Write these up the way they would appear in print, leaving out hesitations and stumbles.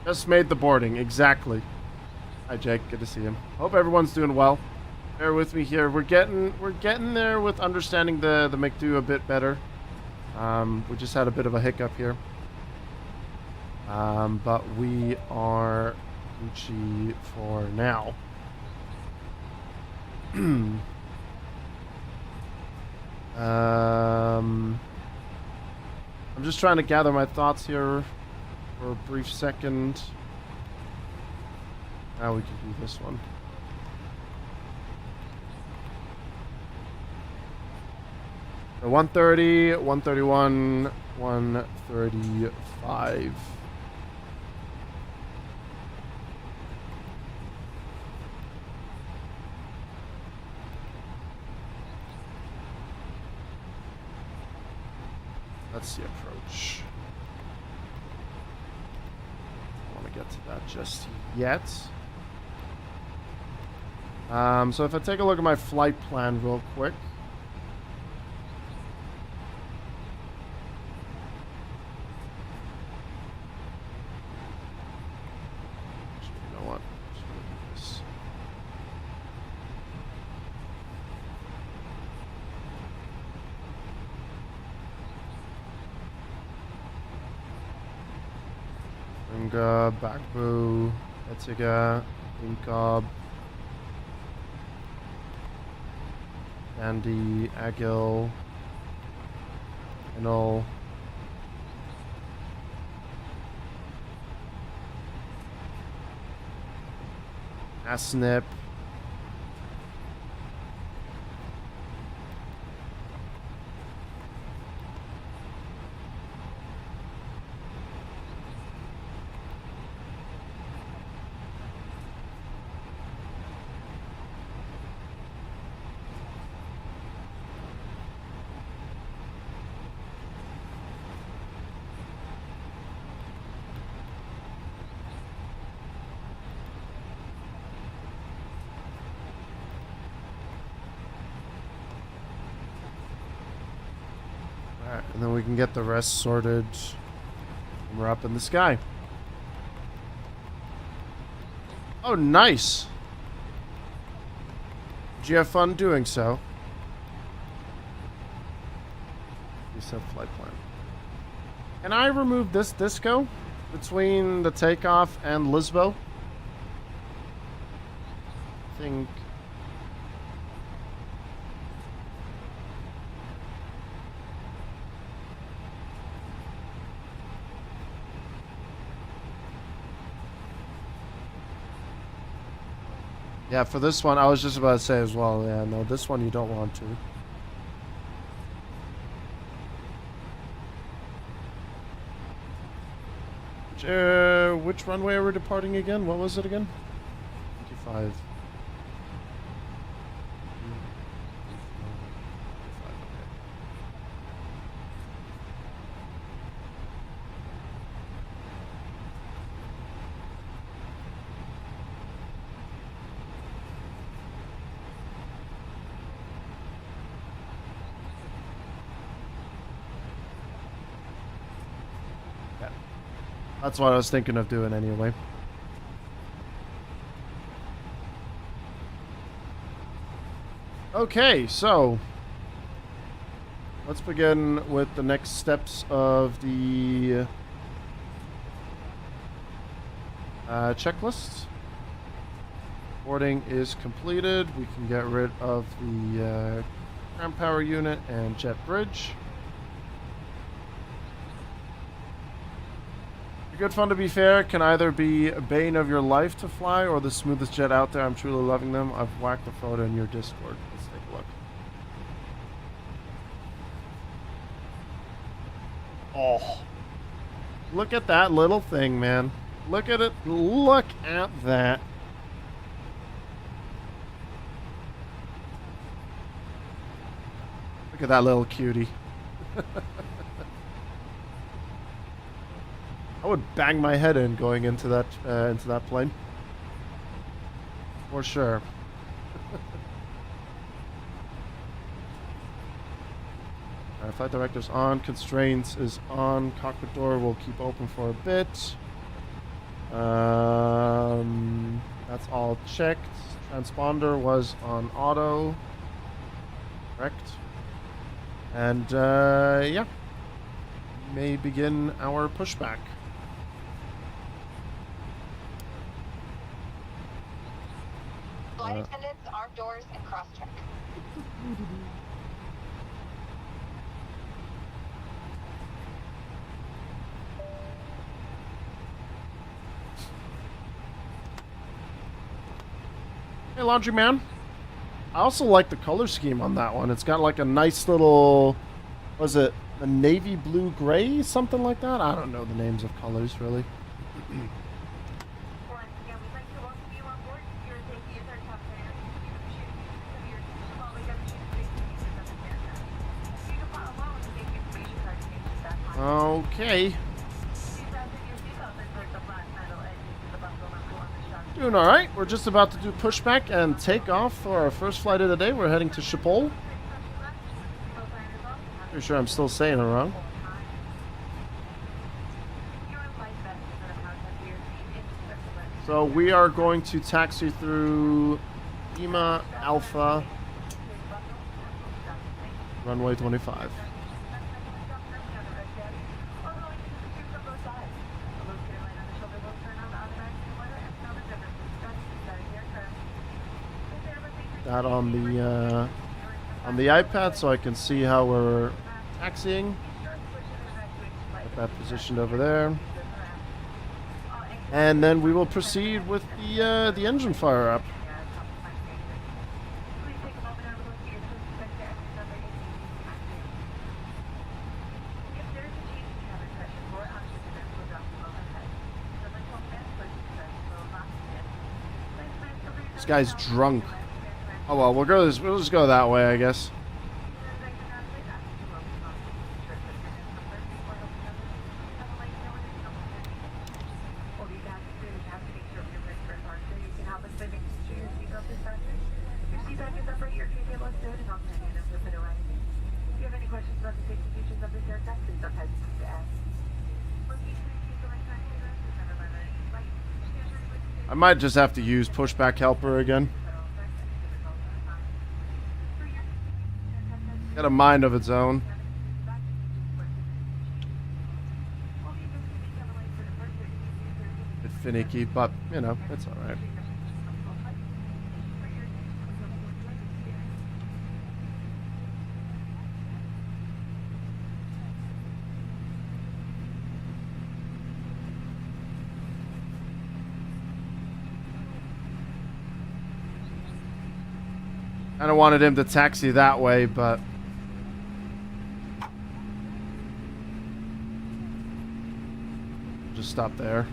Just made the boarding, exactly. Hi Jake, good to see you. Hope everyone's doing well. Bear with me here. We're getting there with understanding the McDo a bit better. We just had a bit of a hiccup here. But we are Gucci for now. I'm just trying to gather my thoughts here for a brief second. Now we can do this one. So 130, 131, 135. That's the approach. I don't want to get to that just yet. So if I take a look at my flight plan real quick. You know what? Just gonna do this. Unga, Bakbu, EGGA, Incob, Andy, Agil, Enol, Asnip, and then we can get the rest sorted when we're up in the sky. Oh, nice. Did you have fun doing so? You said flight plan. Can I remove this disco between the takeoff and Lisbo? I think... Yeah, for this one, I was just about to say as well, yeah, no, this one you don't want to. Which runway are we departing again? What was it again? 25. That's what I was thinking of doing anyway. Okay, so let's begin with the next steps of the checklist. Boarding is completed. We can get rid of the ground power unit and jet bridge. Good fun, to be fair, can either be a bane of your life to fly or the smoothest jet out there. I'm truly loving them. I've whacked a photo in your Discord. Let's take a look. Oh, look at that little thing, man. Look at it. Look at that. Look at that little cutie. I would bang my head in going into that plane. For sure. Alright, flight director's on. Constraints is on. Cockpit door will keep open for a bit. That's all checked. Transponder was on auto. Correct. And yeah, we may begin our pushback. Flight attendants, arm doors, and cross-check. Hey, Laundryman. I also like the color scheme on that one. It's got like a nice little, was it a navy blue gray, something like that? I don't know the names of colors really. Okay. Doing all right. We're just about to do pushback and take off for our first flight of the day. We're heading to Schiphol. Pretty sure I'm still saying it wrong. So we are going to taxi through Lima Alpha, runway 25. That on the iPad so I can see how we're taxiing. Get that positioned over there. And then we will proceed with the engine fire up. This guy's drunk. Oh well, we'll just go that way, I guess. I might just have to use pushback helper again. Got a mind of its own. Bit finicky, but you know, it's alright. I don't wanted him to taxi that way, but just stop there.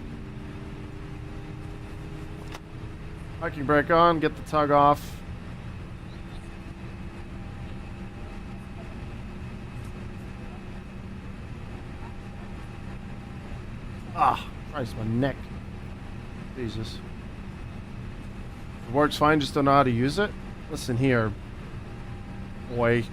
Parking brake on, get the tug off. Ah, Christ, my neck. Jesus. It works fine, just don't know how to use it. Listen here, boy.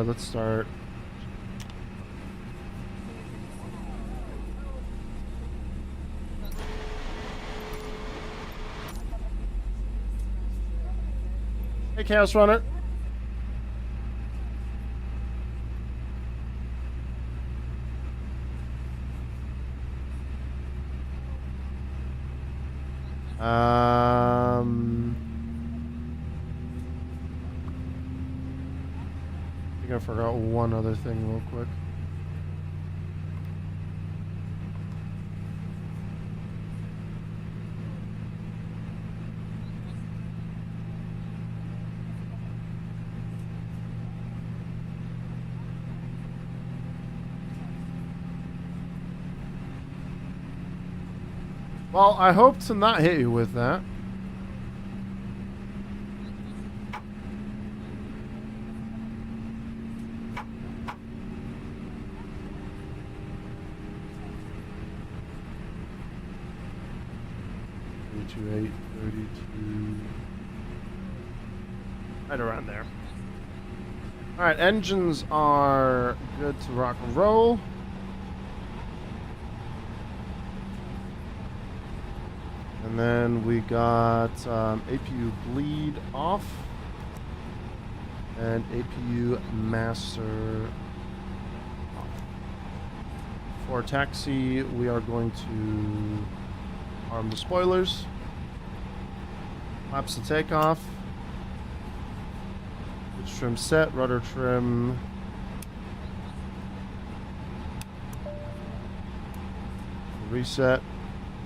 Let's start. Hey, Chaos Runner. I think I forgot one other thing real quick. Well, I hope to not hit you with that. Right around there. All right, engines are good to rock and roll. And then we got APU bleed off and APU master off. For taxi, we are going to arm the spoilers. Flaps to takeoff. Pitch trim set, rudder trim. Reset.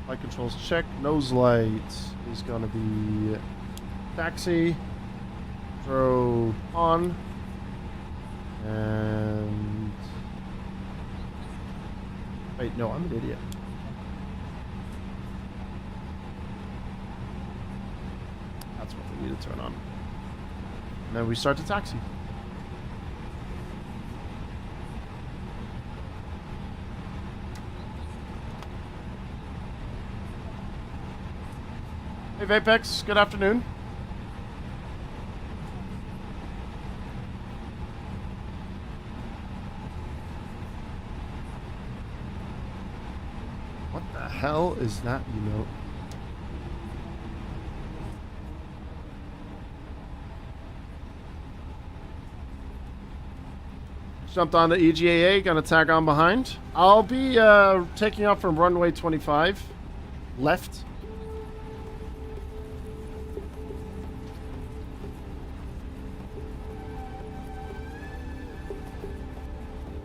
Light controls check. Nose light is going to be taxi. Strobe on. And... wait, no, I'm an idiot. That's what we need to turn on. And then we start the taxi. Hey Vapex, good afternoon. What the hell is that emote? Jumped on the EGAA, gonna tag on behind. I'll be taking off from runway 25, left.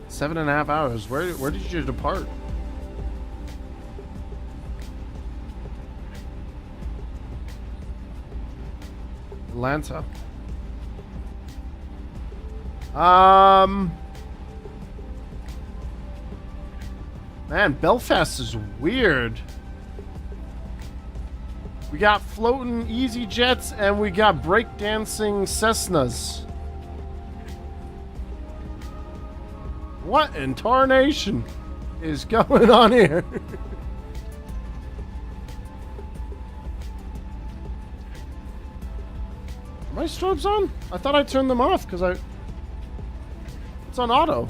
Seven and a half hours. Where did you depart? Atlanta. Man, Belfast is weird. We got floating easy jets and we got breakdancing Cessnas. What in tarnation is going on here? Are my strobes on? I thought I turned them off because it's on auto.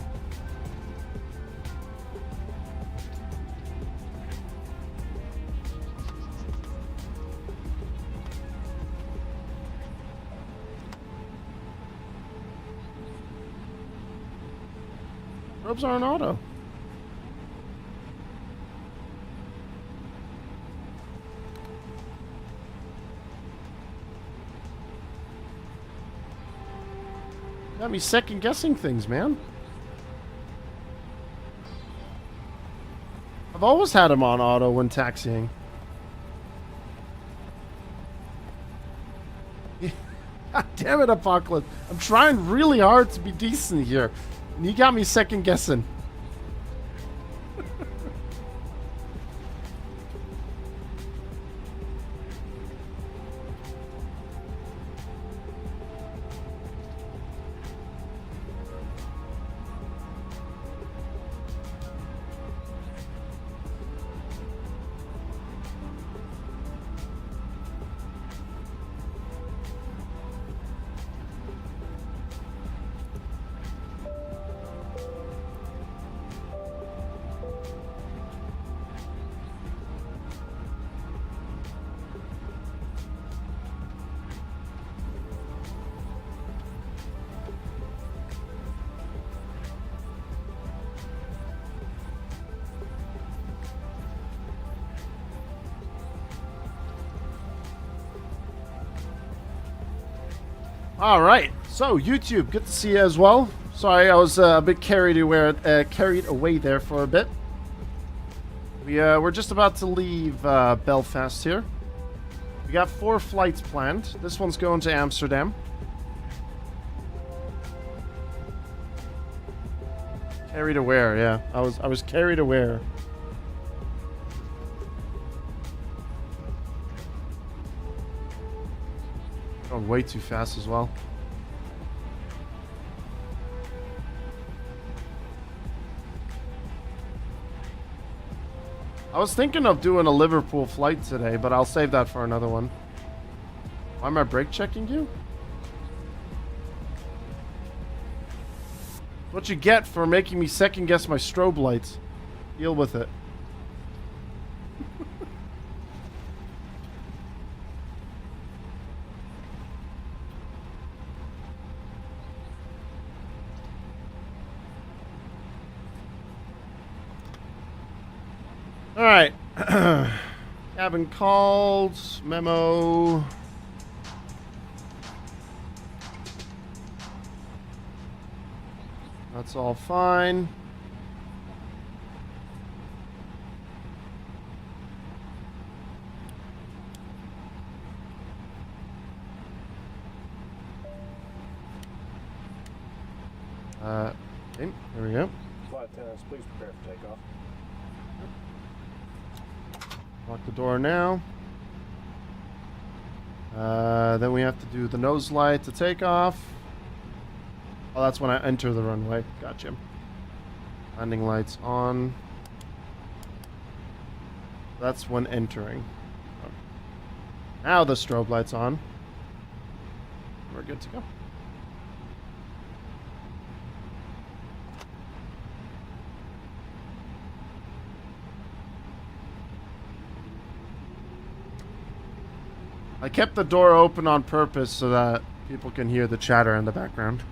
Strobes are on auto. Got me second guessing things, man. I've always had him on auto when taxiing. God damn it, Apocalypse. I'm trying really hard to be decent here. And you got me second guessing. All right, so YouTube, good to see you as well. Sorry, I was a bit carried away there for a bit. We're just about to leave Belfast here. We got 4 flights planned. This one's going to Amsterdam. Carried away, yeah. I was carried away. Going way too fast as well. I was thinking of doing a Liverpool flight today, but I'll save that for another one. Why am I brake checking you? What you get for making me second guess my strobe lights. Deal with it. All right. Cabin called. Memo. That's all fine. Okay, there we go. Flight attendants, please prepare for takeoff. Lock the door now. Then we have to do the nose light to take off. Oh, that's when I enter the runway. Gotcha. Landing lights on. That's when entering. Oh. Now the strobe light's on. We're good to go. I kept the door open on purpose so that people can hear the chatter in the background.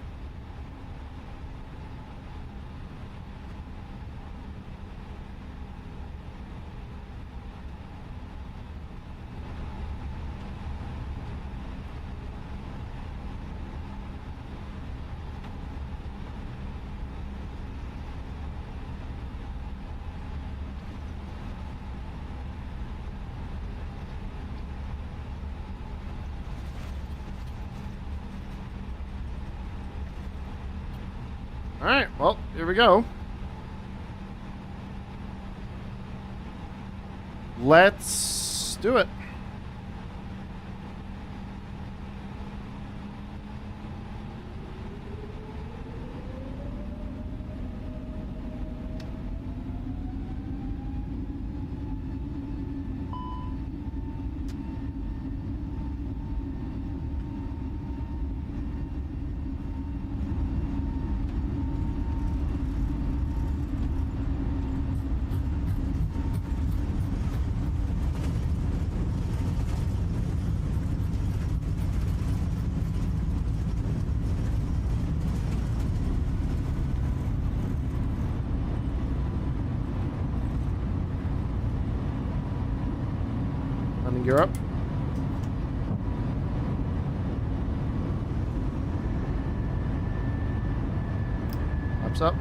Alright, well, here we go. Let's do it. Landing gear up. Flaps up.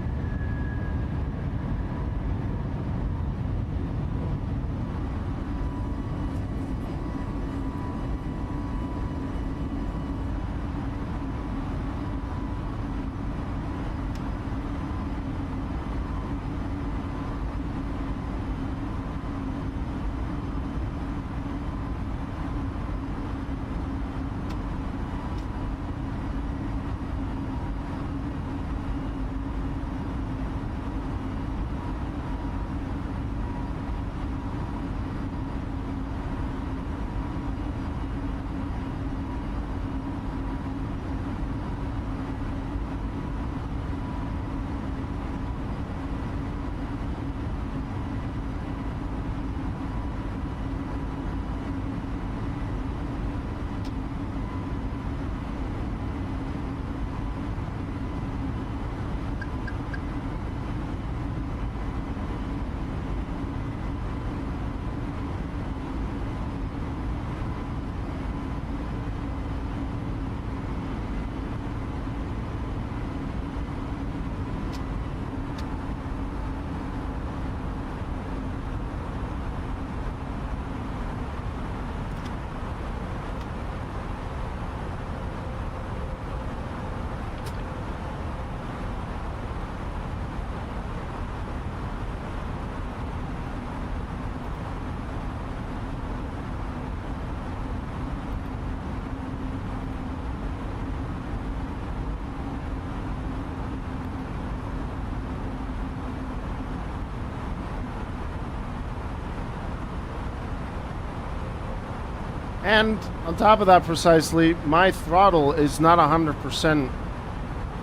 And on top of that, precisely, my throttle is not 100%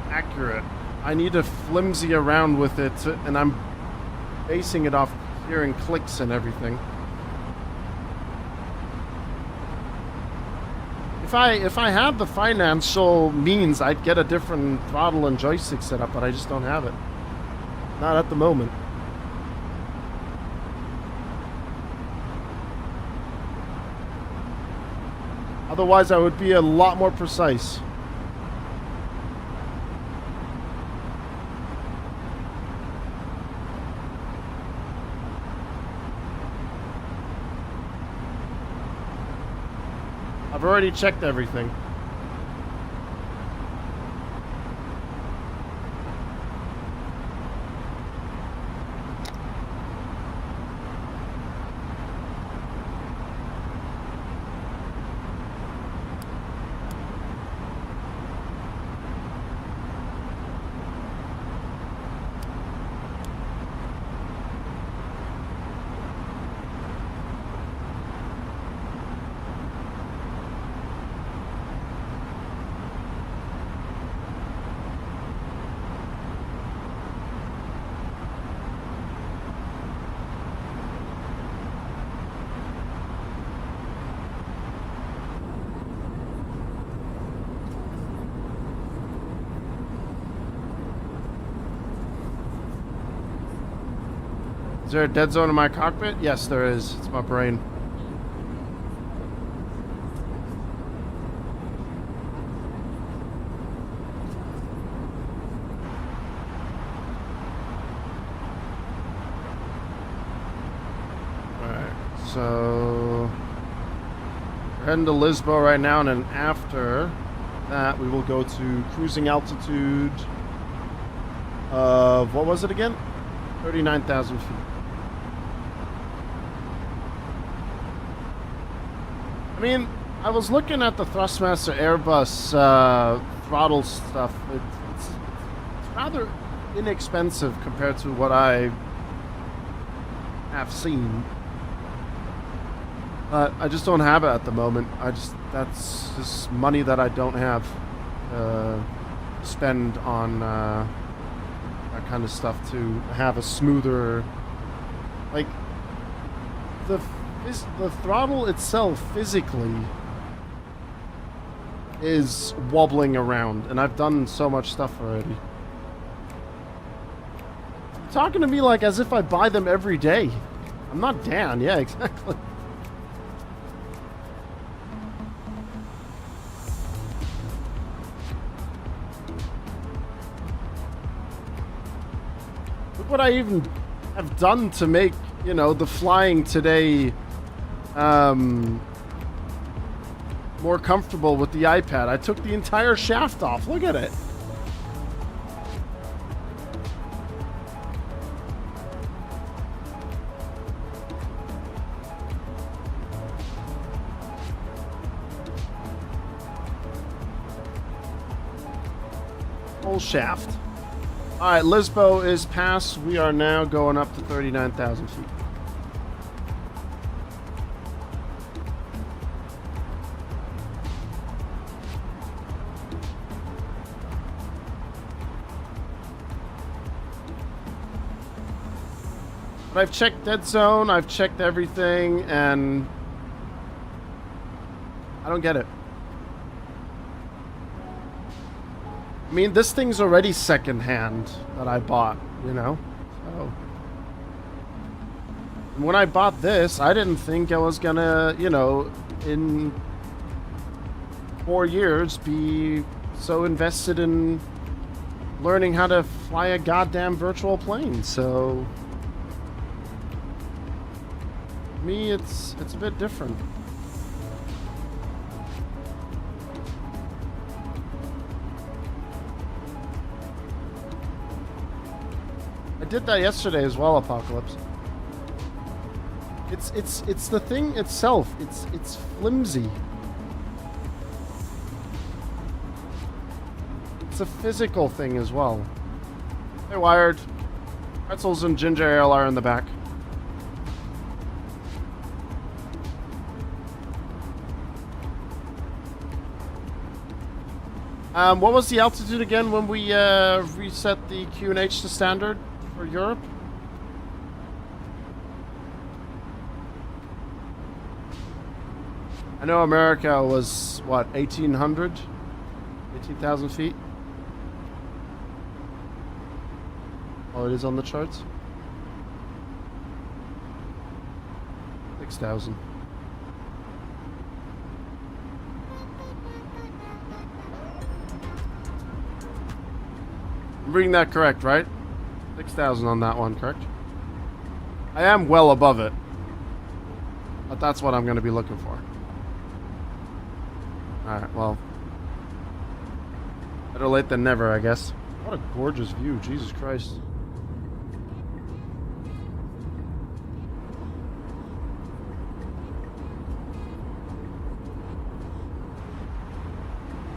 accurate. I need to flimsy around with it, and I'm basing it off hearing clicks and everything. If I had the financial means, I'd get a different throttle and joystick setup, but I just don't have it. Not at the moment. Otherwise, I would be a lot more precise. I've already checked everything. Is there a dead zone in my cockpit? Yes, there is. It's my brain. Alright, so we're heading to Lisbon right now, and then after that we will go to cruising altitude of, what was it again? 39,000 feet. I mean, I was looking at the Thrustmaster Airbus throttle stuff. It's rather inexpensive compared to what I have seen. But I just don't have it at the moment. That's just money that I don't have to spend on that kind of stuff to have a smoother, like, the throttle itself physically is wobbling around, and I've done so much stuff already. You're talking to me like as if I buy them every day. I'm not Dan. Yeah, exactly. Look what I even have done to make, you know, the flying today more comfortable with the iPad. I took the entire shaft off. Look at it. Whole shaft. All right, Lisbon is past. We are now going up to 39,000 feet. But I've checked dead zone, I've checked everything, and I don't get it. I mean, this thing's already secondhand that I bought, you know? So, and when I bought this, I didn't think I was gonna, you know, in 4 years be so invested in learning how to fly a goddamn virtual plane, so me, it's a bit different. I did that yesterday as well, Apocalypse. It's the thing itself. It's flimsy. It's a physical thing as well. Hey, Wired. Pretzels and ginger ale are in the back. What was the altitude again when we reset the QNH to standard for Europe? I know America was, what, 1,800? 18,000 feet? Oh, it is on the charts? 6,000. I'm reading that correct, right? 6,000 on that one, correct? I am well above it. But that's what I'm going to be looking for. Alright, well. Better late than never, I guess. What a gorgeous view, Jesus Christ.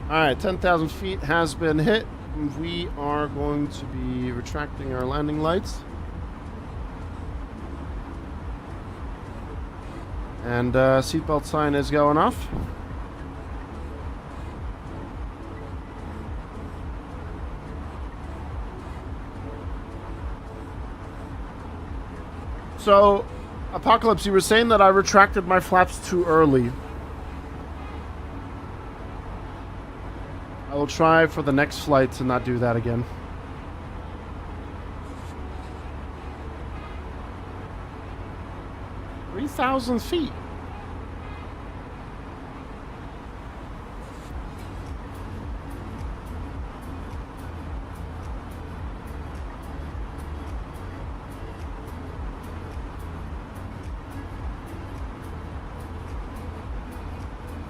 Alright, 10,000 feet has been hit. We are going to be retracting our landing lights. And seatbelt sign is going off. So, Apocalypse, you were saying that I retracted my flaps too early. I will try for the next flight to not do that again. $3,000 feet.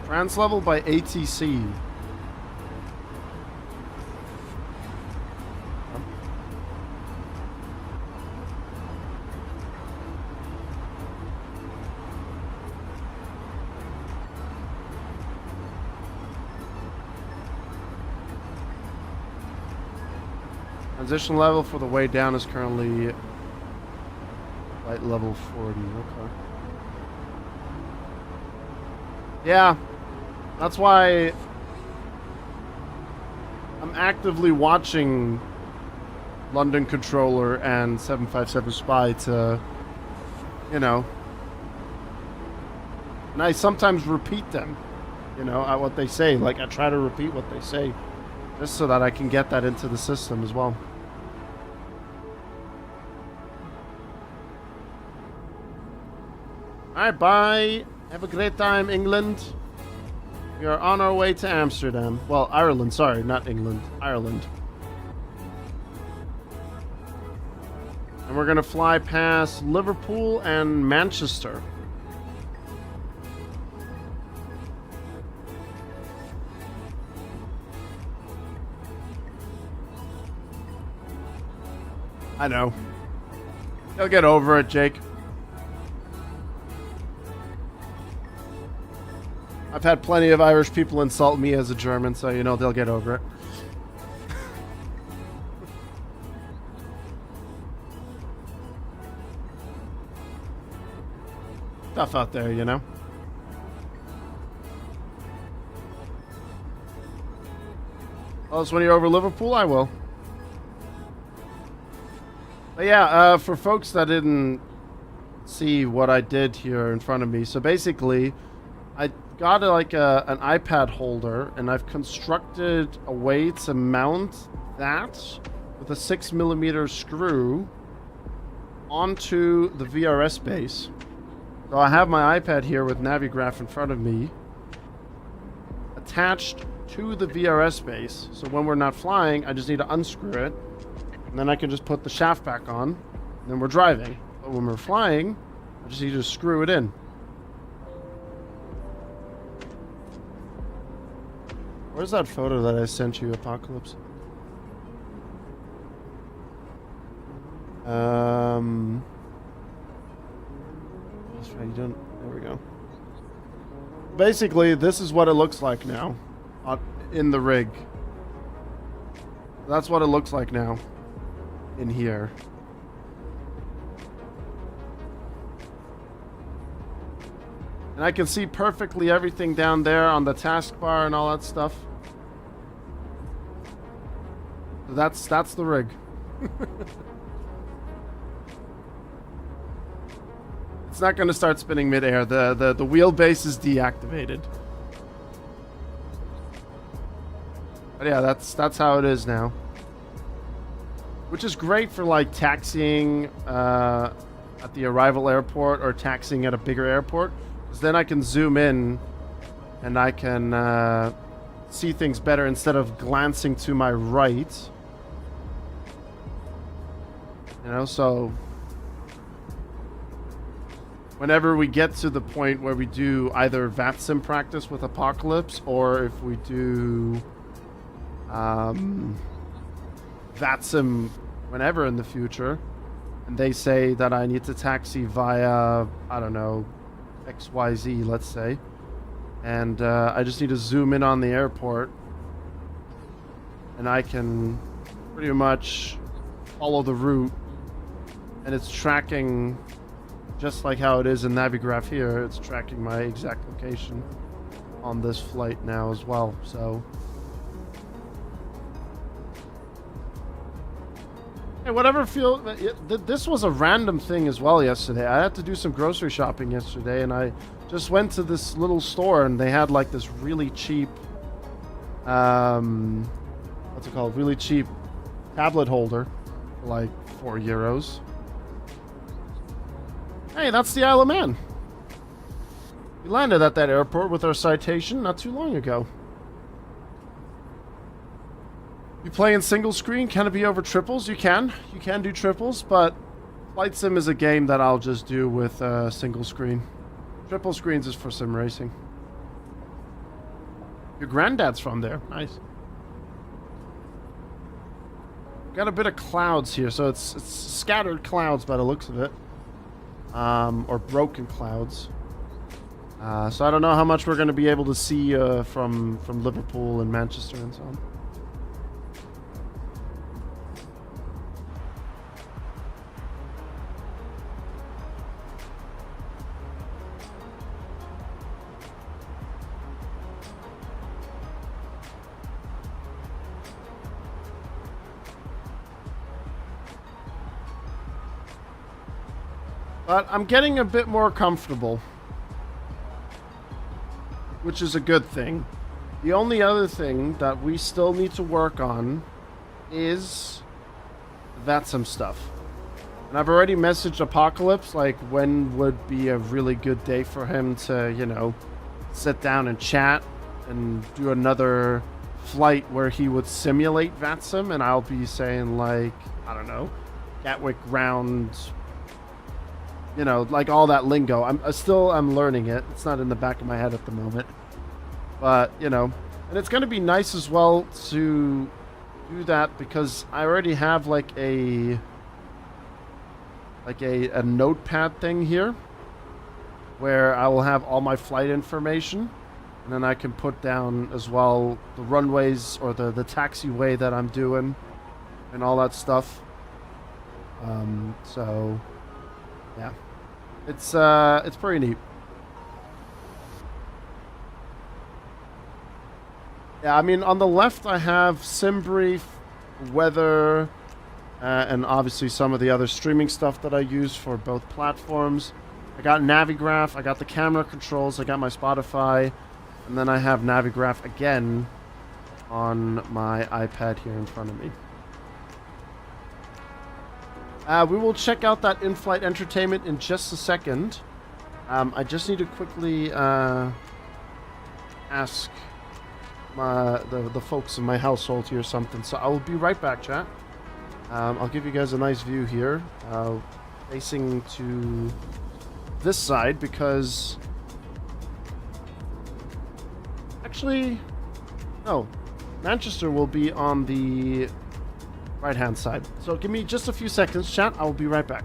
France level by ATC. Transition level for the way down is currently flight level 40. Okay. Yeah, that's why I'm actively watching London Controller and 757 Spy to, you know, and I sometimes repeat them, you know, at what they say. Like, I try to repeat what they say just so that I can get that into the system as well. Alright, bye. Have a great time, England. We are on our way to Amsterdam. Well, Ireland, sorry, not England. Ireland. And we're going to fly past Liverpool and Manchester. I know. You'll get over it, Jake. I've had plenty of Irish people insult me as a German, so you know they'll get over it. Tough out there, you know? Oh, so when you're over Liverpool, I will. But yeah, for folks that didn't see what I did here in front of me, so basically, I got an iPad holder, and I've constructed a way to mount that with a 6mm screw onto the VRS base. So I have my iPad here with Navigraph in front of me, attached to the VRS base. So when we're not flying, I just need to unscrew it, and then I can just put the shaft back on, and then we're driving. But when we're flying, I just need to screw it in. Where's that photo that I sent you, Apocalypse? That's right, you don't... There we go. Basically, this is what it looks like now. In the rig. That's what it looks like now. In here. And I can see perfectly everything down there on the taskbar and all that stuff. So that's the rig. It's not going to start spinning midair. The wheelbase is deactivated. But yeah, that's how it is now. Which is great for like taxiing at the arrival airport or taxiing at a bigger airport. Because then I can zoom in and I can see things better instead of glancing to my right. You know, so whenever we get to the point where we do either VATSIM practice with Apocalypse, or if we do VATSIM whenever in the future, and they say that I need to taxi via, I don't know, XYZ, let's say, and I just need to zoom in on the airport, and I can pretty much follow the route, and it's tracking just like how it is in Navigraph here. It's tracking my exact location on this flight now as well. So hey, whatever feel. This was a random thing as well yesterday. I had to do some grocery shopping yesterday, and I just went to this little store, and they had like this really cheap, what's it called? Really cheap tablet holder, for like €4. Hey, that's the Isle of Man. We landed at that airport with our citation not too long ago. You play in single screen? Can it be over triples? You can. You can do triples, but Flight Sim is a game that I'll just do with single screen. Triple screens is for sim racing. Your granddad's from there. Nice. Got a bit of clouds here, so it's scattered clouds by the looks of it. Or broken clouds. So I don't know how much we're going to be able to see from Liverpool and Manchester and so on. But I'm getting a bit more comfortable, which is a good thing. The only other thing that we still need to work on is VATSIM stuff. And I've already messaged Apocalypse, like, when would be a really good day for him to, you know, sit down and chat and do another flight where he would simulate VATSIM, and I'll be saying, like, I don't know, Gatwick round, you know, like all that lingo. I'm learning it. It's not in the back of my head at the moment. But, you know, and it's going to be nice as well to do that because I already have like a notepad thing here where I will have all my flight information, and then I can put down as well the runways or the taxiway that I'm doing and all that stuff. So yeah, it's pretty neat. Yeah, I mean, on the left I have SimBrief, weather, and obviously some of the other streaming stuff that I use for both platforms. I got Navigraph, I got the camera controls, I got my Spotify, and then I have Navigraph again on my iPad here in front of me. We will check out that in-flight entertainment in just a second. I just need to quickly ask the folks in my household here something. So I will be right back, chat. I'll give you guys a nice view here, facing to this side because actually, no, Manchester will be on the right-hand side. So give me just a few seconds, chat. I will be right back.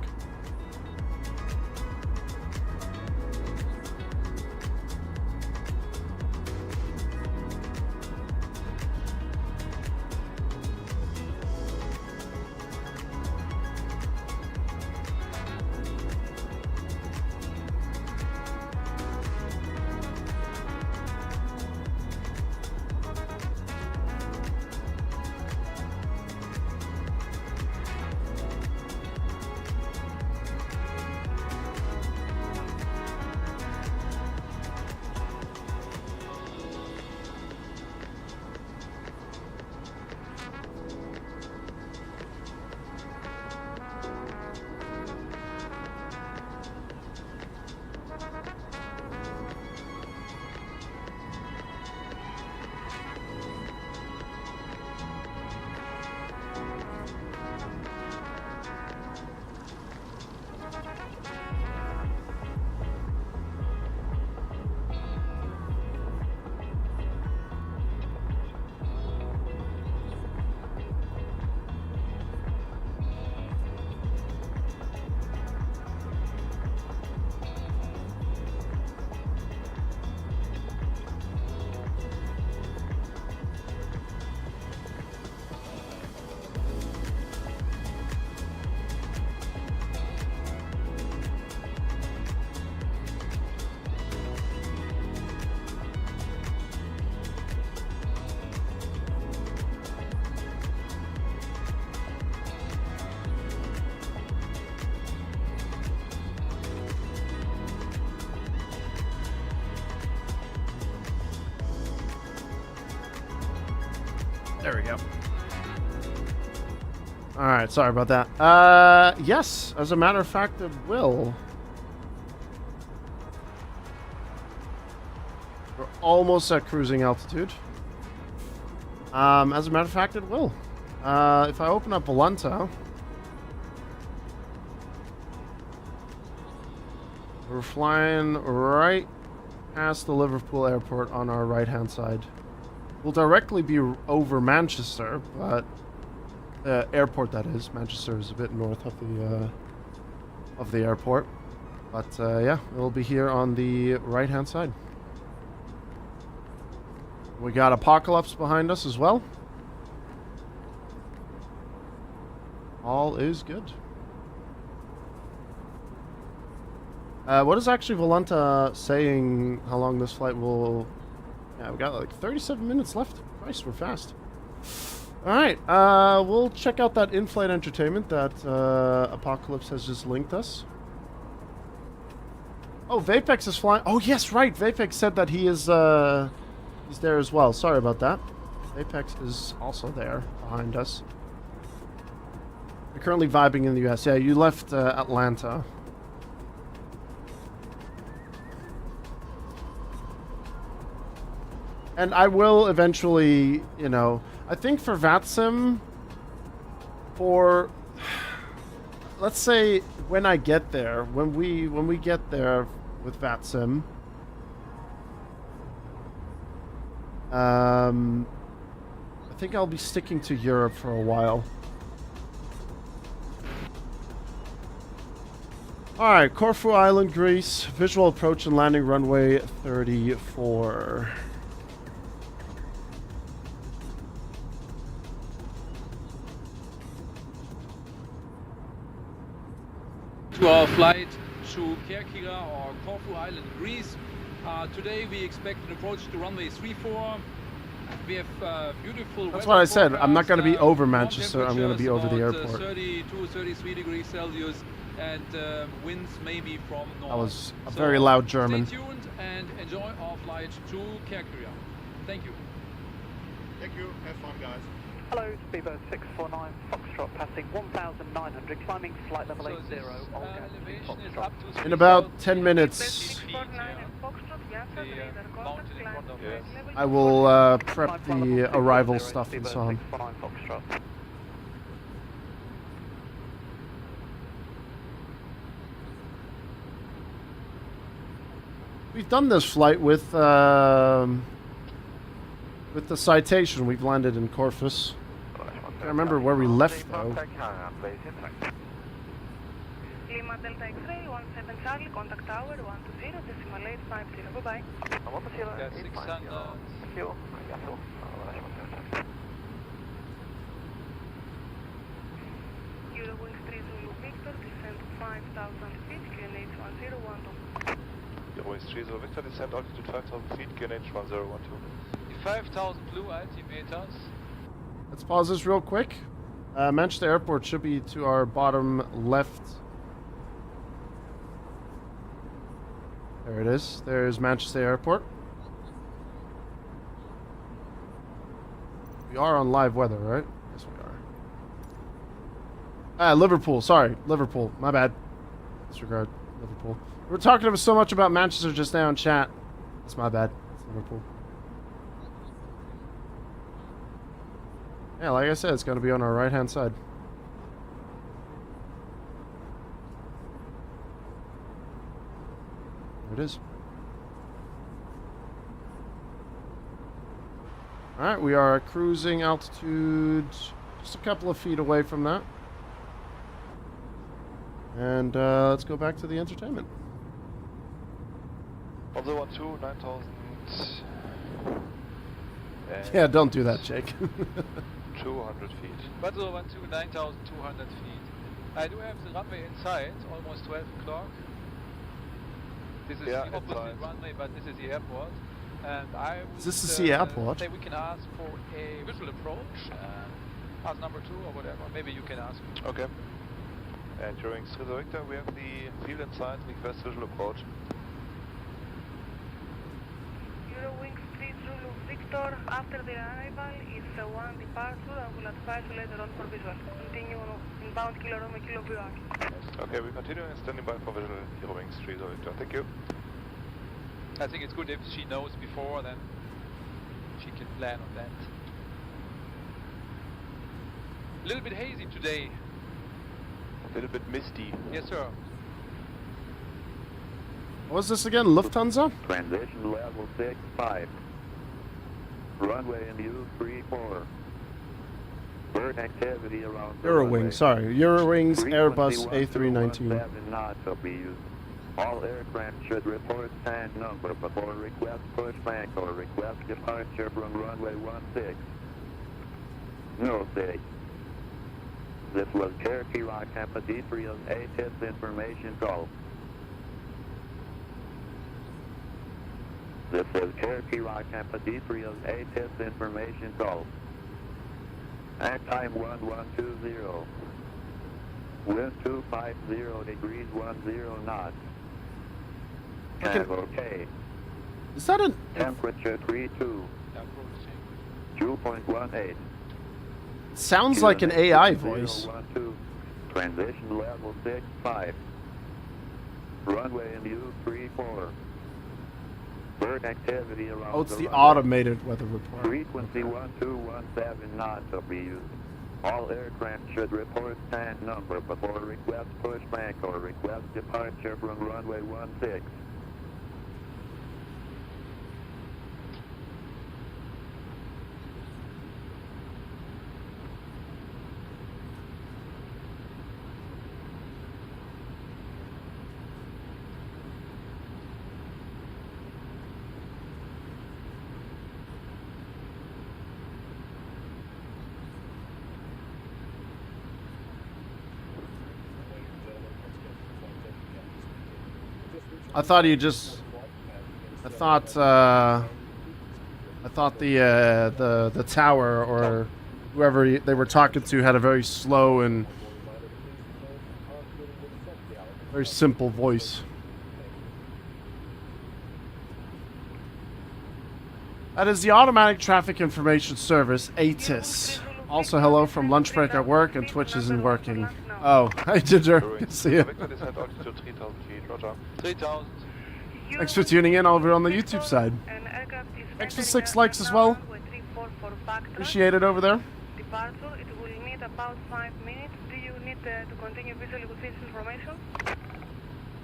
There we go. Alright, sorry about that. Yes, as a matter of fact, it will. We're almost at cruising altitude. As a matter of fact, it will. If I open up Volunta, we're flying right past the Liverpool airport on our right-hand side. We'll directly be over Manchester, but airport that is. Manchester is a bit north of the airport, but yeah, we'll be here on the right-hand side. We got Apocalypse behind us as well. All is good. What is actually Volunta saying how long this flight will... Yeah, we got like 37 minutes left. Christ, we're fast. Alright, we'll check out that in-flight entertainment that Apocalypse has just linked us. Oh, Vapex is flying. Oh, yes, right. Vapex said that he is he's there as well. Sorry about that. Vapex is also there behind us. We're currently vibing in the US. Yeah, you left Atlanta. And I will eventually, you know, I think for VATSIM, for, let's say when I get there, when we get there with VATSIM, I think I'll be sticking to Europe for a while. Alright, Corfu Island, Greece, visual approach and landing runway 34. To our flight to EGGA or Corfu Island, Greece. Today we expect an approach to runway 34. We have beautiful. That's what I said. I'm not going to be over Manchester. I'm going to be over the airport. 32, 33 degrees Celsius, and winds maybe from north. That was a very loud German. Stay tuned and enjoy our flight to EGGA. Thank you. Thank you. Have fun, guys. Hello, Speedbird 649, Foxtrot passing 1,900, climbing flight level So 80, this elevation is up to In about 10 minutes, I will prep the arrival stuff and so on. We've done this flight with the citation. We've landed in Corfus. I can't remember where we left though. Lima Delta X-ray 17 Charlie, contact tower 120, decimal 850, bye-bye. Yeah, 600. Eurowings 3 Zulu Victor, descend 5,000 feet, QNH 1012. Eurowings 3 Zulu Victor, descend altitude 5,000 feet, QNH 1012. 5,000 blue altimeters. Let's pause this real quick. Manchester Airport should be to our bottom left. There it is. There's Manchester Airport. We are on live weather, right? Yes, we are. Liverpool. Sorry, Liverpool. My bad. Disregard Liverpool. We were talking so much about Manchester just now in chat. That's my bad. It's Liverpool. Yeah, like I said, it's going to be on our right-hand side. There it is. Alright, we are at cruising altitude, just a couple of feet away from that. And let's go back to the entertainment. On the 12, 9,000. Yeah, don't do that, Jake. 200 feet. Butler 12, 9,200 feet. I do have the runway inside, almost 12 o'clock. This is the opposite runway, but this is the airport. And I would, Is this the airport? say we can ask for a visual approach. Ask number 2 or whatever. Maybe you can ask. Okay. And during Zulu Victor, we have the field inside, request visual approach. Eurowings 3 Zulu Victor, Victor, after the arrival is one departure. I will advise you later on for visual. Continue inbound Kilo Romeo Kilo BR. Okay, we continue and standing by for visual Euro Wings 3 Victor. Thank you. I think it's good if she knows before, then she can plan on that. A little bit hazy today. A little bit misty. Yes, sir. What was this again? Lufthansa? Transition level 6-5. Runway in use 3-4. Bird activity around the runway. Eurowings, sorry. Eurowings Airbus Frequency A319. 17 knots will be used. All aircraft should report stand number before request pushback or request departure from runway 16. No City. This was Cherokee Rock Kappa D3's ATIS information call. This is Cherokee Rock Kappa D3's ATIS information call. At time 1120. Wind 250 degrees 10 knots. Okay. Is that an... Temperature 32. Approaching. 2.18. Sounds like an AI voice. 012. Transition level 6-5. Runway in use 3-4. Bird activity around Oh, it's the runway. automated weather report. Frequency 1217 knots will be used. All aircraft should report stand number before request pushback or request departure from runway 16. I thought he just... I thought the tower or whoever they were talking to had a very slow and very simple voice. That is the Automatic Traffic Information Service, ATIS. Also, hello from lunch break at work, and Twitch isn't working. Oh, hi Ginger. Good to see you. Victor, descend altitude 3000 feet. Roger. 3000. Thanks for tuning in over on the YouTube side. Thanks for 6 likes as well. Appreciate it over there. Departure, it will need about 5 minutes. Do you need to continue visually with this information?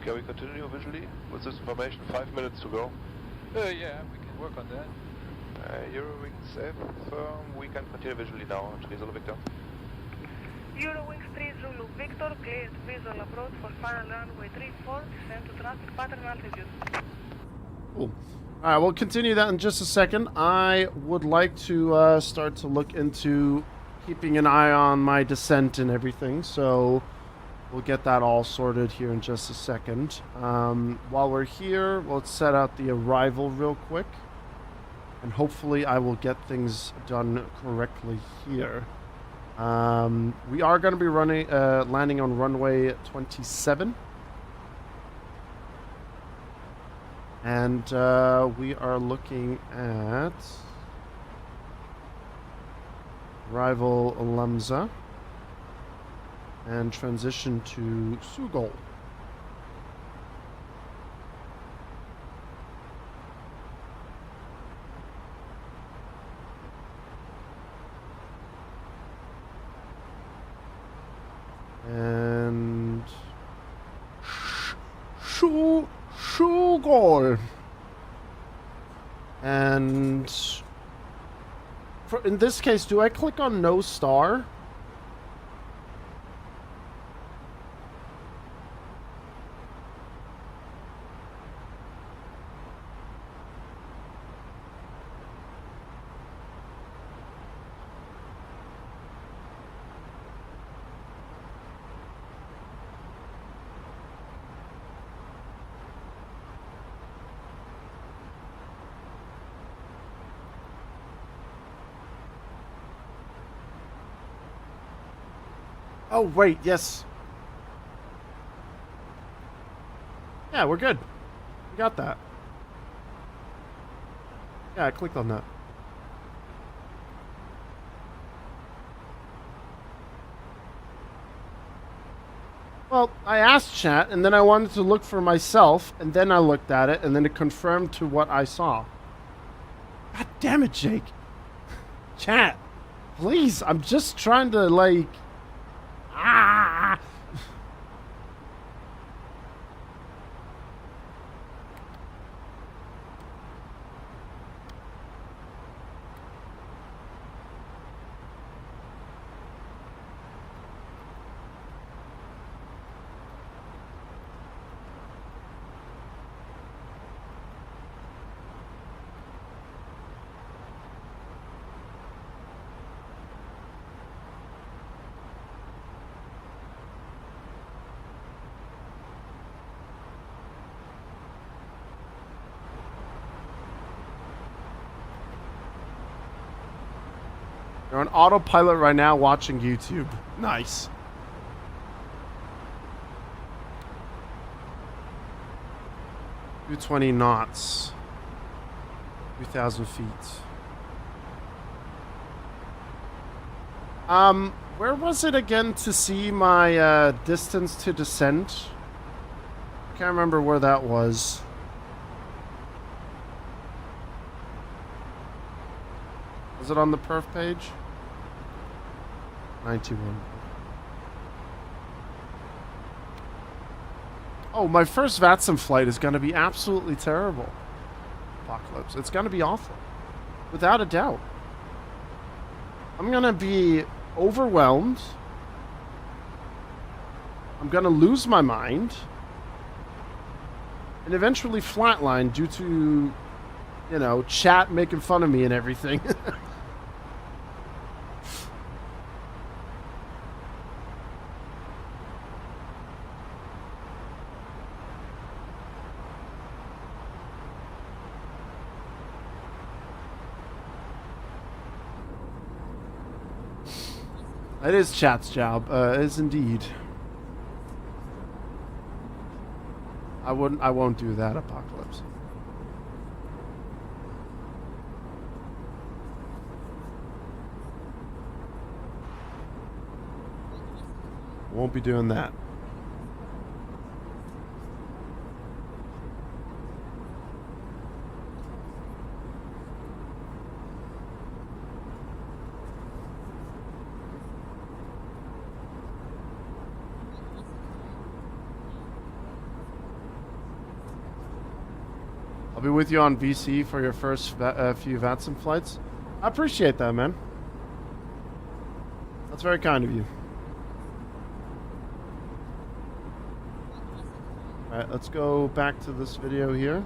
Can we continue visually with this information? 5 minutes to go. Yeah, we can work on that. Eurowings F, we can continue visually now. 3 Zulu Victor. Eurowings 3 Zulu Victor, cleared visual approach for final runway 34, descend to traffic pattern altitude. Cool. Alright, we'll continue that in just a second. I would like to start to look into keeping an eye on my descent and everything, so we'll get that all sorted here in just a second. While we're here, let's set out the arrival real quick, and hopefully I will get things done correctly here. We are going to be landing on runway 27. And we are looking at arrival Lamza and transition to Sugol. And Sugol. And in this case, do I click on no star? Oh, wait, yes. Yeah, we're good. We got that. Yeah, I clicked on that. Well, I asked chat, and then I wanted to look for myself, and then I looked at it, and then it confirmed to what I saw. God damn it, Jake. Chat, please, I'm just trying to, like... Ah! You're on autopilot right now watching YouTube. Nice. $220 knots. 3,000 feet. Where was it again to see my distance to descent? Can't remember where that was. Was it on the perf page? 91. Oh, my first VATSIM flight is going to be absolutely terrible. Apocalypse. It's going to be awful. Without a doubt. I'm going to be overwhelmed. I'm going to lose my mind. And eventually flatline due to, you know, chat making fun of me and everything. It is chat's job. It is indeed. I won't do that, Apocalypse. Won't be doing that. I'll be with you on VC for your first few VATSIM flights. I appreciate that, man. That's very kind of you. Alright, let's go back to this video here.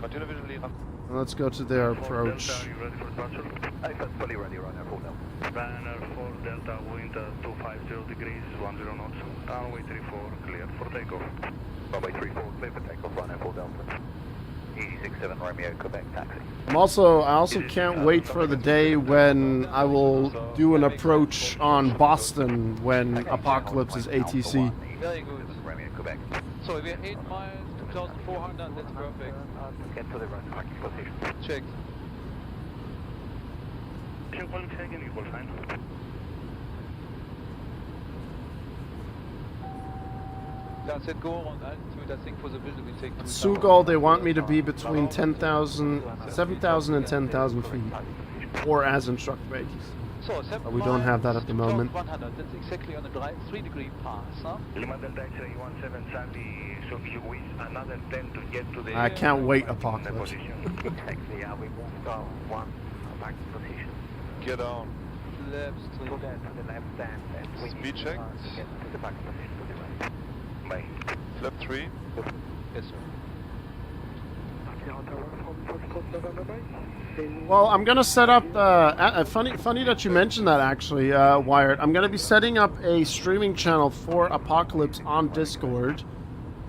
Continue visually. And let's go to their approach. Delta, you ready for departure? Fully ready, runner, full down. Banner 4 Delta, wind 250 degrees, 10 knots. Runway 34, cleared for takeoff. Runway 34, clear for takeoff, runner, full Delta. E67 Romeo, Quebec, taxi. I also can't wait for the day when I will do an approach on Boston when Apocalypse is ATC. Very good. Romeo, Quebec. So we're 8 miles, 2,400, that's perfect. Get to the runway, parking position. Check. Quality again, equal sign. That's it, go on altitude. I think for the visual we take 2,000. Sugal, they want me to be between 7,000 and 10,000 feet, or as instructed by ATC. So 7 But we don't have that at the moment. 100, that's exactly on the 3-degree pass, huh? Lima Delta X-ray 17 Sandy, so you with another 10 to get to the... I can't wait, Apocalypse. Taxi, we moved on one, parking position. Gear down. Left, To straight. the left and we Speed need check. to get to the parking position to the right. Bye. Flap 3. Yes, sir. Well, I'm gonna set up. Funny that you mentioned that, actually, Wired. I'm gonna be setting up a streaming channel for Apocalypse on Discord,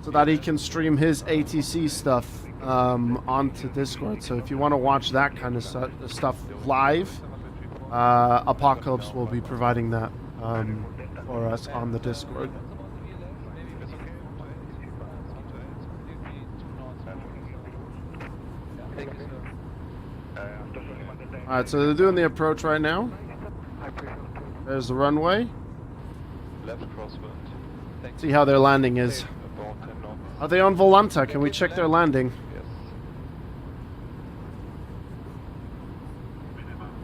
so that he can stream his ATC stuff onto Discord. So if you want to watch that kind of stuff live, Apocalypse will be providing that for us on the Discord. Thank you, sir. Alright, so they're doing the approach right now. There's the runway. Left crosswind. Thanks. See how their landing is. About 10 knots. Are they on Volanta? Can we check their landing? Yes.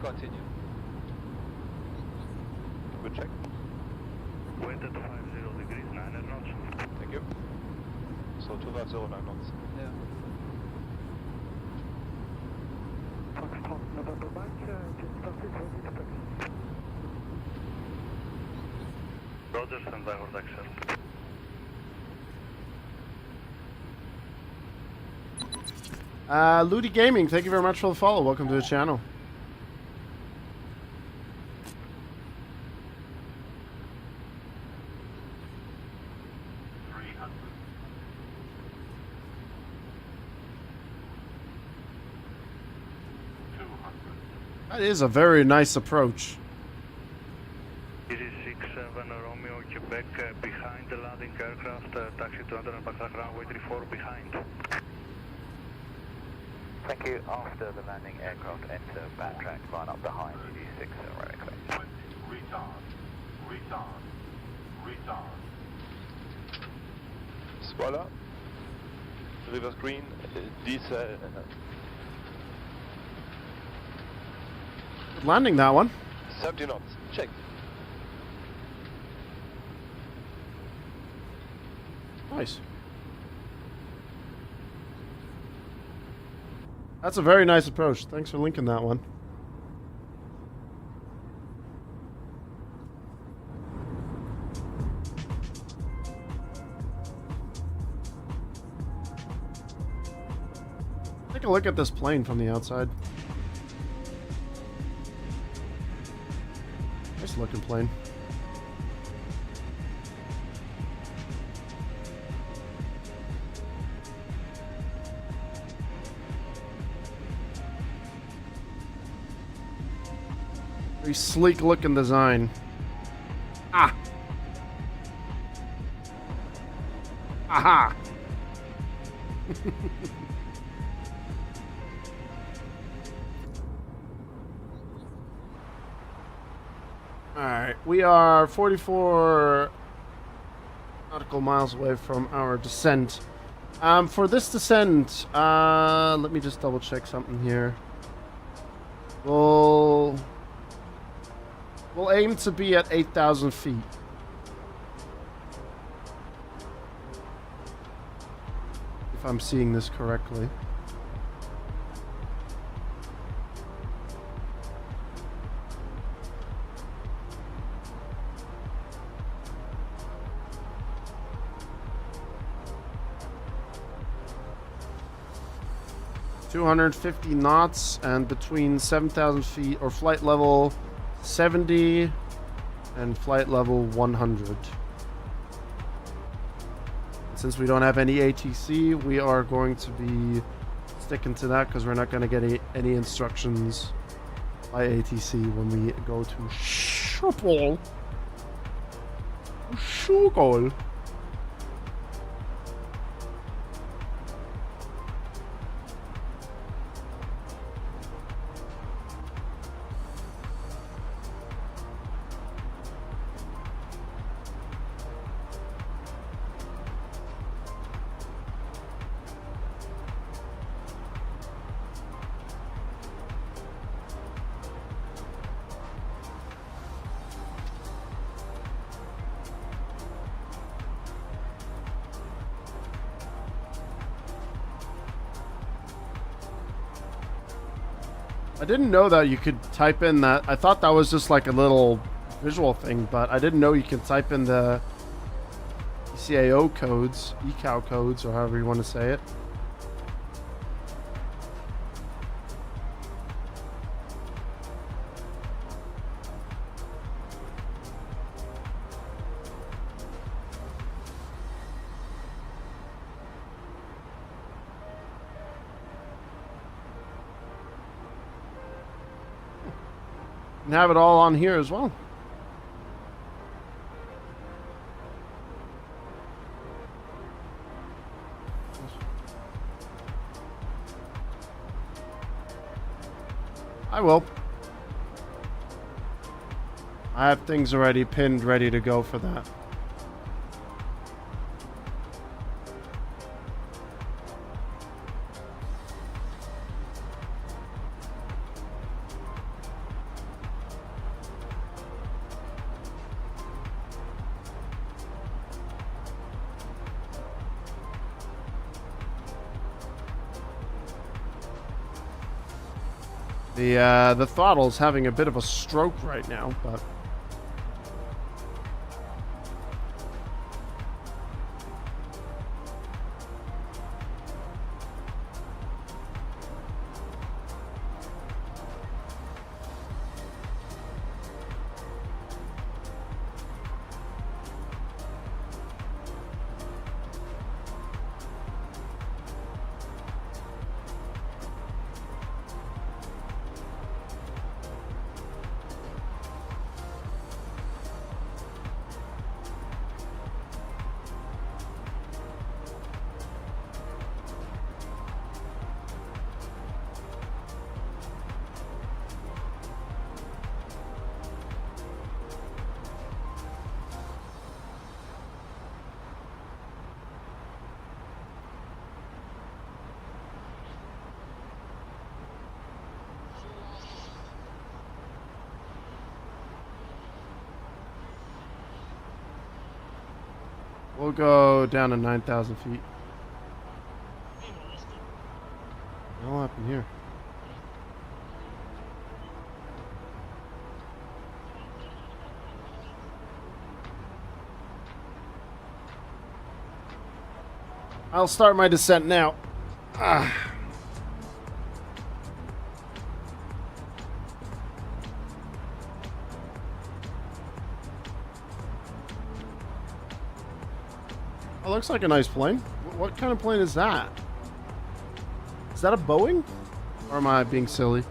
Continue. Good check. Wind at 50 degrees, 9 knots. Thank you. So 2509 knots. Yeah. Roger, stand by for taxi. Ludi Gaming, thank you very much for the follow. Welcome to the channel. That is a very nice approach. EG67 Romeo Quebec behind the landing aircraft, taxi to enter and backtrack runway 34 behind. Thank you. After the landing aircraft enter backtrack, line up behind EG6 Romeo Quebec. Spoiler. Reverse green. Diesel. Good landing, that one. 70 knots. Check. Nice. That's a very nice approach. Thanks for linking that one. Take a look at this plane from the outside. Nice looking plane. Very sleek looking design. Ah! Aha! Alright, we are 44 nautical miles away from our descent. For this descent, let me just double check something here. We'll aim to be at 8,000 feet. If I'm seeing this correctly. $250 knots and between 7,000 feet or flight level 70 and flight level 100. Since we don't have any ATC, we are going to be sticking to that because we're not going to get any instructions by ATC when we go to Schiphol. Schiphol. I didn't know that you could type in that. I thought that was just like a little visual thing, but I didn't know you could type in the ECAO codes, ECAO codes, or however you want to say it. And have it all on here as well. I will. I have things already pinned, ready to go for that. The throttle's having a bit of a stroke right now, but we'll go down to 9,000 feet. What happened here? I'll start my descent now. Oh, looks like a nice plane. What kind of plane is that? Is that a Boeing? Or am I being silly?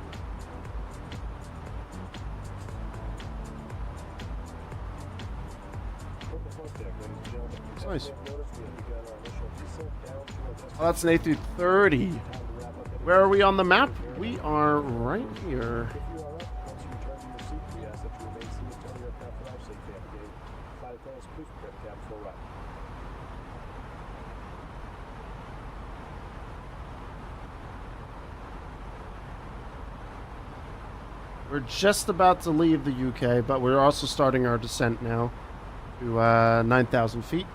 Looks nice. Oh, that's an A330. Where are we on the map? We are right here. We're just about to leave the UK, but we're also starting our descent now to 9,000 feet.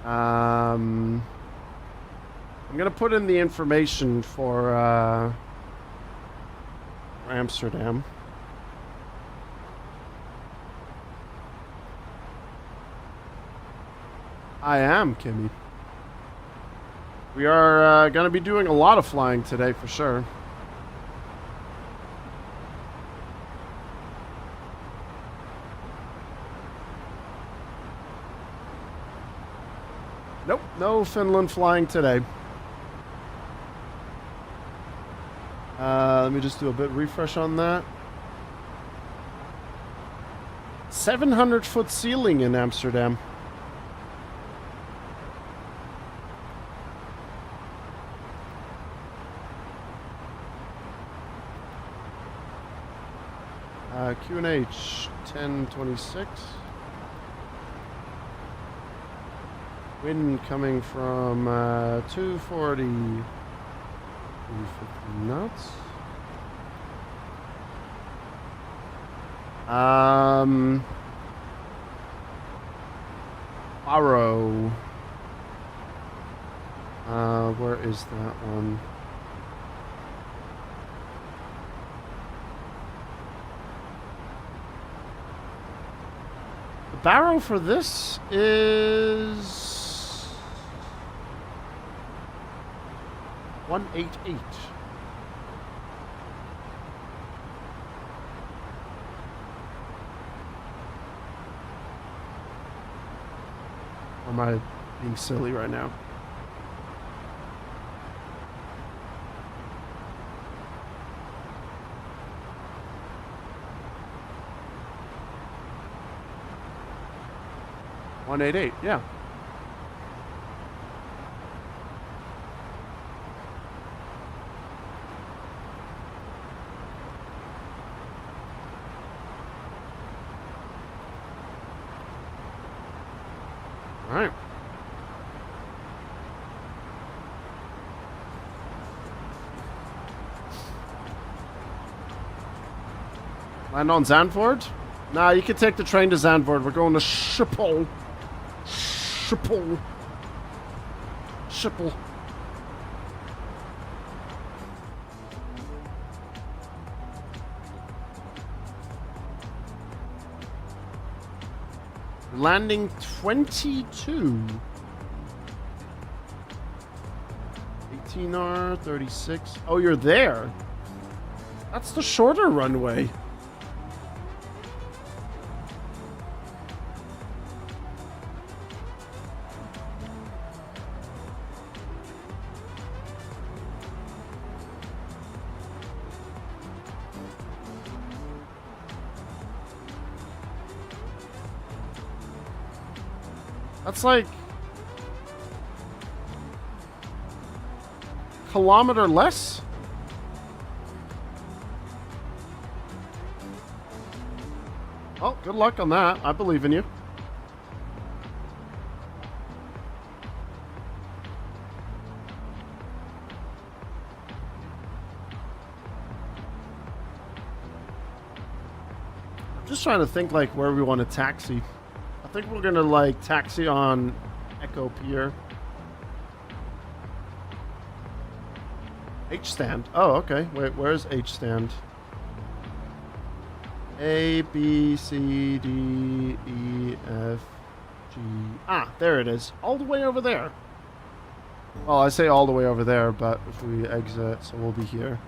I'm going to put in the information for Amsterdam. I am, Kimmy. We are going to be doing a lot of flying today for sure. Nope, no Finland flying today. Let me just do a bit refresh on that. 700-foot ceiling in Amsterdam. QNH 1026. Wind coming from 240, 250 knots. Barrow. Where is that one? The barrow for this is 188. Or am I being silly right now? $188, yeah. All right. Land on Zandvoort? Nah, you can take the train to Zandvoort. We're going to Schiphol. Schiphol. Schiphol. Landing 22. 18R, 36. Oh, you're there. That's the shorter runway. That's like kilometer less? Oh, good luck on that. I believe in you. I'm just trying to think like where we want to taxi. I think we're gonna like taxi on Echo Pier. H stand. Oh, okay. Wait, where's H stand? A, B, C, D, E, F, G. Ah, there it is. All the way over there. Well, I say all the way over there, but if we exit, so we'll be here.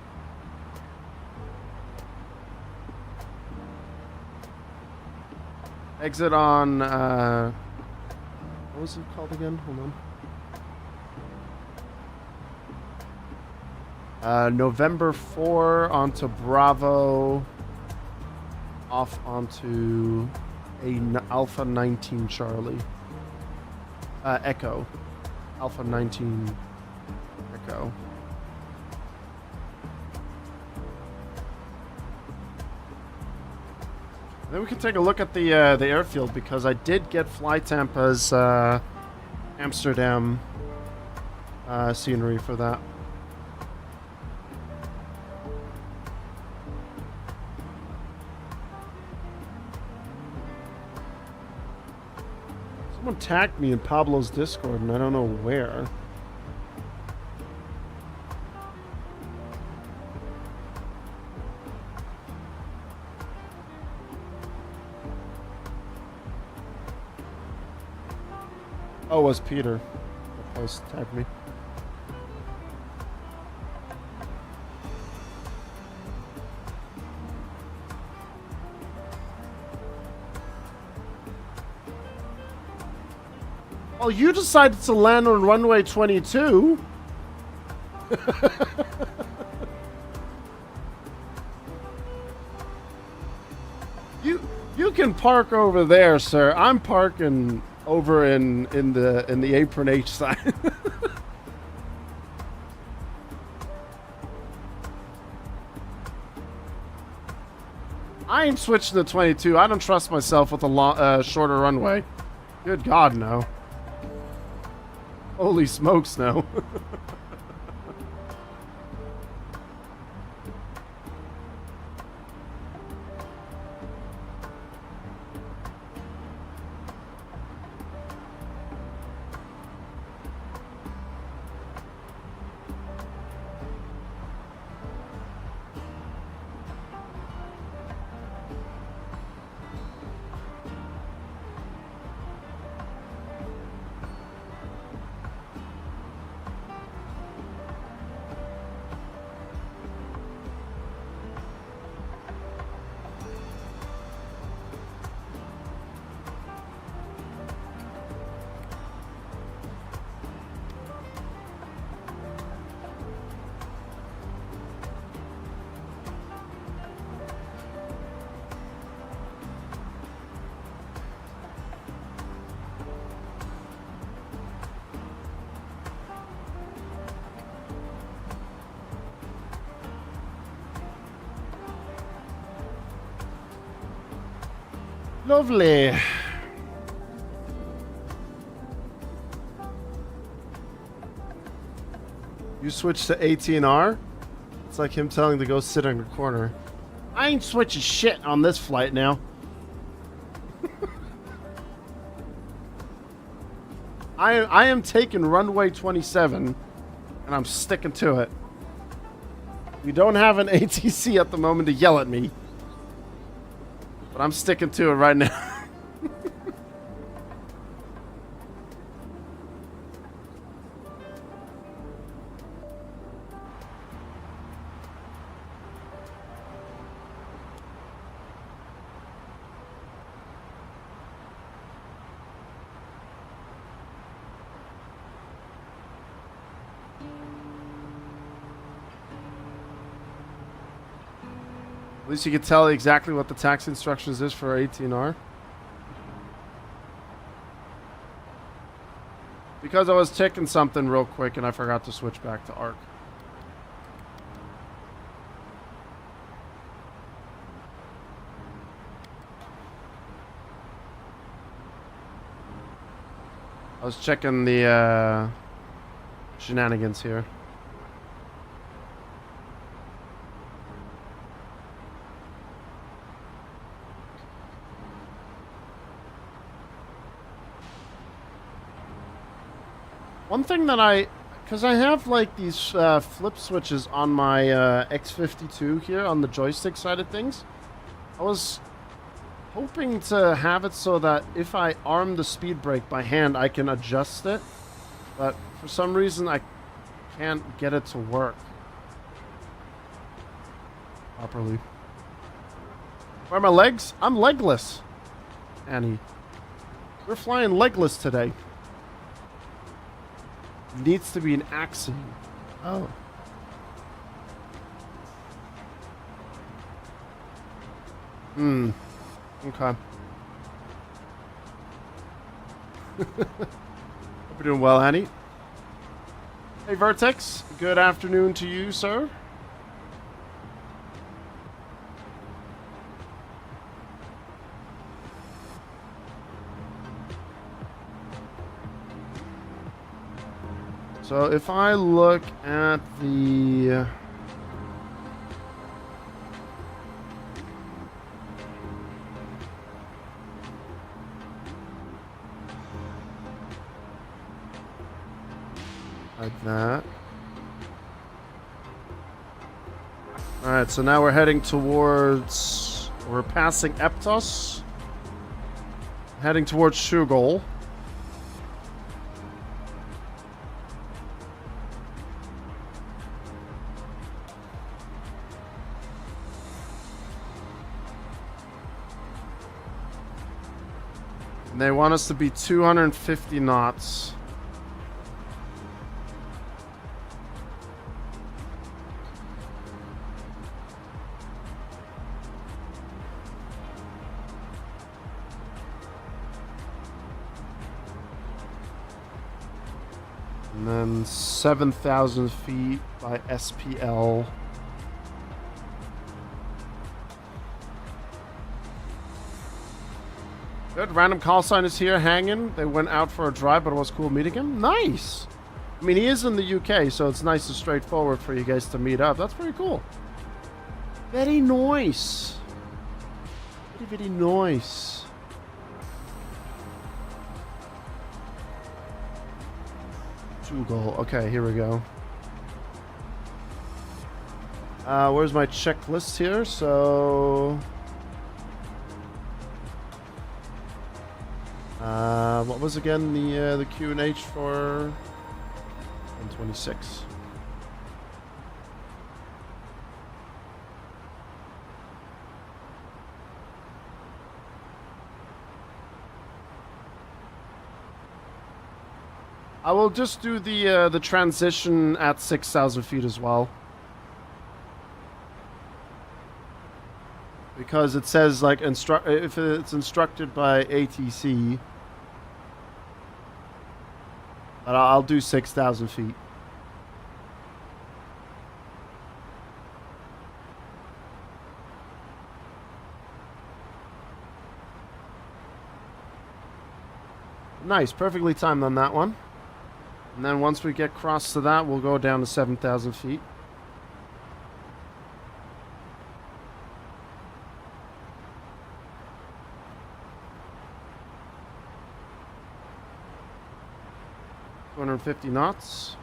Exit on, what was it called again? Hold on. November 4 onto Bravo, off onto Alpha 19 Charlie. Echo. Alpha 19 Echo. Then we can take a look at the airfield because I did get Fly Tampa's Amsterdam scenery for that. Someone tagged me in Pablo's Discord and I don't know where. Oh, it was Peter. The post tagged me. Well, you decided to land on runway 22. You can park over there, sir. I'm parking over in the apron H side. I ain't switching to 22. I don't trust myself with a shorter runway. Good God, no. Holy smokes, no. Lovely. You switch to ATR? It's like him telling to go sit in a corner. I ain't switching shit on this flight now. I am taking runway 27 and I'm sticking to it. We don't have an ATC at the moment to yell at me. But I'm sticking to it right now. At least you can tell exactly what the taxi instructions is for ATR. Because I was checking something real quick and I forgot to switch back to ARC. I was checking the shenanigans here. One thing that because I have like these flip switches on my X52 here on the joystick side of things. I was hoping to have it so that if I arm the speed brake by hand, I can adjust it. But for some reason, I can't get it to work properly. Where are my legs? I'm legless, Annie. We're flying legless today. Needs to be an accident. Oh. Hmm. Okay. Hope you're doing well, Annie. Hey, Vertex. Good afternoon to you, sir. So if I look at the like that. All right, so now we're heading towards, we're passing Eptos, heading towards Shugol. And they want us to be 250 knots. And then 7,000 feet by SPL. Good. Random call sign is here hanging. They went out for a drive, but it was cool meeting him. Nice. I mean, he is in the UK, so it's nice and straightforward for you guys to meet up. That's pretty cool. Very nice. Very, very nice. Google. Okay, here we go. Where's my checklist here? So... what was again the Q&H for 126? I will just do the transition at 6,000 feet as well, because it says like if it's instructed by ATC. But I'll do 6,000 feet. Nice, perfectly timed on that one. And then once we get across to that, we'll go down to 7,000 feet. $250 knots.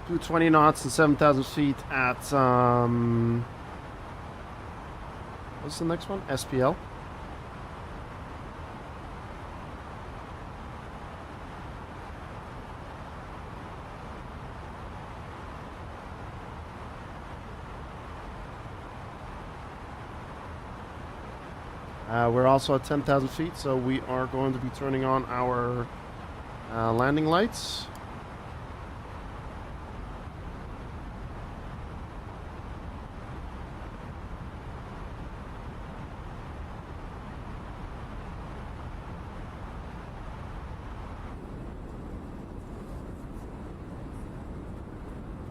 $220 knots and 7,000 feet at what's the next one? SPL. We're also at 10,000 feet, so we are going to be turning on our landing lights.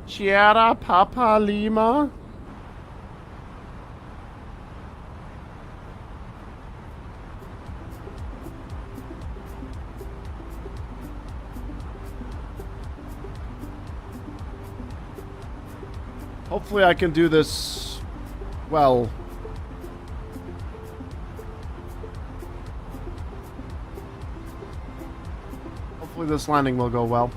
Sierra Papa Lima. Hopefully I can do this well. Hopefully this landing will go well.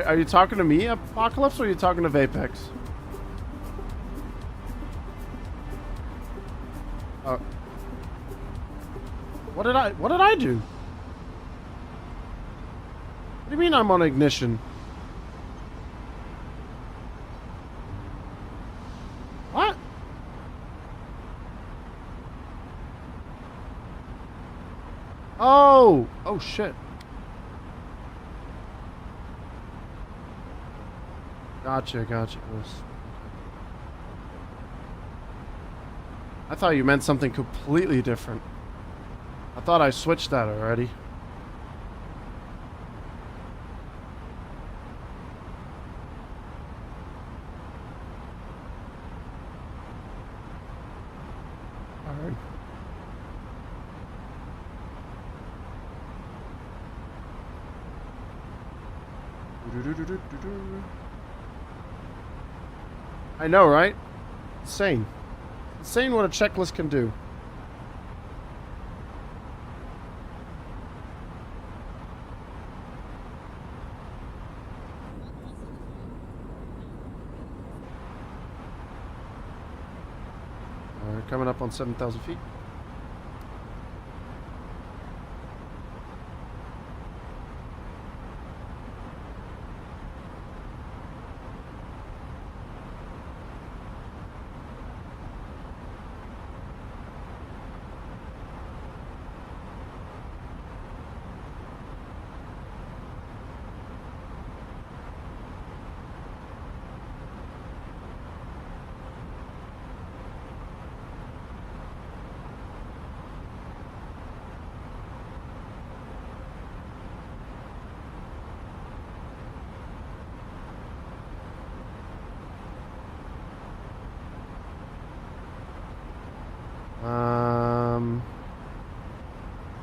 Are you talking to me, Apocalypse, or are you talking to Vapex? What did I do? What do you mean I'm on ignition? What? Oh shit. Gotcha. I thought you meant something completely different. I thought I switched that already. Alright. I know, right? Insane. Insane what a checklist can do. Coming up on 7,000 feet.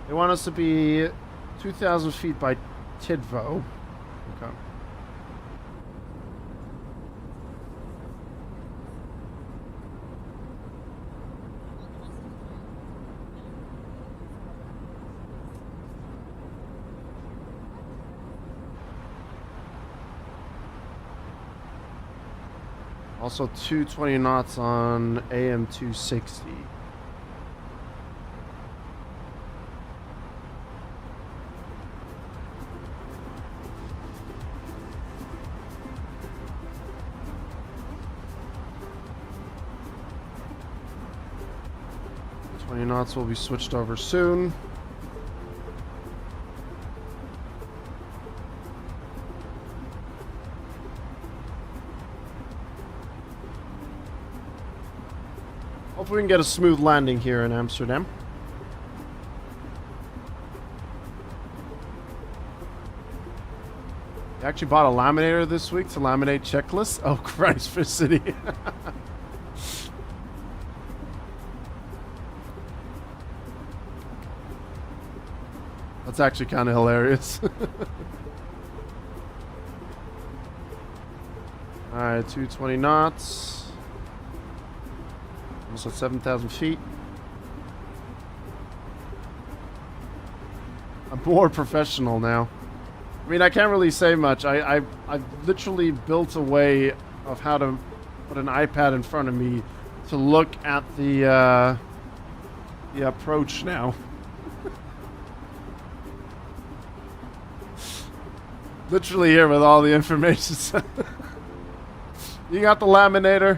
They want us to be 2,000 feet by Tidvo. Okay. Also 220 knots on AM 260. 20 knots will be switched over soon. Hopefully we can get a smooth landing here in Amsterdam. I actually bought a laminator this week to laminate checklists. Oh, Christ, for city. That's actually kind of hilarious. Alright, 220 knots. Almost at 7,000 feet. I'm more professional now. I mean, I can't really say much. I've literally built a way of how to put an iPad in front of me to look at the approach now. Literally here with all the information. You got the laminator.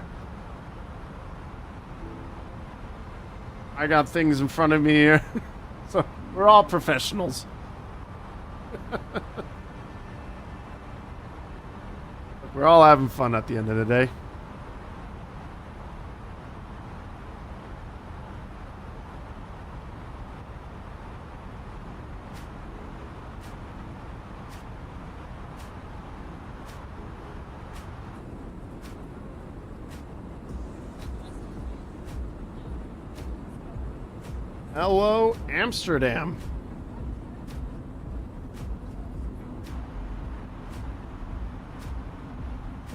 I got things in front of me here. So we're all professionals. We're all having fun at the end of the day. Hello, Amsterdam.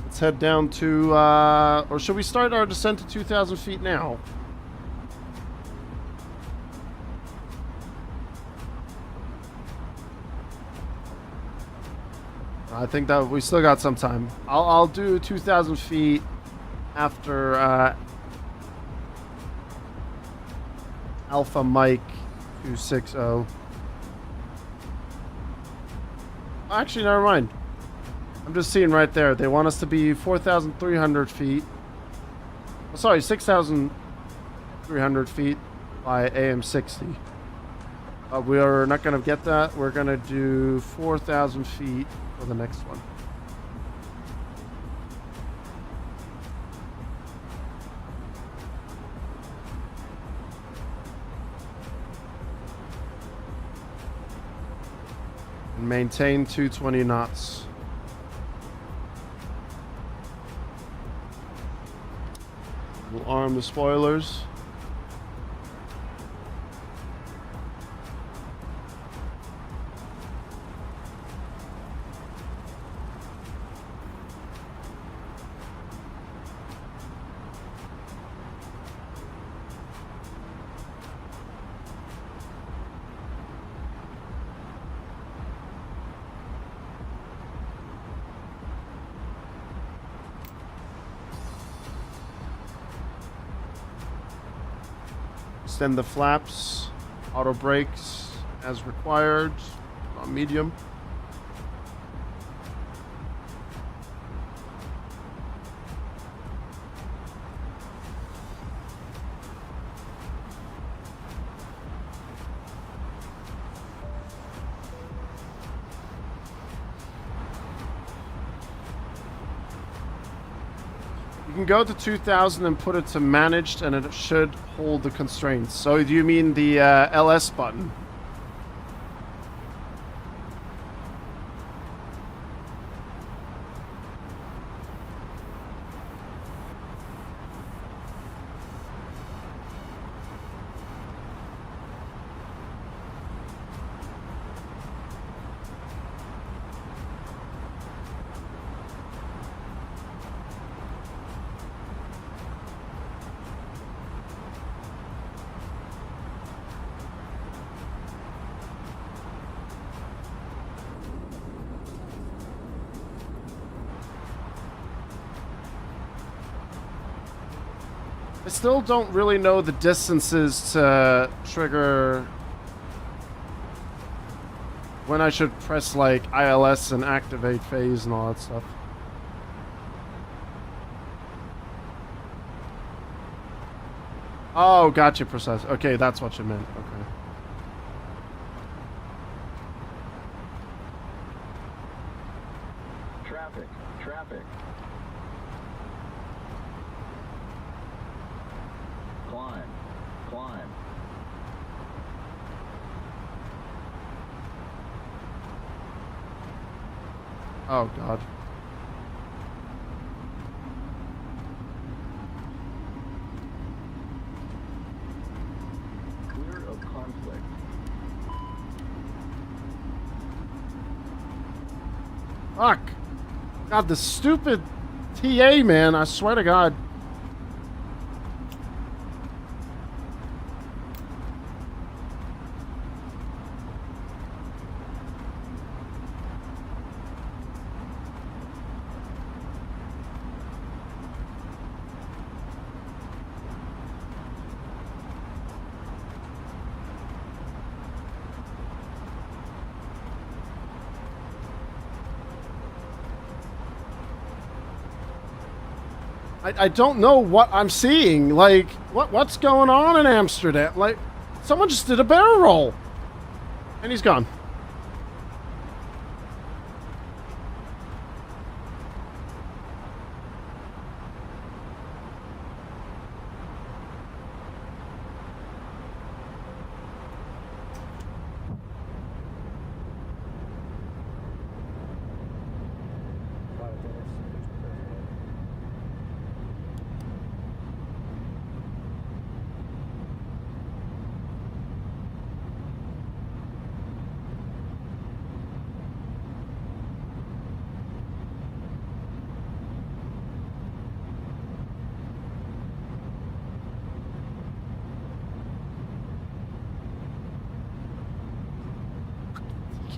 Let's head down to, or should we start our descent to 2,000 feet now? I think that we still got some time. I'll do 2,000 feet after Alpha Mike 260. Actually, never mind. I'm just seeing right there. They want us to be 4,300 feet. Oh, sorry, 6,300 feet by AM60. We are not going to get that. We're going to do 4,000 feet for the next one. And maintain 220 knots. We'll arm the spoilers. Extend the flaps, auto brakes as required on medium. You can go to 2,000 and put it to managed, and it should hold the constraints. So do you mean the LS button? I still don't really know the distances to trigger when I should press like ILS and activate phase and all that stuff. Oh, gotcha, precise. Okay, that's what you meant. Okay. Traffic. Traffic. Climb. Climb. Oh, God. Clear of conflict. Fuck. God, the stupid TA, man. I swear to God. I don't know what I'm seeing. Like, what's going on in Amsterdam? Like, someone just did a barrel roll. And he's gone.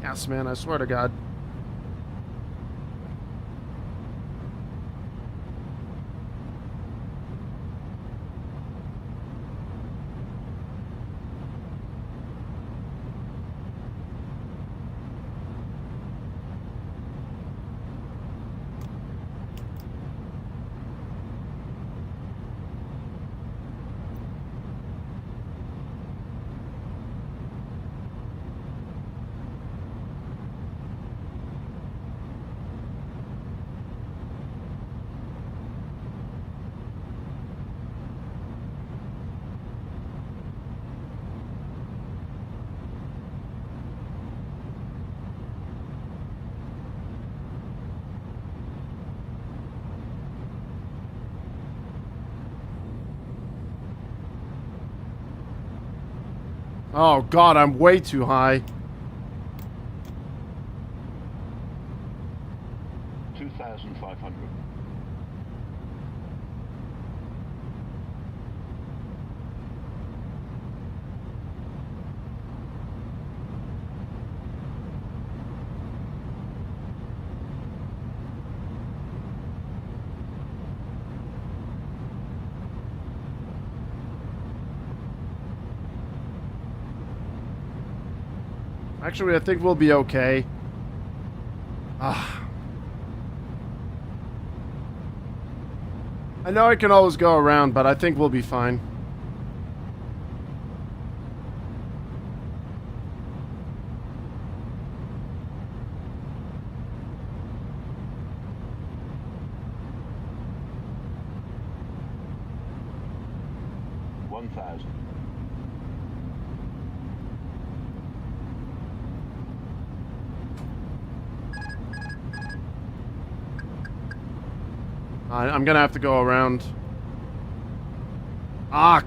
Yes, man, I swear to God. Oh, God, I'm way too high. 2,500. Actually, I think we'll be okay. Ah. I know I can always go around, but I think we'll be fine. I'm gonna have to go around. Fuck.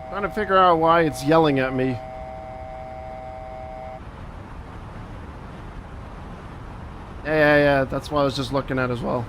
Trying to figure out why it's yelling at me. Yeah, that's what I was just looking at as well.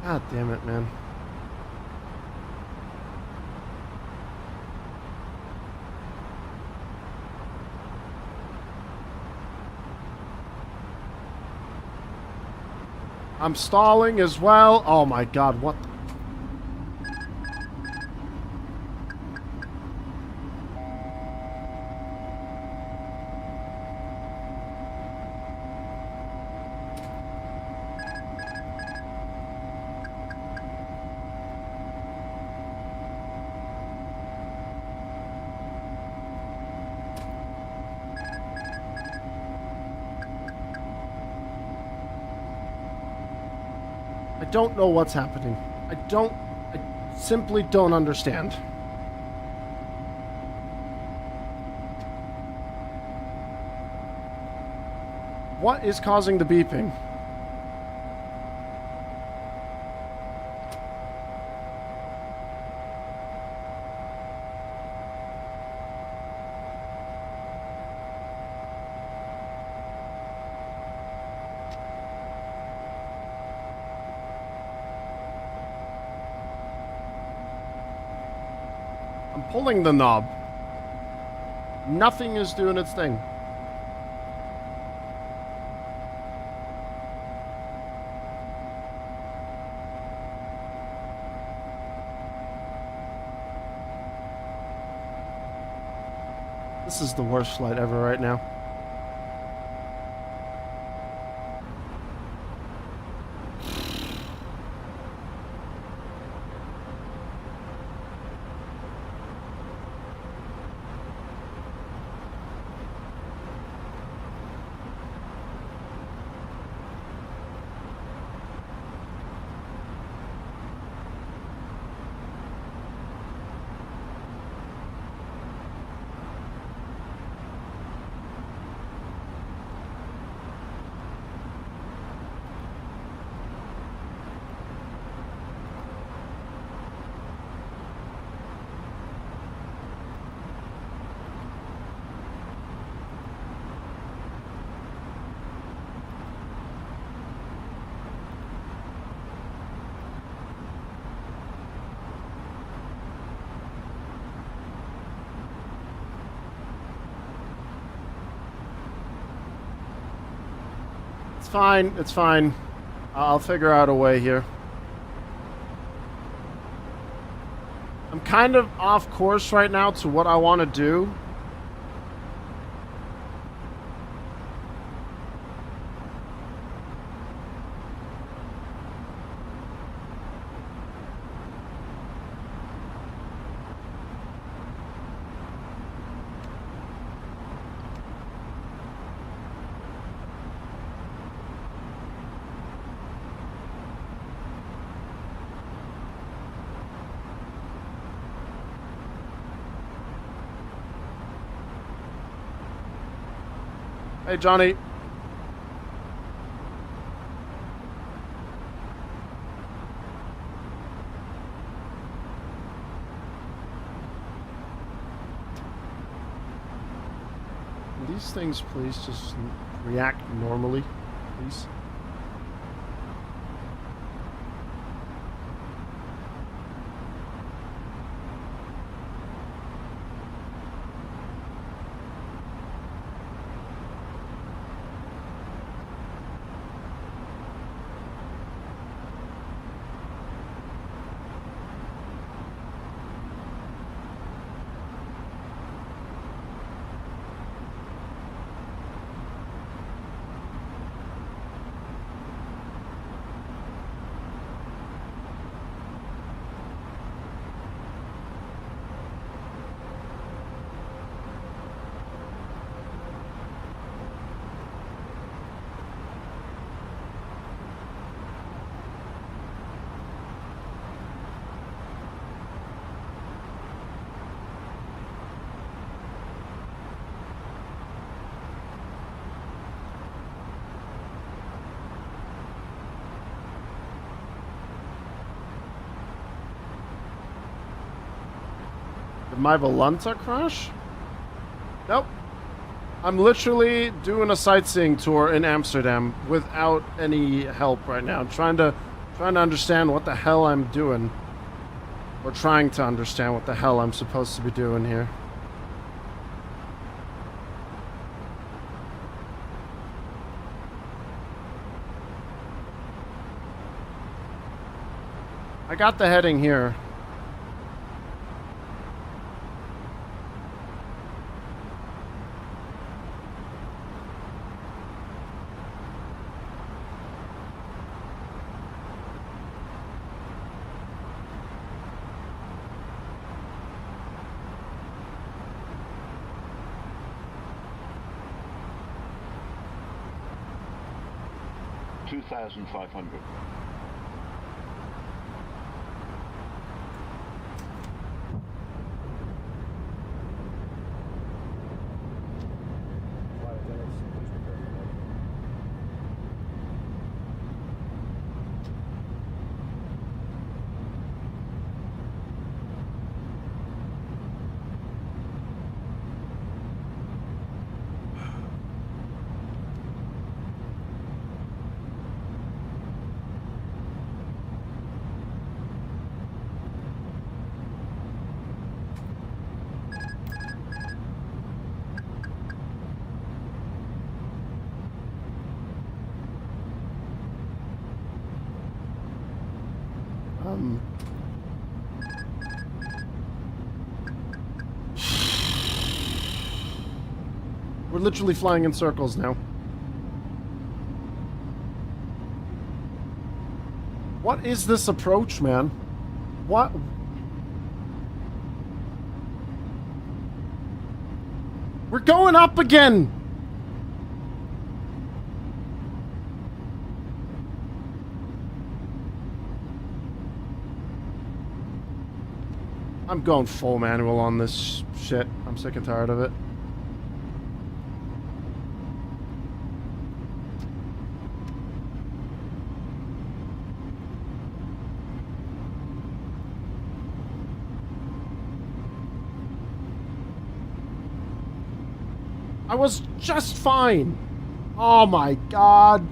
God damn it, man. I'm stalling as well. Oh my god, what? I don't know what's happening. I simply don't understand. What is causing the beeping? I'm pulling the knob. Nothing is doing its thing. This is the worst flight ever right now. Fine, it's fine. I'll figure out a way here. I'm kind of off course right now to what I want to do. Hey, Johnny. Can these things please just react normally, please? Did my Volanta crash? Nope. I'm literally doing a sightseeing tour in Amsterdam without any help right now. I'm trying to understand what the hell I'm doing. Or trying to understand what the hell I'm supposed to be doing here. I got the heading here. $2,500. We're literally flying in circles now. What is this approach, man? What? We're going up again! I'm going full manual on this shit. I'm sick and tired of it. I was just fine. Oh my god.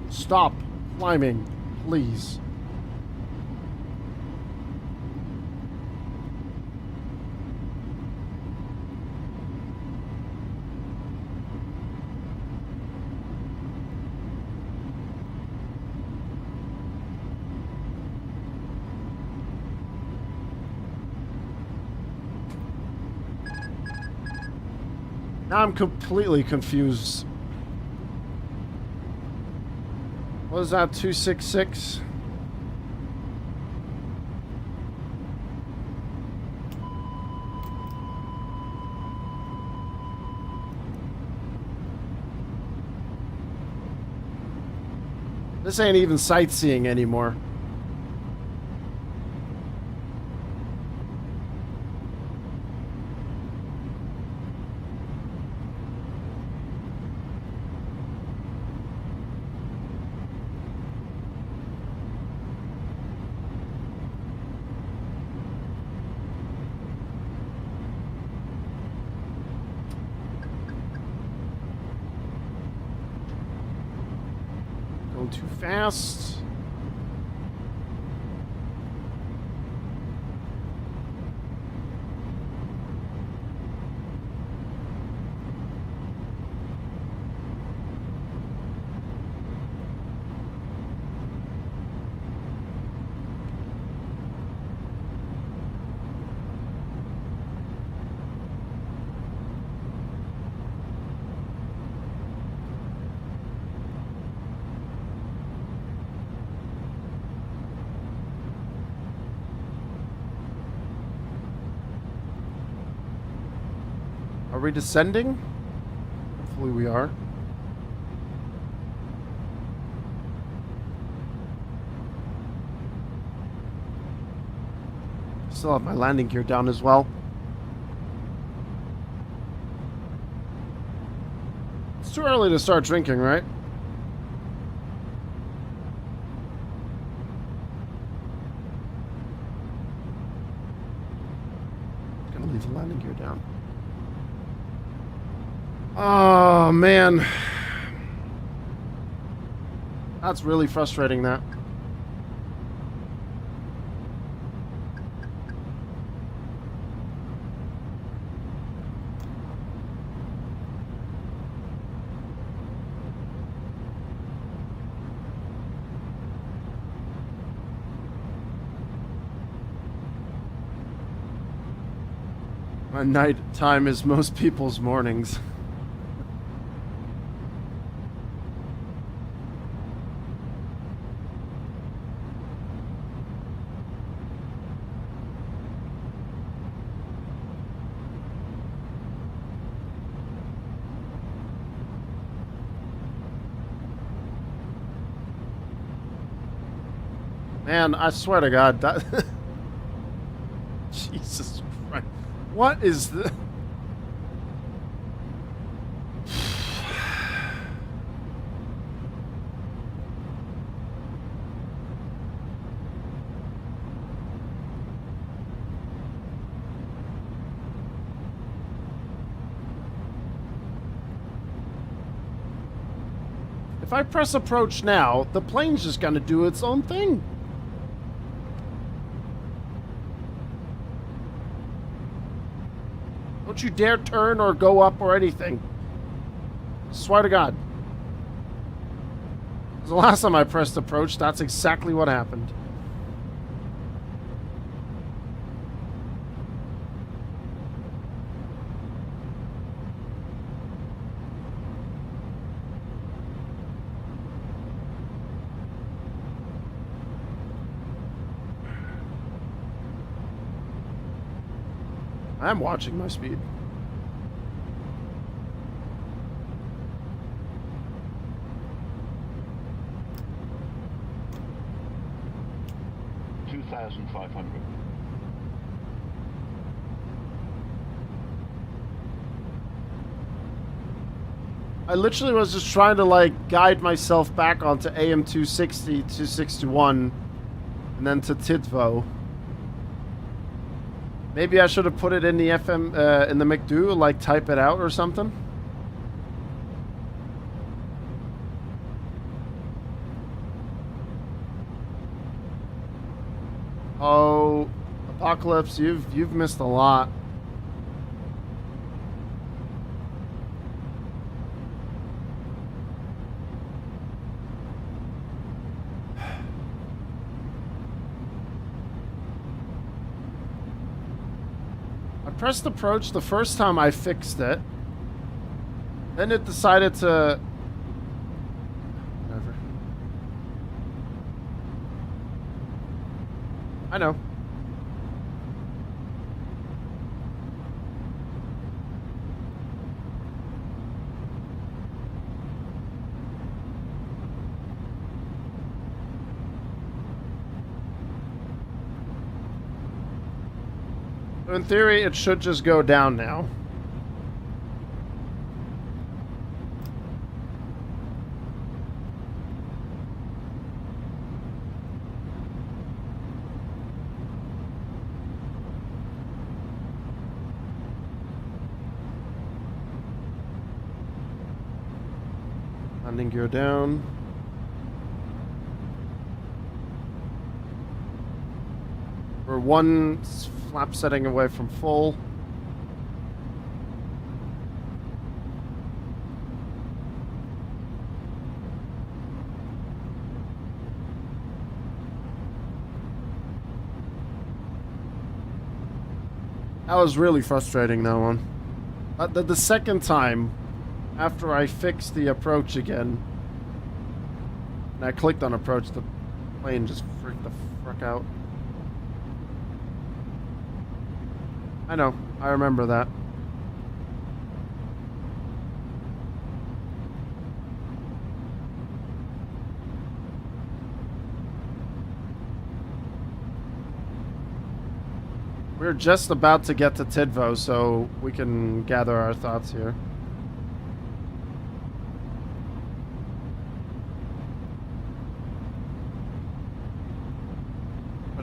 Stop climbing, please. Now I'm completely confused. What is that, 266? This ain't even sightseeing anymore. Too fast. Are we descending? Hopefully we are. Still have my landing gear down as well. too early to start drinking, right? Gonna leave the landing gear down. Oh, man. That's really frustrating, that. My night time is most people's mornings. Man, I swear to God, that... Jesus Christ. What is the... If I press approach now, the plane's just gonna do its own thing. Don't you dare turn or go up or anything. Swear to God. The last time I pressed approach, that's exactly what happened. I'm watching my speed. I literally was just trying to like guide myself back onto AM 260, 261, and then to Titvo. Maybe I should have put it in the FM, in the McDo, like type it out or something. Oh, Apocalypse, you've missed a lot. Pressed approach the first time I fixed it. Then it decided to... Whatever. I know. In theory, it should just go down now. Landing gear down. We're one flap setting away from full. That was really frustrating, that one. The second time, after I fixed the approach again, and I clicked on approach, the plane just freaked the frick out. I know, I remember that. We're just about to get to Tidvo, so we can gather our thoughts here.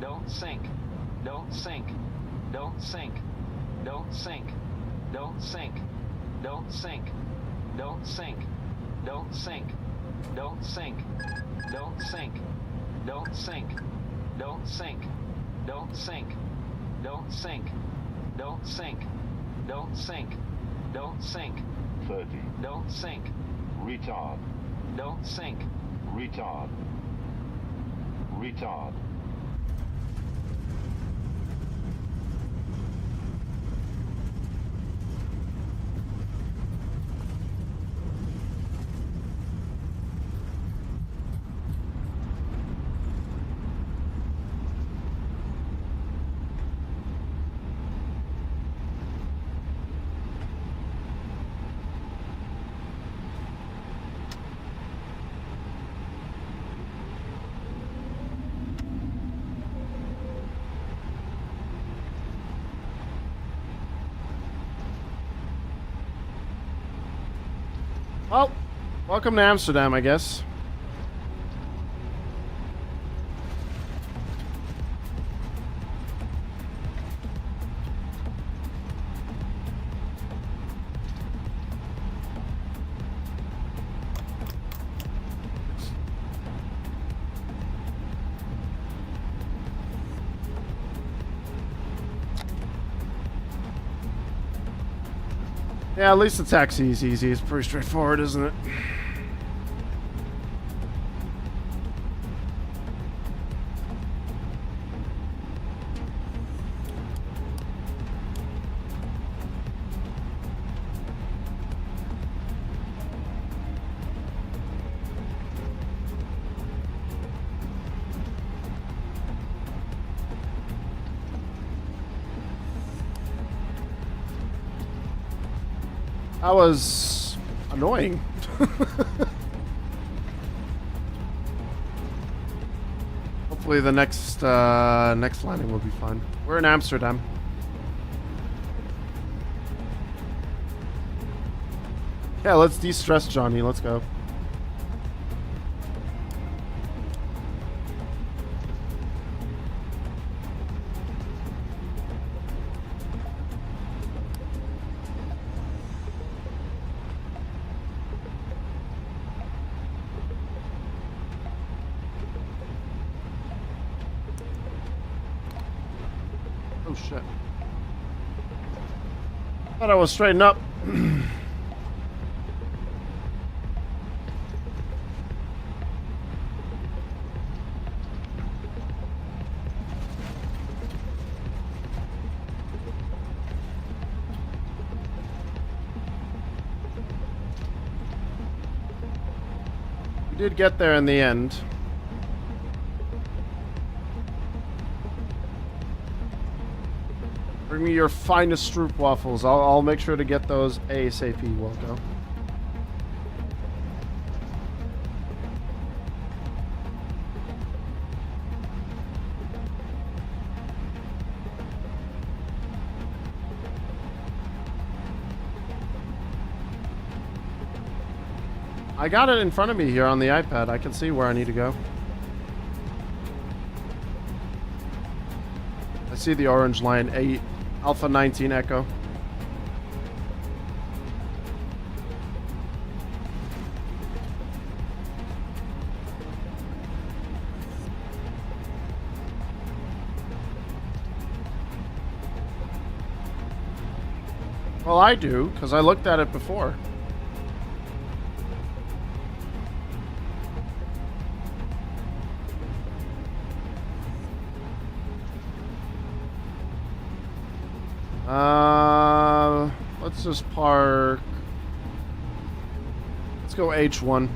Don't sink. Don't sink. Don't sink. Don't sink. Don't sink. Don't sink. Don't sink. Don't sink. Don't sink. Don't sink. Don't sink. Don't sink. Don't sink. Don't sink. Don't sink. Don't sink. Don't sink. 30. Don't sink. Retard. Don't sink. Retard. Retard. Well, welcome to Amsterdam, I guess. Yeah, at least the taxi is easy. It's pretty straightforward, isn't it? That was annoying. Hopefully the next landing will be fun. We're in Amsterdam. Yeah, let's de-stress Johnny. Let's go. Oh shit. Thought I was straighten up. We did get there in the end. Bring me your finest stroop waffles. I'll make sure to get those ASAP, Wilco. I got it in front of me here on the iPad. I can see where I need to go. I see the orange line, Alpha 19 Echo. Well, I do, because I looked at it before. Let's just park. Let's go H1.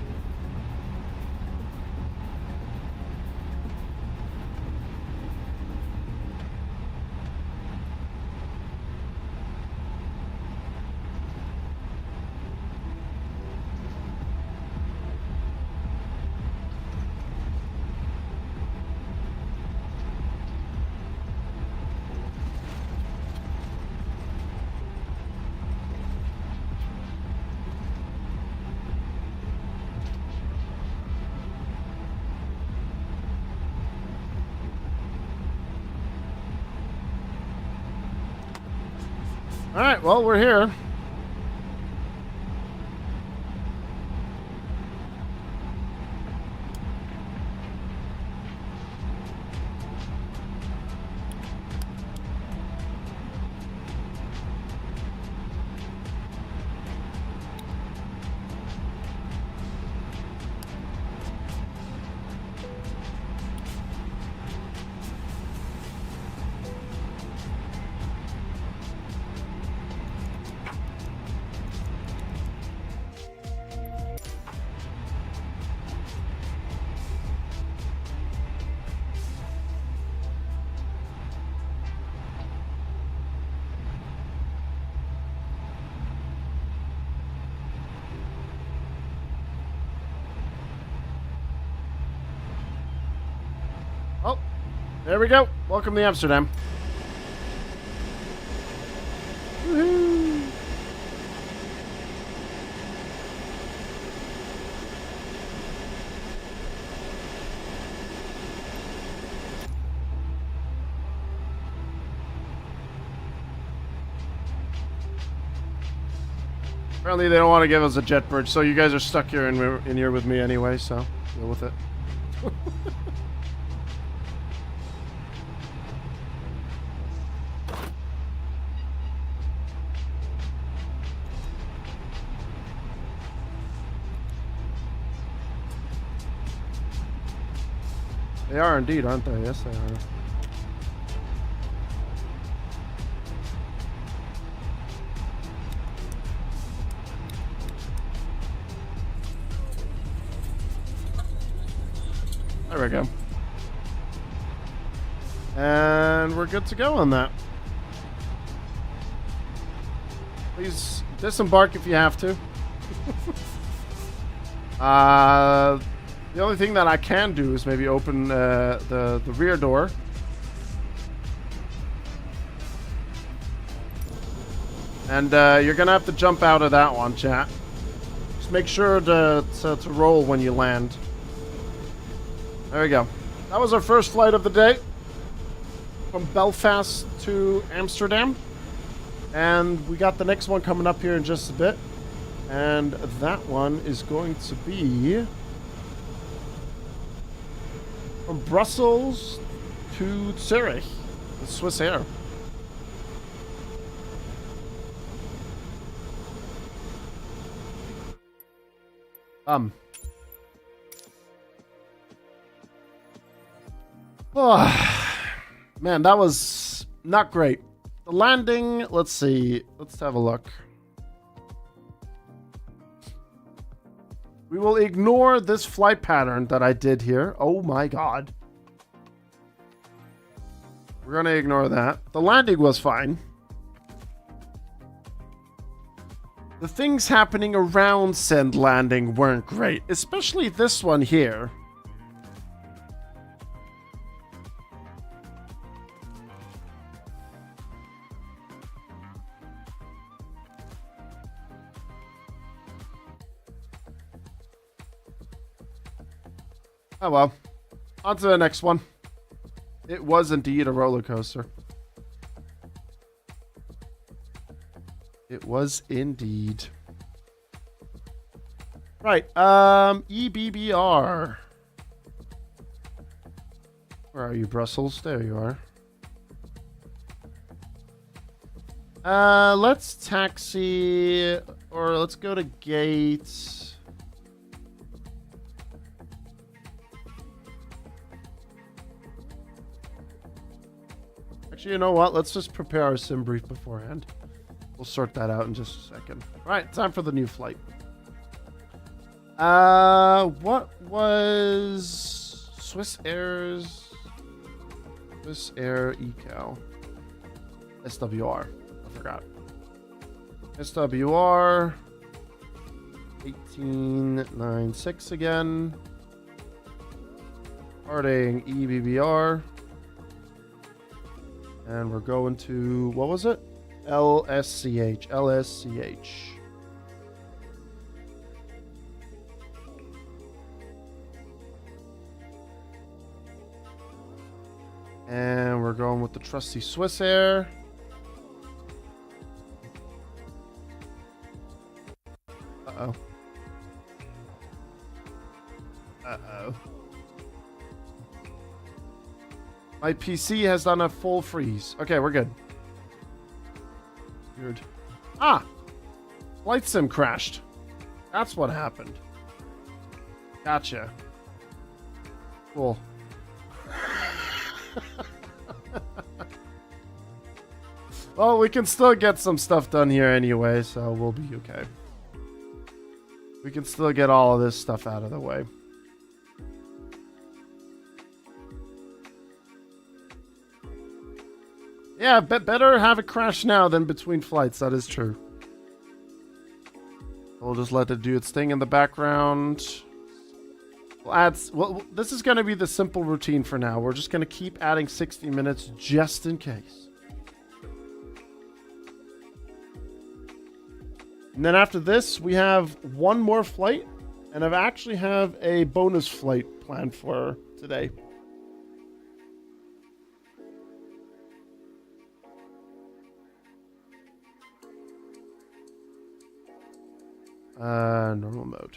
All right, well, we're here. Oh, there we go. Welcome to Amsterdam. Woohoo! Apparently they don't want to give us a jet bridge, so you guys are stuck here in here with me anyway, so deal with it. They are indeed, aren't they? Yes, they are. There we go. And we're good to go on that. Please disembark if you have to. The only thing that I can do is maybe open the rear door. And you're going to have to jump out of that one, chat. Just make sure to roll when you land. There we go. That was our first flight of the day. From Belfast to Amsterdam. And we got the next one coming up here in just a bit. And that one is going to be from Brussels to Zurich, with Swiss Air. Oh, man, that was not great. The landing, let's see. Let's have a look. We will ignore this flight pattern that I did here. Oh my god. We're going to ignore that. The landing was fine. The things happening around said landing weren't great, especially this one here. Oh well. On to the next one. It was indeed a roller coaster. It was indeed. Right, EBBR. Where are you, Brussels? There you are. Let's taxi, or let's go to gate. Actually, you know what? Let's just prepare our sim brief beforehand. We'll sort that out in just a second. All right, time for the new flight. What was Swiss Air ECAL? SWR. I forgot. SWR 1896 again. Starting EBBR. And we're going to, what was it? LSZH. LSZH. And we're going with the trusty Swiss Air. Uh-oh. Uh-oh. My PC has done a full freeze. Okay, we're good. Weird. Ah! Flight sim crashed. That's what happened. Gotcha. Cool. Well, we can still get some stuff done here anyway, so we'll be okay. We can still get all of this stuff out of the way. Yeah, better have it crash now than between flights. That is true. We'll just let it do its thing in the background. We'll add... Well, this is going to be the simple routine for now. We're just going to keep adding 60 minutes just in case. And then after this, we have one more flight. And I actually have a bonus flight planned for today. Normal mode.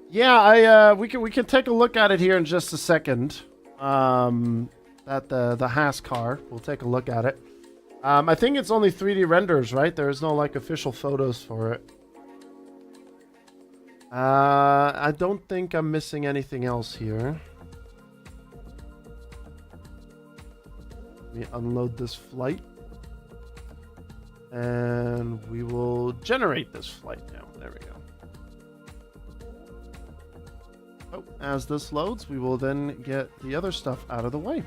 Yeah, we can take a look at it here in just a second. At the Haas car, we'll take a look at it. I think it's only 3D renders, right? There's no like official photos for it. I don't think I'm missing anything else here. Let me unload this flight. And we will generate this flight now. There we go. Oh, as this loads, we will then get the other stuff out of the way.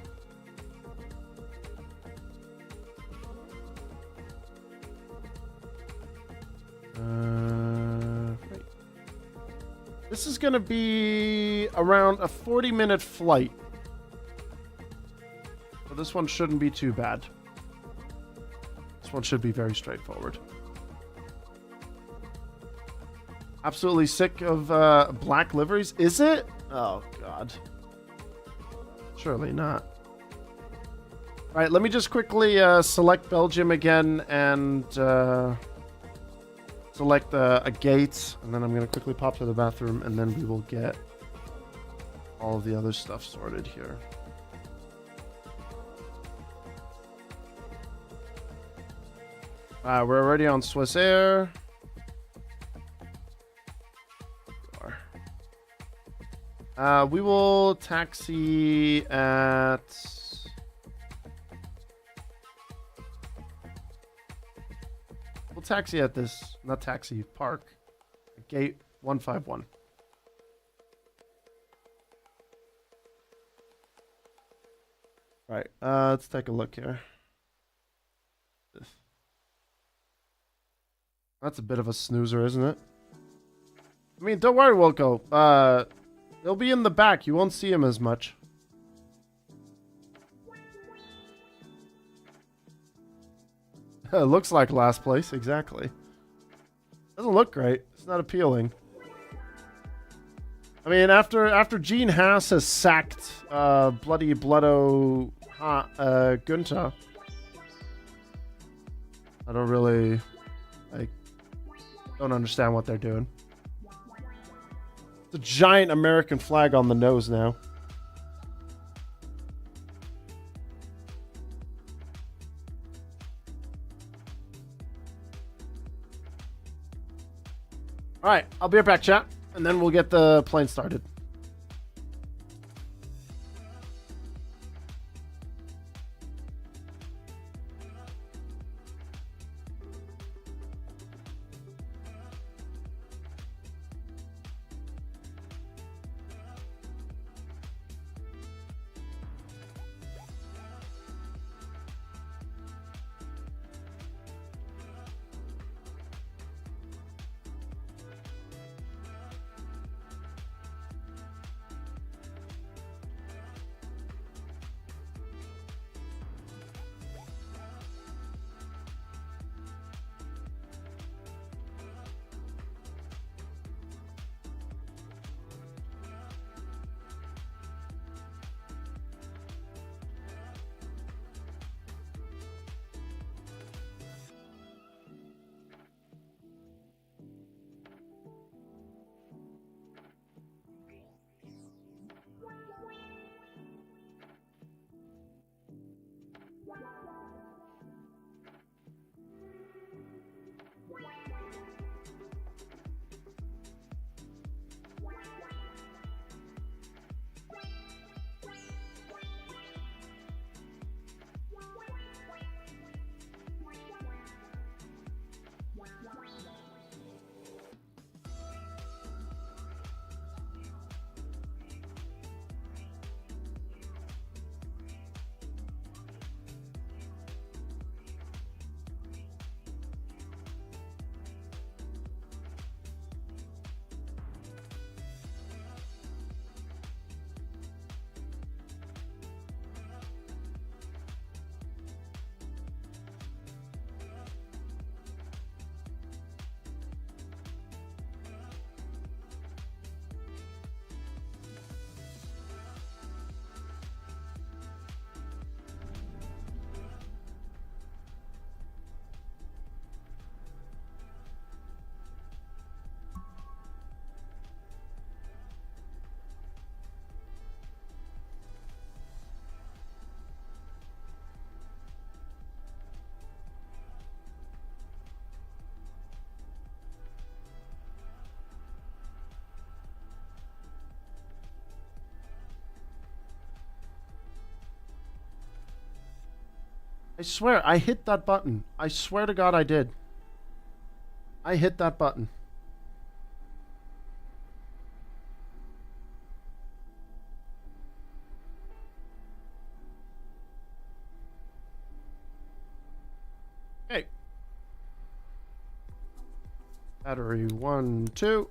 Right. This is going to be around a 40-minute flight. So this one shouldn't be too bad. This one should be very straightforward. Absolutely sick of black liveries. Is it? Oh, God. Surely not. All right, let me just quickly select Belgium again and select a gate. And then I'm going to quickly pop to the bathroom, and then we will get all of the other stuff sorted here. We're already on Swiss Air. We will taxi at... We'll taxi at this, not taxi, park. Gate 151. Right, let's take a look here. That's a bit of a snoozer, isn't it? I mean, don't worry, Wilco. He'll be in the back. You won't see him as much. It looks like last place, exactly. Doesn't look great. It's not appealing. I mean, after Gene Haas has sacked Bloody Bloodo Günther, I don't really... don't understand what they're doing. It's a giant American flag on the nose now. Alright, I'll be right back, chat. And then we'll get the plane started. I swear, I hit that button. I swear to God I did. I hit that button. Okay. Battery 1, 2.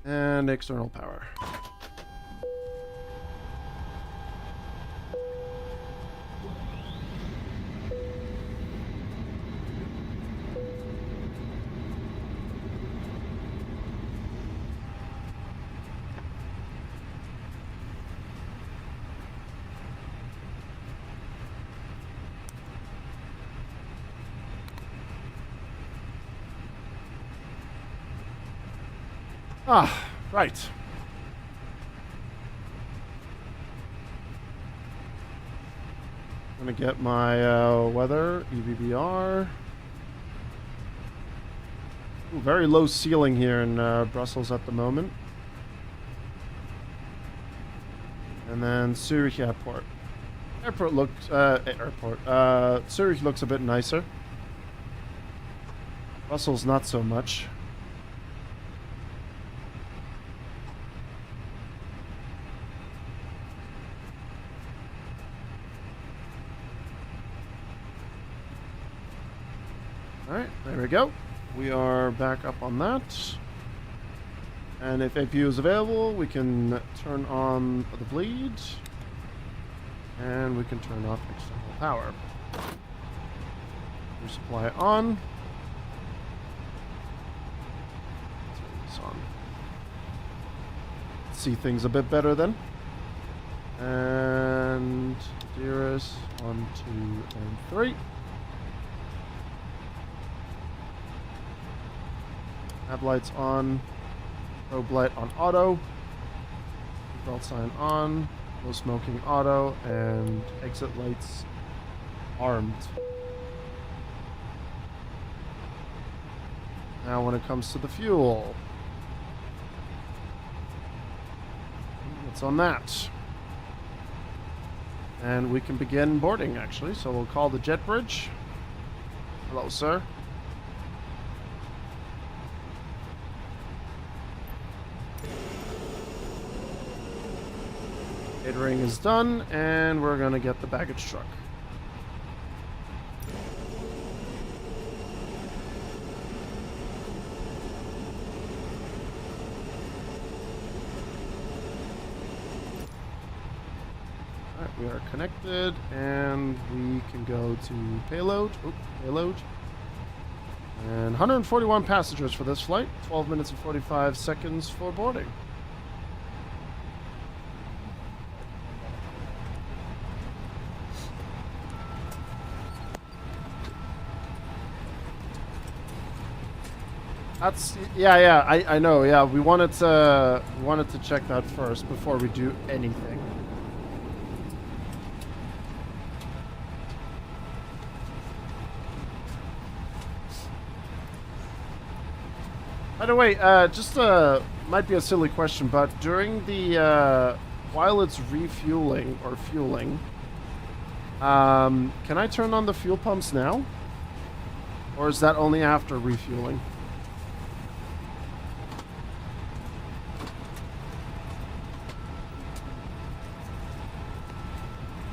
And external power. Ah, right. I'm gonna get my weather, EBBR. Ooh, very low ceiling here in Brussels at the moment. And then Zurich Airport. Zurich looks a bit nicer. Brussels not so much. Alright, there we go. We are back up on that. And if APU is available, we can turn on the bleed. And we can turn off external power. Resupply on. Turn this on. See things a bit better then. And dearest 1, 2, and 3. Nav lights on. Probe light on auto. Belt sign on. No smoking auto. And exit lights armed. Now when it comes to the fuel. It's on that. And we can begin boarding actually. So we'll call the jet bridge. Hello, sir. Catering is done, and we're gonna get the baggage truck. Alright, we are connected, and we can go to payload. Oh, payload. And 141 passengers for this flight. 12 minutes and 45 seconds for boarding. That's yeah. I know. Yeah, we wanted to check that first before we do anything. By the way, just might be a silly question, but during the while it's refueling or fueling, can I turn on the fuel pumps now, or is that only after refueling?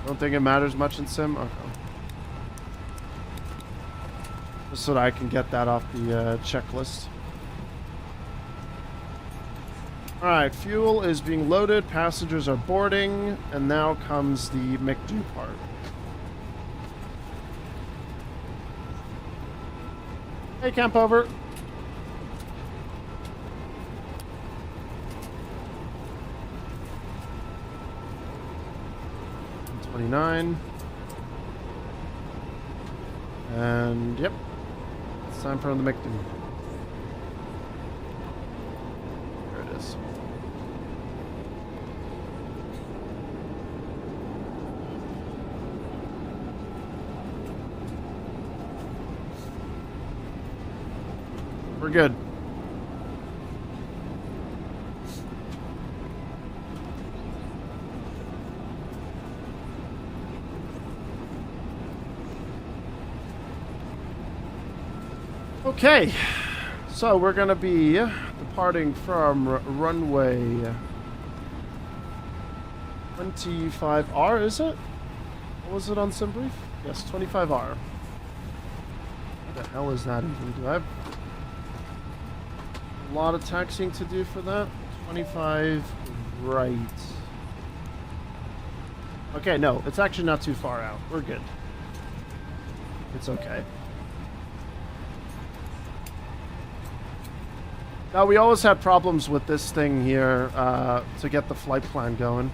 Don't think it matters much in sim? Okay. Just so that I can get that off the checklist. Alright, fuel is being loaded, passengers are boarding, and now comes the McDo part. Hey, camp over. And yep, it's time for the McDo. There it is. We're good. Okay, so we're gonna be departing from runway 25R, is it? What was it on SimBrief? Yes, 25R. What the hell is that even? Do I have a lot of taxiing to do for that? 25 right. Okay, no, it's actually not too far out. We're good. It's okay. Now, we always had problems with this thing here to get the flight plan going.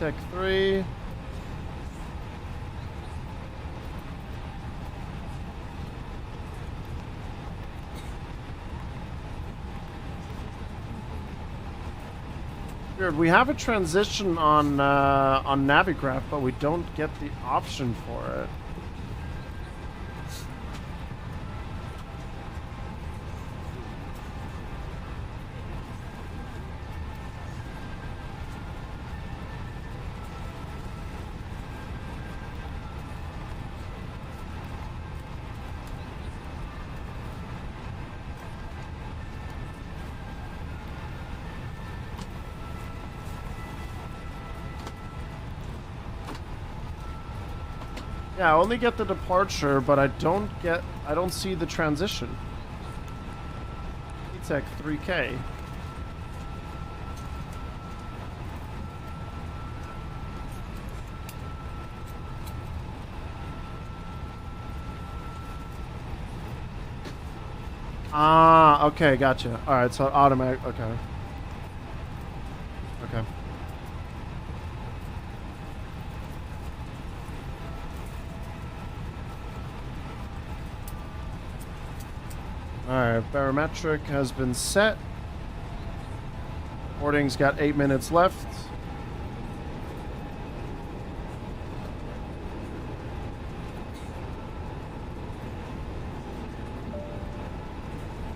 PTEC 3. Weird. We have a transition on Navigraph, but we don't get the option for it. Yeah, I only get the departure, but I don't see the transition. PTEC 3K. Ah, okay, gotcha. Alright, so automatic, okay. Okay. Alright, barometric has been set. Boarding's got 8 minutes left.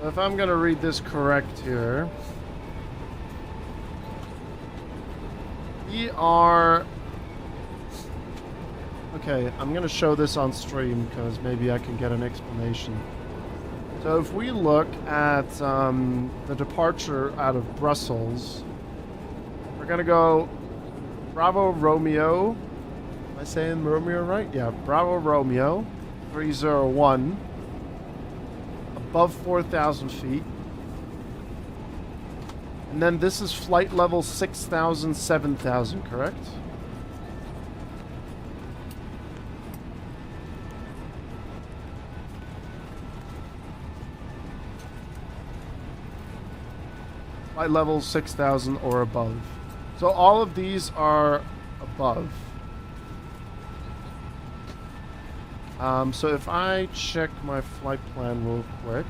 If I'm gonna read this correct here, we are... Okay, I'm gonna show this on stream because maybe I can get an explanation. So if we look at the departure out of Brussels, we're gonna go Bravo Romeo. Am I saying Romeo right? Yeah, Bravo Romeo 301 above 4,000 feet. And then this is flight level 6,000, 7,000, correct? Flight level 6,000 or above. So all of these are above. So if I check my flight plan real quick.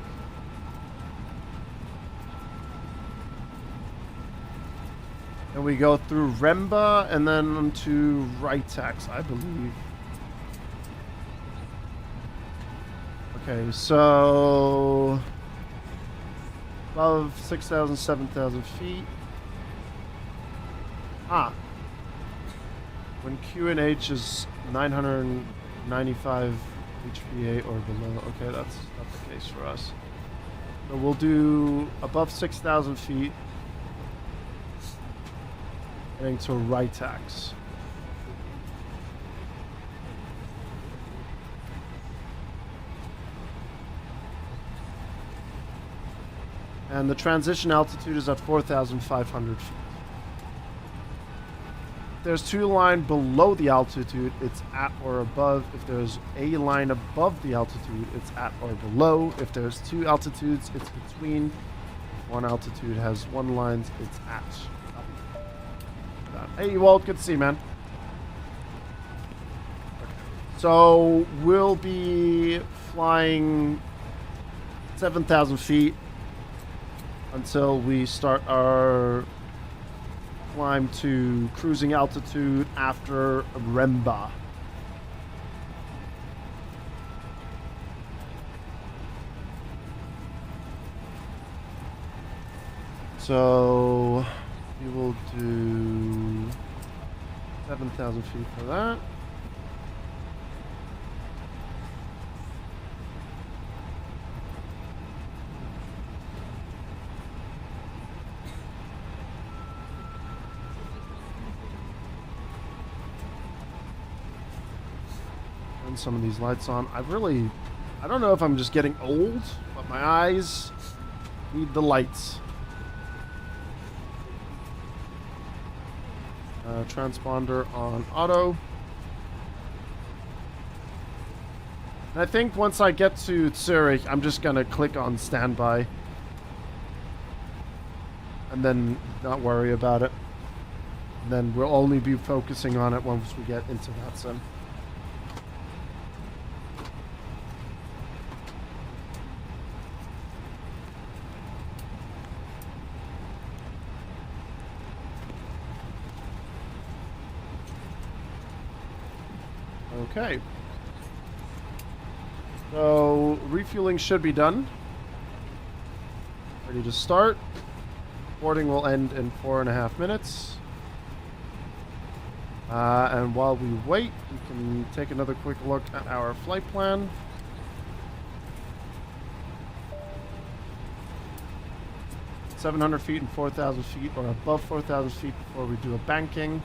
And we go through Remba and then to Ritex, I believe. Okay, so... above 6,000, 7,000 feet. Ah. When QNH is 995 HPA or below. Okay, that's not the case for us. So we'll do above 6,000 feet. Heading to Ritex. And the transition altitude is at 4,500 feet. If there's two lines below the altitude, it's at or above. If there's a line above the altitude, it's at or below. If there's two altitudes, it's between. If one altitude has one line, it's at. Hey, Walt, good to see you, man. Okay. So we'll be flying 7,000 feet until we start our climb to cruising altitude after Remba. So we will do 7,000 feet for that. Turn some of these lights on. I don't know if I'm just getting old, but my eyes need the lights. Transponder on auto. And I think once I get to Zurich, I'm just gonna click on standby. And then not worry about it. And then we'll only be focusing on it once we get into that sim. Okay. So, refueling should be done. Ready to start. Boarding will end in 4.5 minutes. And while we wait, we can take another quick look at our flight plan. $700 feet and 4,000 feet, or above 4,000 feet before we do a banking.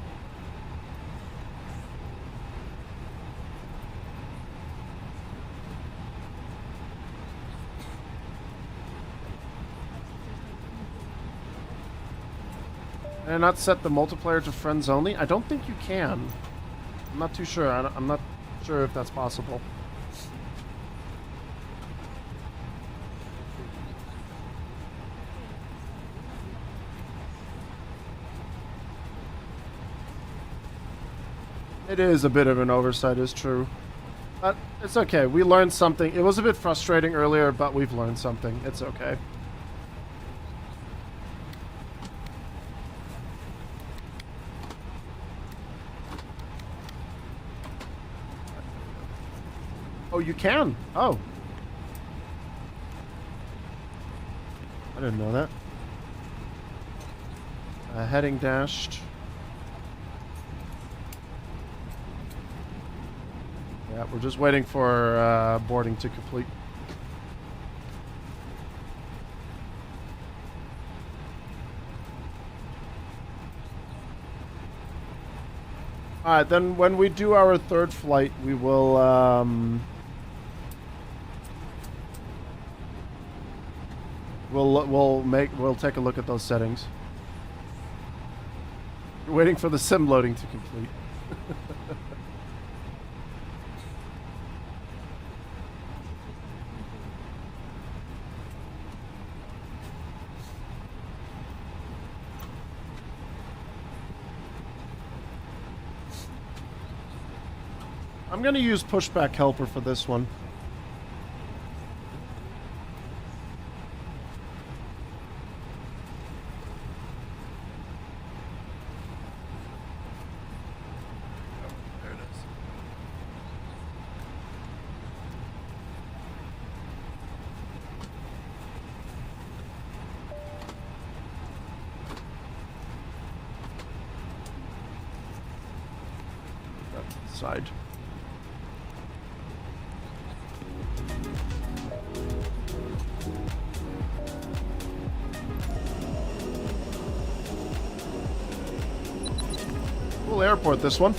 And not set the multiplayer to friends only? I don't think you can. I'm not too sure. I'm not sure if that's possible. It is a bit of an oversight, is true. But it's okay. We learned something. It was a bit frustrating earlier, but we've learned something. It's okay. Oh, you can? Oh. I didn't know that. Heading dashed. Yeah, we're just waiting for boarding to complete. Alright, then when we do our third flight, we will we'll take a look at those settings. We're waiting for the sim loading to complete. I'm gonna use pushback helper for this one. Side. Cool airport, this one.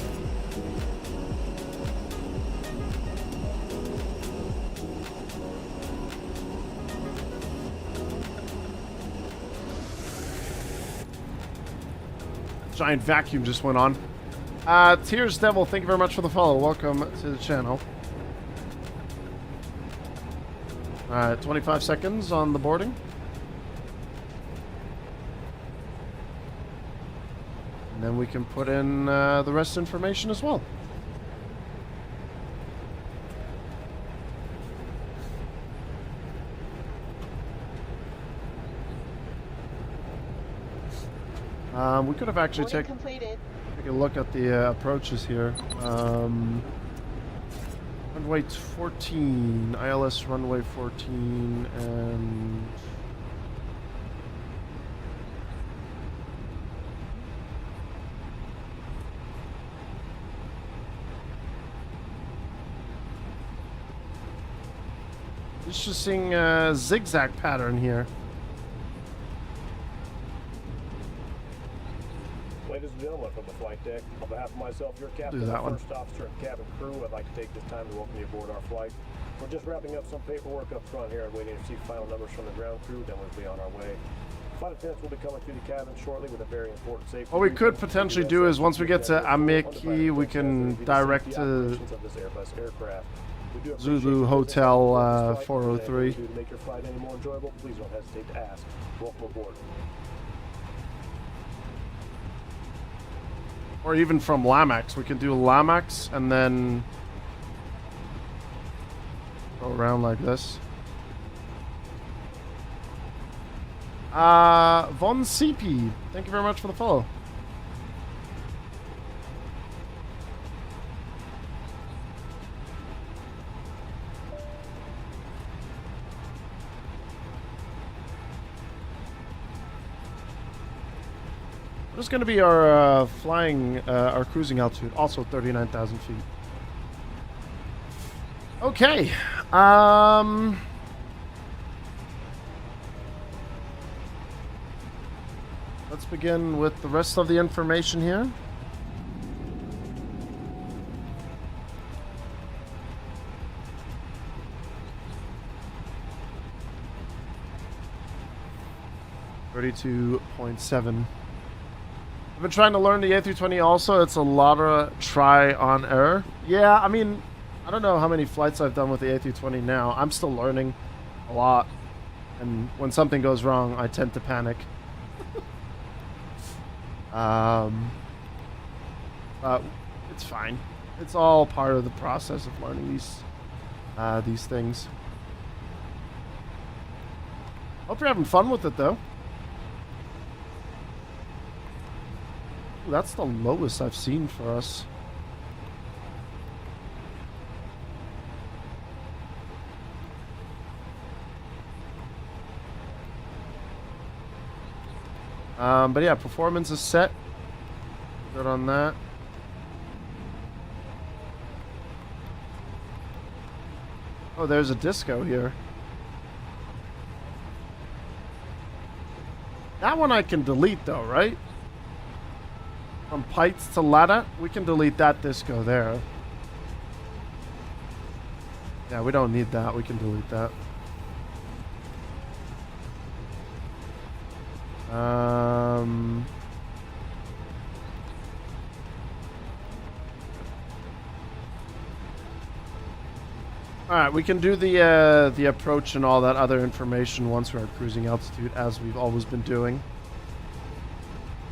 Giant vacuum just went on. Tears Devil, thank you very much for the follow. Welcome to the channel. Alright, 25 seconds on the boarding. And then we can put in the rest information as well. We could have actually take a look at the approaches here. Runway 14, ILS runway 14, and just seeing a zigzag pattern here. Ladies and gentlemen from the flight deck, on behalf of myself, your captain, first officer, and cabin crew, I'd like to take this time to welcome you aboard our flight. We're just wrapping up some paperwork up front here and waiting to receive final numbers from the ground crew, then we'll be on our way. Flight attendants will be coming through the cabin shortly with a very important safety. What we could potentially do is once we get to Ameki, we can direct to Zulu Hotel 403. To make your flight any more enjoyable, please don't hesitate to ask. Welcome aboard. Or even from LAMX. We can do LAMX and then go around like this. Von CP, thank you very much for the follow. What is going to be our our cruising altitude? Also 39,000 feet. Okay. Let's begin with the rest of the information here. $32.7. I've been trying to learn the A320 also. It's a lot of try on error. Yeah, I mean, I don't know how many flights I've done with the A320 now. I'm still learning a lot. And when something goes wrong, I tend to panic. But it's fine. It's all part of the process of learning these things. Hope you're having fun with it, though. Ooh, that's the lowest I've seen for us. But yeah, performance is set. Good on that. Oh, there's a disco here. That one I can delete though, right? From Pites to Lada, we can delete that disco there. Yeah, we don't need that. We can delete that. Alright, we can do the approach and all that other information once we're at cruising altitude, as we've always been doing.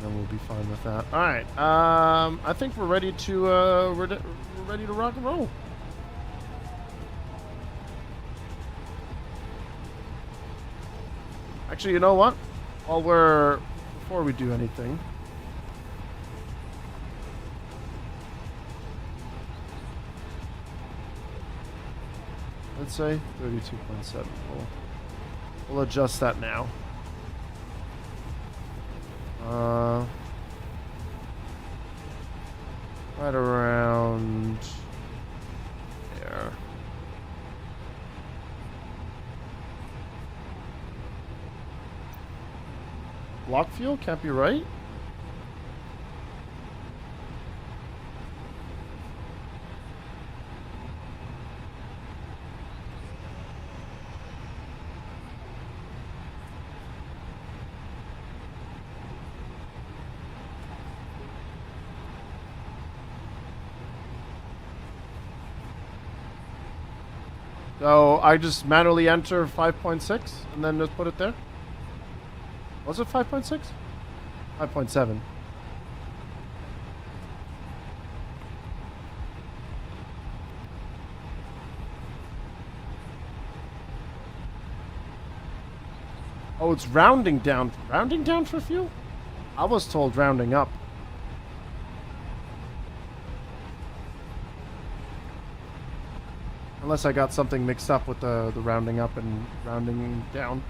Then we'll be fine with that. Alright, I think we're ready to we're ready to rock and roll. Actually, you know what? Before we do anything, let's say 32.7. We'll adjust that now. Right around there. Block fuel can't be right. So I just manually enter 5.6 and then just put it there. Was it 5.6? 5.7. Oh, it's rounding down. Rounding down for fuel? I was told rounding up. Unless I got something mixed up with the rounding up and rounding down.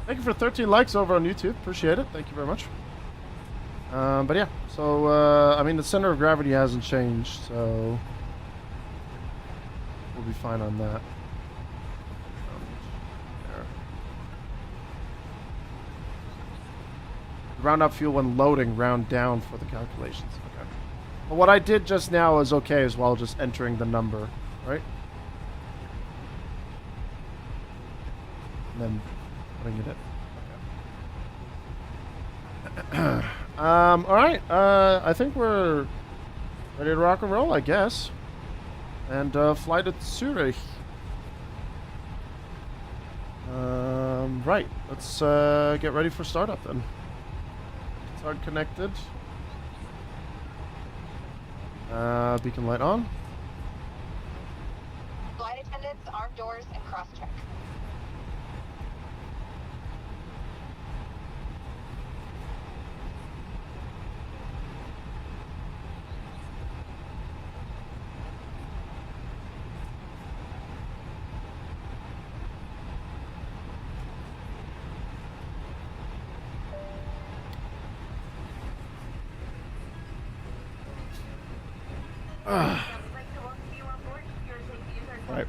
Thank you for 13 likes over on YouTube. Appreciate it. Thank you very much. But yeah, so, I mean, the center of gravity hasn't changed, so we'll be fine on that. There. Round up fuel when loading, round down for the calculations. Okay. But what I did just now is okay as well, just entering the number, right? And then putting it in. Okay. Alright, I think we're ready to rock and roll, I guess. And fly to Zurich. Right, let's get ready for startup then. Start connected. Beacon light on. Flight attendants, arm doors, and cross check. Right.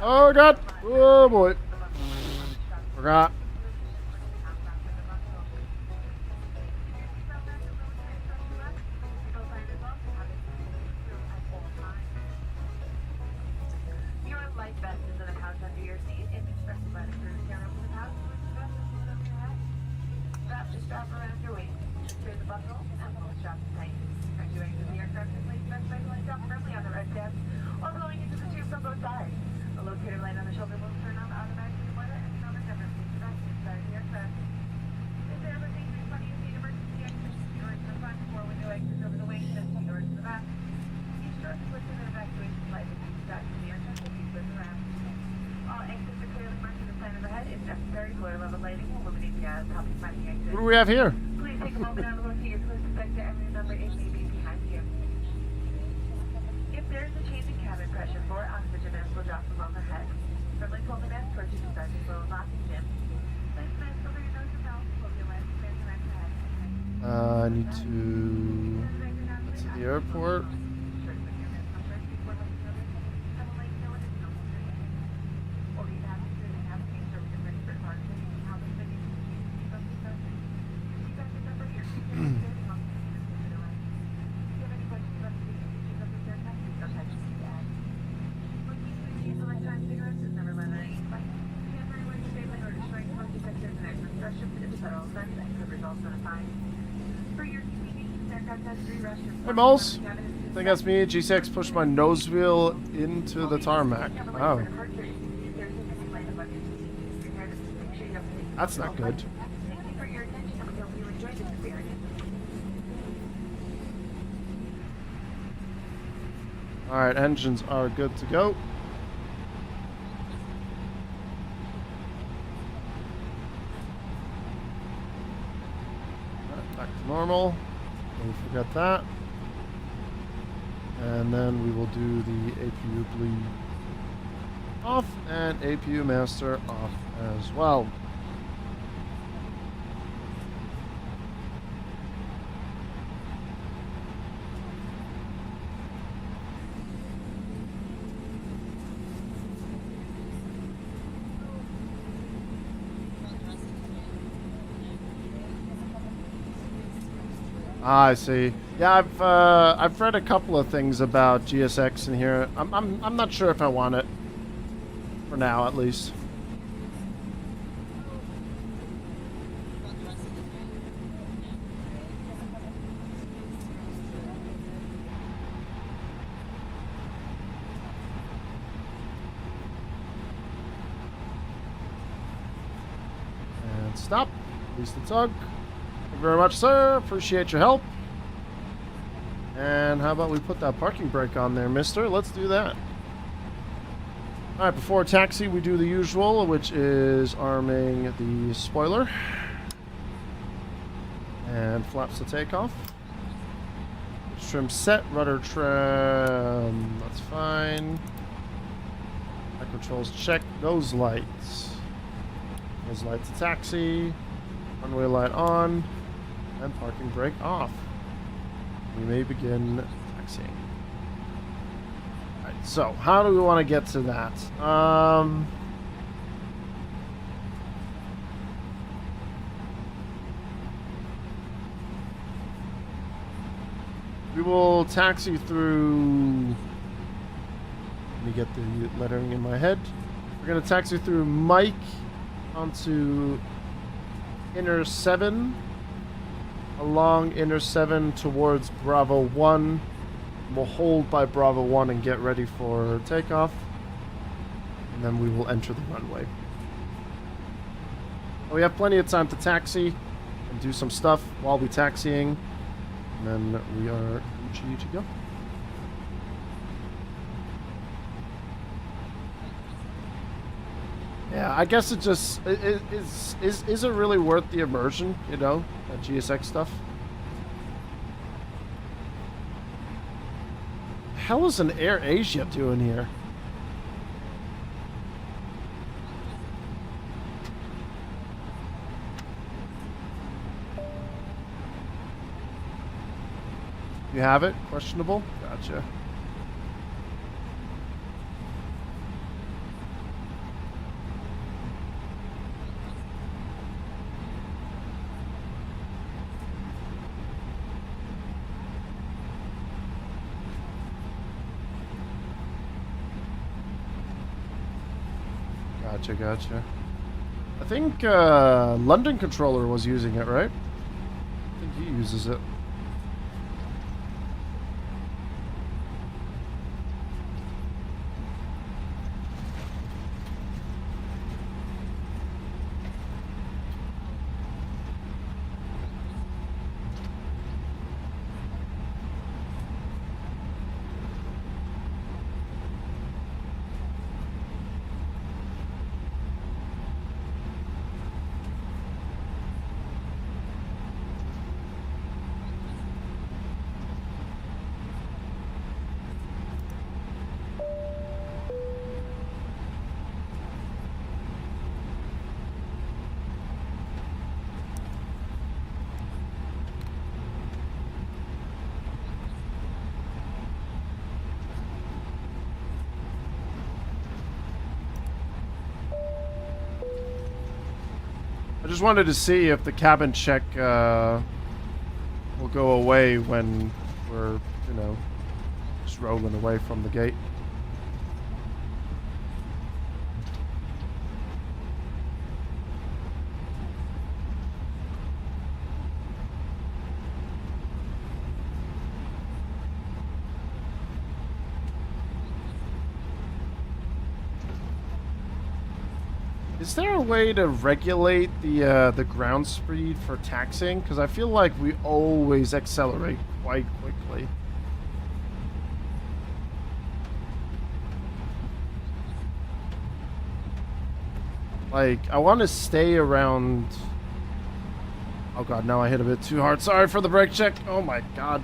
Oh god! Oh boy! Forgot. Your life vest is in a pouch under your seat. If it's specified for the camera for the pouch, with the vest is over your head. Strap the strap around your waist. Secure the buckle and pull the strap tight. Graduating to the aircraft is placed by the light down firmly on the red tab, while blowing into the tube from both sides. The locator light on the shoulder will turn on automatically when the engine over never please the back inside the aircraft. If there ever seems to be plenty of seat emergency exits, doors in the front, 4 window exits over the wing, and 2 doors in the back. Each door is listed in evacuation flight with each back to the aircraft will be split around. All exits are clearly marked with a sign overhead. If necessary, floor level lighting will illuminate the gas, helping find the exit. What do we have here? Please take a moment now to locate your closest exit and remember it may be behind you. If there is a change in cabin pressure, 4 oxygen masks will drop from overhead. Firmly pull the mask towards you to start the flow of oxygen. Place the mask over your nose and mouth. Hold your left hand around your head. I need to get to the airport. Hey Moles, I think that's me. G6 pushed my nose wheel into the tarmac. Oh. That's not good. Alright, engines are good to go. Alright, back to normal. Don't forget that. And then we will do the APU bleed off and APU master off as well. Ah, I see. Yeah, I've read a couple of things about GSX in here. I'm not sure if I want it for now, at least. And stop. Release the tug. Thank you very much, sir. Appreciate your help. And how about we put that parking brake on there, mister? Let's do that. Alright, before taxi, we do the usual, which is arming the spoiler. And flaps to takeoff. Trim set, rudder trim. That's fine. Back controls check. Those lights. Those lights to taxi. Runway light on. And parking brake off. We may begin taxiing. Alright, so how do we want to get to that? We will taxi through. Let me get the lettering in my head. We're going to taxi through Mike onto Inner 7. Along Inner 7 towards Bravo 1. We'll hold by Bravo 1 and get ready for takeoff. And then we will enter the runway. We have plenty of time to taxi and do some stuff while we're taxiing. And then we are Gucci to go. Yeah, I guess it just is it really worth the immersion, you know, that GSX stuff? The hell is an Air Asia doing here? You have it? Questionable? Gotcha. Gotcha. I think London Controller was using it, right? I think he uses it. I just wanted to see if the cabin check will go away when we're, you know, just rolling away from the gate. Is there a way to regulate the ground speed for taxiing? Because I feel like we always accelerate quite quickly. Like, I want to stay around... Oh god, now I hit a bit too hard. Sorry for the brake check. Oh my god.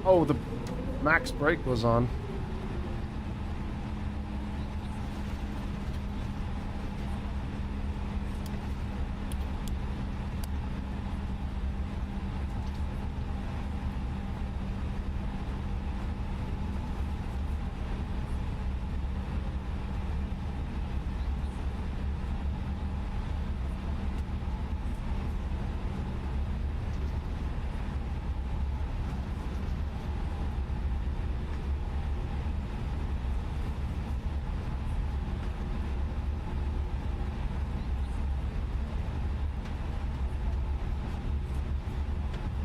Oh, the max brake was on.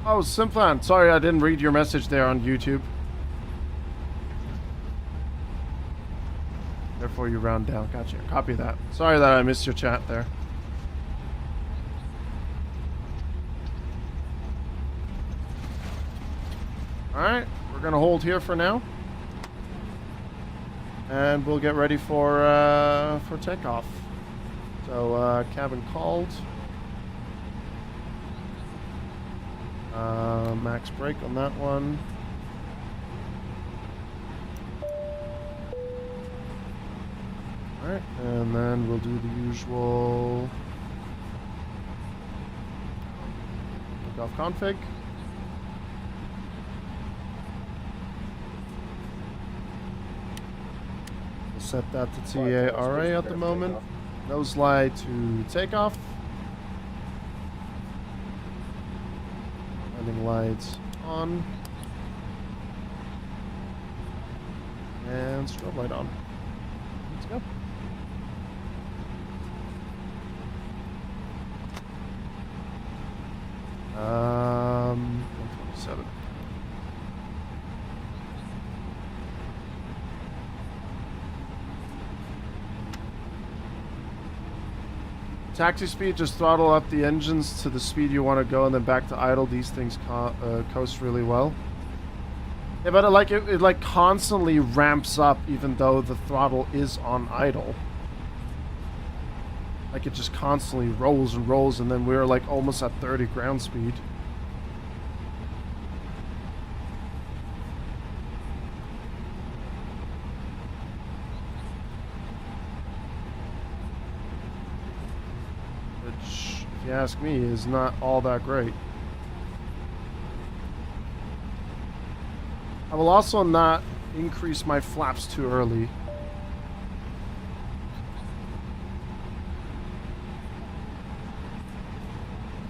Oh, Simplan, sorry I didn't read your message there on YouTube. Therefore you round down. Gotcha. Copy that. Sorry that I missed your chat there. Alright, we're gonna hold here for now. And we'll get ready for takeoff. So, cabin called. Max brake on that one. Alright, and then we'll do the usual takeoff config. We'll set that to TARA at the moment. Nose slide to takeoff. Landing lights on. And strobe light on. Let's go. Um, 127. Taxi speed, just throttle up the engines to the speed you want to go and then back to idle. These things coast really well. Yeah, but it like constantly ramps up even though the throttle is on idle. Like it just constantly rolls and rolls, and then we're like almost at 30 ground speed. Which, if you ask me, is not all that great. I will also not increase my flaps too early.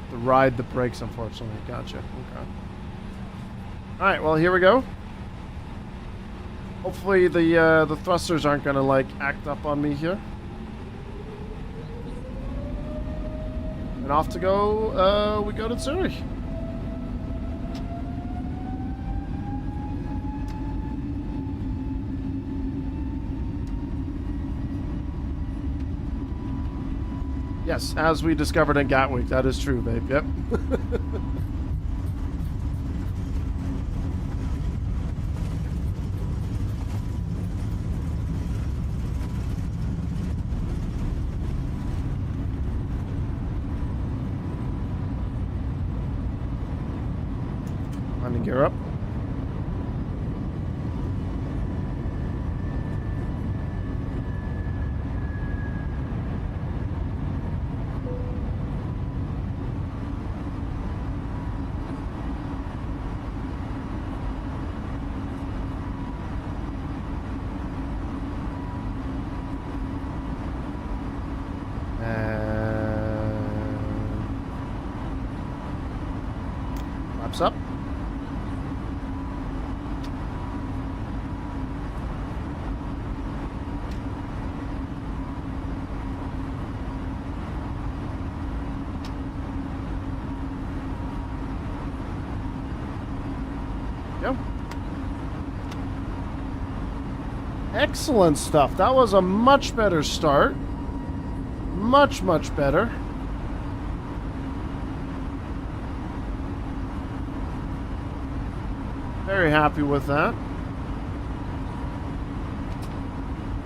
To ride the brakes, unfortunately. Gotcha. Okay. Alright, well, here we go. Hopefully the thrusters aren't gonna like act up on me here. And off to go, we go to Zurich. Yes, as we discovered in Gatwick, that is true, babe. Yep. Landing gear up. Flaps up. Go. Excellent stuff. That was a much better start. Much, much better. Very happy with that.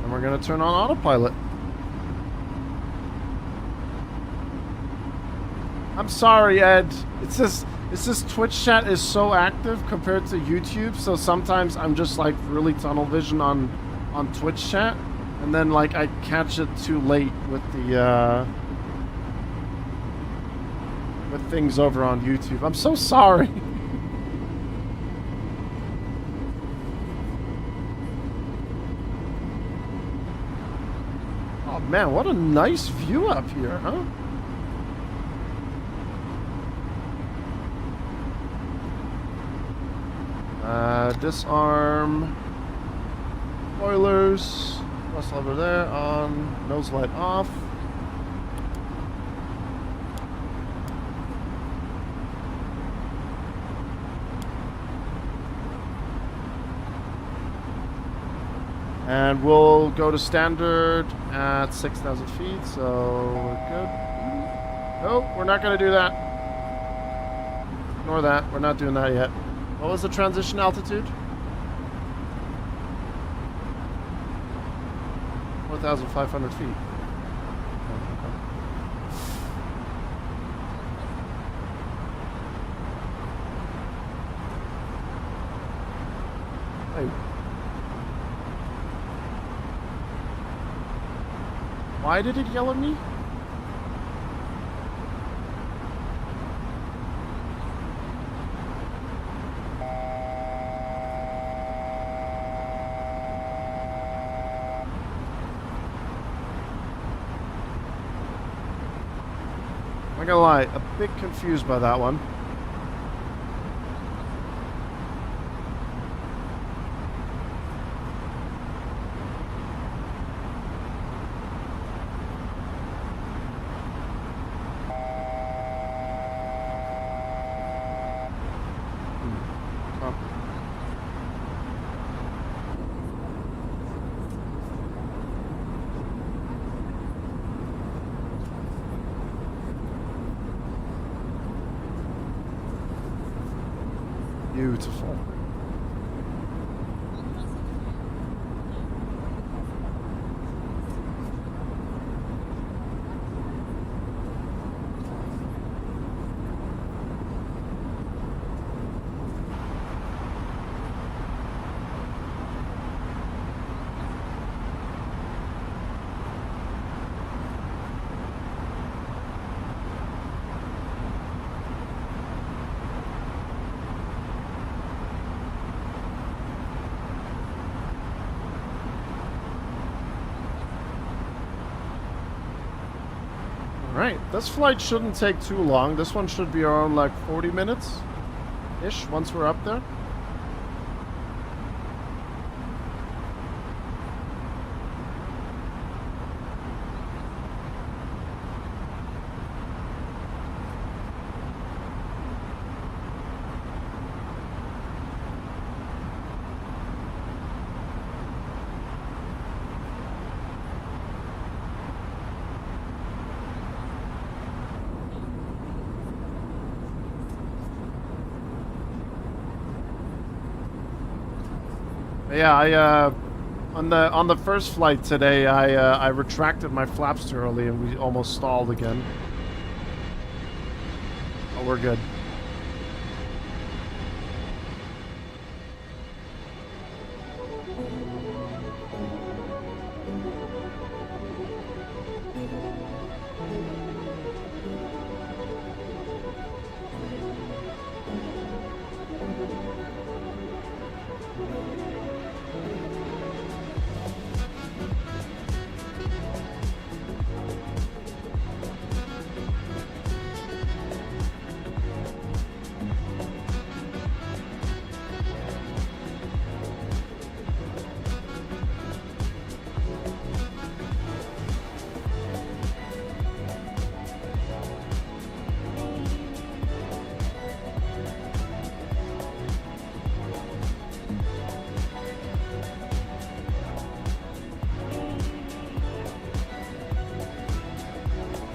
And we're going to turn on autopilot. I'm sorry, Ed. It's just Twitch chat is so active compared to YouTube, so sometimes I'm just like really tunnel vision on Twitch chat, and then like I catch it too late with the with things over on YouTube. I'm so sorry. Oh man, what a nice view up here, huh? Disarm. Spoilers. Thrust lever there on. Nose light off. And we'll go to standard at 6,000 feet, so we're good. Nope, we're not going to do that. Ignore that. We're not doing that yet. What was the transition altitude? 4,500 feet. Hey. Why did it yell at me? I'm not gonna lie, a bit confused by that one. Beautiful. Alright, this flight shouldn't take too long. This one should be around like 40 minutes-ish once we're up there. Yeah, on the first flight today, I retracted my flaps too early and we almost stalled again. Oh, we're good.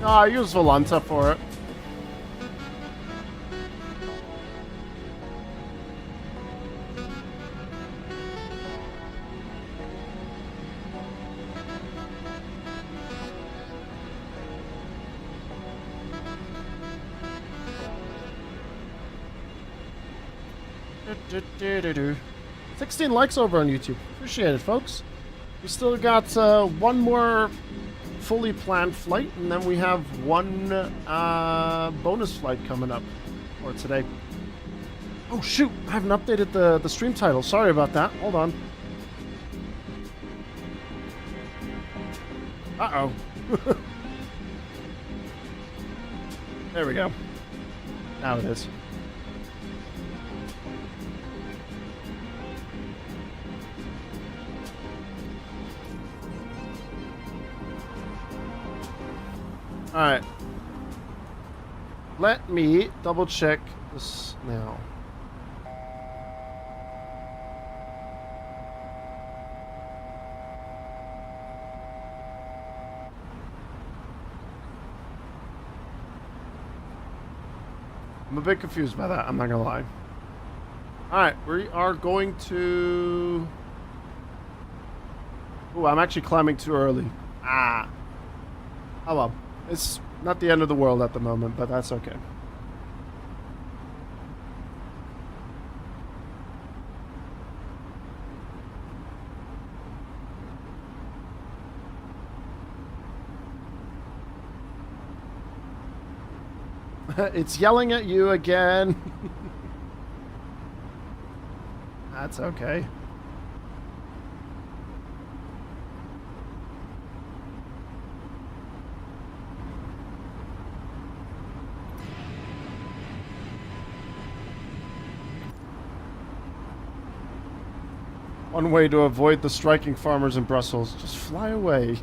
No, I use Volanta for it. Do-do-do-do-do. 16 likes over on YouTube. Appreciate it, folks. We still got one more fully planned flight, and then we have one bonus flight coming up for today. Oh shoot, I haven't updated the stream title. Sorry about that. Hold on. Uh-oh. There we go. Now it is. Alright. Let me double check this now. I'm a bit confused by that, I'm not gonna lie. Alright, we are going to... Ooh, I'm actually climbing too early. Ah. Oh well. It's not the end of the world at the moment, but that's okay. It's yelling at you again. That's okay. One way to avoid the striking farmers in Brussels, just fly away.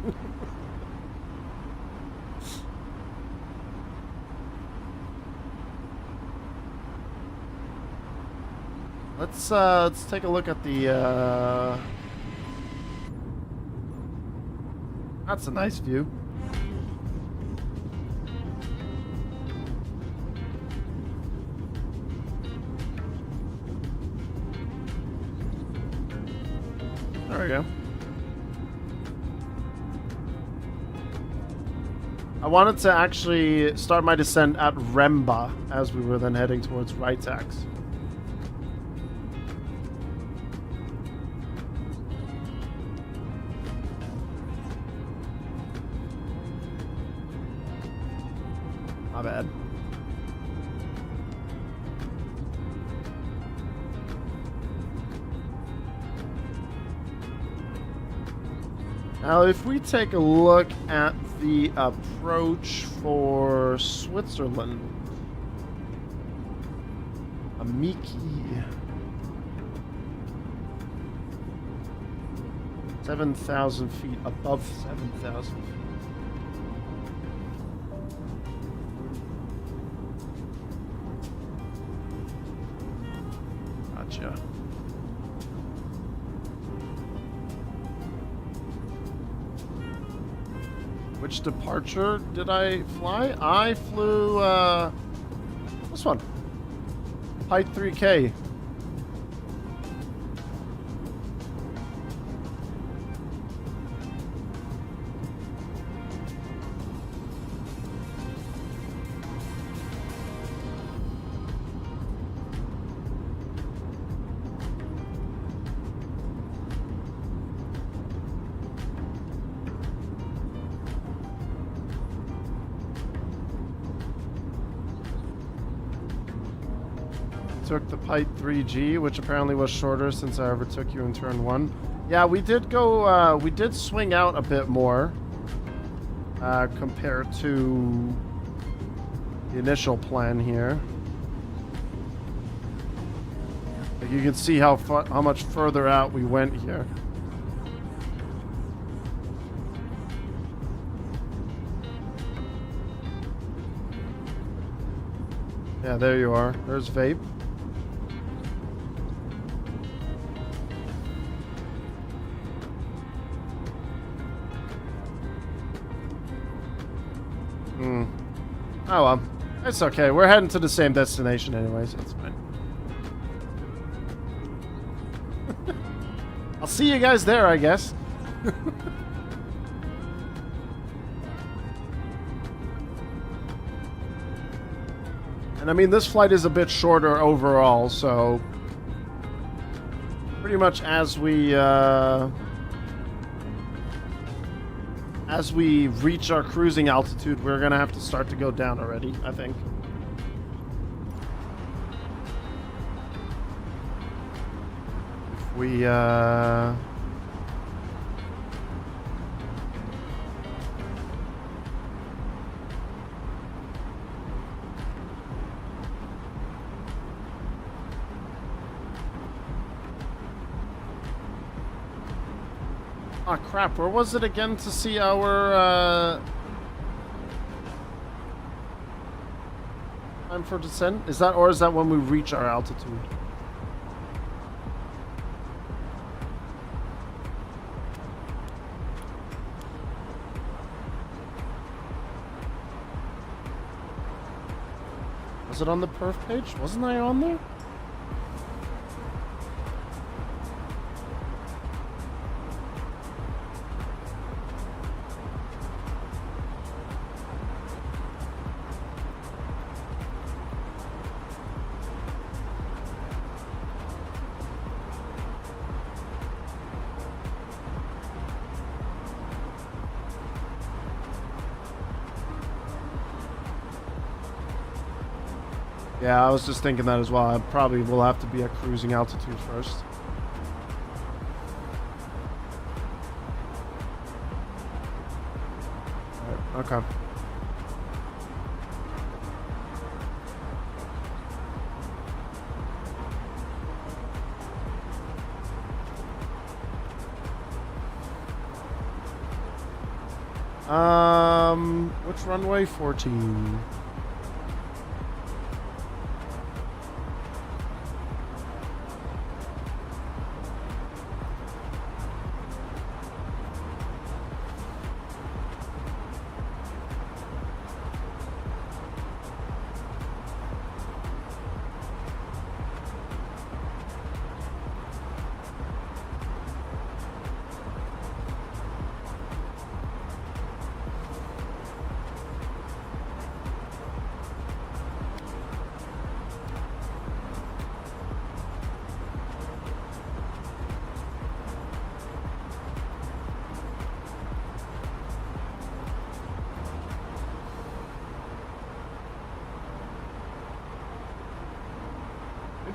Let's take a look at the that's a nice view. There we go. I wanted to actually start my descent at Remba as we were then heading towards Ritax. My bad. Now, if we take a look at the approach for Switzerland, Amiki, 7,000 feet above 7,000 feet. Gotcha. Which departure did I fly? I flew, this one. Height 3K. Took the Pite 3G, which apparently was shorter since I overtook you in turn 1. Yeah, we did go, we did swing out a bit more compared to the initial plan here. Like you can see how much further out we went here. Yeah, there you are. There's Vape. Oh well, it's okay. We're heading to the same destination anyways. It's fine. I'll see you guys there, I guess. And I mean, this flight is a bit shorter overall, so pretty much as we reach our cruising altitude, we're gonna have to start to go down already, I think. If we oh crap, where was it again to see our time for descent? Is that, or is that when we reach our altitude? Was it on the perf page? Wasn't I on there? Yeah, I was just thinking that as well. I probably will have to be at cruising altitude first. Right, okay. Which runway? 14.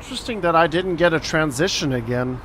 Interesting that I didn't get a transition again.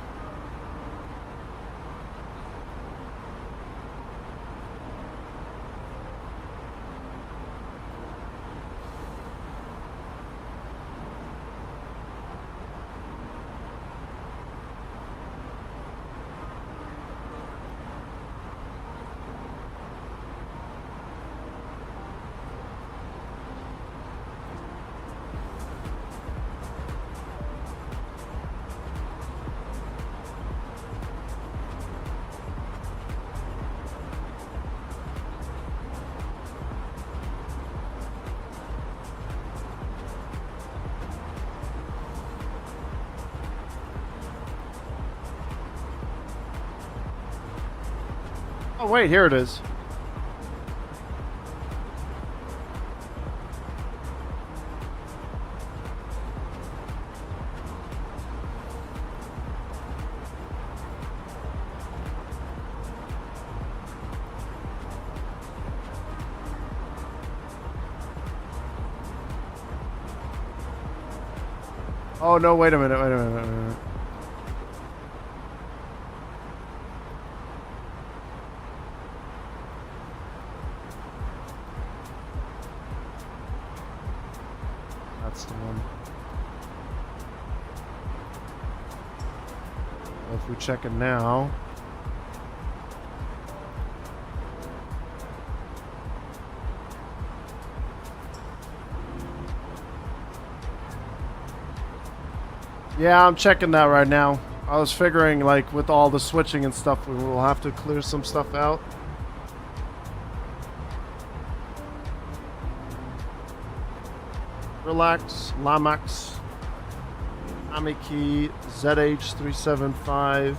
Oh wait, here it is. Oh no, wait a minute, wait a minute, wait a minute. That's the one. If we check it now. Yeah, I'm checking that right now. I was figuring, like, with all the switching and stuff, we will have to clear some stuff out. Relax, LIMC, Amiki, ZH375.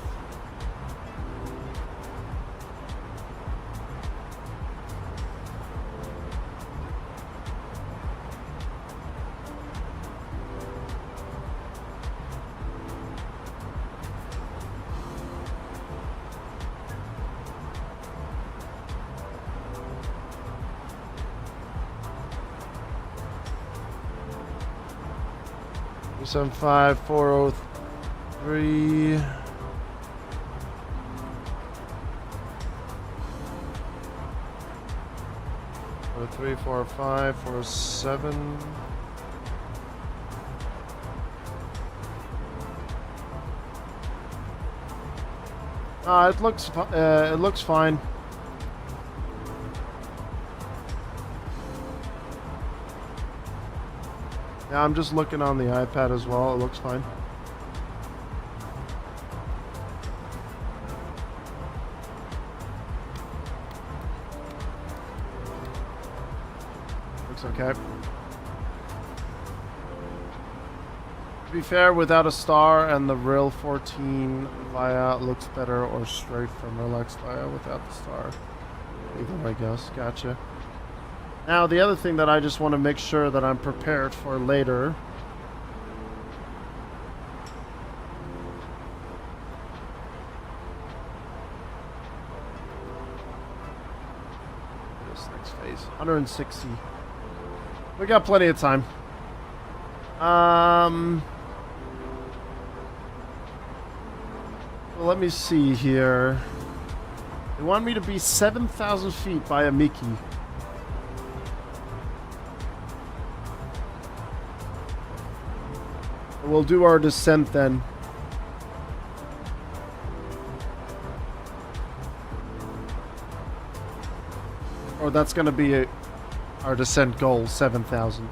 Seven 403. Or 3 4 5 4 7. It looks fine. Yeah, I'm just looking on the iPad as well. It looks fine. Looks okay. To be fair, without a star and the RIL 14 via looks better, or straight from Relax via without the star. Either way goes. Gotcha. Now, the other thing that I just want to make sure that I'm prepared for later. This next phase, 160. We got plenty of time. Well, let me see here. They want me to be 7,000 feet by Amiki. We'll do our descent then. Or that's going to be our descent goal, 7,000.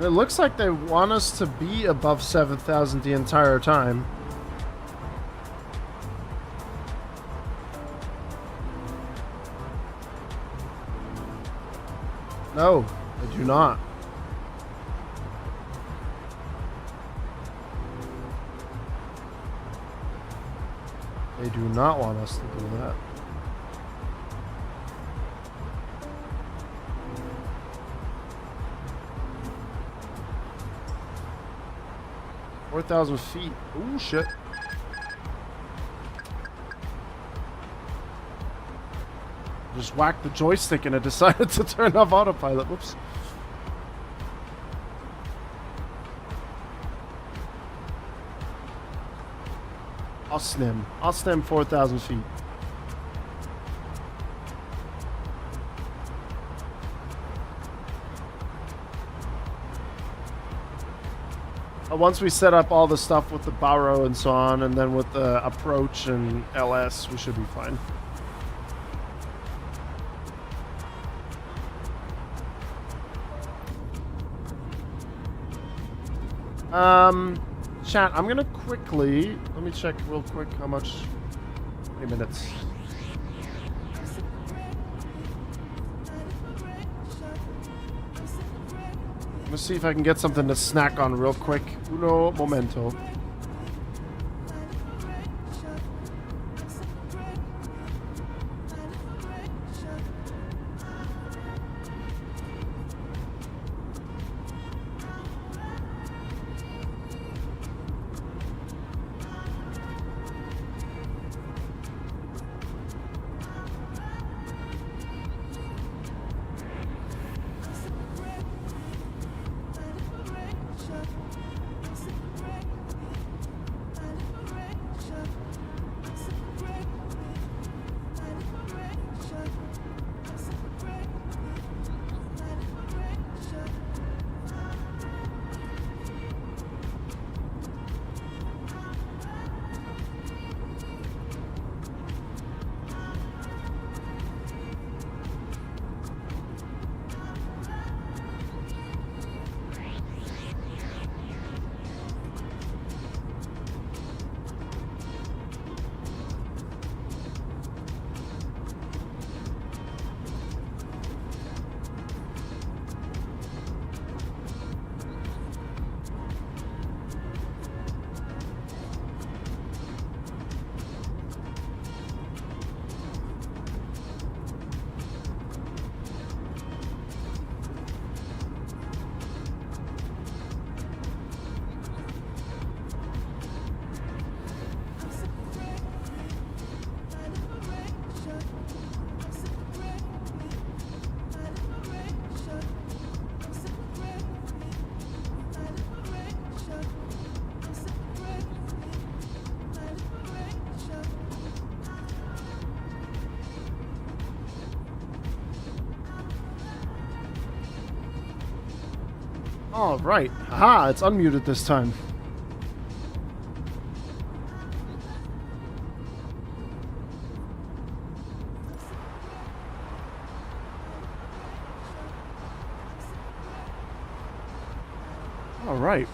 It looks like they want us to be above 7,000 the entire time. No, I do not. They do not want us to do that. $4,000 feet. Ooh, shit. Just whacked the joystick and it decided to turn off autopilot. Whoops. Osnim 4,000 feet. Once we set up all the stuff with the Barrow and so on, and then with the approach and LS, we should be fine. Chat, I'm gonna quickly, let me check real quick how much, 20 minutes. Let's see if I can get something to snack on real quick. Uno momento. All right. Haha, it's unmuted this time. All right.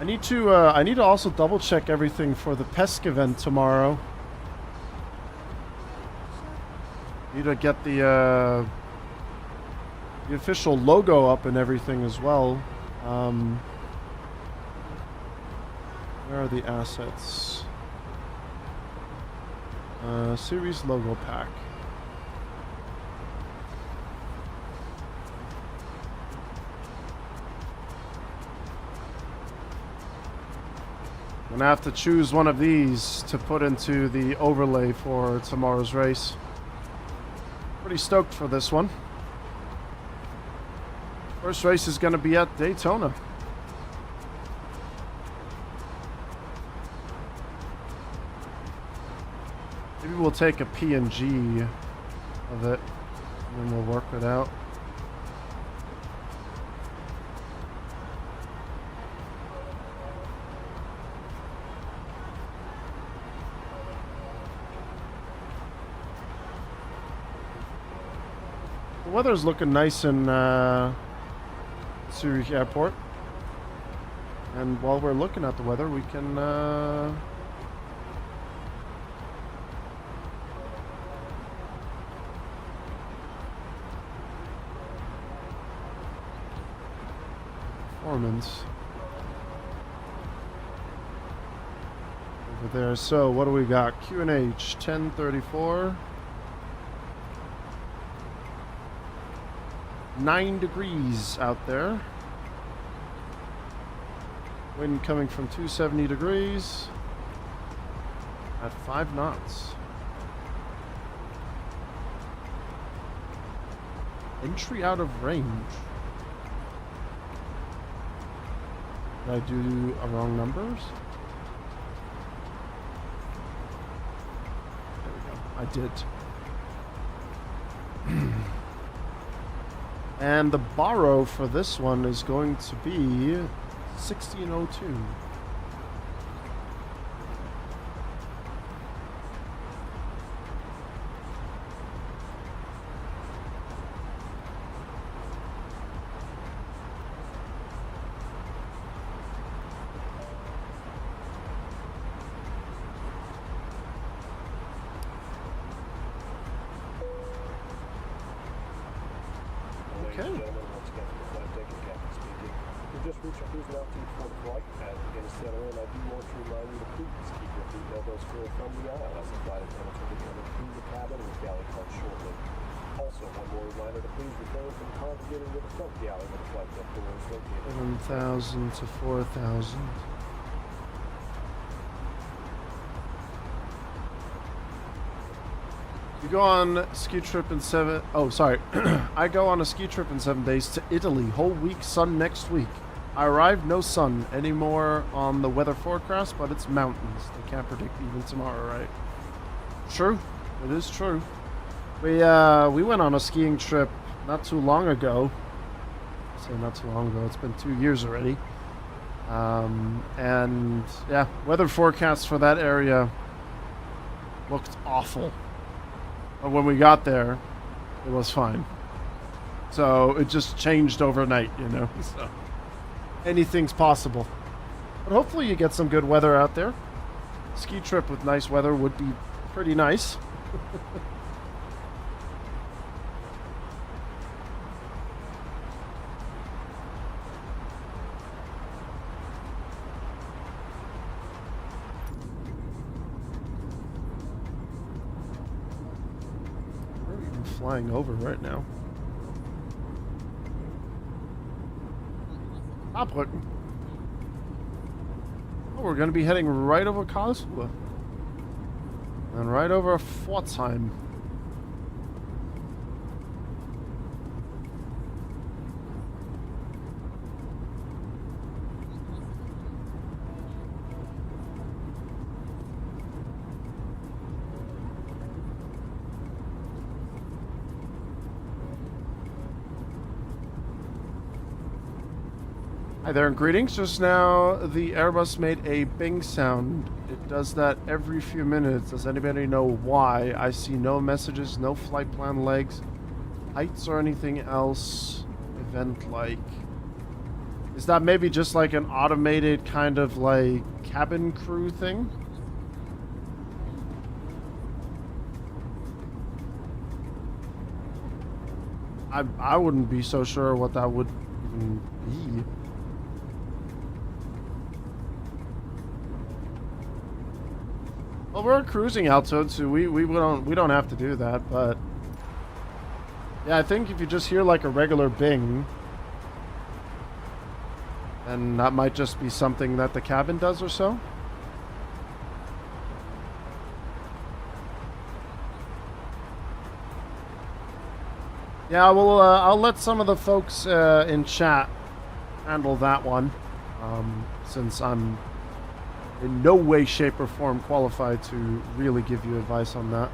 I need to also double check everything for the PESC event tomorrow. Need to get the official logo up and everything as well. Where are the assets? Series logo pack. I'm gonna have to choose one of these to put into the overlay for tomorrow's race. Pretty stoked for this one. First race is gonna be at Daytona. Maybe we'll take a PNG of it, and then we'll work it out. The weather's looking nice in Zurich Airport. And while we're looking at the weather, we can performance over there. So what do we got? QNH 1034. 9 degrees out there. Wind coming from 270 degrees at 5 knots. Entry out of range. Did I do wrong numbers? There we go. I did. And the borrow for this one is going to be 1602. Ladies and gentlemen, once again, from the flight deck, your captain speaking. We're just reaching cruising altitude for the flight. As we get us settled in, I do want to remind you to please keep your feet elbows square from the aisle as the flight attendants will be coming through the cabin with galley cards shortly. Also, one more reminder to please refrain from congregating with the front galley when the flight deck door is located. 7,000 to 4,000. You go on ski trip in 7... Oh, sorry. I go on a ski trip in 7 days to Italy. Whole week, sun next week. I arrived, no sun anymore on the weather forecast, but it's mountains. They can't predict even tomorrow, right? True. It is true. We went on a skiing trip not too long ago. I say not too long ago. It's been 2 years already. And, yeah, weather forecast for that area looked awful. But when we got there, it was fine. So it just changed overnight, you know. So anything's possible. But hopefully you get some good weather out there. Ski trip with nice weather would be pretty nice. Flying over right now. Saarbrücken. Oh, we're going to be heading right over Karlsruhe. And right over Pforzheim. Hi there and greetings. Just now the Airbus made a bing sound. It does that every few minutes. Does anybody know why? I see no messages, no flight plan legs, heights or anything else event-like. Is that maybe just like an automated kind of like cabin crew thing? I wouldn't be so sure what that would even be. Well, we're at cruising altitude, so we don't have to do that, but yeah, I think if you just hear like a regular bing, then that might just be something that the cabin does or so. Yeah, I'll let some of the folks in chat handle that one, since I'm in no way, shape, or form qualified to really give you advice on that.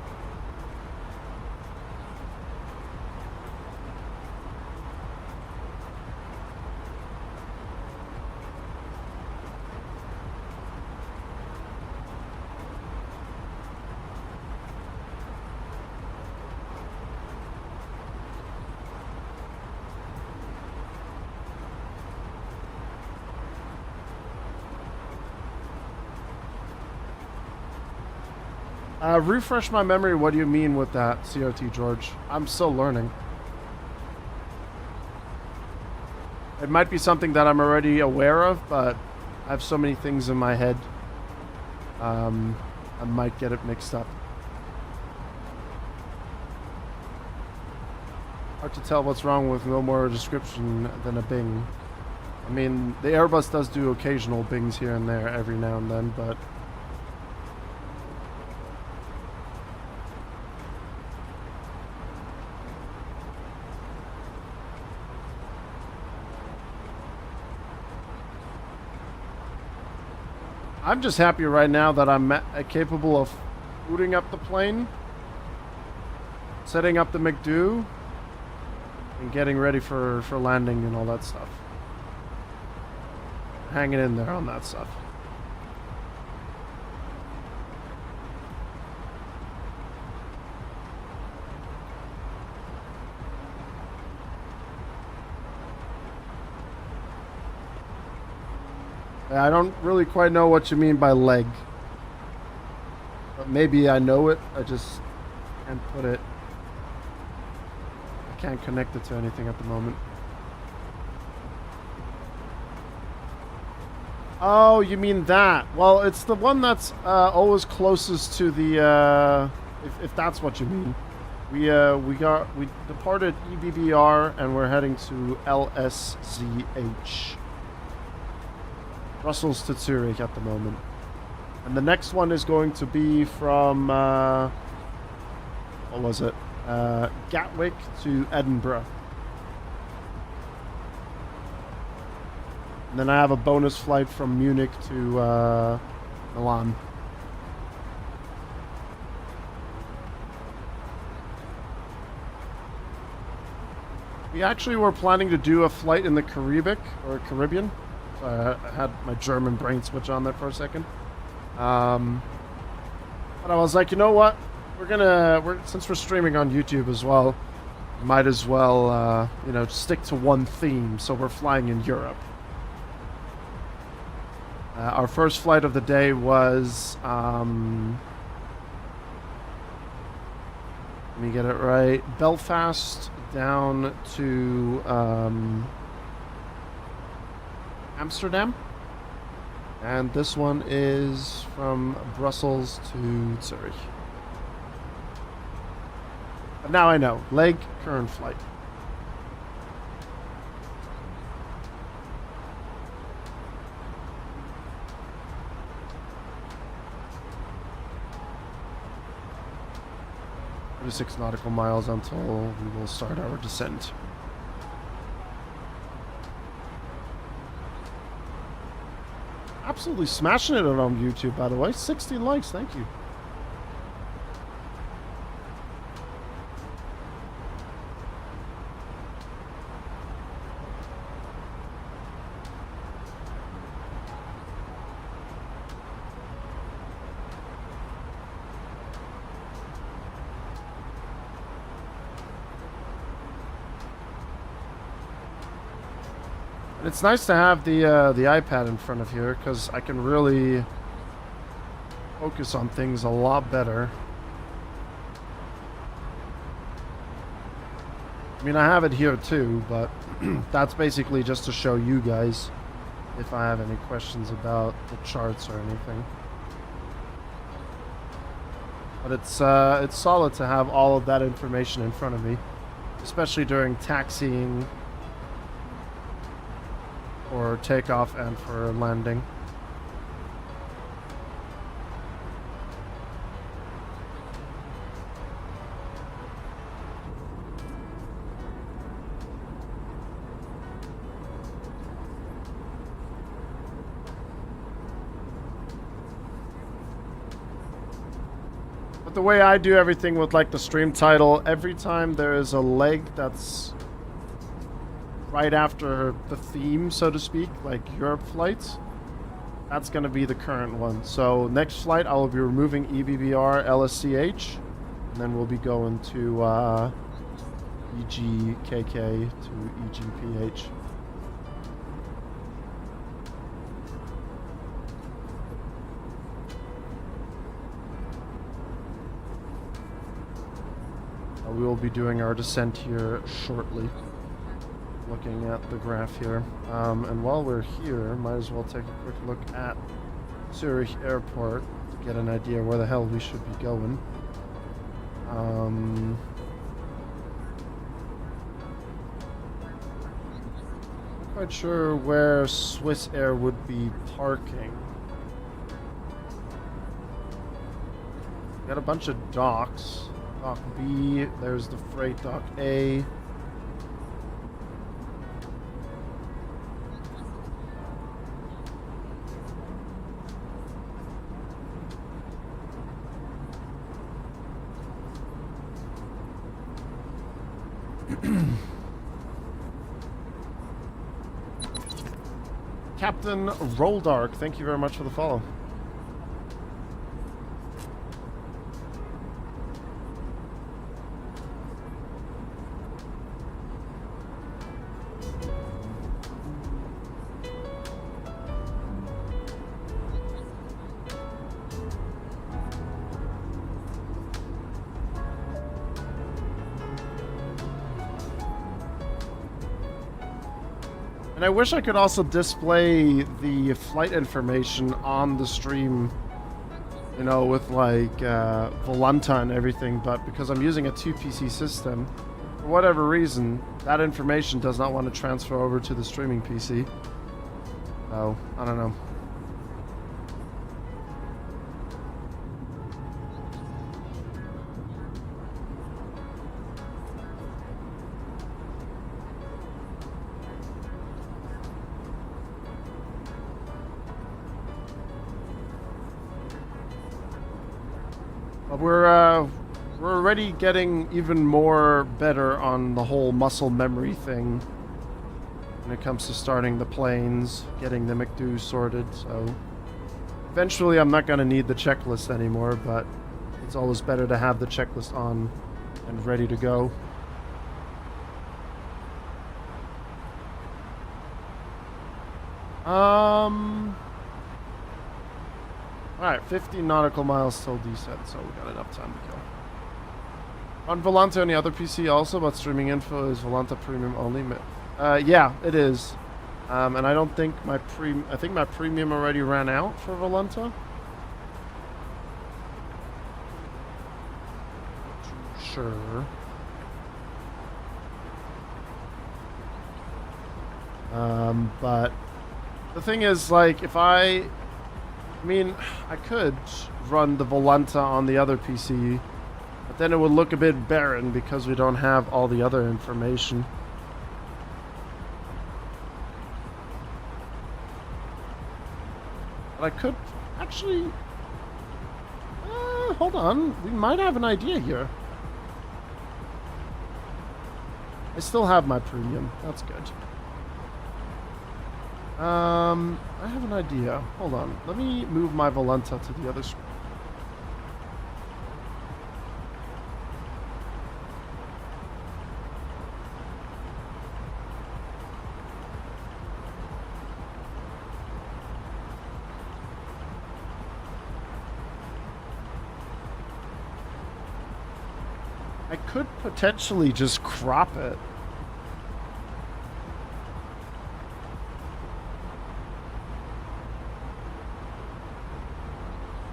Refresh my memory. What do you mean with that, COT George? I'm still learning. It might be something that I'm already aware of, but I have so many things in my head. I might get it mixed up. Hard to tell what's wrong with no more description than a bing. I mean, the Airbus does do occasional bings here and there every now and then, but I'm just happy right now that I'm capable of booting up the plane, setting up the McDo, and getting ready for landing and all that stuff. Hanging in there on that stuff. I don't really quite know what you mean by leg. But maybe I know it. I just can't put it. I can't connect it to anything at the moment. Oh, you mean that? Well, it's the one that's always closest to the. If that's what you mean. We departed EBBR and we're heading to LSZH. Brussels to Zurich at the moment. And the next one is going to be from, what was it? Gatwick to Edinburgh. And then I have a bonus flight from Munich to Milan. We actually were planning to do a flight in the Caribbean. I had my German brain switch on there for a second. But I was like, you know what? Since we're streaming on YouTube as well, might as well, stick to one theme. So we're flying in Europe. Our first flight of the day was, let me get it right, Belfast down to, Amsterdam, and this one is from Brussels to Zurich. But now I know. Leg, current flight. "36 nautical miles until we will start our descent." Absolutely smashing it on YouTube, by the way. 16 likes, thank you. It's nice to have the iPad in front of here because I can really focus on things a lot better. I mean, I have it here too, but that's basically just to show you guys if I have any questions about the charts or anything. But it's solid to have all of that information in front of me, especially during taxiing for takeoff and for landing. But the way I do everything with like the stream title, every time there is a leg that's right after the theme, so to speak, like Europe flights, that's going to be the current one. So next flight, I will be removing EBBR, LSZH, and then we'll be going to EGKK to EGPH. We will be doing our descent here shortly. Looking at the graph here. And while we're here, might as well take a quick look at Zurich Airport to get an idea where the hell we should be going. Not quite sure where Swiss Air would be parking. Got a bunch of docks. Dock B, there's the freight dock A. Captain Roldark, thank you very much for the follow. I wish I could also display the flight information on the stream, you know, with like Volanta and everything, but because I'm using a 2PC system, for whatever reason, that information does not want to transfer over to the streaming PC. So, I don't know. We're already getting even more better on the whole muscle memory thing when it comes to starting the planes, getting the McDo sorted, so eventually I'm not going to need the checklist anymore, but it's always better to have the checklist on and ready to go. Alright, 50 nautical miles till descent, so we got enough time to kill. On Volanta and the other PC also, but streaming info is Volanta Premium only. Yeah, it is. And I don't think my I think my premium already ran out for Volanta. Sure. But the thing is, like, if I mean, I could run the Volanta on the other PC, but then it would look a bit barren because we don't have all the other information. But I could actually... hold on. We might have an idea here. I still have my premium. That's good. I have an idea. Hold on. Let me move my Volanta to the other screen. I could potentially just crop it.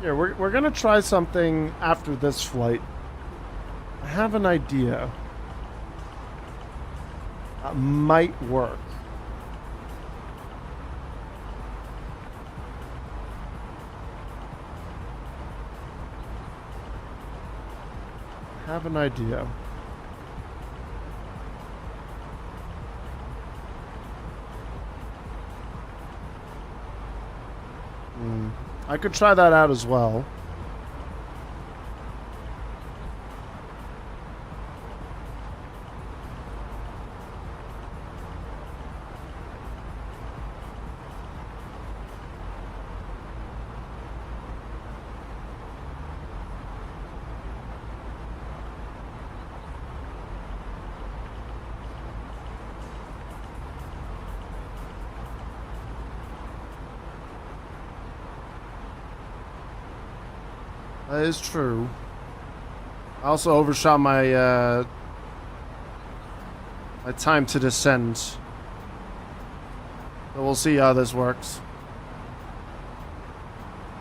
Here, we're gonna try something after this flight. I have an idea. That might work. I have an idea. I could try that out as well. That is true. I also overshot my my time to descend. So we'll see how this works.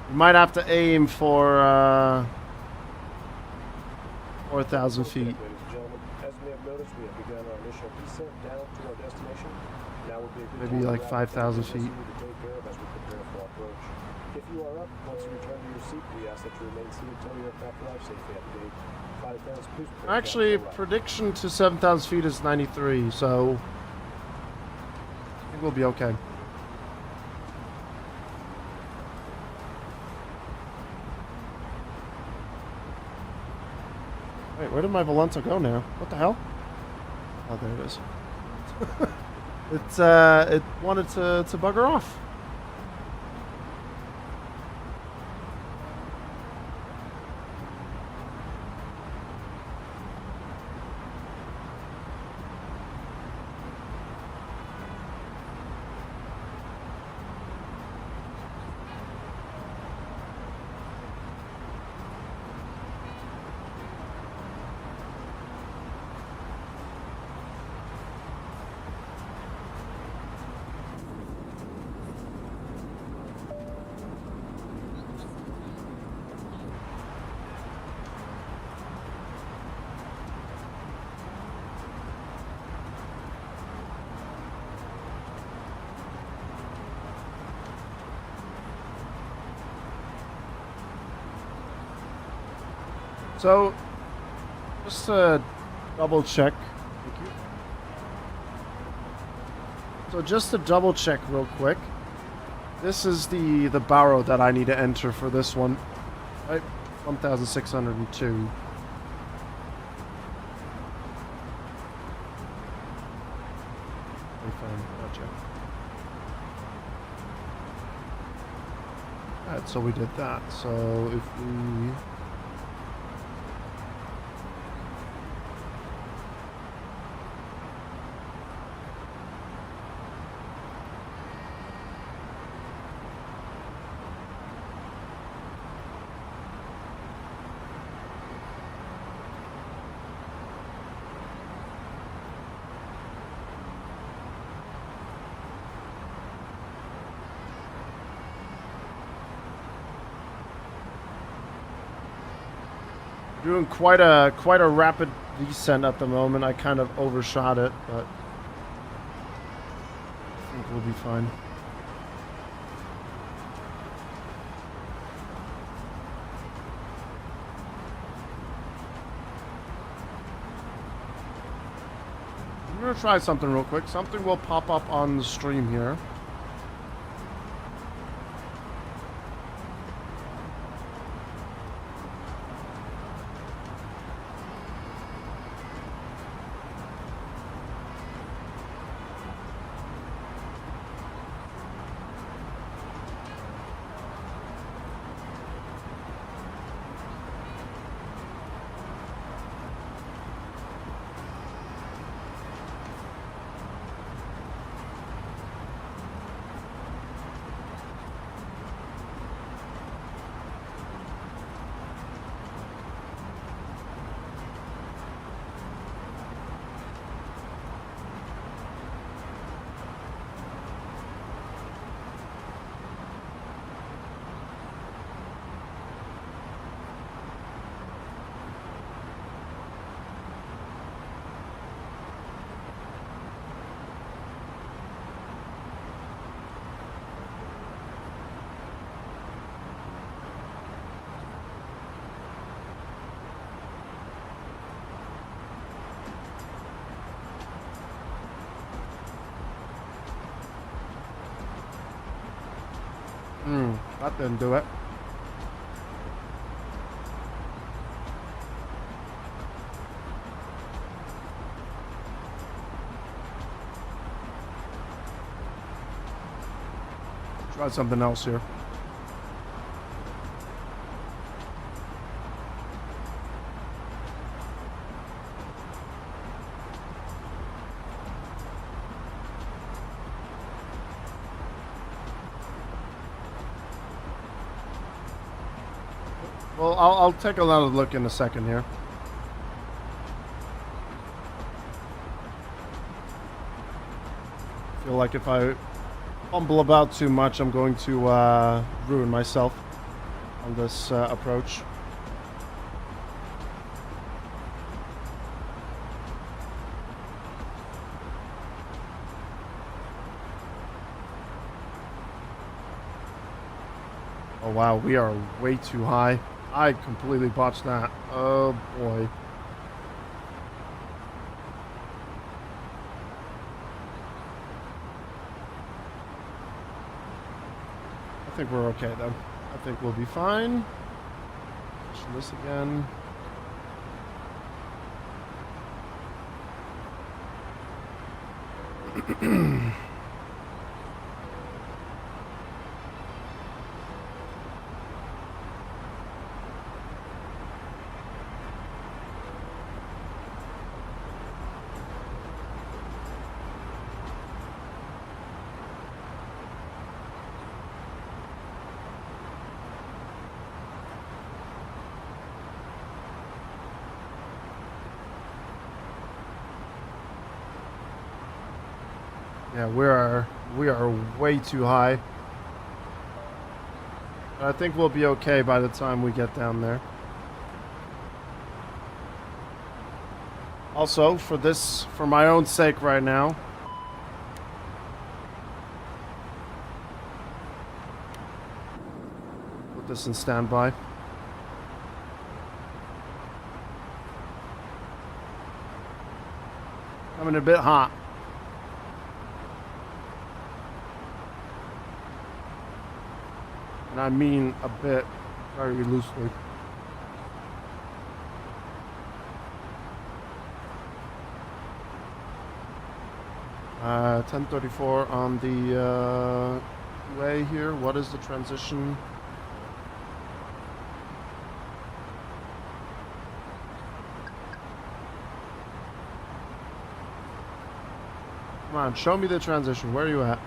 We might have to aim for 4,000 feet. Ladies and gentlemen, as you may have noticed, we have begun our initial descent down to our destination. Now would be a good Maybe time like to 5,000 to feet. take care of as we prepare for approach. If you are up, once you return to your seat, we ask that you remain seated until the aircraft arrives safely at the gate. Flight attendants, please prepare Actually, to prediction to 7,000 feet is 93, so I think we'll be okay. Wait, where did my Valenta go now? What the hell? Oh, there it is. It wanted to bugger off. So, just to double check. Thank you. So just to double check real quick. This is the barrow that I need to enter for this one. Right? 1,602. Gotcha. Alright, so we did that. So if we... Doing quite a rapid descent at the moment. I kind of overshot it, but I think we'll be fine. I'm gonna try something real quick. Something will pop up on the stream here. That didn't do it. Try something else here. Well, I'll take another look in a second here. I feel like if I fumble about too much, I'm going to ruin myself on this approach. Oh wow, we are way too high. I completely botched that. Oh boy. I think we're okay though. I think we'll be fine. Push this again. Yeah, we are way too high. I think we'll be okay by the time we get down there. Also, for my own sake right now, put this in standby. Coming a bit hot. And I mean a bit, very loosely. Uh, 1034 on the way here. What is the transition? Come on, show me the transition. Where are you at?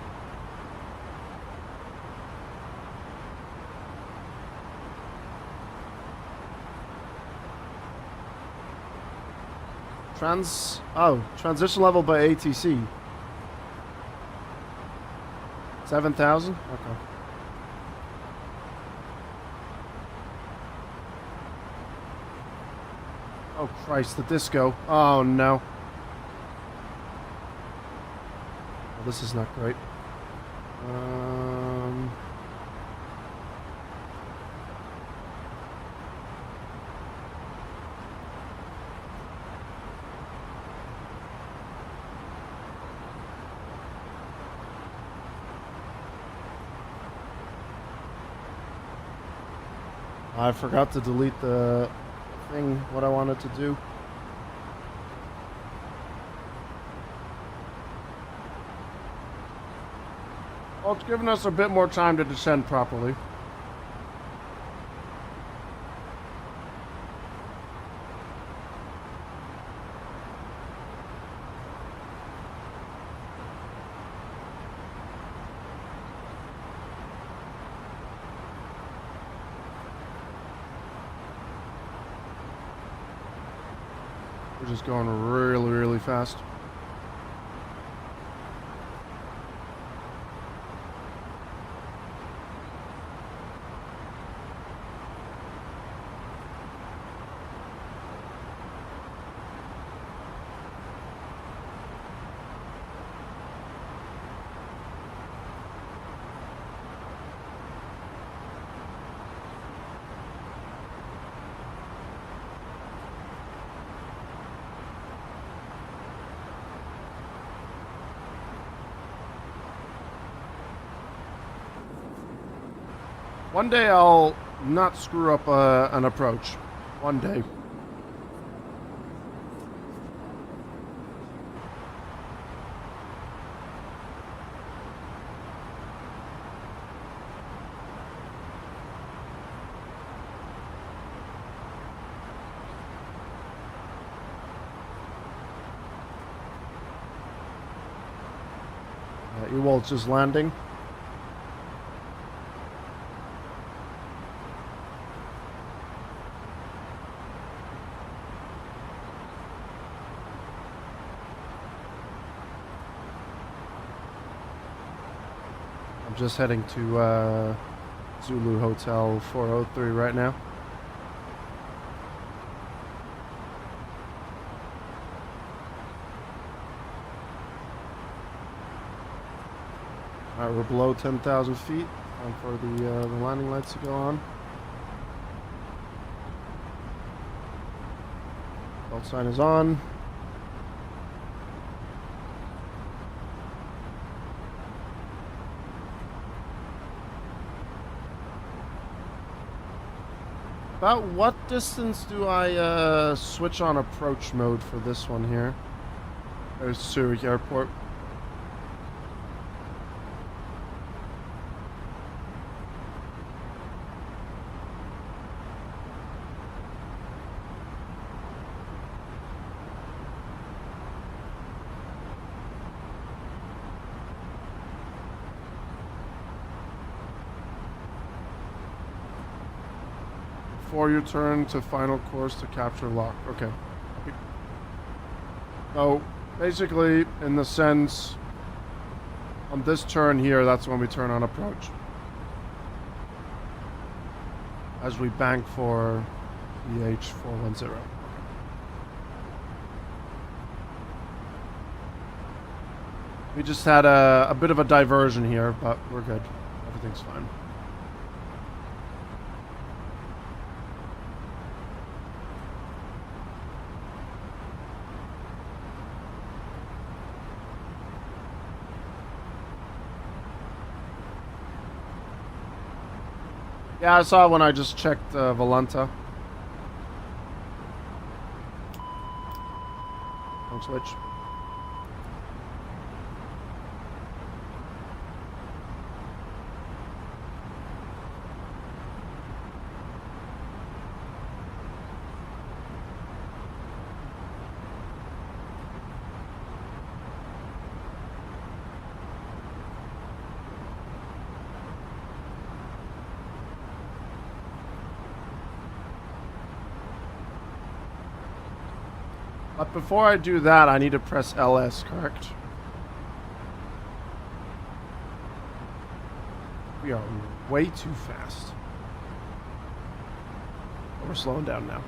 Transition level by ATC. 7,000? Okay. Oh Christ, the disco. Oh no. Well, this is not great. I forgot to delete the thing, what I wanted to do. Well, it's given us a bit more time to descend properly. We're just going really, really fast. One day I'll not screw up an approach. One day. Ewald's just landing. I'm just heading to Zulu Hotel 403 right now. Alright, we're below 10,000 feet. Time for the landing lights to go on. Belt sign is on. About what distance do I switch on approach mode for this one here? There's Zurich Airport. Before you turn to final course to capture lock. Okay. So basically, in the sense, on this turn here, that's when we turn on approach. As we bank for EH410. We just had a bit of a diversion here, but we're good. Everything's fine. Yeah, I saw when I just checked Volanta. Don't switch. But before I do that, I need to press LS, correct? We are way too fast. We're slowing down now.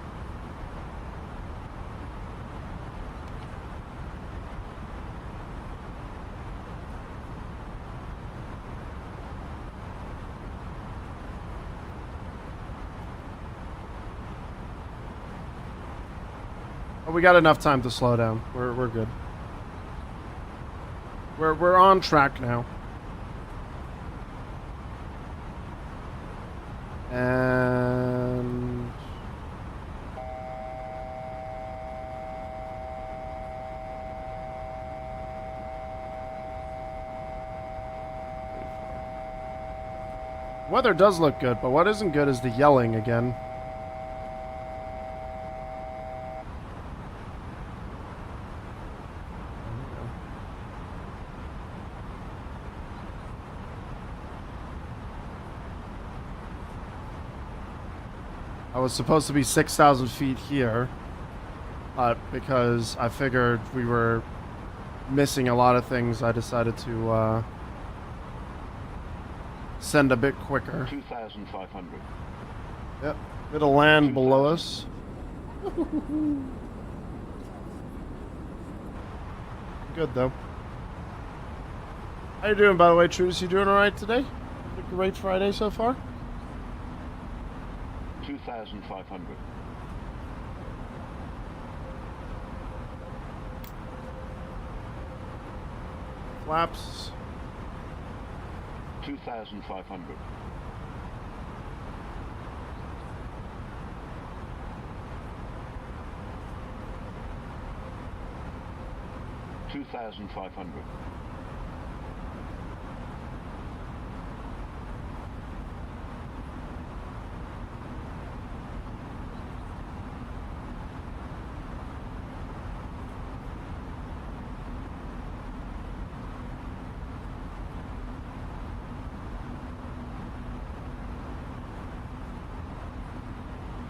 We got enough time to slow down. We're good. We're on track now. And weather does look good, but what isn't good is the yelling again. I was supposed to be 6,000 feet here, but because I figured we were missing a lot of things, I decided to send a bit quicker. 2,500. Yep, it'll land below us. Good though. How you doing, by the way, Truce? You doing all right today? Had a great Friday so far. 2,500. Flaps. 2,500. $2,500.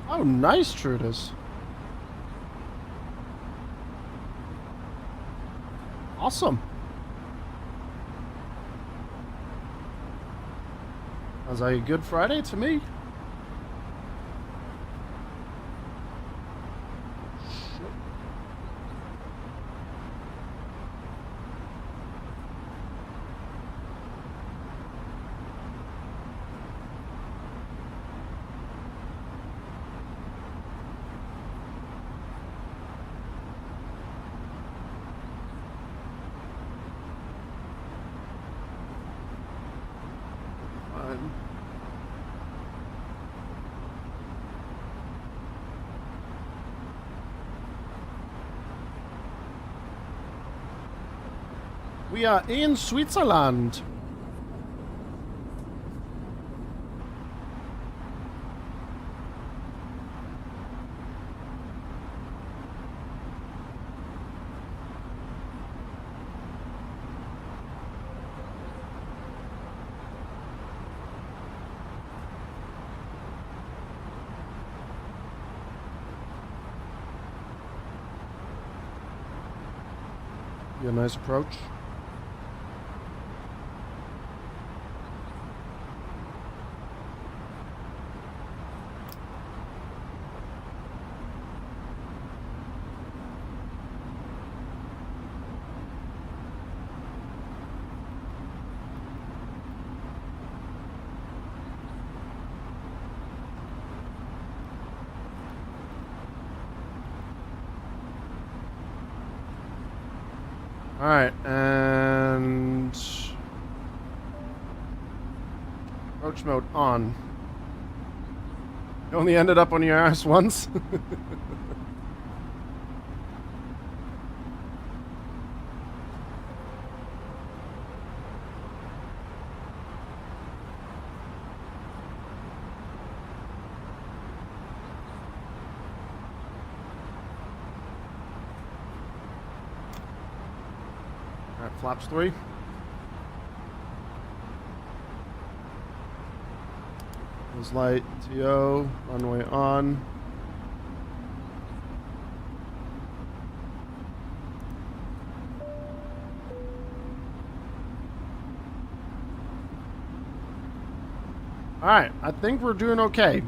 Oh, nice, Trudas. Awesome. Sounds like a good Friday to me. We are in Switzerland. Be a nice approach. Alright, and approach mode on. You only ended up on your ass once? Flaps 3. Nose light, TO, runway on. Alright, I think we're doing okay.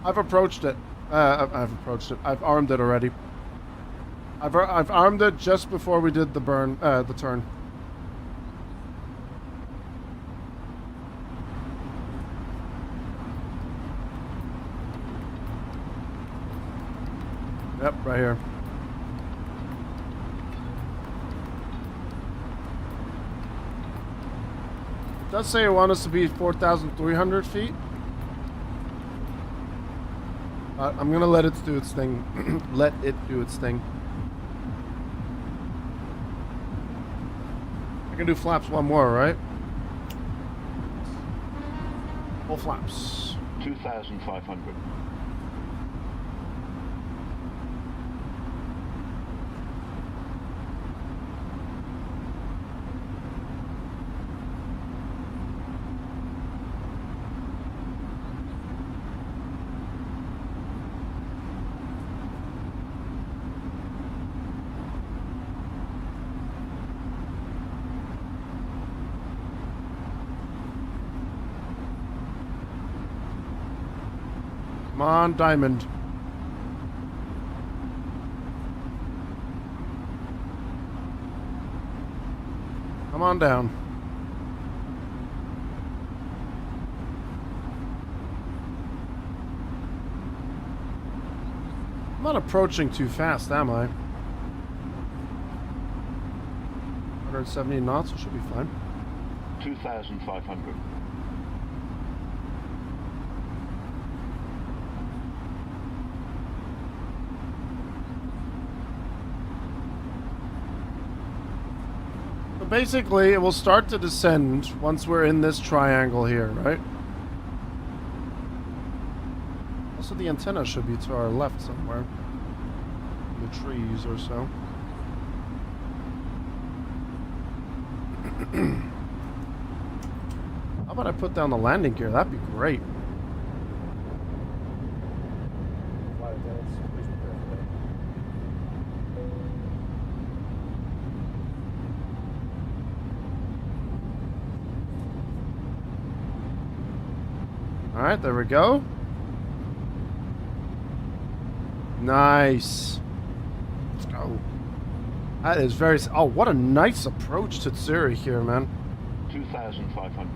I've approached it. I've armed it already. I've armed it just before we did the turn. Yep, right here. It does say it wants us to be 4,300 feet. I'm gonna let it do its thing. Let it do its thing. I can do flaps one more, right? Full flaps. 2,500. Come on, Diamond. Come on down. I'm not approaching too fast, am I? 170 knots, it should be fine. 2,500. Basically, it will start to descend once we're in this triangle here, right? of the antenna should be to our left somewhere. In the trees or so. How about I put down the landing gear? That'd be great. Flight attendants, please prepare for that. Alright, there we go. Nice. Let's go. That is very... Oh, what a nice approach to Zurich here, man. 2,500.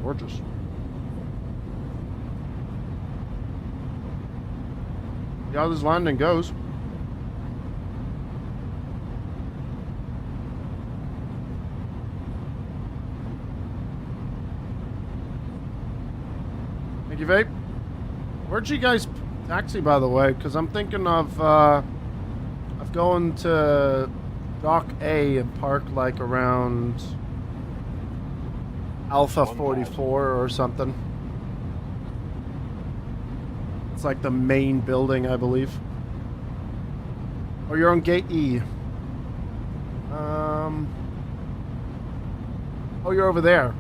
Gorgeous. See how this landing goes. Thank you, Vape. Where'd you guys taxi, by the way? Because I'm thinking of going to Dock A and park like around Alpha 44 or something. It's like the main building, I believe. Oh, you're on gate E. Oh, you're over there.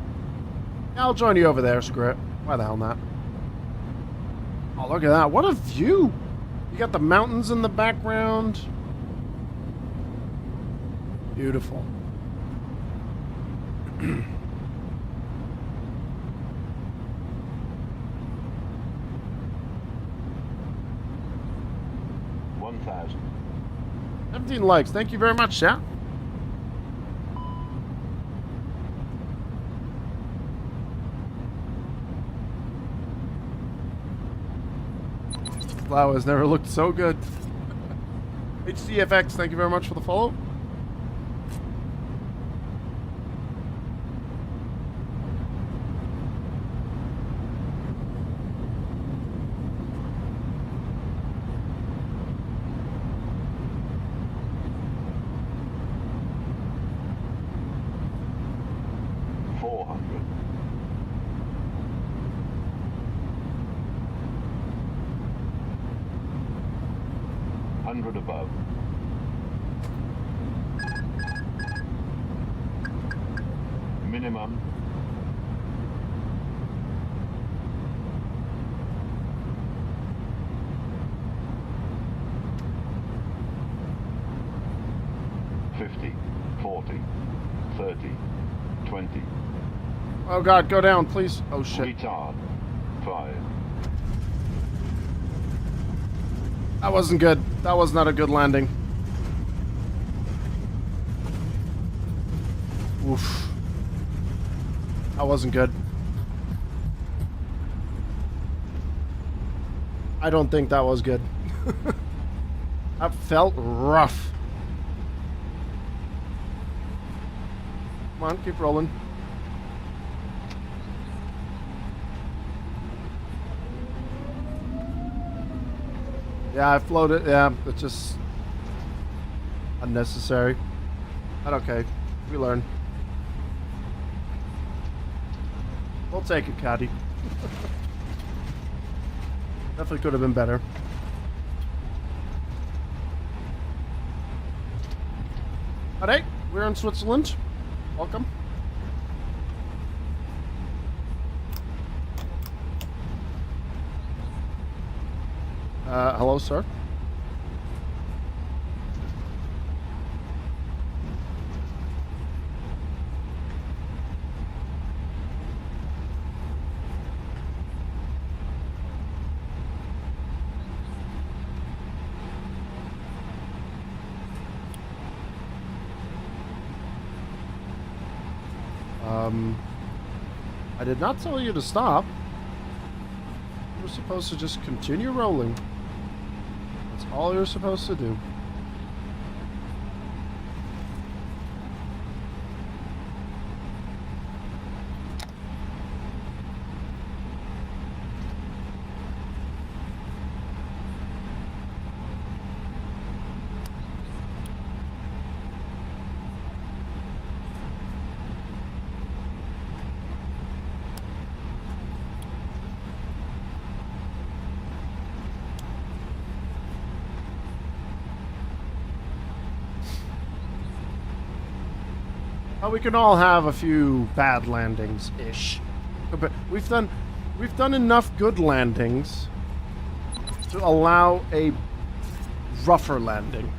Yeah, I'll join you over there, screw it. Why the hell not? Oh, look at that. What a view. You got the mountains in the background. Beautiful. $1,000. 17 likes. Thank you very much, chat. Flowers never looked so good. HCFX, thank you very much for the follow. Above. Minimum. $50, $40, $30, $20. Oh God, go down, please. Oh shit. Retard. 5. That wasn't good. That was not a good landing. Oof. That wasn't good. I don't think that was good. That felt rough. Come on, keep rolling. Yeah, I floated. Yeah, it's just unnecessary. But okay, we learn. We'll take it, Caddy. Definitely could have been better. But hey, we're in Switzerland. Welcome. Hello, sir. I did not tell you to stop. You were supposed to just continue rolling. That's all you're supposed to do. Oh, we can all have a few bad landings ish. But we've done enough good landings to allow a rougher landing.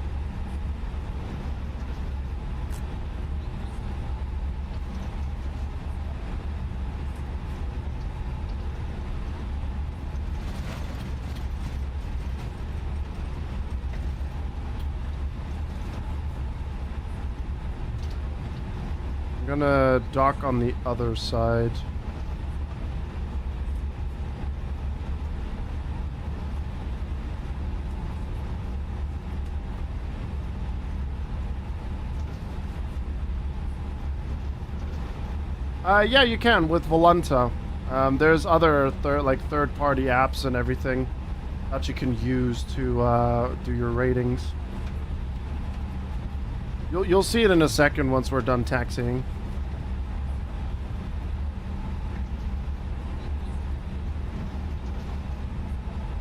I'm gonna dock on the other side. Yeah, you can with Volunta. There's other third-party apps and everything that you can use to do your ratings. You'll see it in a second once we're done taxiing.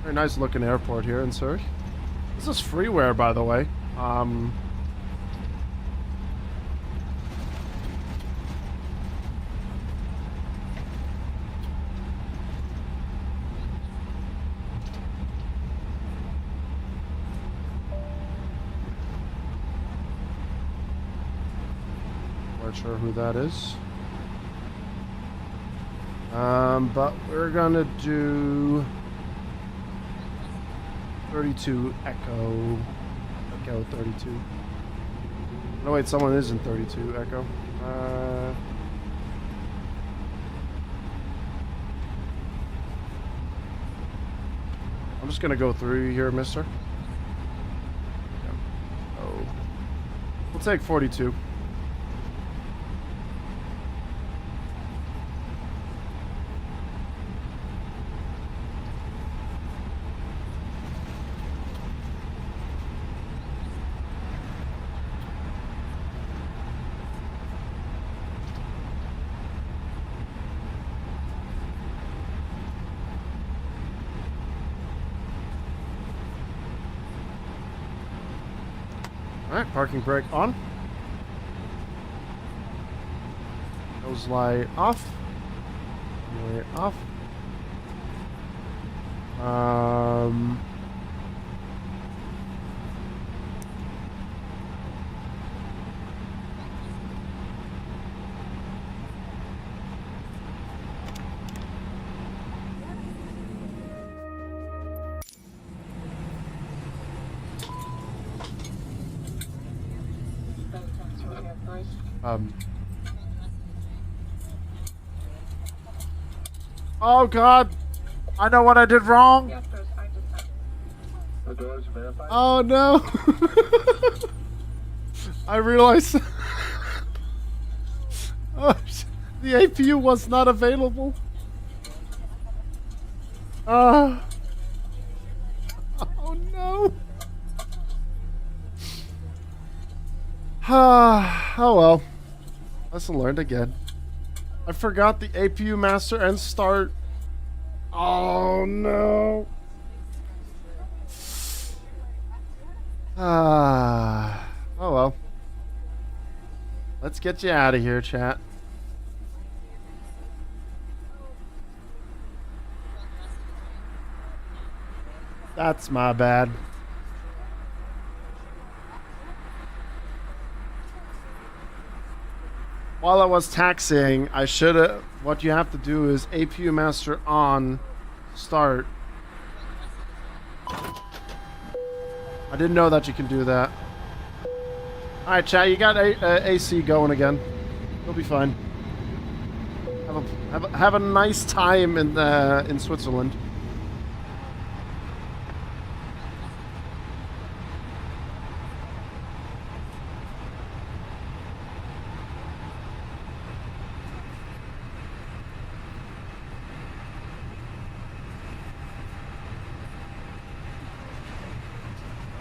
Very nice looking airport here in Zurich. This is freeware, by the way. Not sure who that is. But we're gonna do 32 Echo 32. No, wait, someone is in 32 Echo. I'm just gonna go through here, mister. Yeah. Oh. We'll take 42. Alright, parking brake on. Nose light off. Light off. Oh God, I know what I did wrong. Oh no. I realized oh, the APU was not available. Oh no. Oh well. Lesson learned again. I forgot the APU master and start. Oh no. Oh well. Let's get you out of here, chat. That's my bad. While I was taxiing, I should have. What you have to do is APU master on, start. I didn't know that you can do that. All right, chat. You got AC going again. You'll be fine. Have a nice time in Switzerland.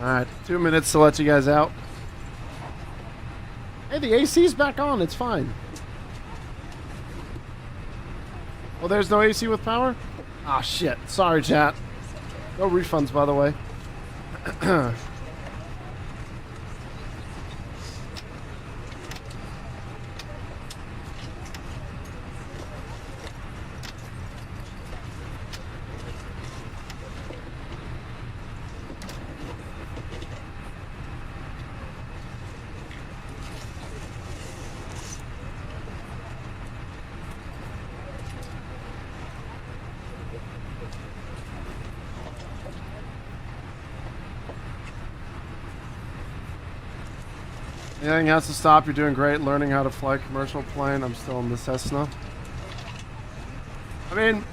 Alright, 2 minutes to let you guys out. Hey, the AC's back on. It's fine. Oh, there's no AC with power? Ah, shit. Sorry, chat. No refunds, by the way. Anything has to stop. You're doing great. Learning how to fly commercial plane. I'm still in the Cessna. I mean,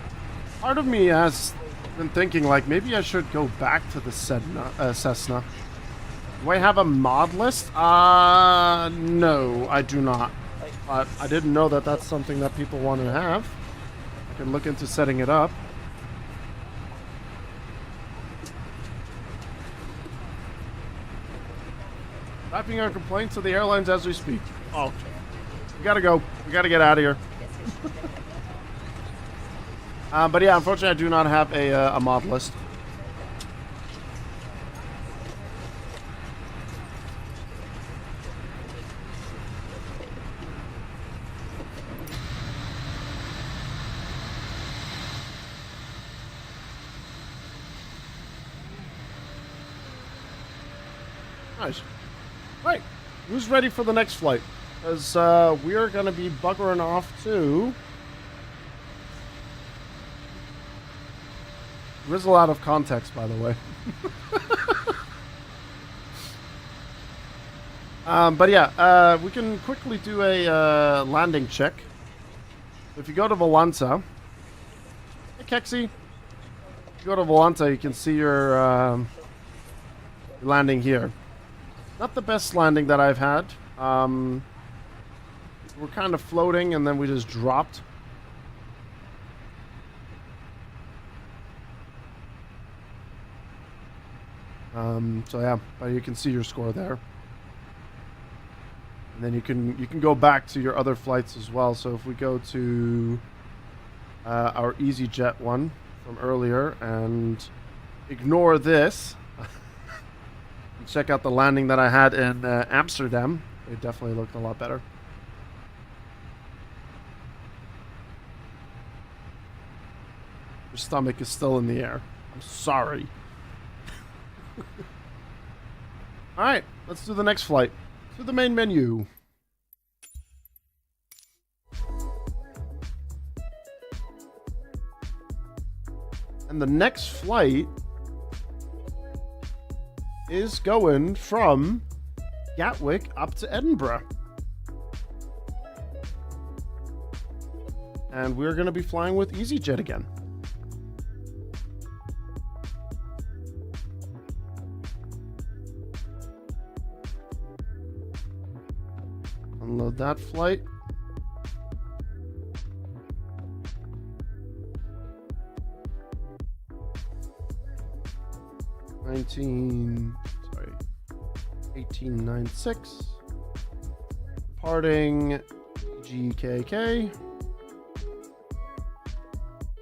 part of me has been thinking, like, maybe I should go back to the Cessna. Do I have a mod list? No, I do not. But I didn't know that that's something that people want to have. I can look into setting it up. Typing our complaints to the airlines as we speak. Oh, we gotta go. We gotta get out of here. But yeah, unfortunately, I do not have a mod list. Nice. Right, who's ready for the next flight? Because we're going to be buggering off to Grizzle out of context, by the way. But yeah, we can quickly do a landing check. If you go to Volanta, hey Kexi, if you go to Volanta, you can see your landing here. Not the best landing that I've had. We're kind of floating and then we just dropped. So yeah, but you can see your score there. And then you can go back to your other flights as well. So if we go to our EasyJet one from earlier and ignore this, check out the landing that I had in Amsterdam. It definitely looked a lot better. Your stomach is still in the air. I'm sorry. Alright, let's do the next flight. To the main menu. And the next flight is going from Gatwick up to Edinburgh. And we're going to be flying with EasyJet again. Unload that flight. Sorry, 1896. Departing EGKK.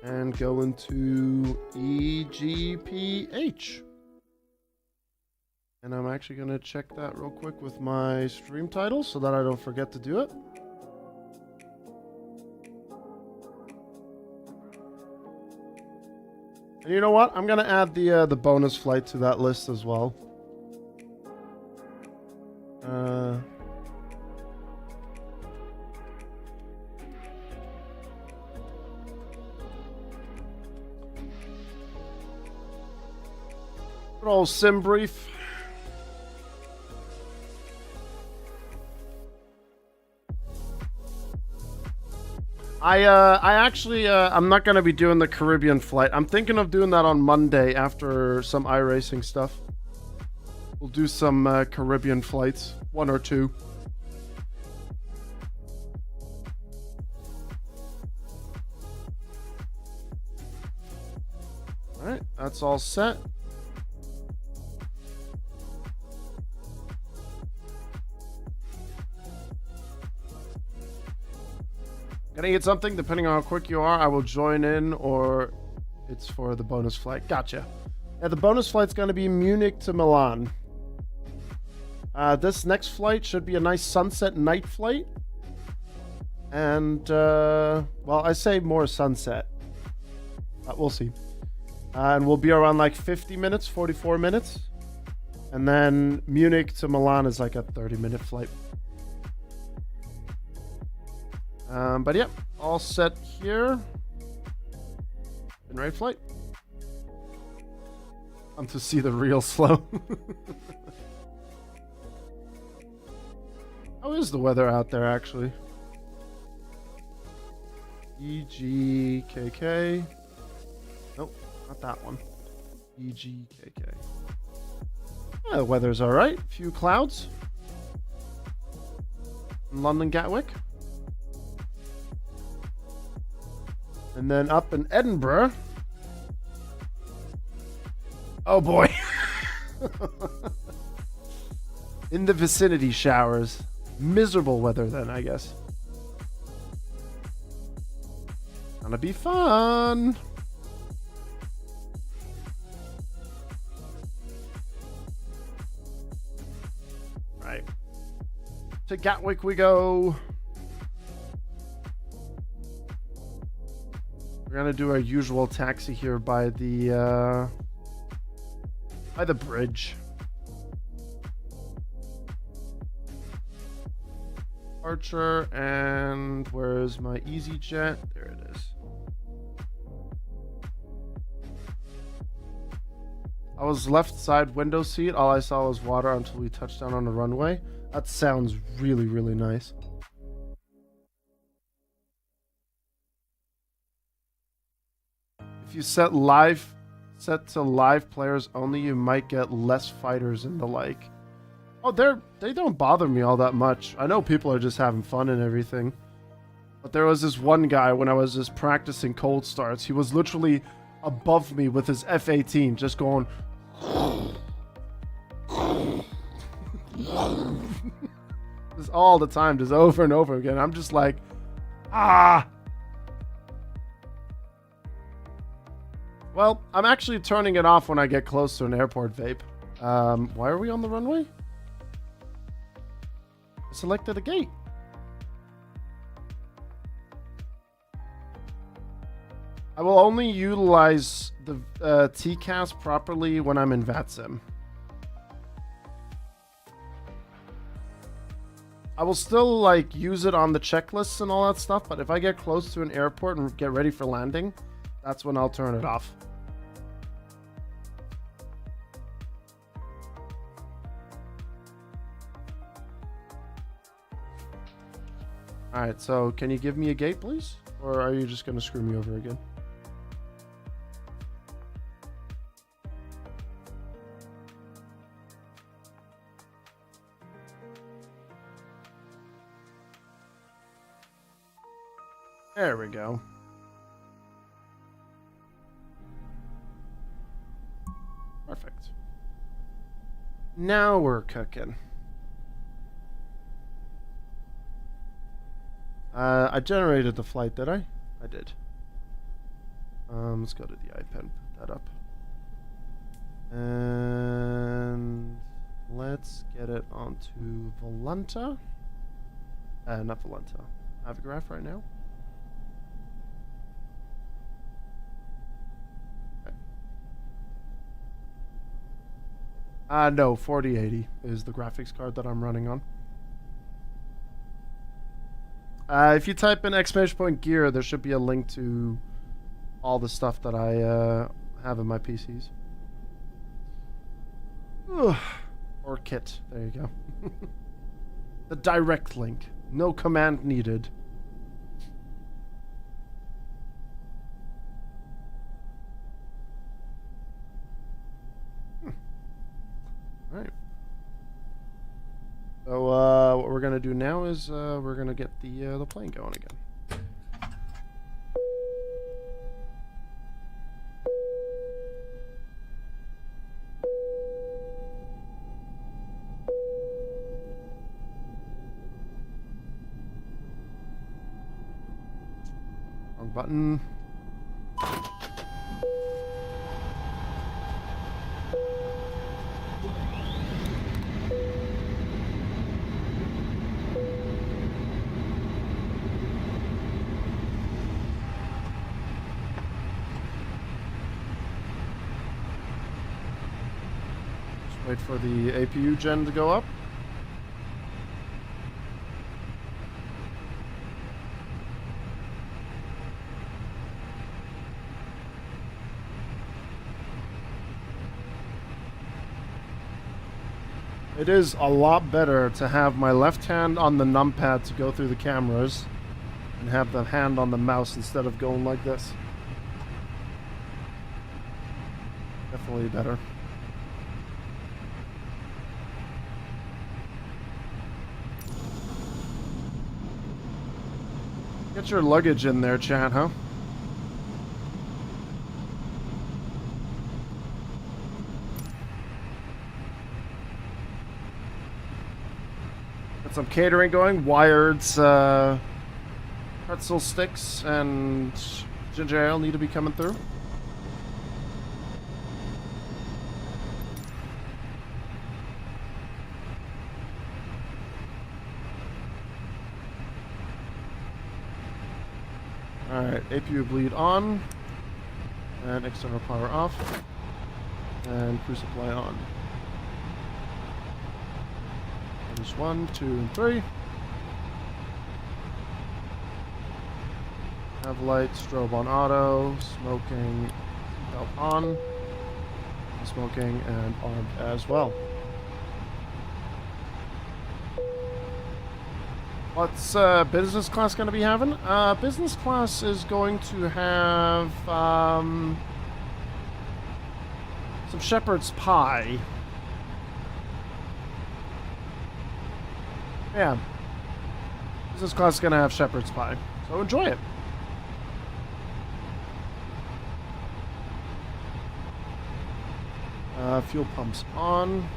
And going to EGPH. And I'm actually going to check that real quick with my stream title so that I don't forget to do it. And you know what? I'm going to add the bonus flight to that list as well. Good old sim brief. I actually, I'm not going to be doing the Caribbean flight. I'm thinking of doing that on Monday after some iRacing stuff. We'll do some Caribbean flights, 1 or 2. Alright, that's all set. Gonna get something, depending on how quick you are, I will join in, or it's for the bonus flight. Gotcha. Yeah, the bonus flight's gonna be Munich to Milan. This next flight should be a nice sunset night flight. And, well, I say more sunset. We'll see. And we'll be around like 50 minutes, 44 minutes. And then Munich to Milan is like a 30-minute flight. But yeah, all set here. In right flight. To see the real slow. How is the weather out there, actually? EGKK. Nope, not that one. EGKK. Yeah, the weather's alright. Few clouds. In London Gatwick. And then up in Edinburgh. Oh boy. In the vicinity, showers. Miserable weather then, I guess. Gonna be fun. Right. To Gatwick we go. We're gonna do our usual taxi here by the bridge. Departure, and where's my EasyJet? There it is. I was left side window seat. All I saw was water until we touched down on the runway. That sounds really, really nice. If you set to live players only, you might get less fighters and the like. Oh, they don't bother me all that much. I know people are just having fun and everything. But there was this one guy when I was just practicing cold starts. He was literally above me with his F-18, just going... just all the time, just over and over again. I'm just like, ah! Well, I'm actually turning it off when I get close to an airport vape. Why are we on the runway? I selected a gate. I will only utilize the TCAS properly when I'm in VATSIM. I will still like use it on the checklists and all that stuff, but if I get close to an airport and get ready for landing, that's when I'll turn it off. Alright, so can you give me a gate, please? Or are you just going to screw me over again? There we go. Perfect. Now we're cooking. I generated the flight, did I? I did. Let's go to the iPad and put that up. And let's get it onto Volanta. Not Volanta. Avograph right now. Okay. No, 4080 is the graphics card that I'm running on. If you type in !gear, there should be a link to all the stuff that I have in my PCs. Or kit. There you go. The direct link. No command needed. Alright. So what we're gonna do now is we're gonna get the plane going again. Wrong button. Wait for the APU gen to go up. It is a lot better to have my left hand on the numpad to go through the cameras and have the hand on the mouse instead of going like this. Definitely better. Get your luggage in there, chat, huh? Got some catering going. Wired's pretzel sticks and ginger ale need to be coming through. Alright, APU bleed on, and external power off, and crew supply on. There's 1, 2, and 3. Have light, strobe on auto, smoking, belt on, smoking, and armed as well. What's business class going to be having? Business class is going to have some shepherd's pie. Yeah. Business class is going to have shepherd's pie. So enjoy it. Fuel pumps on.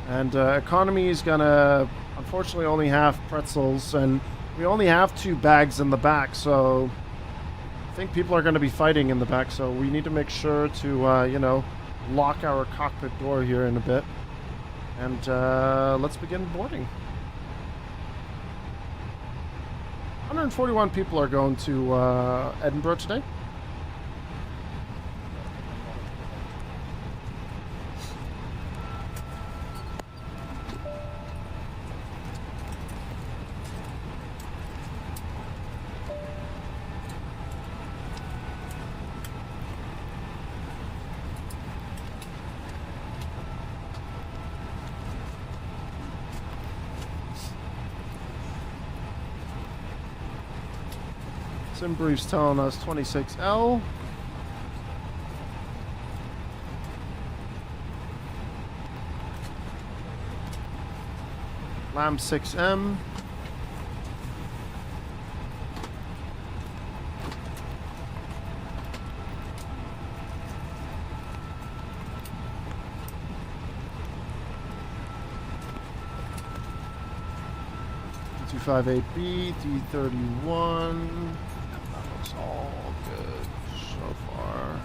And economy is gonna unfortunately only have pretzels, and we only have 2 bags in the back, so I think people are gonna be fighting in the back, so we need to make sure to, you know, lock our cockpit door here in a bit. And let's begin boarding. 141 people are going to Edinburgh today. Sim brief's telling us 26L. LAM 6M. D28B, D31. That looks all good so far.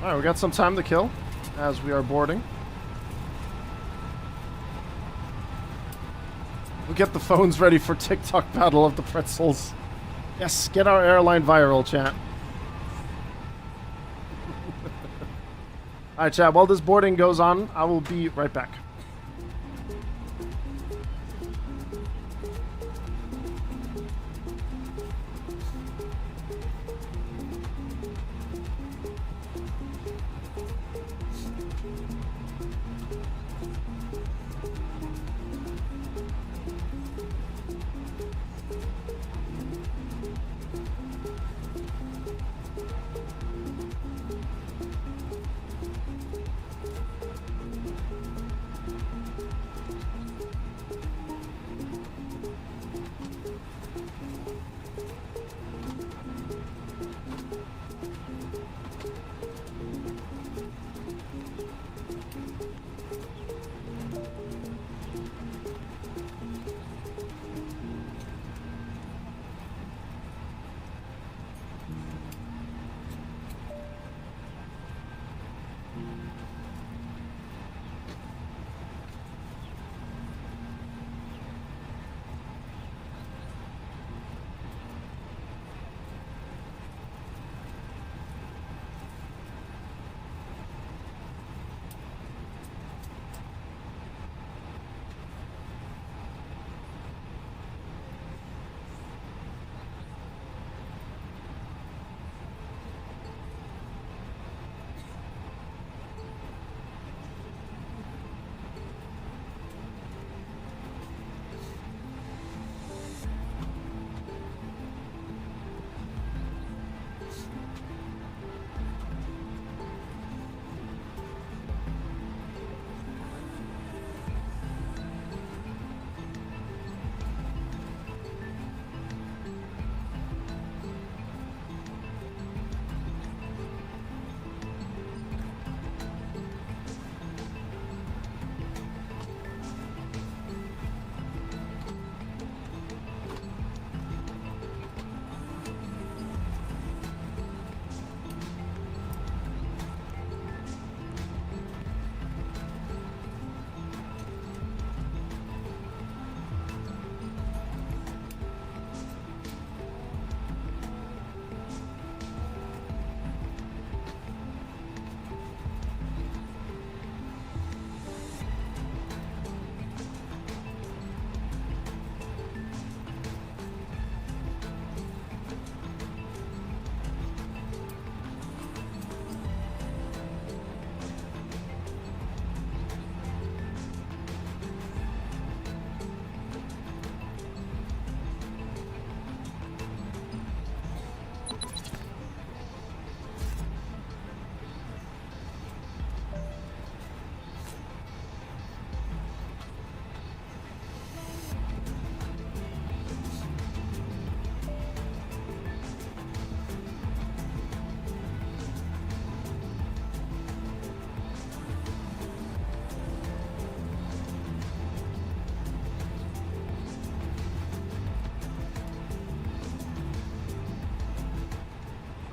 Alright, we got some time to kill as we are boarding. We'll get the phones ready for TikTok Battle of the Pretzels. Yes, get our airline viral, chat. Alright, chat, while this boarding goes on, I will be right back.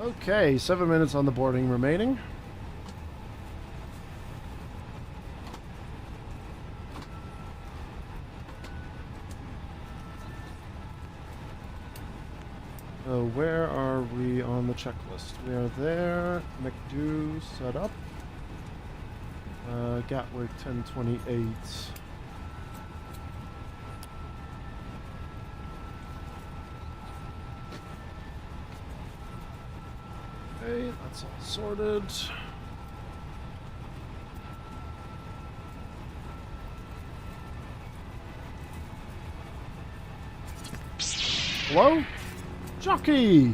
Okay, 7 minutes on the boarding remaining. So where are we on the checklist? We are there. McDo set up. Gatwick 1028. Okay, that's all sorted. Hello? Jockey!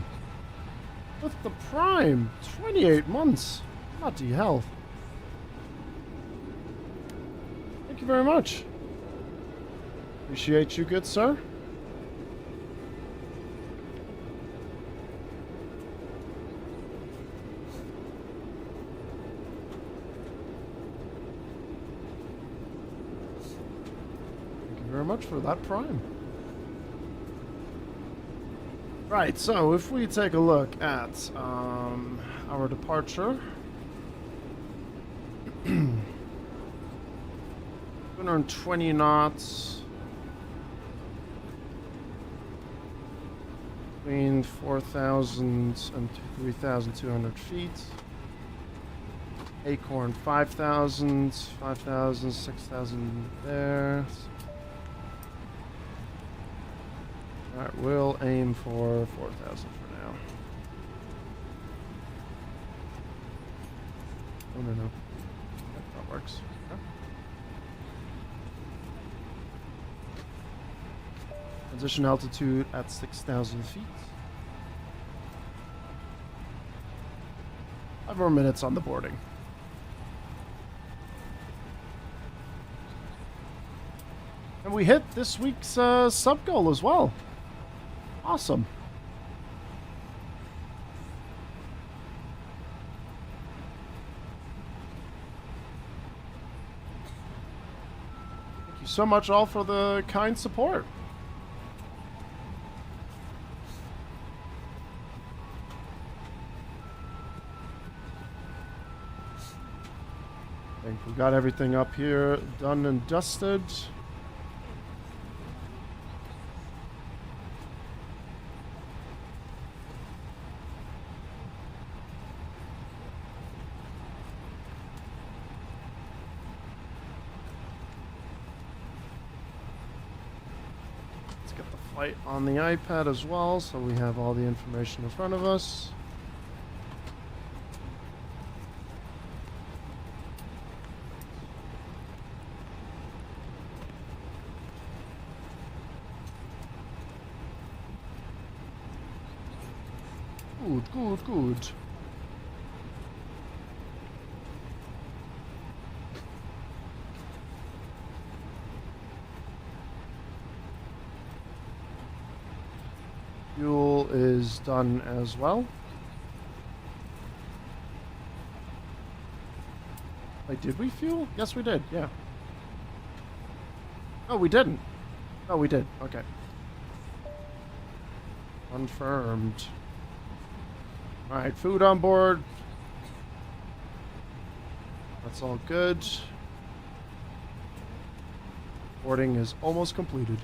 With the Prime! 28 months! Bloody hell. Thank you very much. Appreciate you, good sir. Thank you very much for that Prime. Right, so if we take a look at our departure, 220 knots, between 4,000 and 3,200 feet, Acorn 5,000, 5,000, 6,000 there. Alright, we'll aim for 4,000 for now. Oh, no. Yep, that works. Okay. Transition altitude at 6,000 feet. 5 more minutes on the boarding. And we hit this week's sub goal as well. Awesome. Thank you so much all for the kind support. I think we got everything up here done and dusted. On the iPad as well, so we have all the information in front of us. Good. Fuel is done as well. Wait, did we fuel? Yes, we did, yeah. Oh, we didn't. Oh, we did. Okay. Confirmed. Alright, food on board. That's all good. Boarding is almost completed.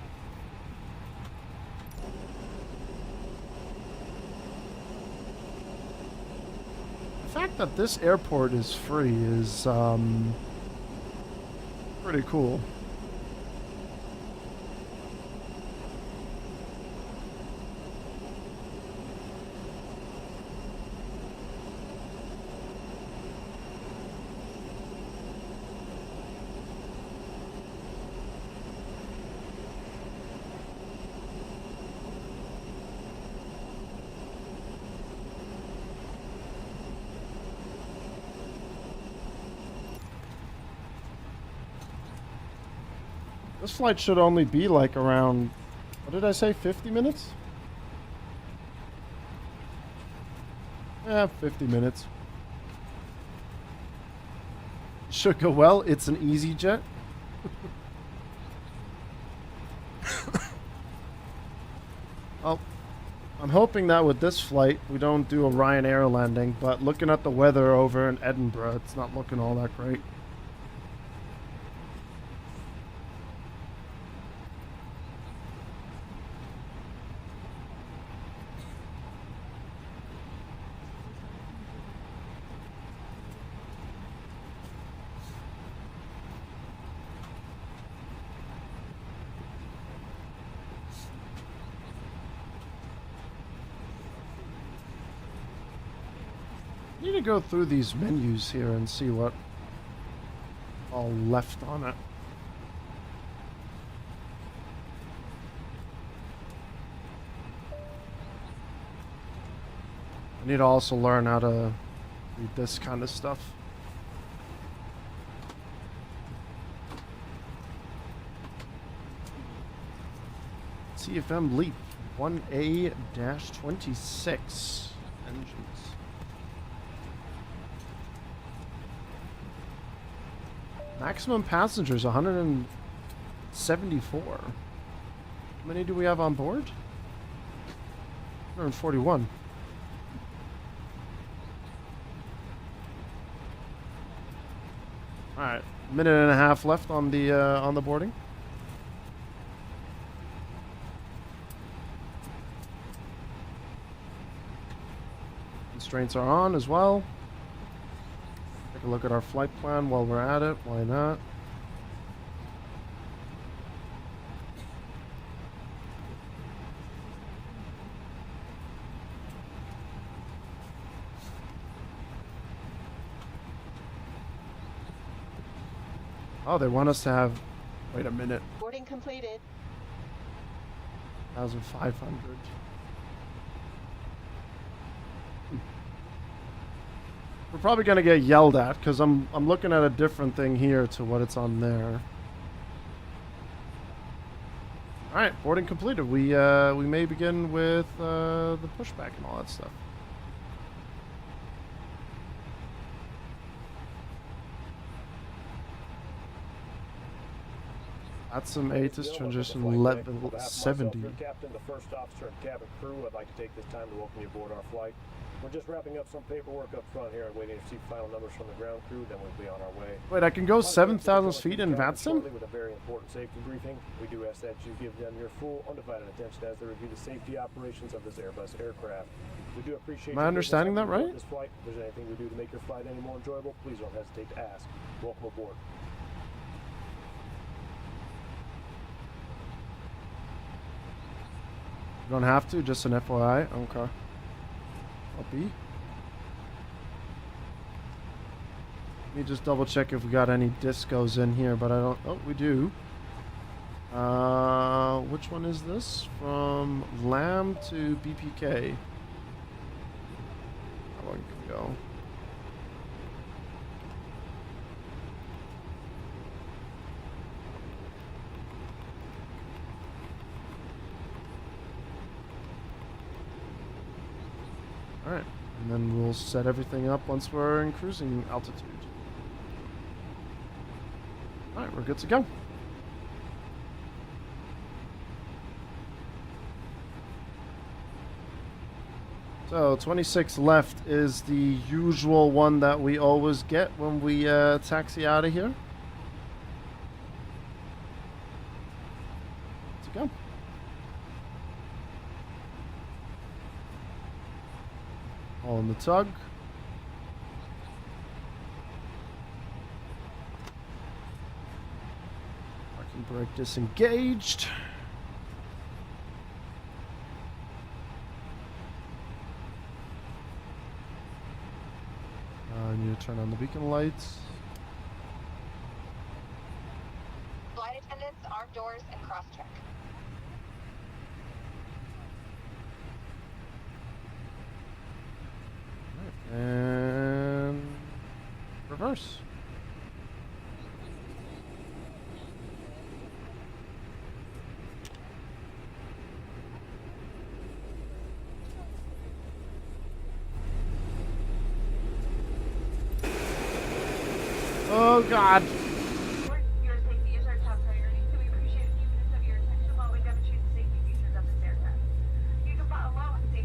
The fact that this airport is free is pretty cool. This flight should only be like around, what did I say, 50 minutes? Yeah, 50 minutes. Should go well. It's an EasyJet. Oh, I'm hoping that with this flight we don't do a Ryanair landing, but looking at the weather over in Edinburgh, it's not looking all that great. I need to go through these menus here and see what all left on it. I need to also learn how to read this kind of stuff. CFM LEAP 1A-26 engines. Maximum passengers 174. How many do we have on board? 141. All right, minute and a half left on the boarding. Constraints are on as well. Take a look at our flight plan while we're at it. Why not? Oh, they want us to have... Wait a minute. Boarding completed. 1,500. We're probably gonna get yelled at because I'm looking at a different thing here to what it's on there. All right, boarding completed. We may begin with the pushback and all that stuff. That's some ATIS transition level 70. Captain, the first officer and cabin crew, I'd like to take this time to welcome you aboard our flight. We're just wrapping up some paperwork up front here and waiting to see final numbers from the ground crew, then we'll be on our way. Wait, I can go 7,000 feet in VATSIM? With a very important safety briefing. We do ask that you give them your full, undivided attention as they review the safety operations of this Airbus aircraft. We do appreciate. Am I understanding that right? This flight. If there's anything we do to make your flight any more enjoyable, please don't hesitate to ask. Welcome aboard. You don't have to, just an FYI. Okay. Copy. Let me just double check if we got any discos in here, but I don't. Oh, we do. Which one is this? From LAM to BPK. How long can we go? Alright, and then we'll set everything up once we're in cruising altitude. Alright, we're good to go. So, 26 left is the usual one that we always get when we taxi out of here. Let's go. All in the tug. Parking brake disengaged. I need to turn on the beacon lights. Flight attendants, armed doors, and cross-check. And reverse. Oh God. Your safety is our top priority, so we appreciate a few minutes of your attention while we demonstrate the safety features of this aircraft. You can follow along with the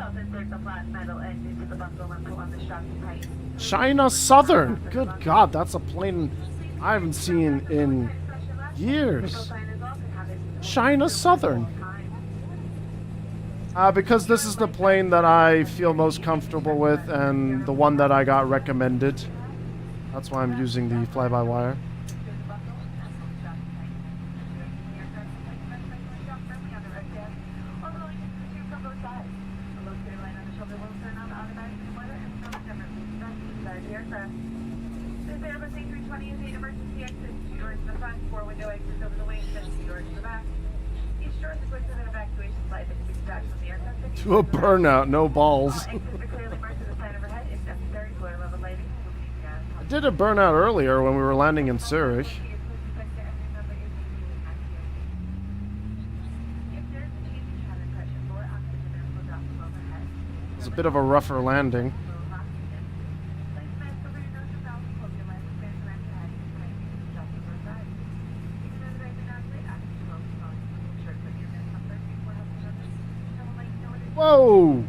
also insert the flat metal end into the buckle and pull on the strap tight. China Southern. Good God, that's a plane I haven't seen in years. China Southern. Because this is the plane that I feel most comfortable with and the one that I got recommended. That's why I'm using the fly-by-wire. This Airbus A320 is 8 emergency exits, 2 doors in the front, 4 window exits over the wings, and 2 doors in the back. Each door is equipped with an evacuation slide that can be detached from the aircraft. To a burnout, no balls. Exits are clearly marked with a sign overhead if necessary, floor level lighting. I did a burnout earlier when we were landing in Zurich. It was a bit of a rougher landing. Whoa!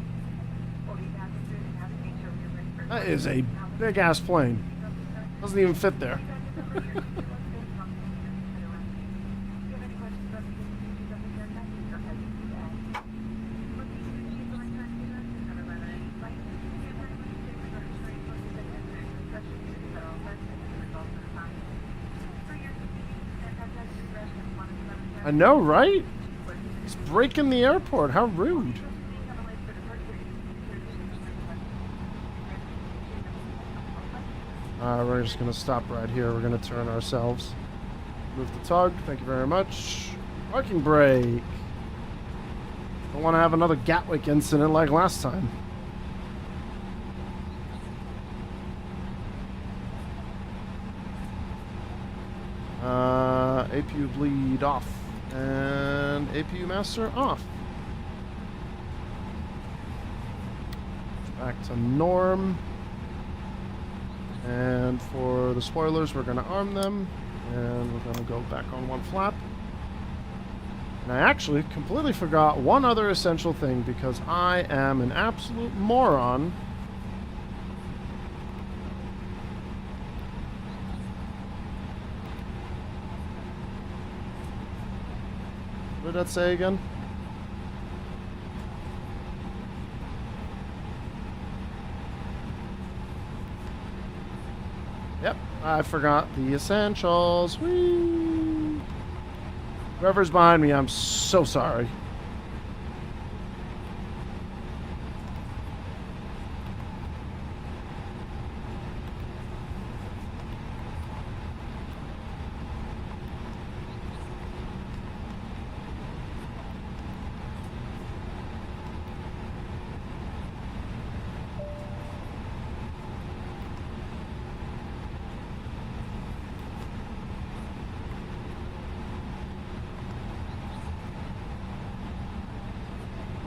That is a big ass plane. Doesn't even fit there. I know, right? It's breaking the airport. How rude. We're just going to stop right here. We're going to turn ourselves. Move the tug. Thank you very much. Parking brake. Don't want to have another Gatwick incident like last time. APU bleed off. And APU master off. Back to norm. And for the spoilers, we're going to arm them. And we're going to go back on one flap. And I actually completely forgot one other essential thing because I am an absolute moron. What did that say again? Yep, I forgot the essentials. Whee! Whoever's behind me, I'm so sorry.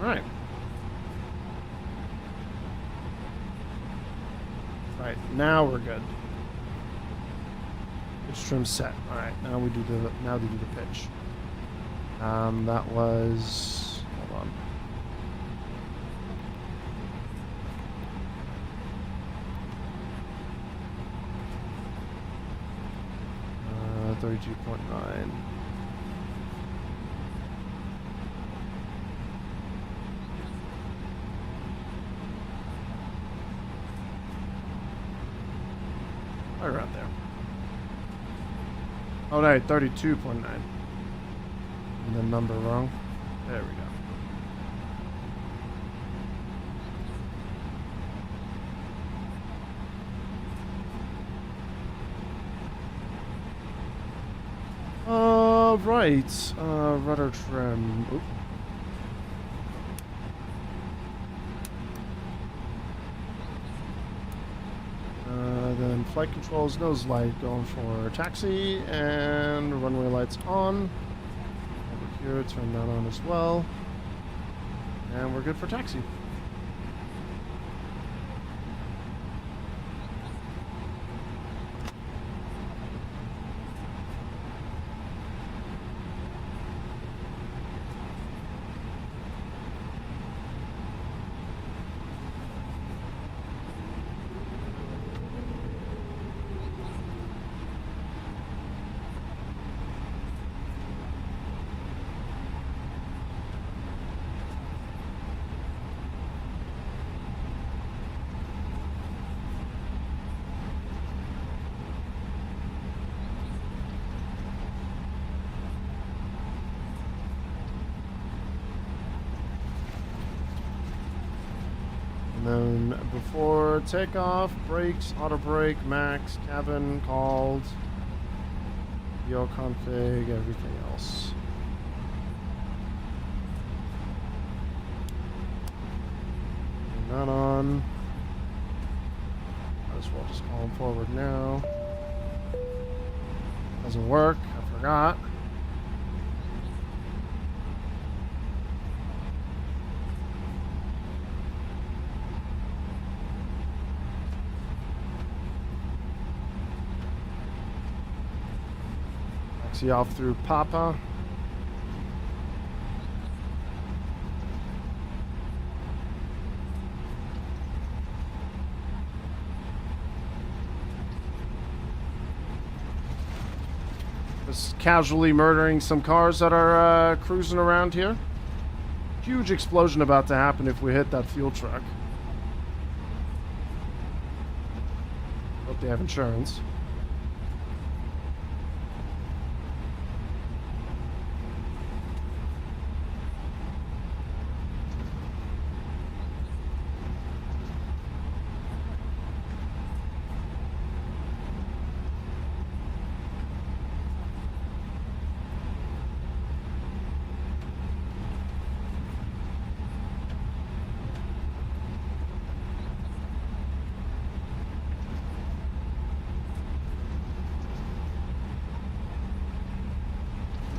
Right. Right, now we're good. Pitch trim set. Alright, now we do the pitch. That was, hold on. 32.9. Right around there. Oh no, 32.9. And the number wrong. There we go. Right. Rudder trim. Oop. Then flight controls, nose light going for taxi, and runway lights on. Over here, turn that on as well. And we're good for taxi. And before takeoff, brakes, auto brake, max, cabin called, yo config, everything else. Turn that on. Might as well just call them forward now. Doesn't work, I forgot. Taxi off through Papa. Just casually murdering some cars that are cruising around here. Huge explosion about to happen if we hit that fuel truck. Hope they have insurance.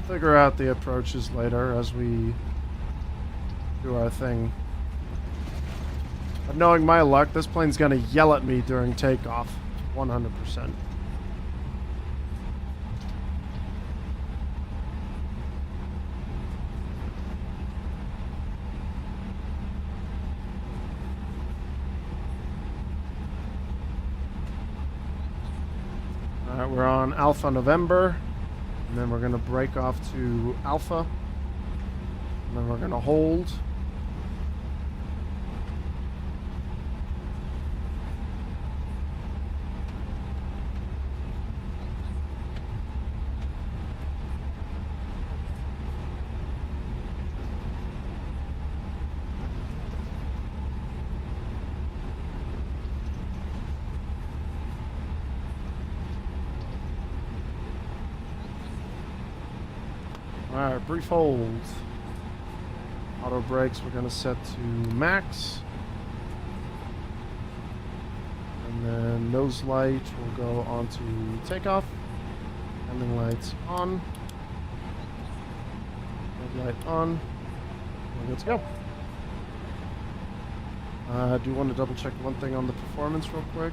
Figure out the approaches later as we do our thing. But knowing my luck, this plane's gonna yell at me during takeoff, 100%. Alright, we're on Alpha November. And then we're going to break off to Alpha. And then we're going to hold. Alright, brief hold. Auto brakes we're going to set to max. And then nose light will go on to takeoff. Landing lights on. Red light on. We're good to go. I do want to double check one thing on the performance real quick.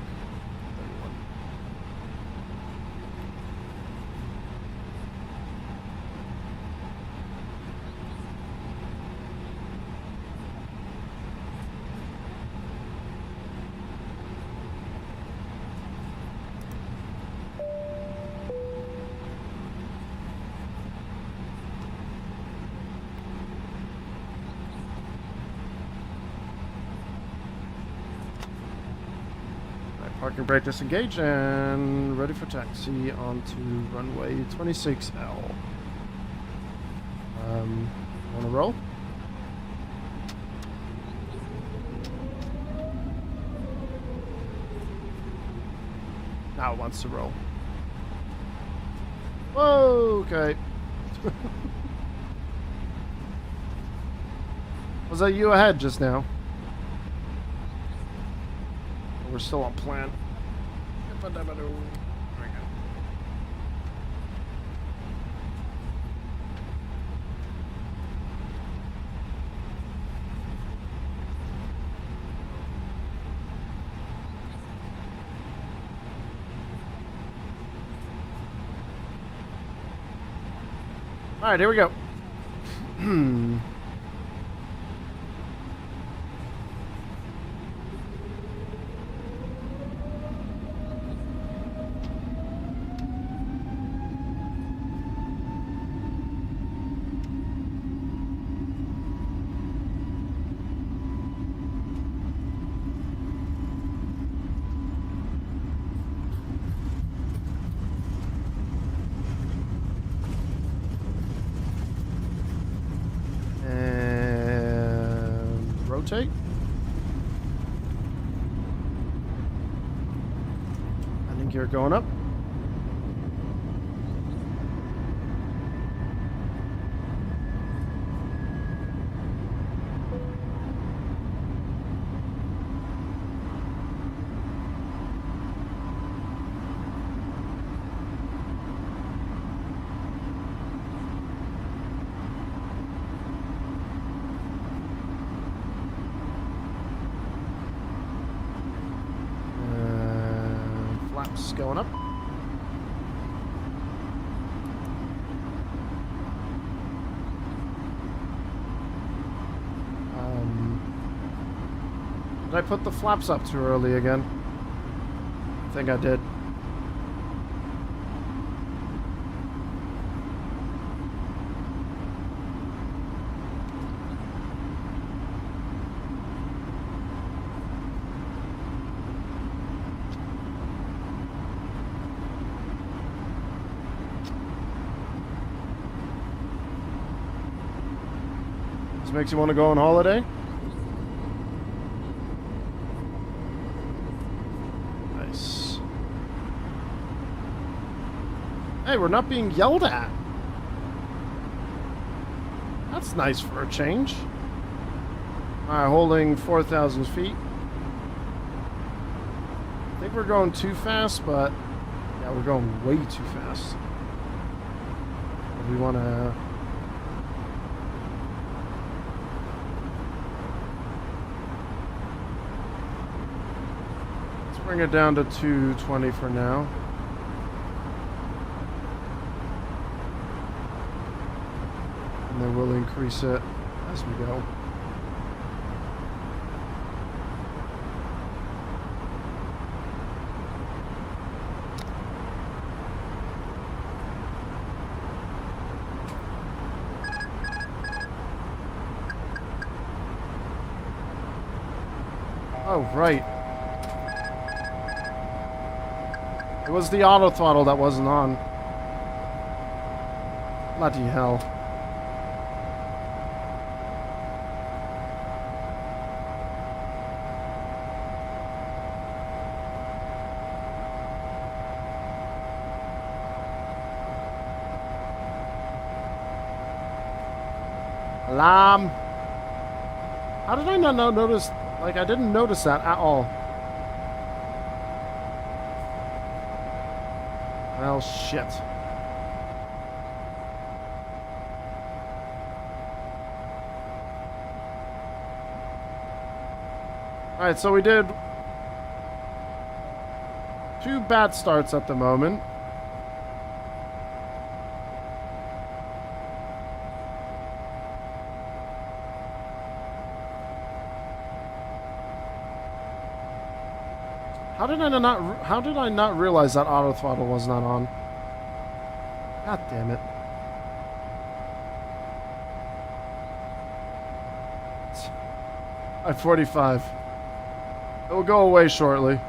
Parking brake disengage and ready for taxi onto runway 26L. Want to roll? Now it wants to roll. Whoa, okay. Was that you ahead just now? We're still on plan. All right, here we go. Rotate. gear going up. Flaps going up. Did I put the flaps up too early again? I think I did. This makes you want to go on holiday? Nice. Hey, we're not being yelled at. That's nice for a change. Alright, holding 4,000 feet. I think we're going too fast, but yeah, we're going way too fast. We want to... bring it down to 220 for now. And then we'll increase it as we go. Oh, right. It was the auto throttle that wasn't on. Bloody hell. Alarm. How did I not notice? Like, I didn't notice that at all. Well, shit. Alright, so we did 2 bad starts at the moment. How did I not realize that auto throttle was not on? God damn it. At 45. It will go away shortly.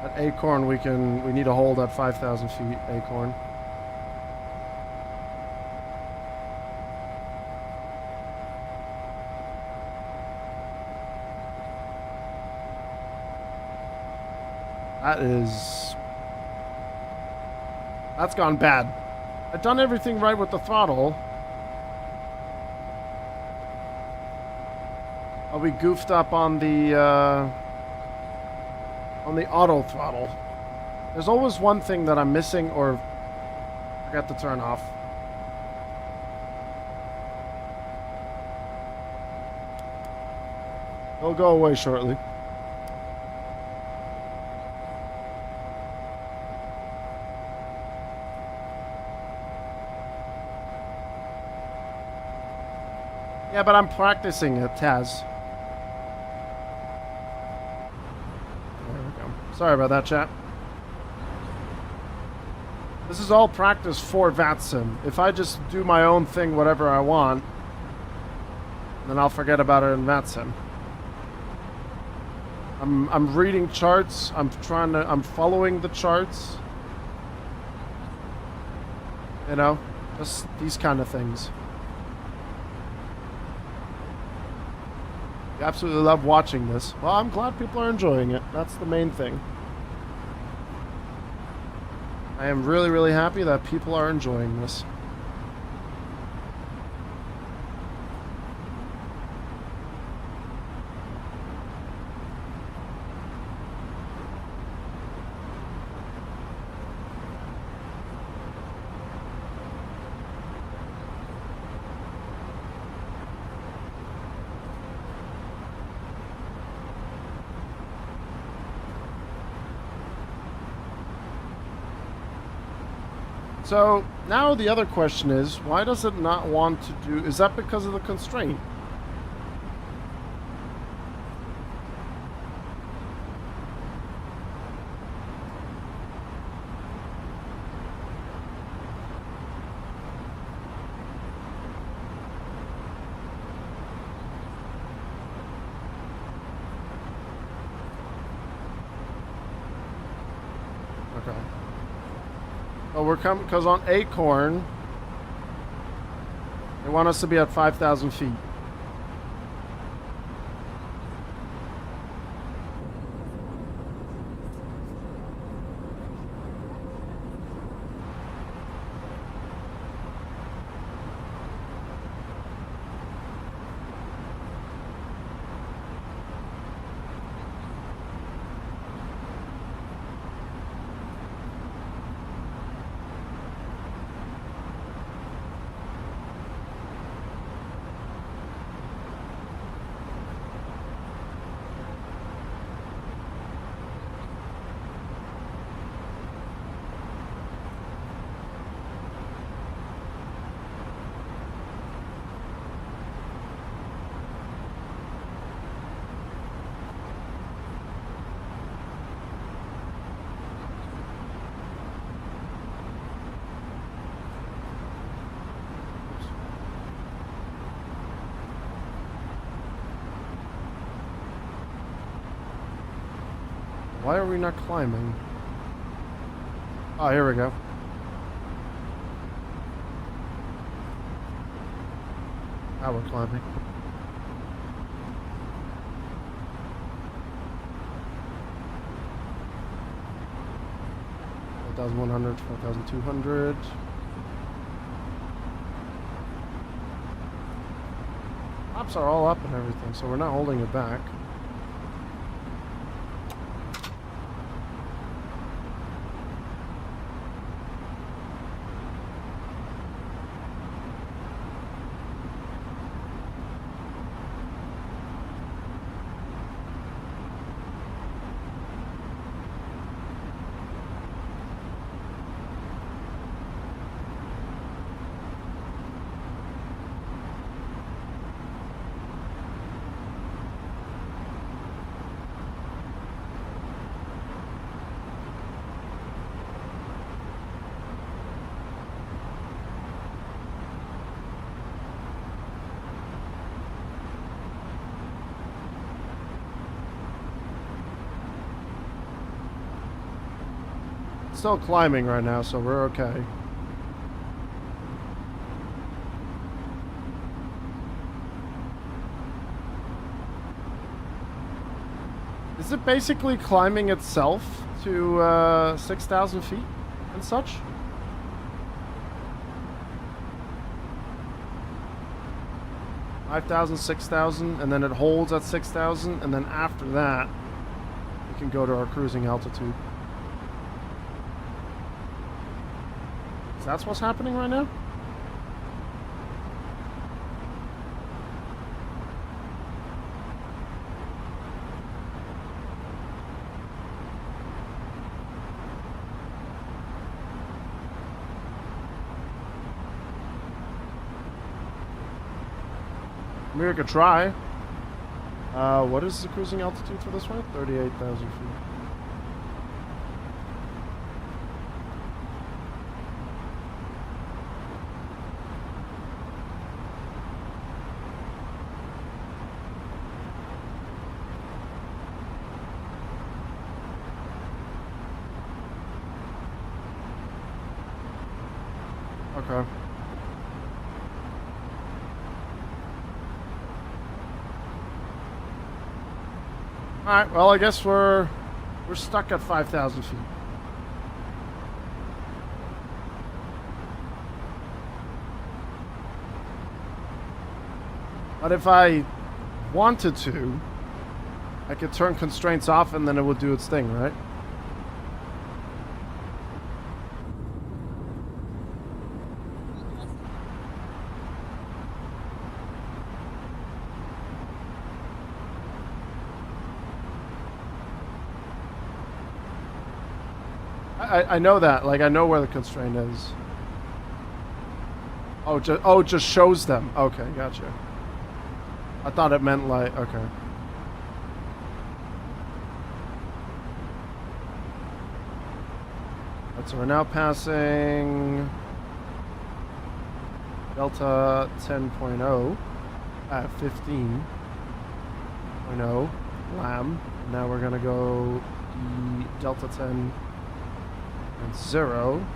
At Acorn, we need to hold at 5,000 feet, Acorn. That's gone bad. I've done everything right with the throttle. I'll be goofed up on the auto throttle. There's always one thing that I'm missing or forgot to turn off. It'll go away shortly. Yeah, but I'm practicing it, Taz. There we go. Sorry about that, chat. This is all practice for VATSIM. If I just do my own thing, whatever I want, then I'll forget about it in VATSIM. I'm reading charts. I'm following the charts. You know, just these kind of things. I absolutely love watching this. Well, I'm glad people are enjoying it. That's the main thing. I am really, really happy that people are enjoying this. So now the other question is, why does it not want to do, is that because of the constraint? Okay. Oh, we're coming because on Acorn, they want us to be at 5,000 feet. Why are we not climbing? Oh, here we go. Now we're climbing. $4,100, $4,200. Tops are all up and everything, so we're not holding it back. Still climbing right now, so we're okay. Is it basically climbing itself to 6,000 feet and such? $5,000, $6,000, and then it holds at 6,000, and then after that, we can go to our cruising altitude. That's what's happening right now? Maybe we could try. What is the cruising altitude for this one? 38,000 feet. Okay. Alright, well I guess we're stuck at 5,000 feet. But if I wanted to, I could turn constraints off and then it would do its thing, right? I know that. Like, I know where the constraint is. Oh, it just shows them. Okay, gotcha. I thought it meant like, okay. Right, so we're now passing Delta 10.0 at 15.0 LAM. Now we're gonna go Delta 10 and 0.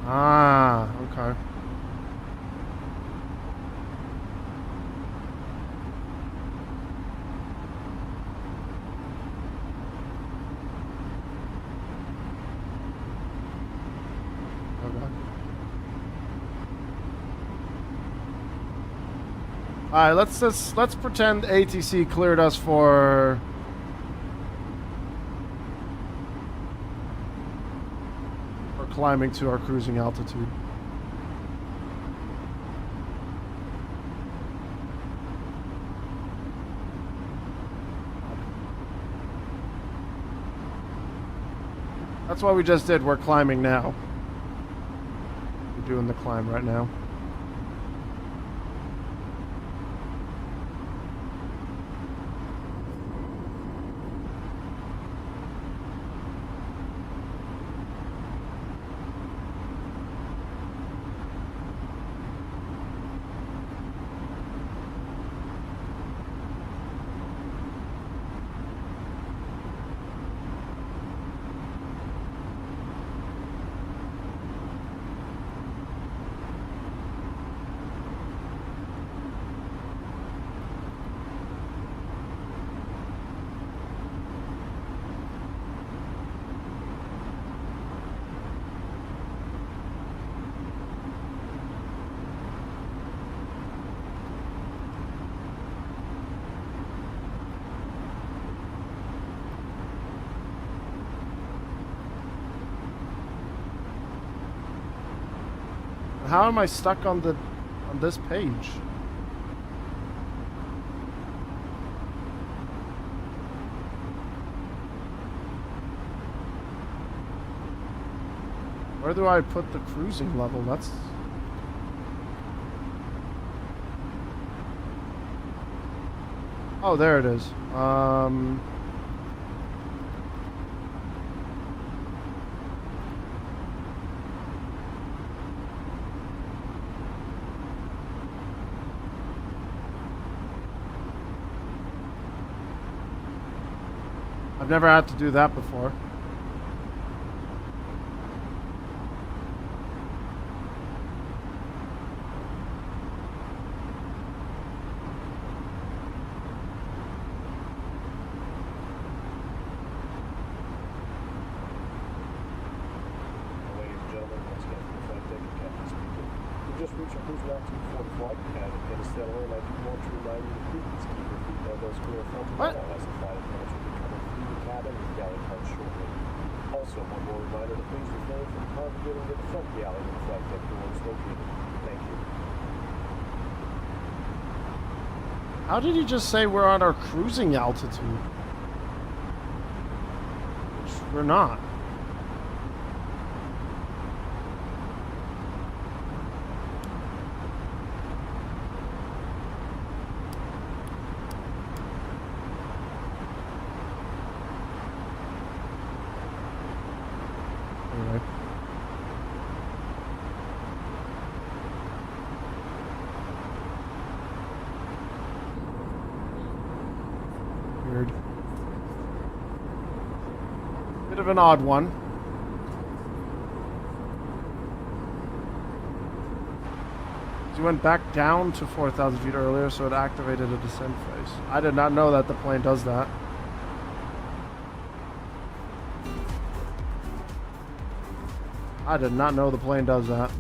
Ah, okay. Alright, let's pretend ATC cleared us for climbing to our cruising altitude. That's what we just did. We're climbing now. We're doing the climb right now. How am I stuck on this page? Where do I put the cruising level? That's... Oh, there it is. I've never had to do that before. Ladies and gentlemen, once again from the flight deck, Captain speaking. We just reached our cruising altitude for the flight and get us settled in. I do want to remind you to please keep your feet elbows clear from the ground as the flight attendants will be coming through the cabin with galley cards shortly. Also, one more reminder to please refrain from congregating with the front galley when the flight deck door is located. Thank you. How did he just say we're on our cruising altitude? Which we're not. weird. Bit of an odd one. He went back down to 4,000 feet earlier, so it activated a descent phase. I did not know that the plane does that. I did not know the plane does that.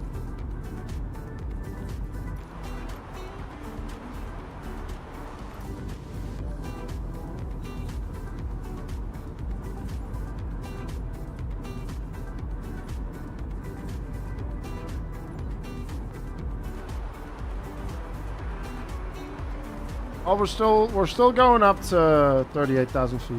Oh, we're still going up to 38,000 feet.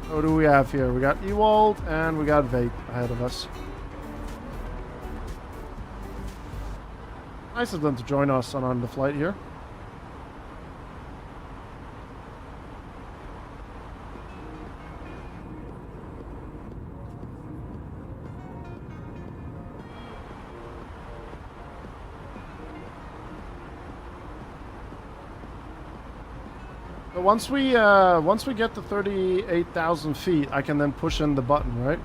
What do we have here? We got Ewald and we got Vape ahead of us. Nice of them to join us on the flight here. Once we get to 38,000 feet, I can then push in the button, right?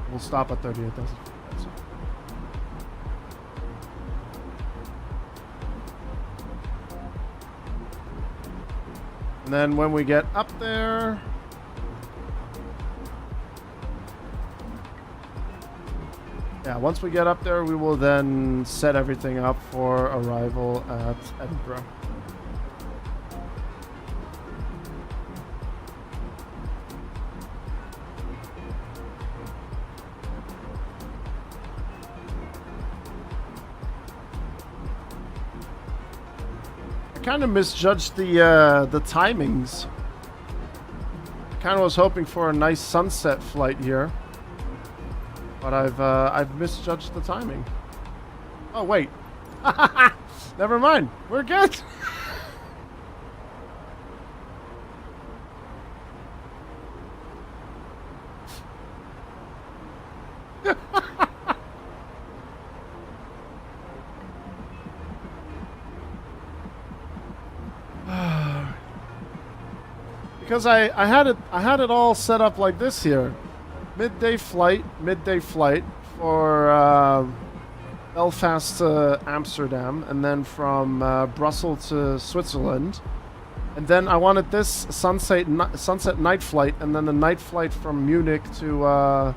We'll stop at 38,000 feet. And then when we get up there, yeah, once we get up there, we will then set everything up for arrival at Edinburgh. Kind of misjudged the timings. Kind of was hoping for a nice sunset flight here, but I've misjudged the timing. Oh wait, never mind. We're good. Because I had it all set up like this here. Midday flight for Belfast to Amsterdam, and then from Brussels to Switzerland. And then I wanted this sunset night flight, and then the night flight from Munich to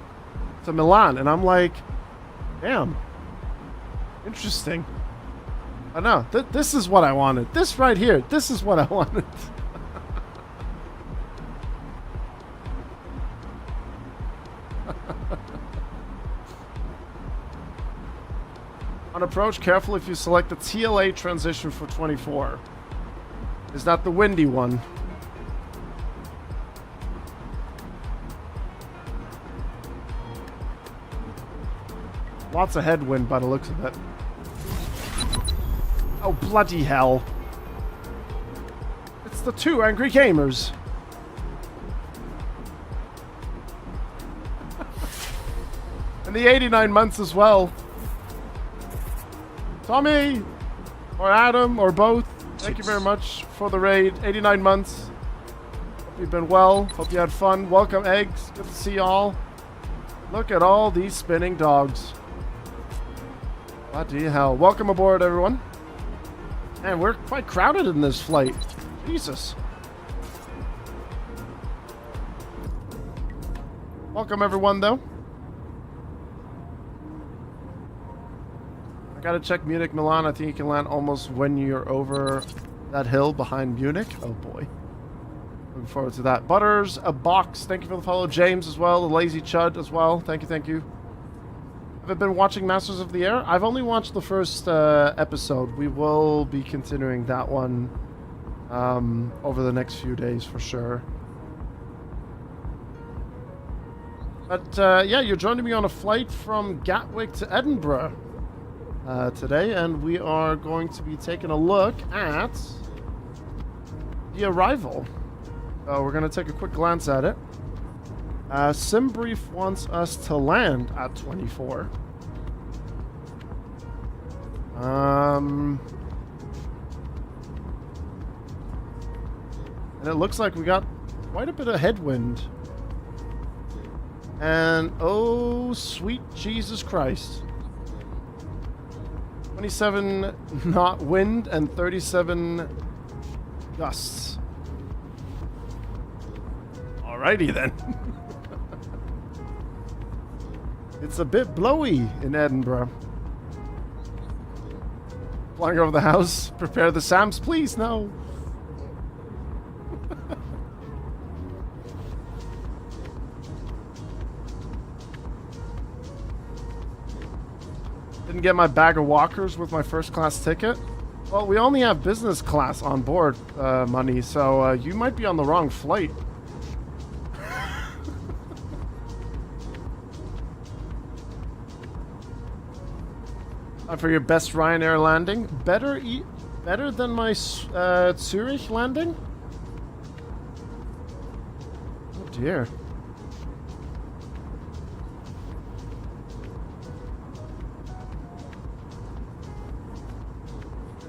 Milan. And I'm like, damn, interesting. I know, this is what I wanted. This right here, this is what I wanted. On approach, careful if you select the TLA transition for 24. Is that the windy one? Lots of headwind by the looks of it. Oh, bloody hell. It's the two angry gamers. And the 89 months as well. Tommy, or Adam, or both, thank you very much for the raid. 89 months. Hope you've been well. Hope you had fun. Welcome, Eggs. Good to see y'all. Look at all these spinning dogs. Bloody hell. Welcome aboard, everyone. Man, we're quite crowded in this flight. Jesus. Welcome, everyone, though. Gotta check Munich, Milan. I think you can land almost when you're over that hill behind Munich. Oh boy. Looking forward to that. Butters, a box. Thank you for the follow. James as well. The Lazy Chud as well. Thank you, thank you. Have I been watching Masters of the Air? I've only watched the first episode. We will be continuing that one over the next few days for sure. But yeah, you're joining me on a flight from Gatwick to Edinburgh. today, and we are going to be taking a look at the arrival. We're going to take a quick glance at it. SimBrief wants us to land at 24. And it looks like we got quite a bit of headwind. And oh, sweet Jesus Christ. 27 knot wind and 37 gusts. Alrighty then. It's a bit blowy in Edinburgh. Flying over the house. Prepare the SAMs, please. No. Didn't get my bag of walkers with my first class ticket. Well, we only have business class on board money, so you might be on the wrong flight. For your best Ryanair landing, better than my Zurich landing. Oh dear.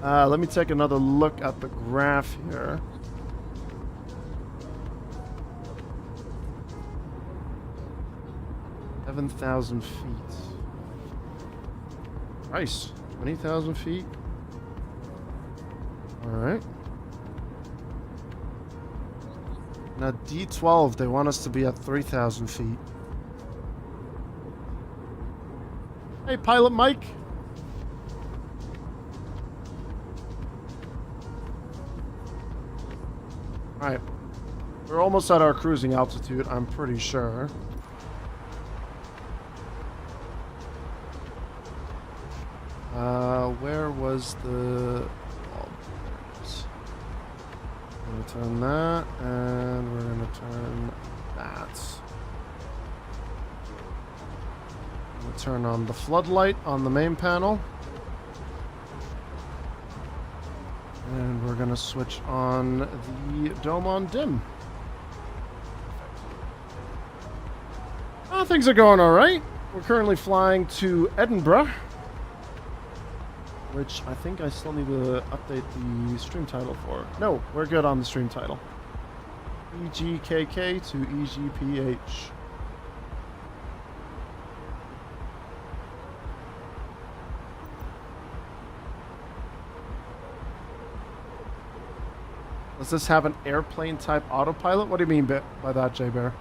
Let me take another look at the graph here. $7,000 feet. Nice. 20,000 feet. Alright. Now D12, they want us to be at 3,000 feet. Hey, Pilot Mike. Alright. We're almost at our cruising altitude, I'm pretty sure. Where was the... Oh, we're going to turn that, and we're going to turn that. We'll turn on the floodlight on the main panel. And we're going to switch on the dome on dim. Things are going alright. We're currently flying to Edinburgh, which I think I still need to update the stream title for. No, we're good on the stream title. EGKK to EGPH. Does this have an airplane type autopilot? What do you mean by that, J-Bear?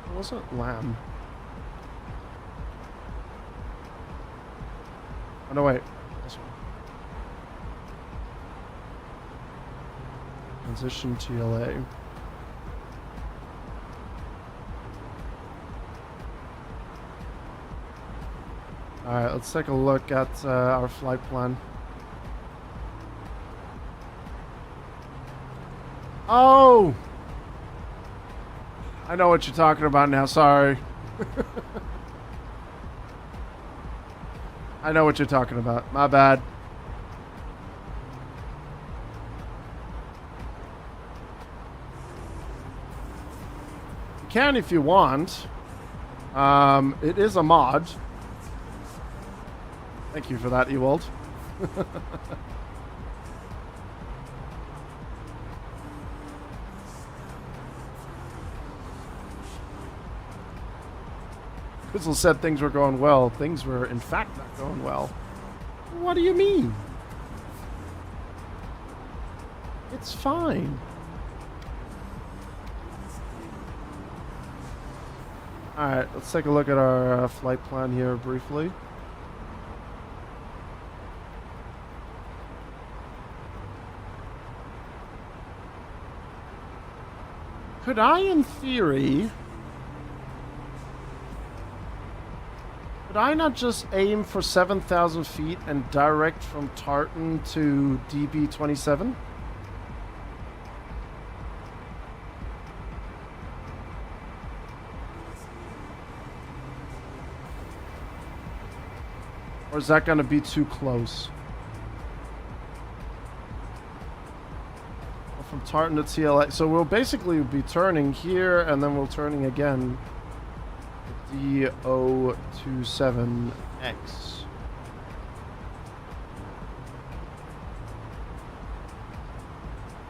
It wasn't lamb. Oh, no, wait. This one. Transition TLA. Alright, let's take a look at our flight plan. Oh! I know what you're talking about now, sorry. I know what you're talking about. My bad. You can if you want. It is a mod. Thank you for that, Ewald. Crystal said things were going well. Things were, in fact, not going well. What do you mean? It's fine. Alright, let's take a look at our flight plan here briefly. Could I, in theory... Could I not just aim for 7,000 feet and direct from Tartan to DB27? Or is that going to be too close? Well, from Tartan to TLA. So we'll basically be turning here and then we'll turning again. D027X.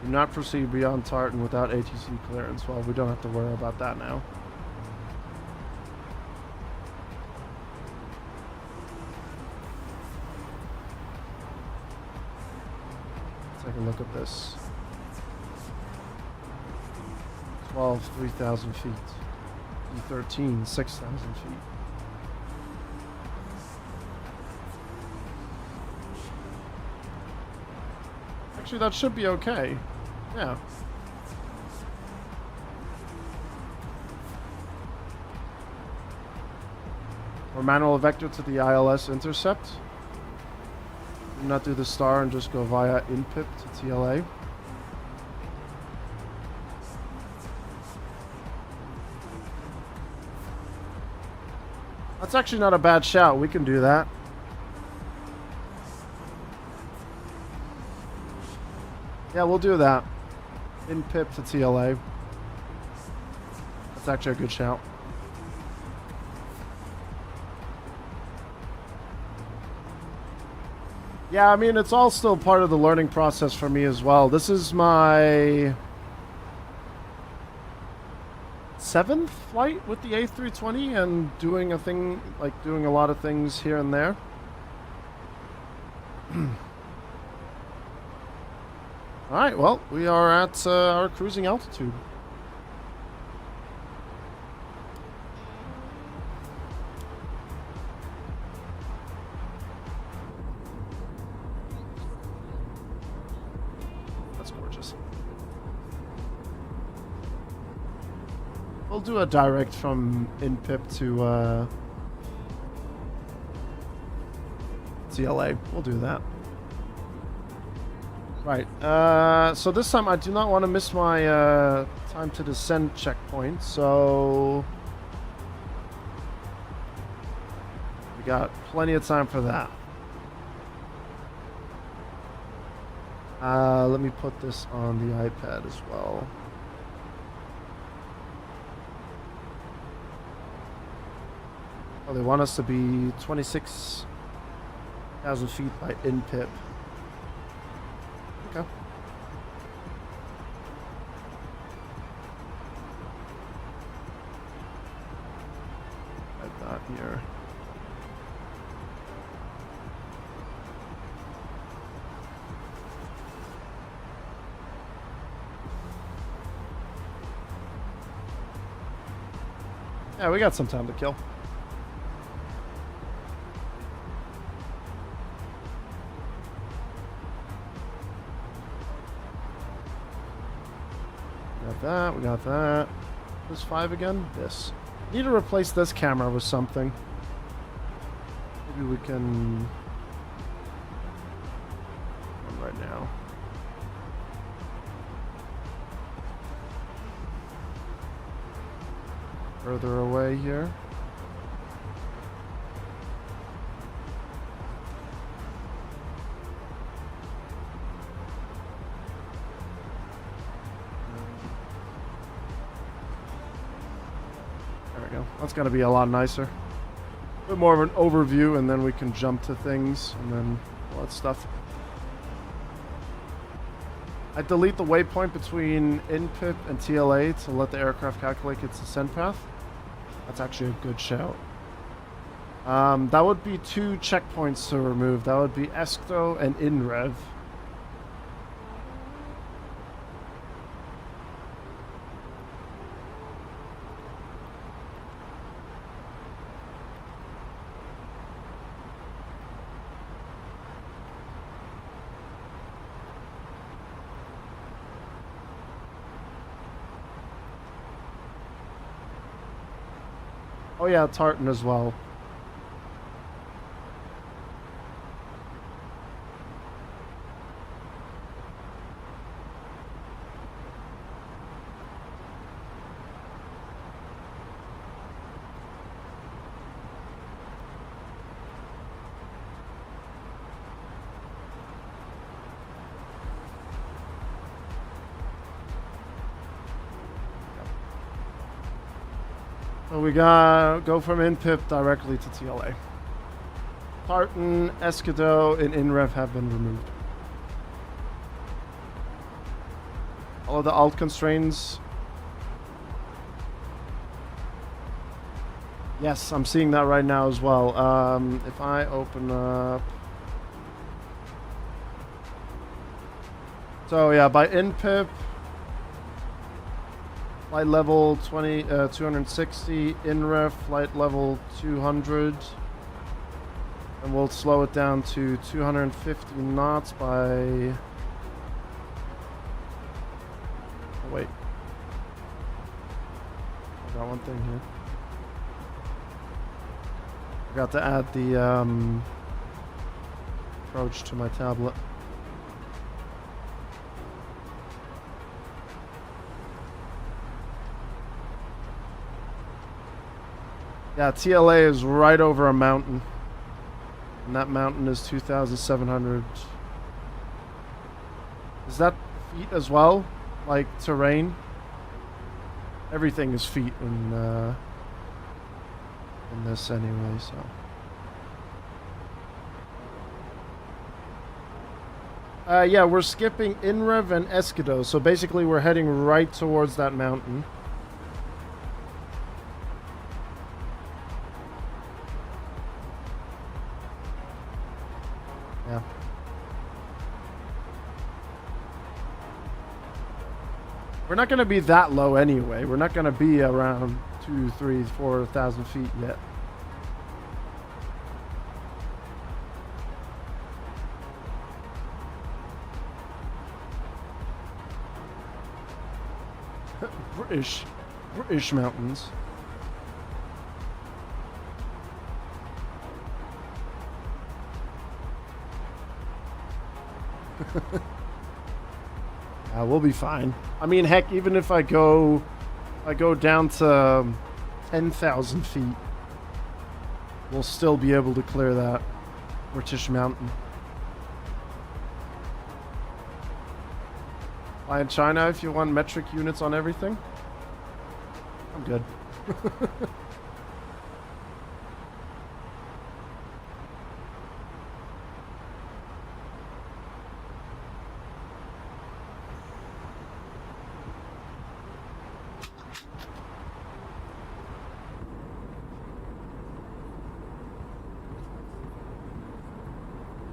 Do not proceed beyond Tartan without ATC clearance. Well, we don't have to worry about that now. Let's take a look at this. 12, 3,000 feet. 13, 6,000 feet. Actually, that should be okay. Yeah. Or manual vector to the ILS intercept. Do not do the star and just go via INPIP to TLA. That's actually not a bad shout. We can do that. Yeah, we'll do that. In PIP to TLA. That's actually a good shout. Yeah, I mean, it's all still part of the learning process for me as well. This is my 7th flight with the A320 and doing a thing, like doing a lot of things here and there. Alright, well, we are at our cruising altitude. That's gorgeous. We'll do a direct from INPIP to CLA. We'll do that. Right. So this time I do not want to miss my time to descend checkpoint. So we got plenty of time for that. Let me put this on the iPad as well. Oh, they want us to be 26,000 feet by INPIP. Okay. Like that here. Yeah, we got some time to kill. We got that. This 5 again? This. Need to replace this camera with something. Maybe we can... One right now. Further away here. That's going to be a lot nicer. A bit more of an overview, and then we can jump to things, and then all that stuff. I delete the waypoint between INPIP and TLA to let the aircraft calculate its descent path. That's actually a good shout. That would be 2 checkpoints to remove. That would be ESCTO and INREV. Oh yeah, tartan as well. So we go from INPIP directly to TLA. Tartan, Escudo, and INREV have been removed. All of the alt constraints. Yes, I'm seeing that right now as well. If I open up... So yeah, by INPIP, flight level 260, INREF flight level 200, and we'll slow it down to 250 knots by... Oh, wait. I got one thing here. Forgot to add the approach to my tablet. Yeah, TLA is right over a mountain. And that mountain is 2,700. Is that feet as well? Like terrain? Everything is feet in this anyway, so. Yeah, we're skipping INREV and Escudo, so basically we're heading right towards that mountain. Yeah. We're not going to be that low anyway. We're not going to be around 2,000, 3,000, 4,000 feet yet. British mountains. We'll be fine. I mean, heck, even if I go down to 10,000 feet, we'll still be able to clear that British mountain. Fly in China if you want metric units on everything. I'm good.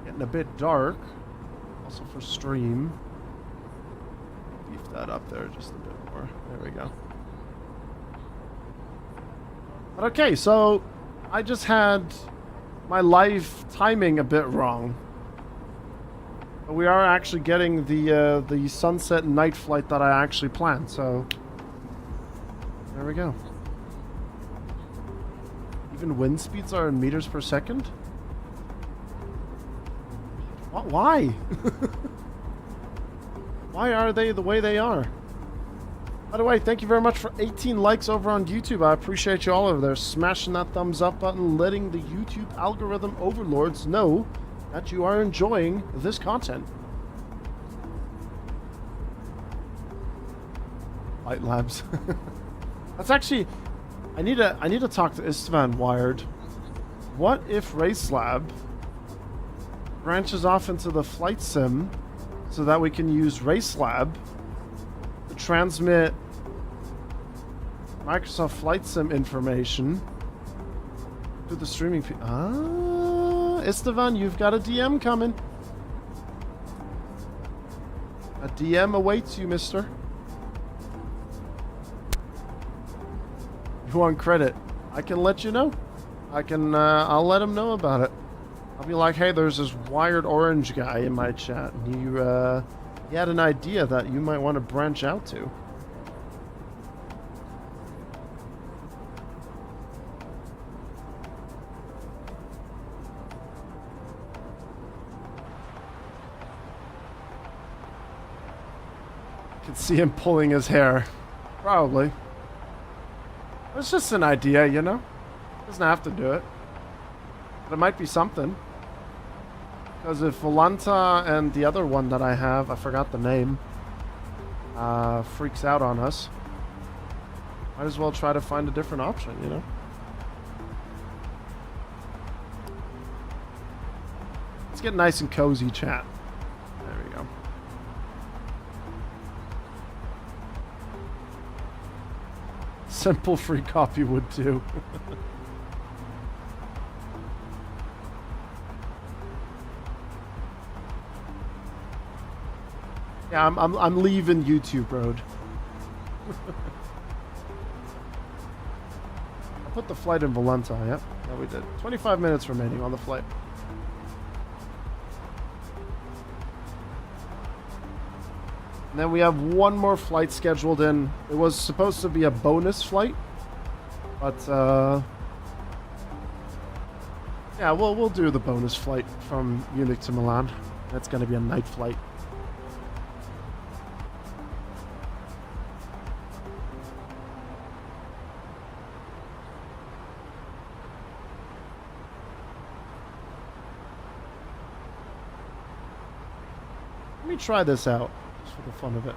Getting a bit dark. Also for stream. Beef that up there just a bit more. There we go. But okay, so I just had my live timing a bit wrong. But we are actually getting the sunset night flight that I actually planned, so there we go. Even wind speeds are in meters per second? Why? Why are they the way they are? By the way, thank you very much for 18 likes over on YouTube. I appreciate you all over there smashing that thumbs up button, letting the YouTube algorithm overlords know that you are enjoying this content. Light Labs. That's actually... I need to talk to Istvan Wired. What if Race Lab branches off into the flight sim so that we can use Race Lab to transmit Microsoft Flight Sim information to the streaming Istvan, you've got a DM coming. A DM awaits you, mister. You want credit? I can let you know. I'll let him know about it. I'll be like, hey, there's this Wired Orange guy in my chat, and he had an idea that you might want to branch out to. Can see him pulling his hair. Probably. It's just an idea, you know? Doesn't have to do it. But it might be something. Because if Volanta and the other one that I have, I forgot the name, freaks out on us, might as well try to find a different option, you know? Let's get nice and cozy, chat. There we go. Simple free coffee would do. Yeah, I'm leaving YouTube Road. I put the flight in Volanta, yep. Yeah, we did. 25 minutes remaining on the flight. And then we have one more flight scheduled in. It was supposed to be a bonus flight, but yeah, we'll do the bonus flight from Munich to Milan. That's going to be a night flight. Let me try this out. For the fun of it.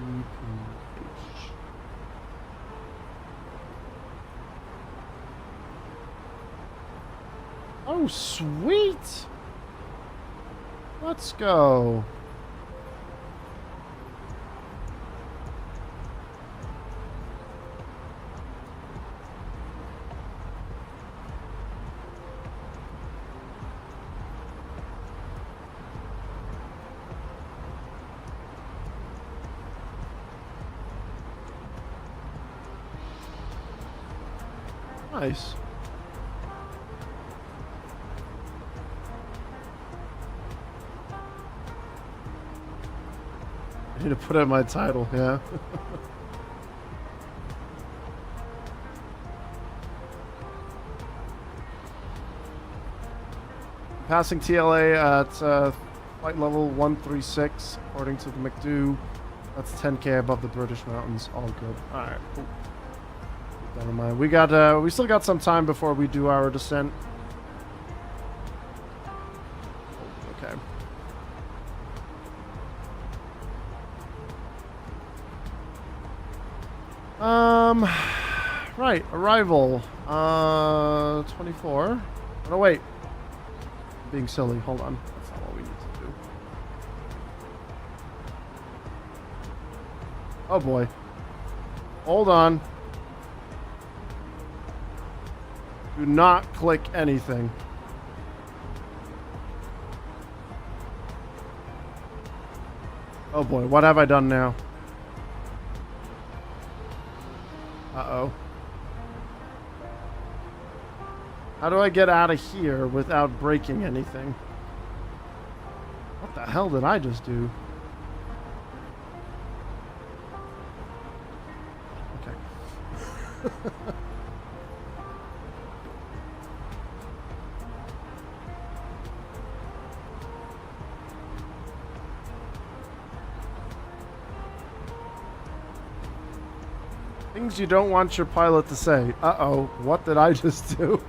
EPH. Oh, sweet! Let's go. Nice. I need to put in my title, yeah. Passing TLA at flight level 136, according to the McDo. That's 10K above the British mountains. All good. All right, cool. Never mind. We still got some time before we do our descent. Okay. Right. Arrival. 24. Oh, no, wait. I'm being silly. Hold on. That's not what we need to do. Oh, boy. Hold on. Do not click anything. Oh boy, what have I done now? Uh-oh. How do I get out of here without breaking anything? What the hell did I just do? Okay. Things you don't want your pilot to say. Uh-oh, what did I just do?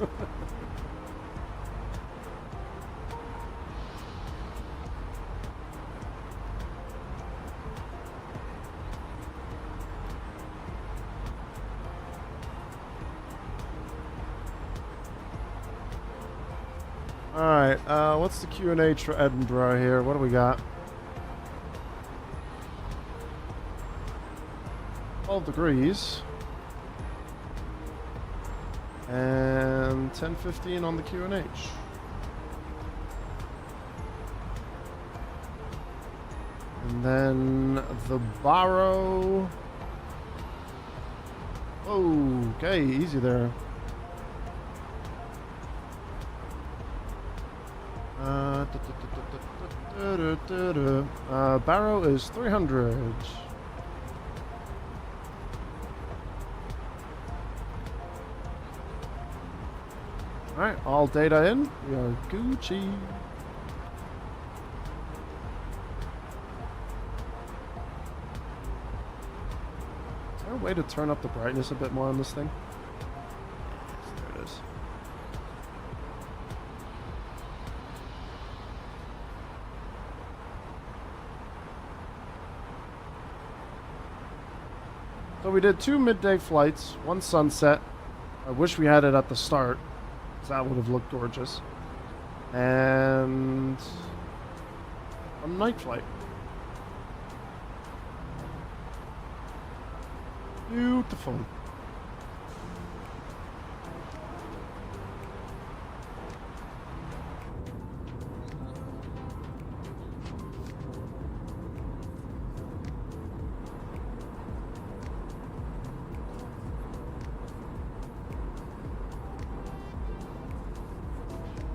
Alright, what's the Q&A for Edinburgh here? What do we got? 12 degrees. And 10:15 on the QNH. And then the Barrow. Okay, easy there. Barrow is 300. Alright, all data in. We are Gucci. Is there a way to turn up the brightness a bit more on this thing? There it is. So we did 2 midday flights, 1 sunset. I wish we had it at the start, because that would have looked gorgeous. And a night flight. Beautiful.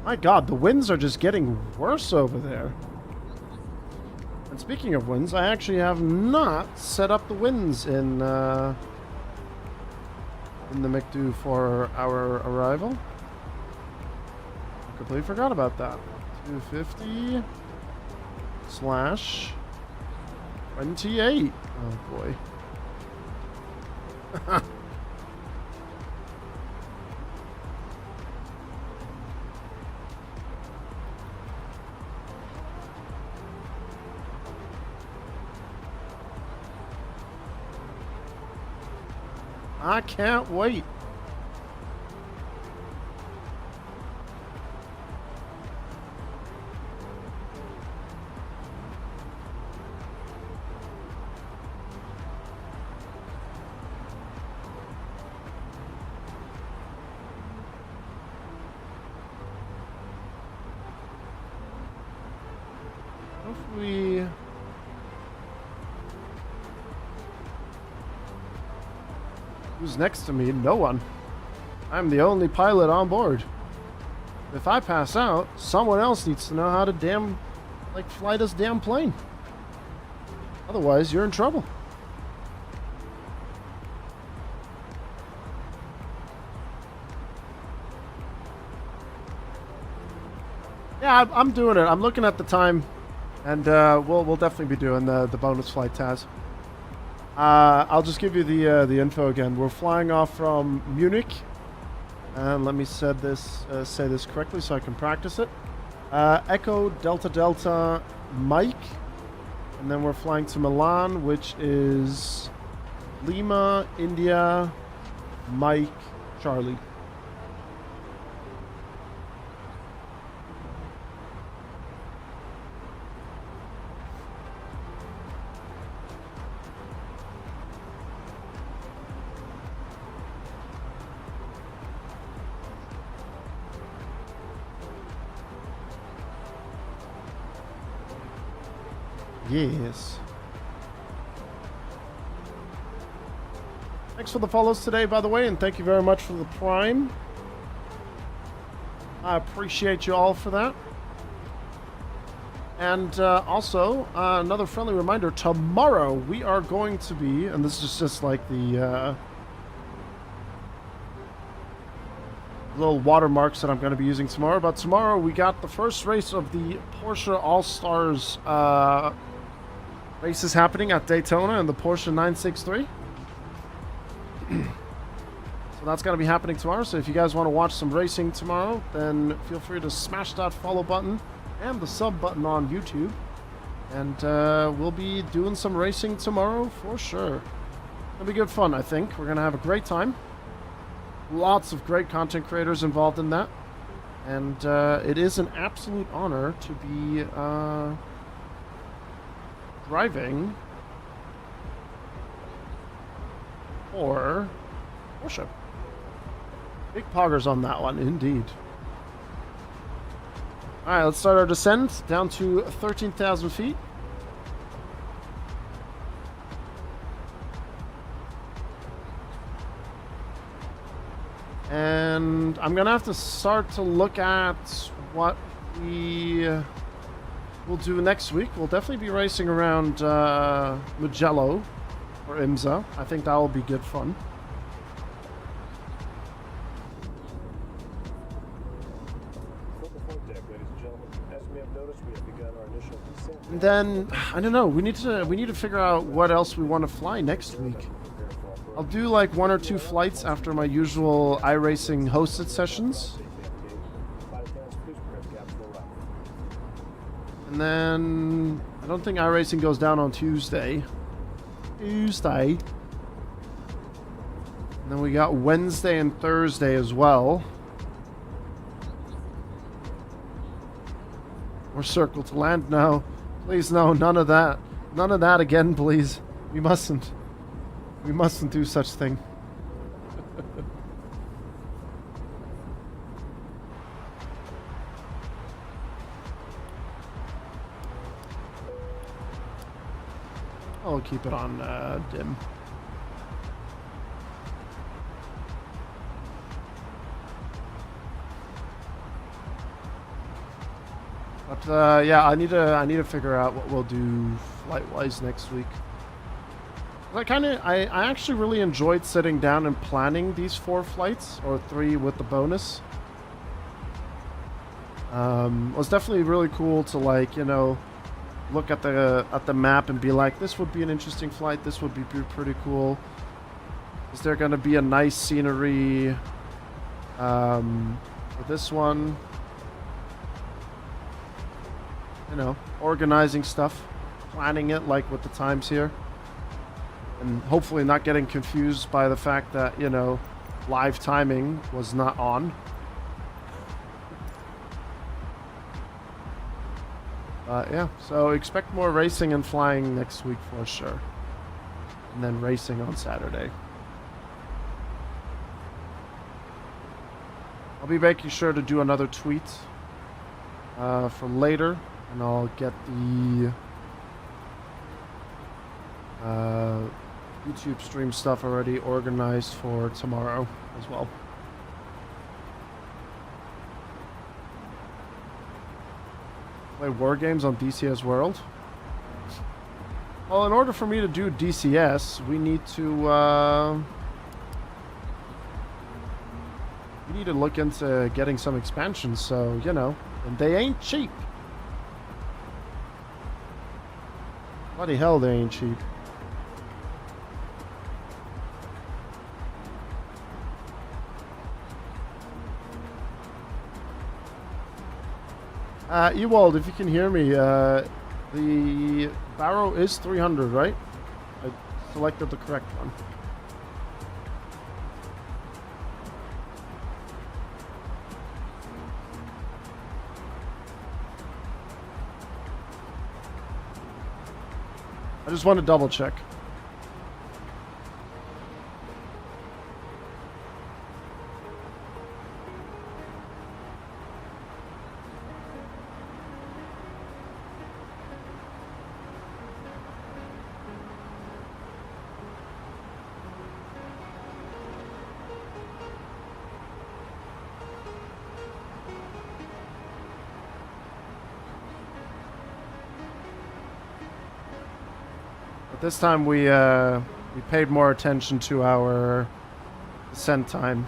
My God, the winds are just getting worse over there. And speaking of winds, I actually have not set up the winds in the McDo for our arrival. I completely forgot about that. 250 / 28. Oh boy. I can't wait. If we... Who's next to me? No one. I'm the only pilot on board. If I pass out, someone else needs to know how to fly this damn plane. Otherwise, you're in trouble. Yeah, I'm doing it. I'm looking at the time, and we'll definitely be doing the bonus flight, Taz. I'll just give you the info again. We're flying off from Munich, and let me say this correctly so I can practice it. Echo Delta Delta Mike, and then we're flying to Milan, which is Lima India Mike Charlie. Yes. Thanks for the follows today, by the way, and thank you very much for the Prime. I appreciate you all for that. And also, another friendly reminder, tomorrow we are going to be, and this is just like the little watermarks that I'm going to be using tomorrow, but tomorrow we got the first race of the Porsche All-Stars races happening at Daytona in the Porsche 963. So that's going to be happening tomorrow. So if you guys want to watch some racing tomorrow, then feel free to smash that follow button and the sub button on YouTube. And we'll be doing some racing tomorrow for sure. It'll be good fun, I think. We're going to have a great time. Lots of great content creators involved in that. And it is an absolute honor to be driving for Porsche. Big poggers on that one, indeed. Alright, let's start our descent down to 13,000 feet. And I'm going to have to start to look at what we will do next week. We'll definitely be racing around Mugello or IMSA. I think that will be good fun. which we have begun our initial descent. And then I don't know. We need to figure out what else we want to fly next week. I'll do like 1 or 2 flights after my usual iRacing hosted sessions. And then I don't think iRacing goes down on Tuesday. And then we got Wednesday and Thursday as well. We're circled to land now. Please, no, none of that. None of that again, please. We mustn't. We mustn't do such thing. I'll keep it on dim. But yeah, I need to figure out what we'll do flight-wise next week. I actually really enjoyed sitting down and planning these 4 flights, or 3 with the bonus. It was definitely really cool to, like, you know, look at the map and be like, this would be an interesting flight, this would be pretty cool. Is there going to be a nice scenery for this one? You know, organizing stuff, planning it, like with the times here. And hopefully not getting confused by the fact that, you know, live timing was not on. Yeah, so expect more racing and flying next week for sure. And then racing on Saturday. I'll be making sure to do another tweet for later. And I'll get the YouTube stream stuff already organized for tomorrow as well. Play war games on DCS World? Well, in order for me to do DCS, we need to look into getting some expansions. So, you know, and they ain't cheap. Bloody hell, they ain't cheap. Ewald, if you can hear me, the Barrow is 300, right? I selected the correct one. I just want to double check. This time we paid more attention to our descent time.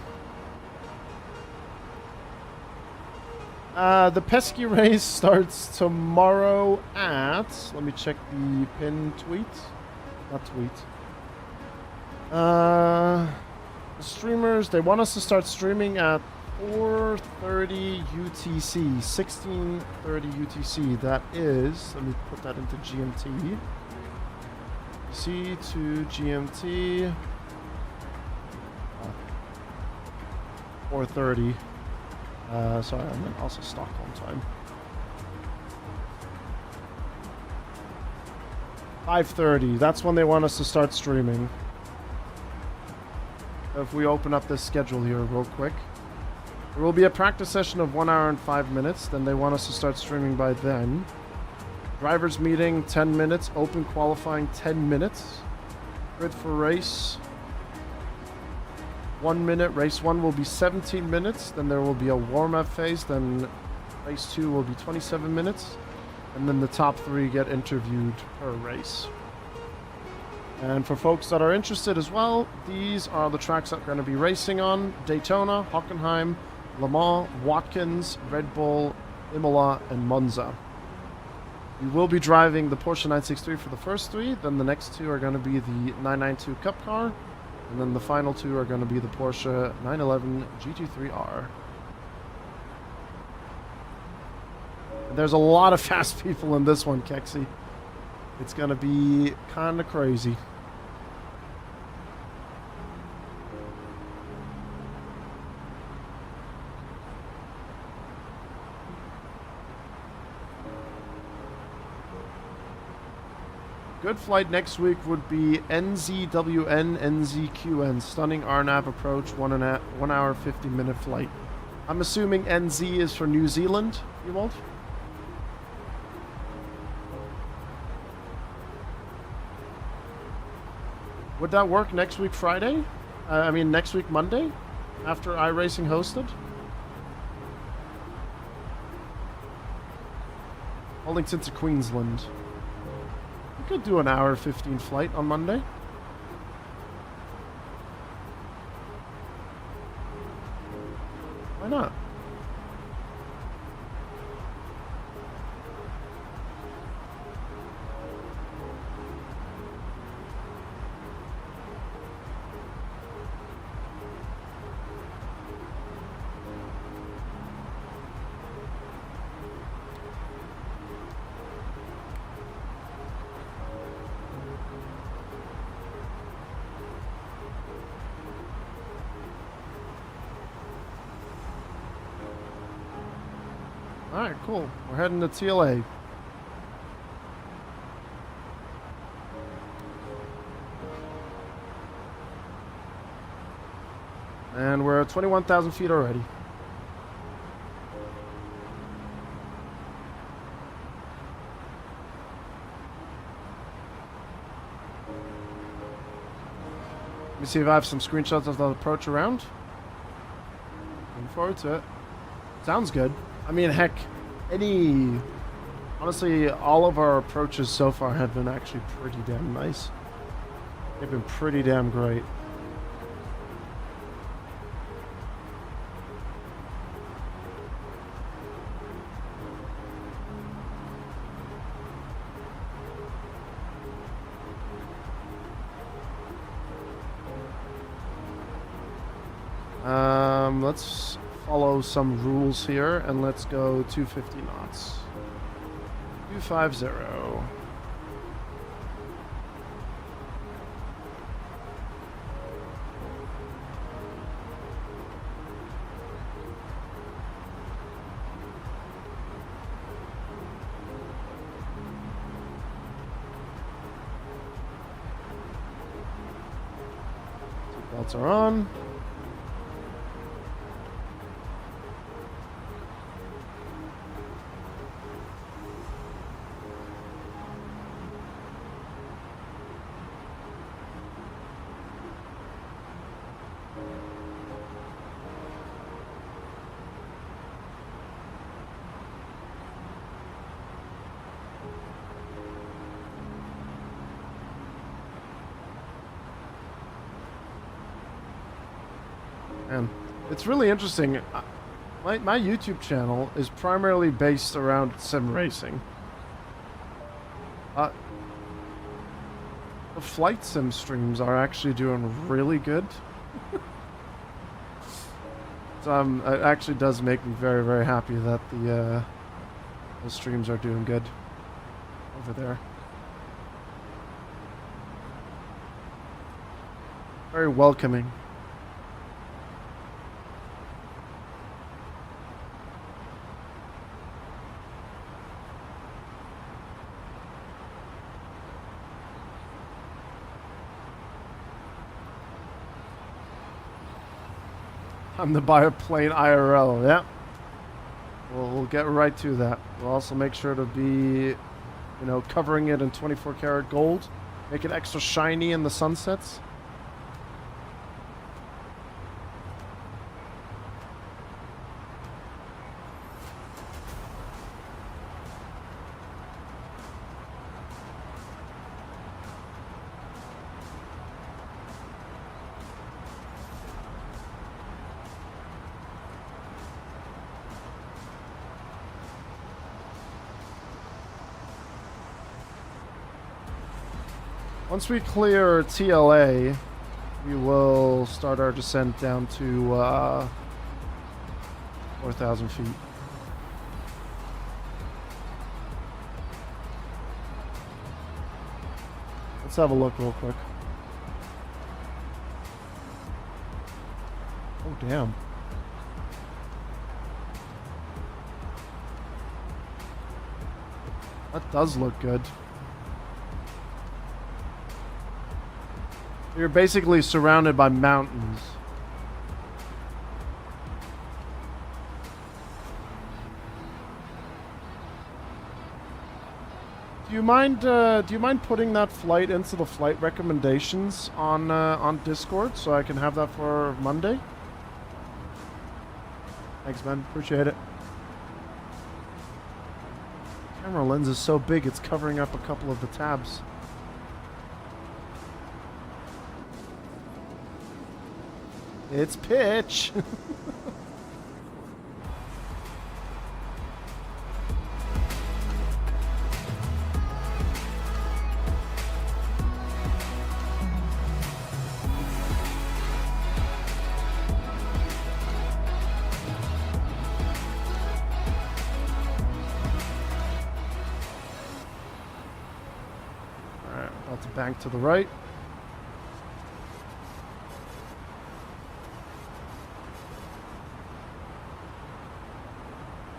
The pesky race starts tomorrow at, let me check the pin tweet. Not tweet. The streamers, they want us to start streaming at 4:30 UTC, 16:30 UTC. That is, let me put that into GMT. C to GMT. 4:30. Sorry, I meant also Stockholm time. 5:30. That's when they want us to start streaming. If we open up this schedule here real quick. There will be a practice session of 1 hour and 5 minutes. Then they want us to start streaming by then. Drivers meeting 10 minutes. Open qualifying 10 minutes. Grid for race 1 minute. Race 1 will be 17 minutes. Then there will be a warm-up phase. Then race 2 will be 27 minutes. And then the top 3 get interviewed per race. And for folks that are interested as well, these are the tracks that we're going to be racing on. Daytona, Hockenheim, Le Mans, Watkins, Red Bull, Imola, and Monza. We will be driving the Porsche 963 for the first 3. Then the next 2 are going to be the 992 Cup car. And then the final 2 are going to be the Porsche 911 GT3R. And there's a lot of fast people in this one, Kexi. It's going to be kind of crazy. Good flight next week would be NZWN NZQN, stunning RNAV approach, 1 hour 50-minute flight. I'm assuming NZ is for New Zealand, Ewald? Would that work next week Friday? I mean next week Monday? After iRacing hosted? Holdington to Queensland. Could do an hour 15 flight on Monday. Why not? Alright, cool. We're heading to TLA. And we're at 21,000 feet already. Let me see if I have some screenshots of the approach around. Looking forward to it. Sounds good. I mean, heck, honestly, all of our approaches so far have been actually pretty damn nice. They've been pretty damn great. Let's follow some rules here, and let's go 250 knots. 250. Seatbelts are on. And it's really interesting. My YouTube channel is primarily based around sim racing. The flight sim streams are actually doing really good. So it actually does make me very, very happy that the streams are doing good over there. Very welcoming. I'm the buyer plane IRL, yeah. We'll get right to that. We'll also make sure to be, covering it in 24 karat gold. Make it extra shiny in the sunsets. Once we clear TLA, we will start our descent down to 4,000 feet. Let's have a look real quick. Oh, damn. That does look good. You're basically surrounded by mountains. Do you mind putting that flight into the flight recommendations on Discord so I can have that for Monday? Thanks, man. Appreciate it. Camera lens is so big it's covering up a couple of the tabs. It's pitch. Bank to the right.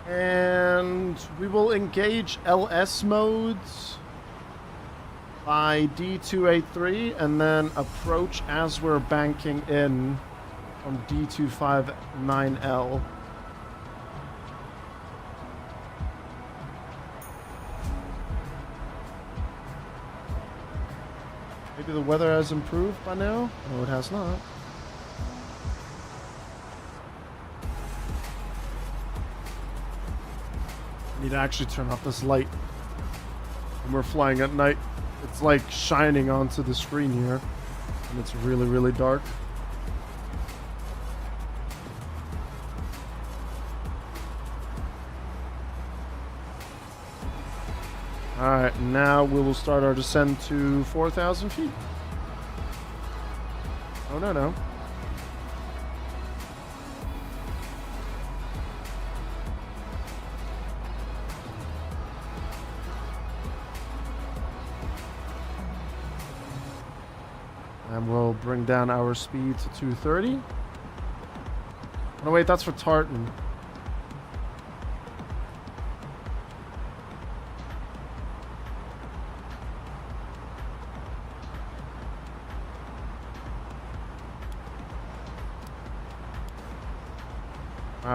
And we will engage LS modes by D283 and then approach as we're banking in from D259L. Maybe the weather has improved by now? No, it has not. I need to actually turn off this light when we're flying at night. It's like shining onto the screen here, and it's really, really dark. Alright, now we will start our descent to 4,000 feet. Oh, no, no. And we'll bring down our speed to 230. Oh, wait, that's for Tartan.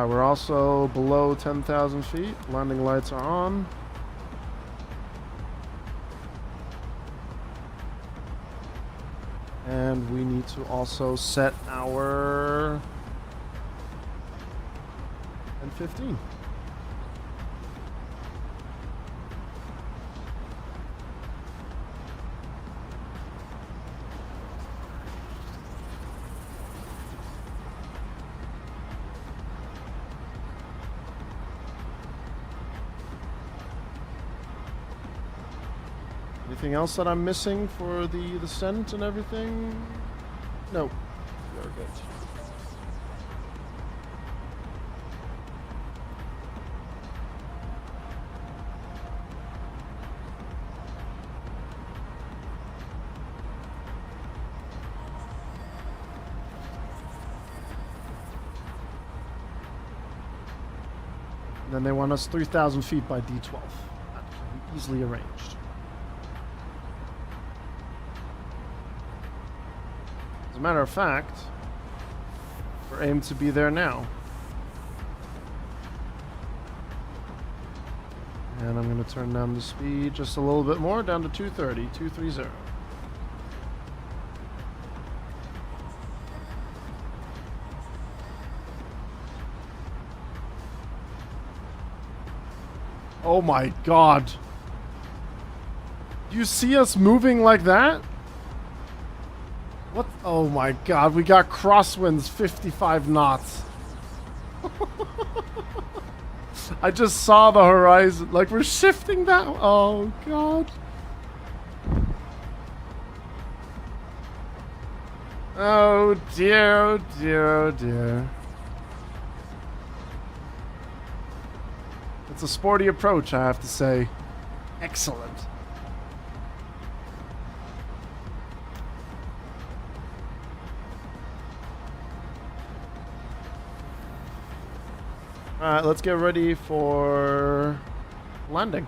We're also below 10,000 feet. Landing lights are on. And we need to also set our 10-15. Anything else that I'm missing for the descent and everything? No. We're good. And then they want us 3,000 feet by D12. That can be easily arranged. As a matter of fact, we're aimed to be there now. And I'm going to turn down the speed just a little bit more, down to 230, 230. Oh my God. You see us moving like that? What? Oh my God, we got crosswinds 55 knots. I just saw the horizon. Like, we're shifting that. Oh God. Oh dear, oh dear, oh dear. It's a sporty approach, I have to say. Excellent. Alright, let's get ready for landing.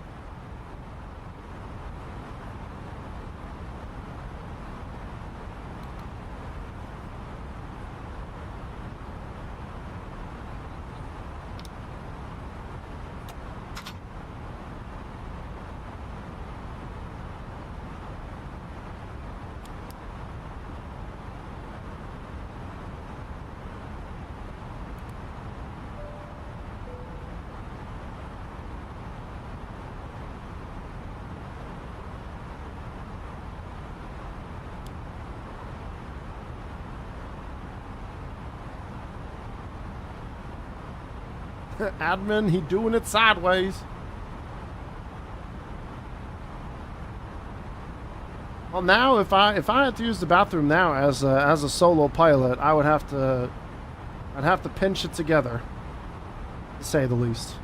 Admin, he doing it sideways. Well, now if I had to use the bathroom now as a solo pilot, I'd have to pinch it together, to say the least.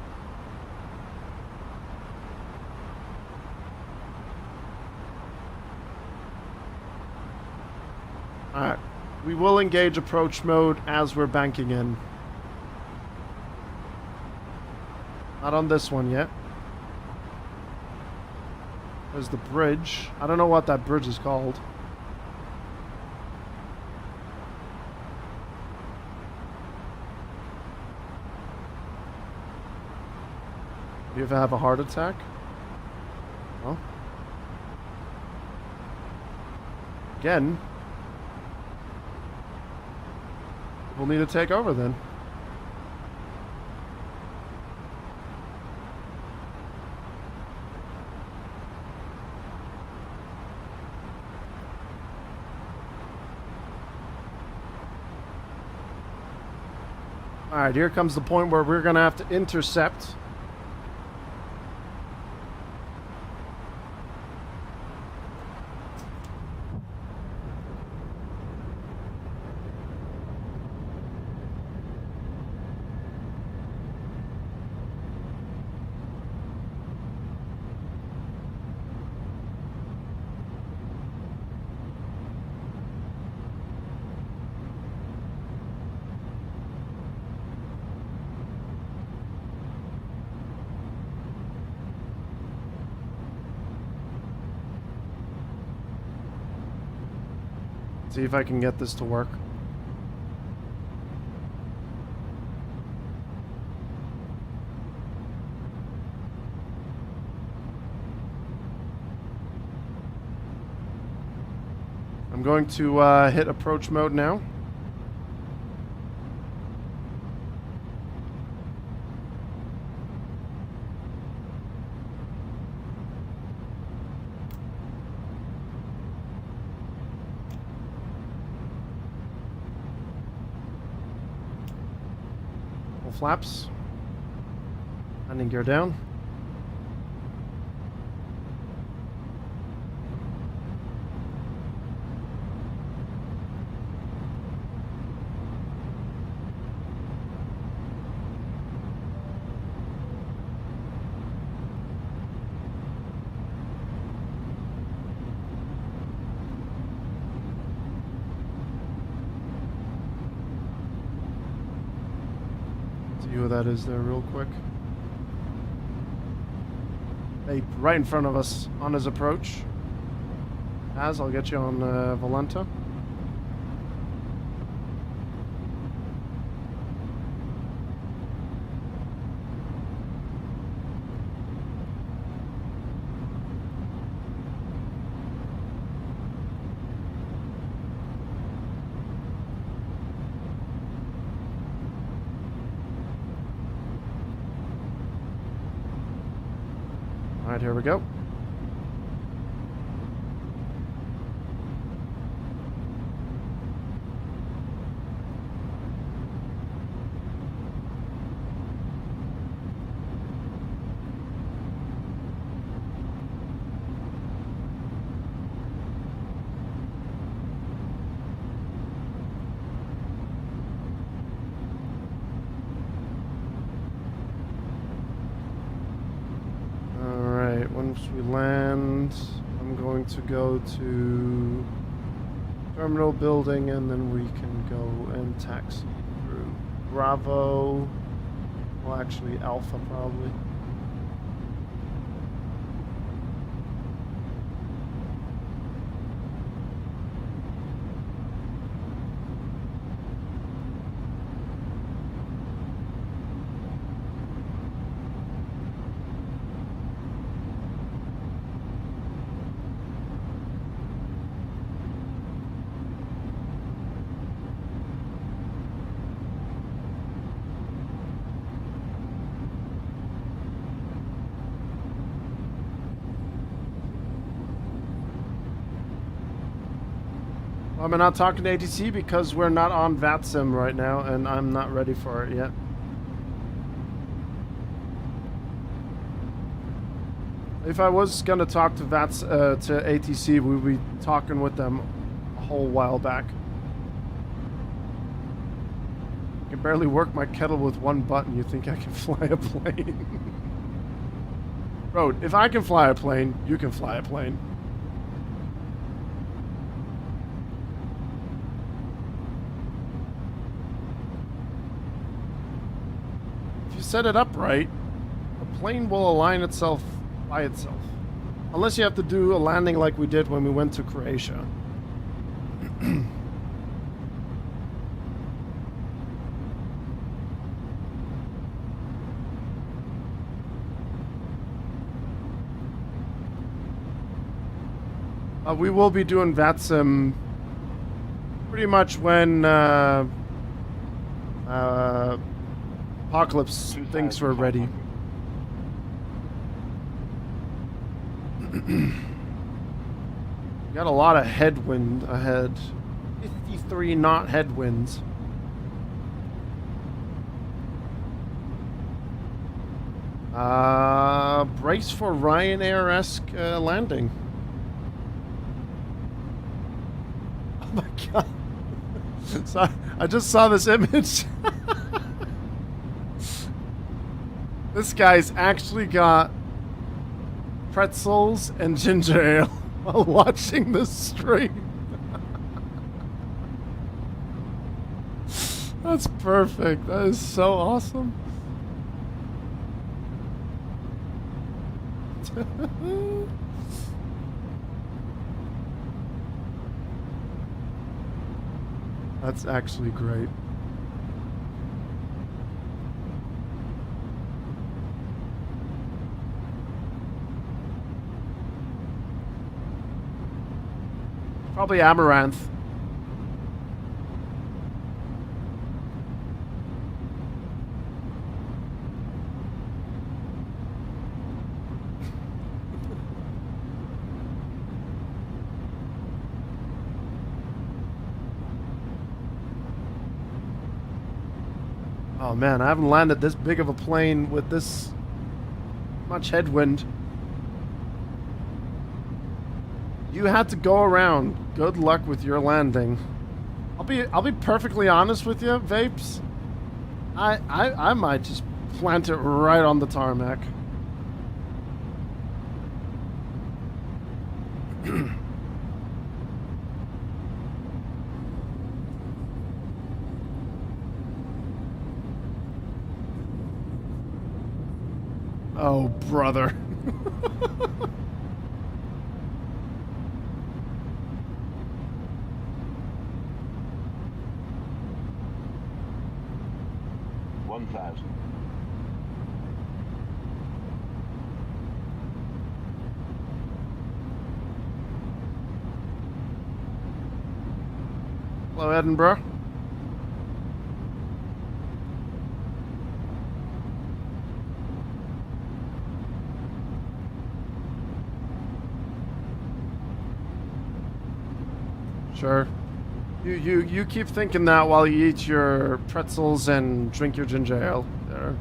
All right, we will engage approach mode as we're banking in. Not on this one yet. There's the bridge. I don't know what that bridge is called. Do you ever have a heart attack? Well. Again. We'll need to take over then. Alright, here comes the point where we're going to have to intercept. See if I can get this to work. I'm going to hit approach mode now. Flaps. Landing gear down. See who that is there real quick. Hey, right in front of us on his approach. Az, I'll get you on Volanta. All right, here we go. once we land, I'm going to go to terminal building and then we can go and taxi through Bravo. Well, actually Alpha probably. I'm not talking to ATC because we're not on VATSIM right now and I'm not ready for it yet. If I was gonna talk to to ATC, we'd be talking with them a whole while back. I can barely work my kettle with one button. You think I can fly a plane? Bro, if I can fly a plane, you can fly a plane. Set it up right, the plane will align itself by itself. Unless you have to do a landing like we did when we went to Croatia. We will be doing VATSIM pretty much when Apocalypse thinks we're ready. Got a lot of headwind ahead. 53 knot headwinds. Brace for Ryanair-esque landing. Oh my god. So I just saw this image. This guy's actually got pretzels and ginger ale while watching the stream. That's perfect. That is so awesome. That's actually great. Probably Amaranth. Oh man, I haven't landed this big of a plane with this much headwind. You had to go around. Good luck with your landing. I'll be perfectly honest with you, Vapes. I might just plant it right on the tarmac. Oh, brother. Hello, Edinburgh. Sure. You keep thinking that while you eat your pretzels and drink your ginger ale there.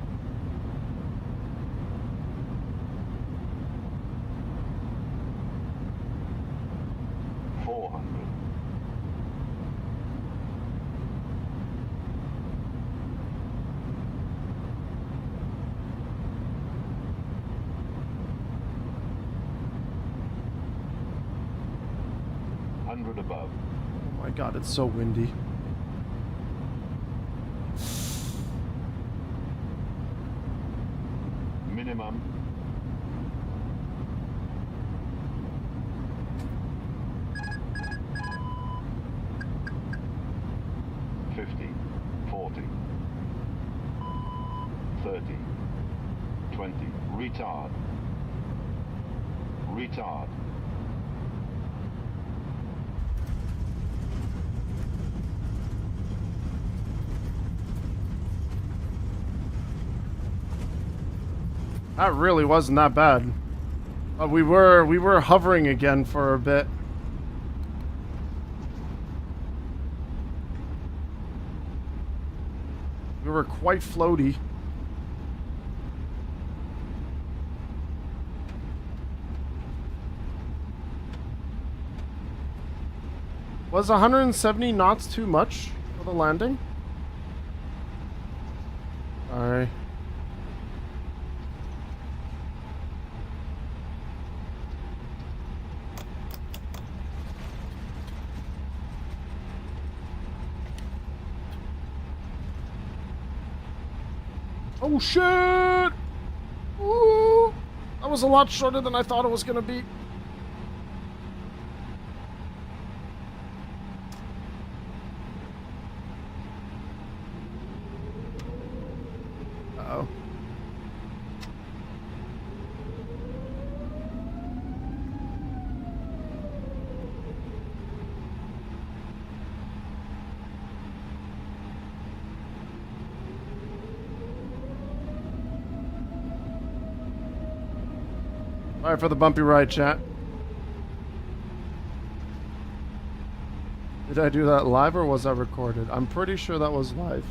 100 above. Oh my god, it's so windy. Minimum. $50, $40, $30, $20. Retard. Retard. That really wasn't that bad. But we were hovering again for a bit. We were quite floaty. Was 170 knots too much for the landing? Sorry. Oh shit! Ooh, that was a lot shorter than I thought it was gonna be. Uh-oh. Alright, for the bumpy ride, chat. Did I do that live or was that recorded? I'm pretty sure that was live.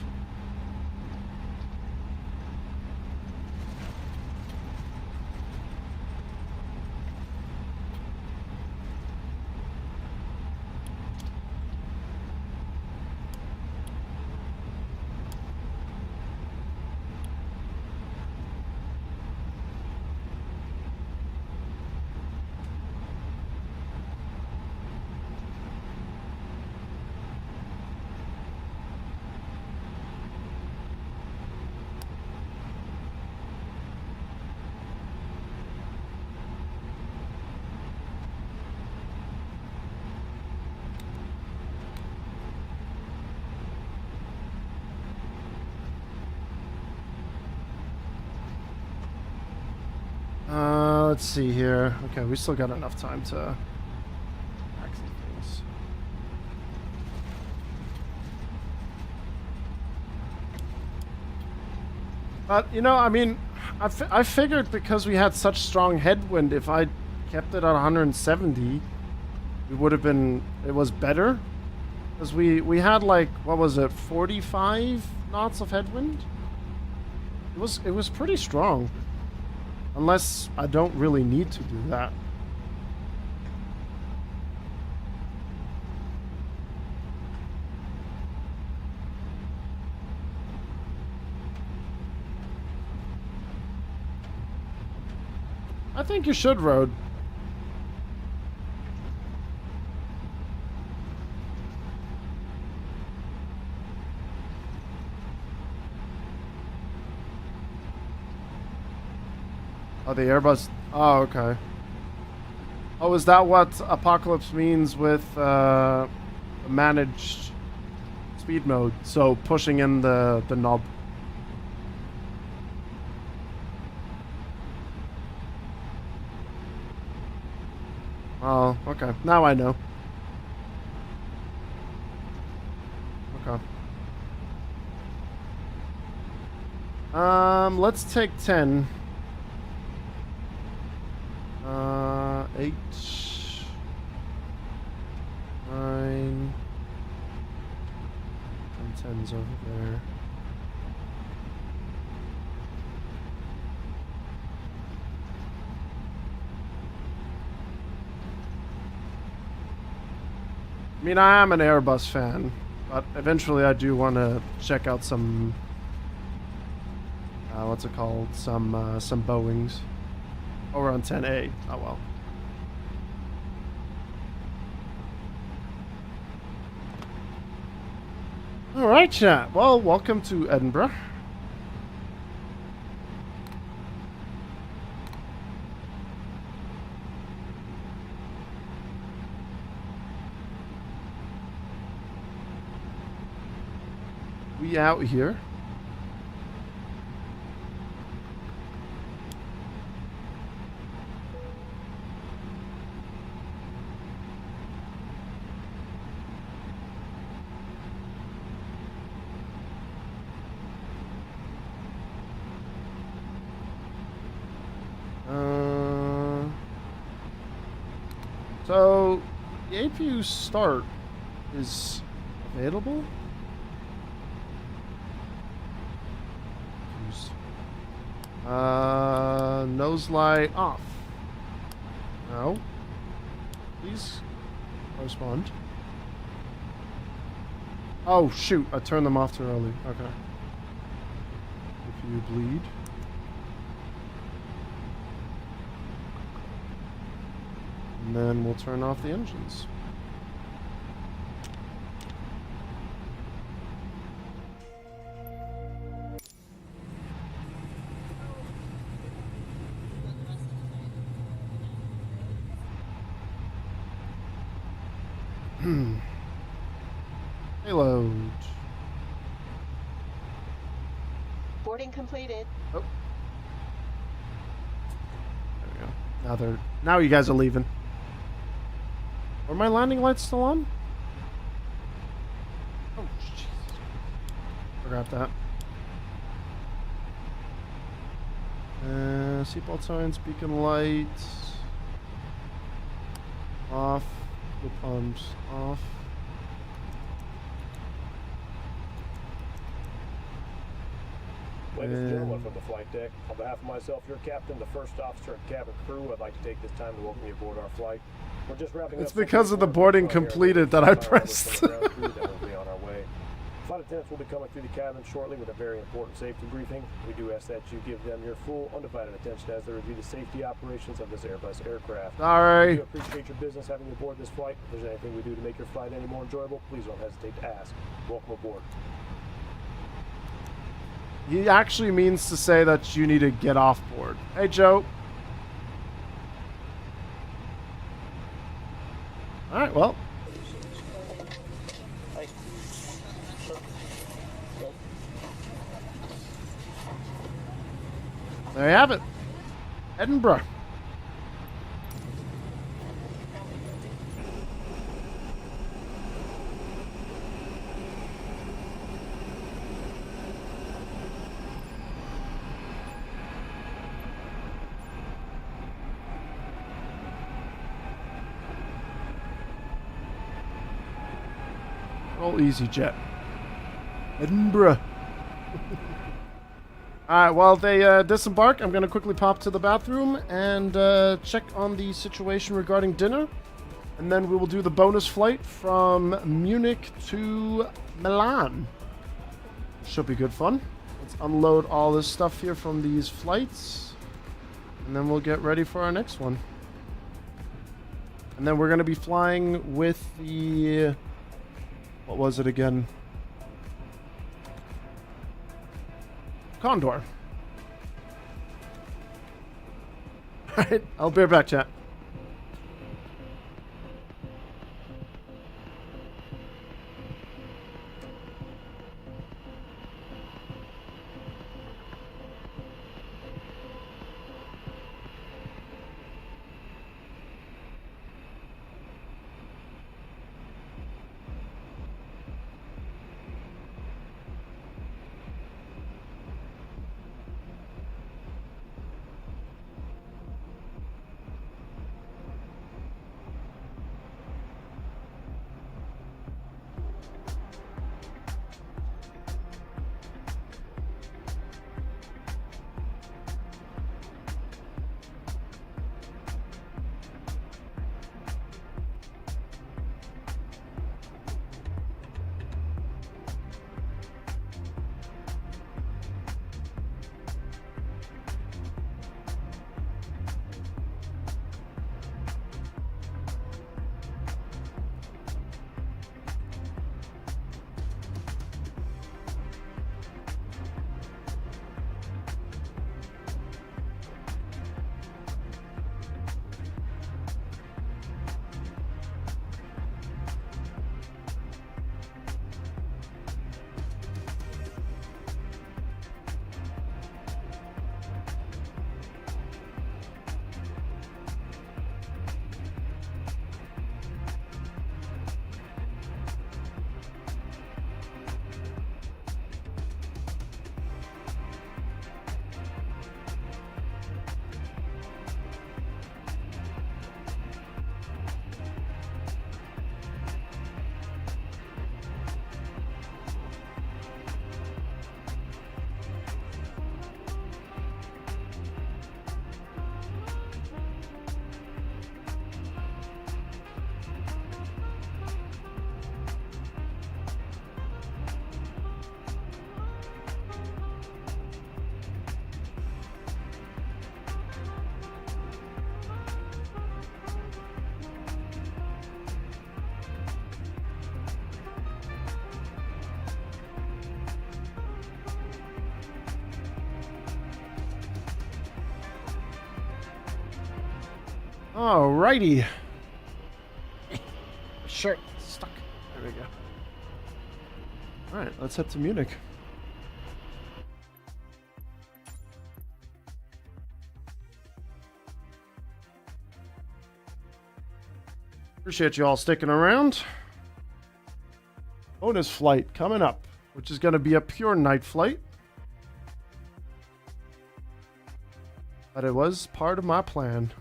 Let's see here. Okay, we still got enough time to exit things. But, you know, I mean, I figured because we had such strong headwind, if I kept it at 170, we would have been, it was better. Because we had like, what was it, 45 knots of headwind? It was pretty strong. Unless I don't really need to do that. I think you should road. Oh, the Airbus. Oh, okay. Oh, is that what Apocalypse means with managed speed mode? So pushing in the knob. Oh, okay. Now I know. Okay. Let's take 10. 8, 9, and 10's over there. I mean, I am an Airbus fan, but eventually I do want to check out some, what's it called? Some Boeings. Oh, we're on 10A. Oh, well. All right, chat. Well, welcome to Edinburgh. We out here. So, the APU start is available? Nose light off. No. Please correspond. Oh, shoot. I turned them off too early. Okay. If you bleed. And then we'll turn off the engines. Payload. Boarding completed. Oh. There we go. Now you guys are leaving. Are my landing lights still on? Oh, Jesus. Forgot that. Seatbelt signs, beacon lights. Off. The pumps off. Ladies and gentlemen from the flight deck, on behalf of myself, your captain, the first officer, and cabin crew, I'd like to take this time to welcome you aboard our flight. We're just wrapping It's up because of the boarding completed that I pressed. We'll be on our way. Flight attendants will be coming through the cabin shortly with a very important safety briefing. We do ask that you give them your full, undivided attention as they review the safety operations of this Airbus aircraft. Sorry. We do appreciate your business having you aboard this flight. If there's anything we do to make your flight any more enjoyable, please don't hesitate to ask. Welcome aboard. He actually means to say that you need to get off board. Hey, Joe. All right, well. There you have it. Edinburgh. Roll EasyJet. Edinburgh. Alright, while they disembark, I'm going to quickly pop to the bathroom and check on the situation regarding dinner. And then we will do the bonus flight from Munich to Milan. Should be good fun. Let's unload all this stuff here from these flights. And then we'll get ready for our next one. And then we're going to be flying with the... What was it again? Condor. Alright, I'll be right back, chat. Alrighty. Shirt stuck. There we go. Alright, let's head to Munich. Appreciate you all sticking around. Bonus flight coming up, which is going to be a pure night flight. But it was part of my plan.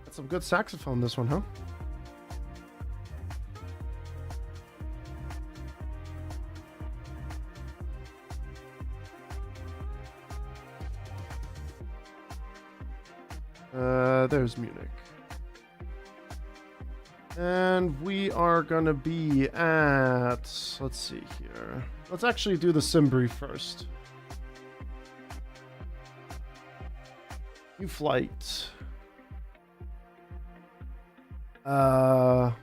Got some good saxophone this one, huh? There's Munich. And we are going to be at... Let's see here. Let's actually do the sim brief first. New flight.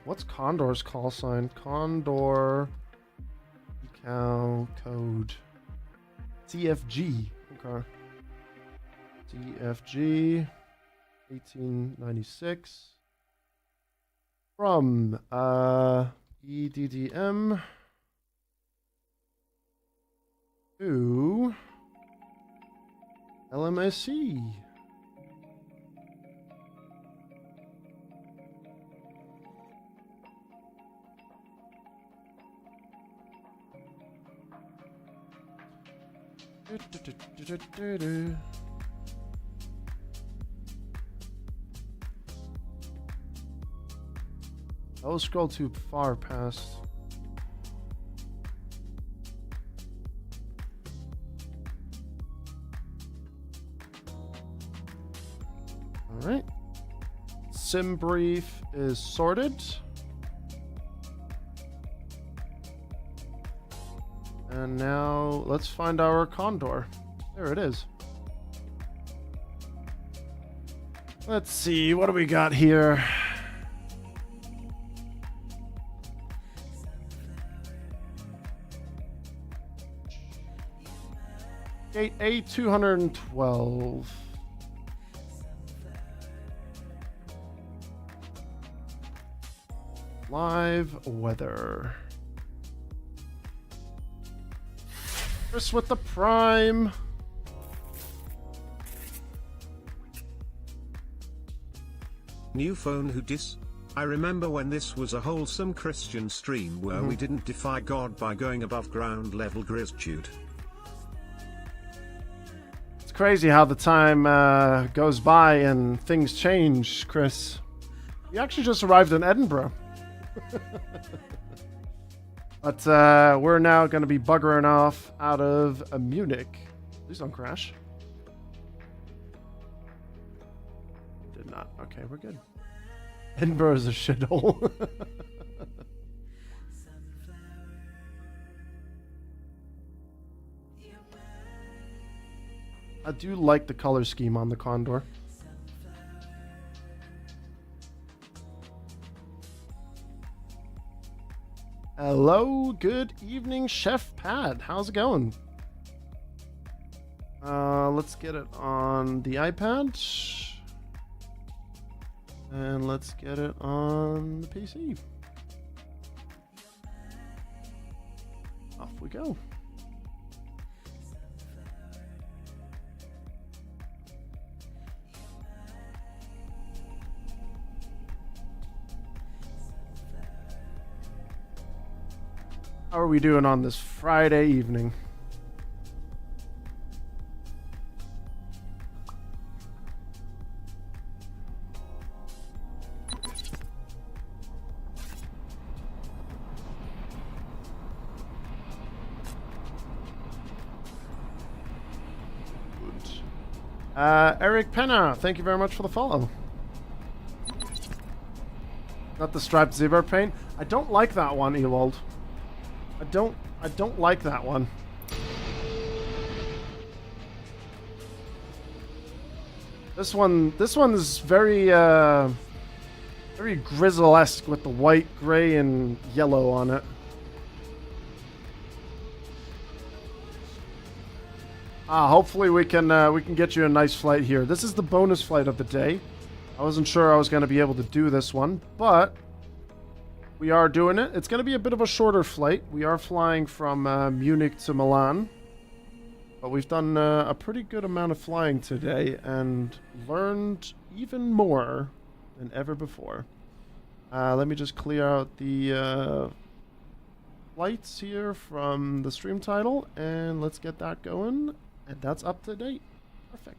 What's Condor's call sign? Condor... Ecal code. CFG. Okay. CFG... 1896 from EDDM to LMC. I'll scroll too far past. Alright. Sim brief is sorted. And now let's find our Condor. There it is. Let's see, what do we got here? A212. Live weather. Chris with the prime. New phone who dis? I remember when this was a wholesome Christian stream where we didn't defy God by going above ground level gratitude. It's crazy how the time goes by and things change, Chris. We actually just arrived in Edinburgh. But we're now going to be buggering off out of Munich. Please don't crash. Did not. Okay, we're good. Edinburgh is a shithole. I do like the color scheme on the Condor. Hello, good evening, Chef Pat. How's it going? Let's get it on the iPad. And let's get it on the PC. Off we go. How are we doing on this Friday evening? Eric Penna, thank you very much for the follow. Got the striped zebra paint. I don't like that one, Ewald. I don't like that one. This one is very very Grizzle-esque with the white, gray, and yellow on it. Hopefully we can get you a nice flight here. This is the bonus flight of the day. I wasn't sure I was going to be able to do this one, but we are doing it. It's going to be a bit of a shorter flight. We are flying from Munich to Milan, but we've done a pretty good amount of flying today and learned even more than ever before. Let me just clear out the flights here from the stream title, and let's get that going. And that's up to date. Perfect.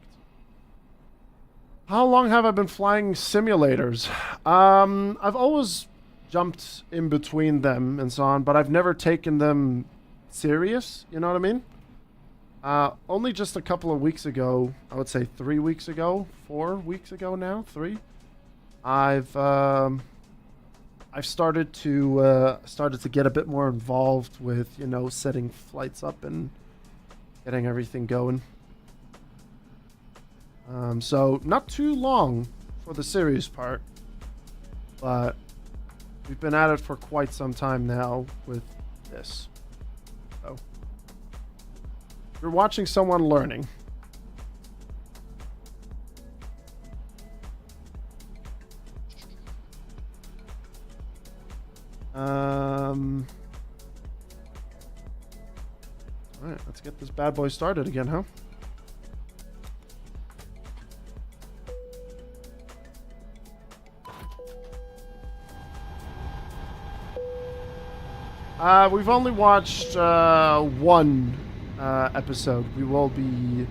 How long have I been flying simulators? I've always jumped in between them and so on, but I've never taken them serious, you know what I mean? Only just a couple of weeks ago, I would say 3 weeks ago, 4 weeks ago now, 3, I've started to get a bit more involved with, you know, setting flights up and getting everything going. So not too long for the serious part, but we've been at it for quite some time now with this. So you're watching someone learning. Alright, let's get this bad boy started again, huh? We've only watched one episode. We will be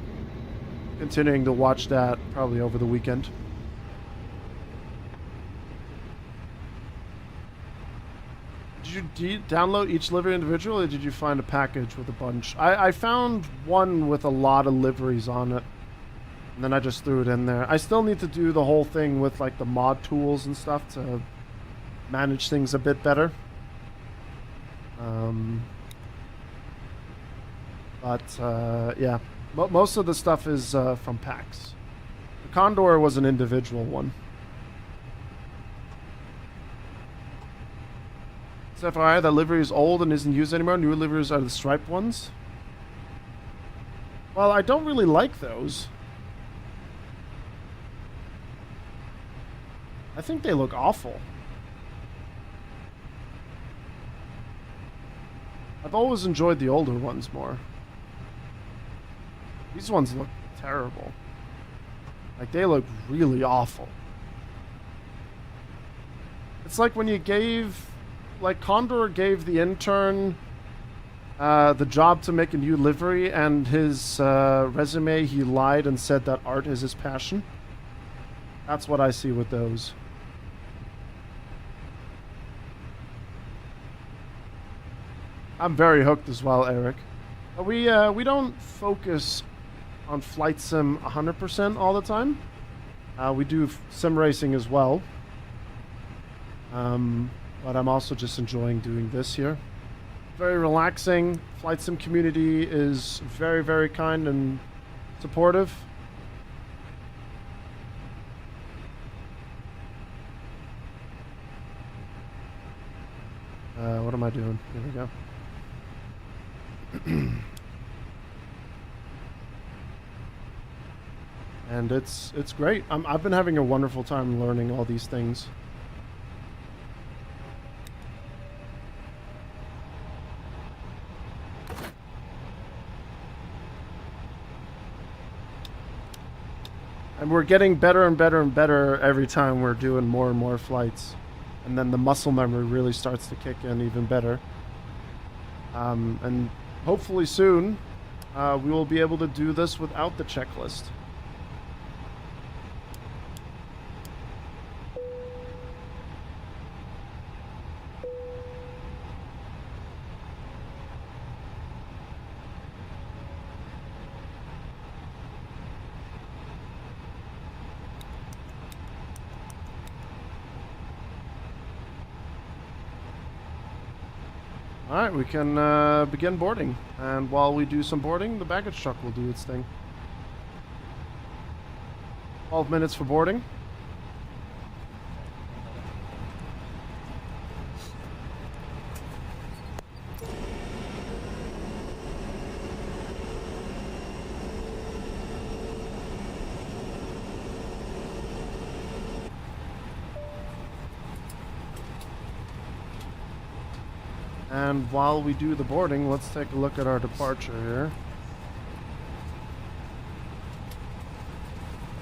continuing to watch that probably over the weekend. Did you download each livery individually, or did you find a package with a bunch? I found one with a lot of liveries on it, and then I just threw it in there. I still need to do the whole thing with like the mod tools and stuff to manage things a bit better. Yeah, most of the stuff is from packs. The Condor was an individual one. FYI, that livery is old and isn't used anymore. Newer liveries are the striped ones. Well, I don't really like those. I think they look awful. I've always enjoyed the older ones more. These ones look terrible. Like, they look really awful. It's like when you gave... Like, Condor gave the intern the job to make a new livery, and his resume, he lied and said that art is his passion. That's what I see with those. I'm very hooked as well, Eric. But we don't focus on flight sim 100% all the time. We do sim racing as well. But I'm also just enjoying doing this here. Very relaxing. Flight sim community is very, very kind and supportive. What am I doing? Here we go. And it's great. I've been having a wonderful time learning all these things. And we're getting better and better and better every time we're doing more and more flights. And then the muscle memory really starts to kick in even better. And hopefully soon, we will be able to do this without the checklist. Alright, we can begin boarding. And while we do some boarding, the baggage truck will do its thing. 12 minutes for boarding. And while we do the boarding, let's take a look at our departure here.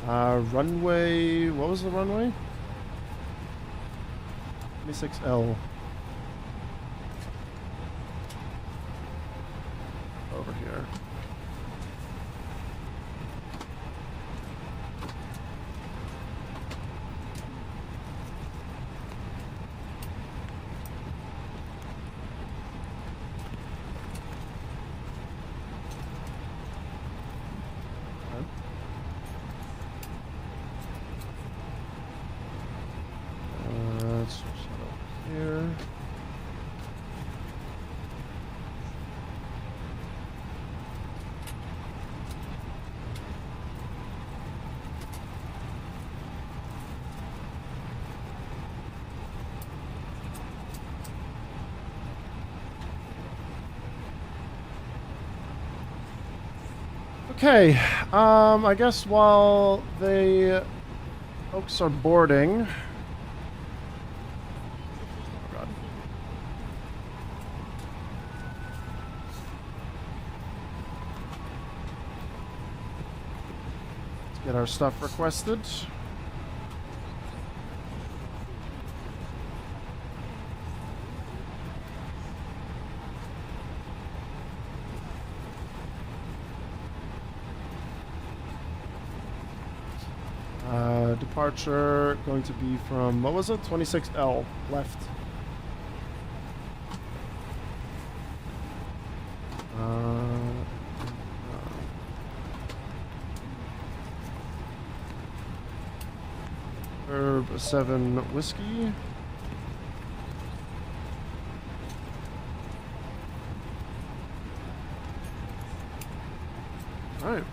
Runway, what was the runway? 26L. Over here. Let's switch it up here. Okay, I guess while the folks are boarding, oh God. Let's get our stuff requested. Departure going to be from, what was it? 26L left. Herb 7 whiskey. All right.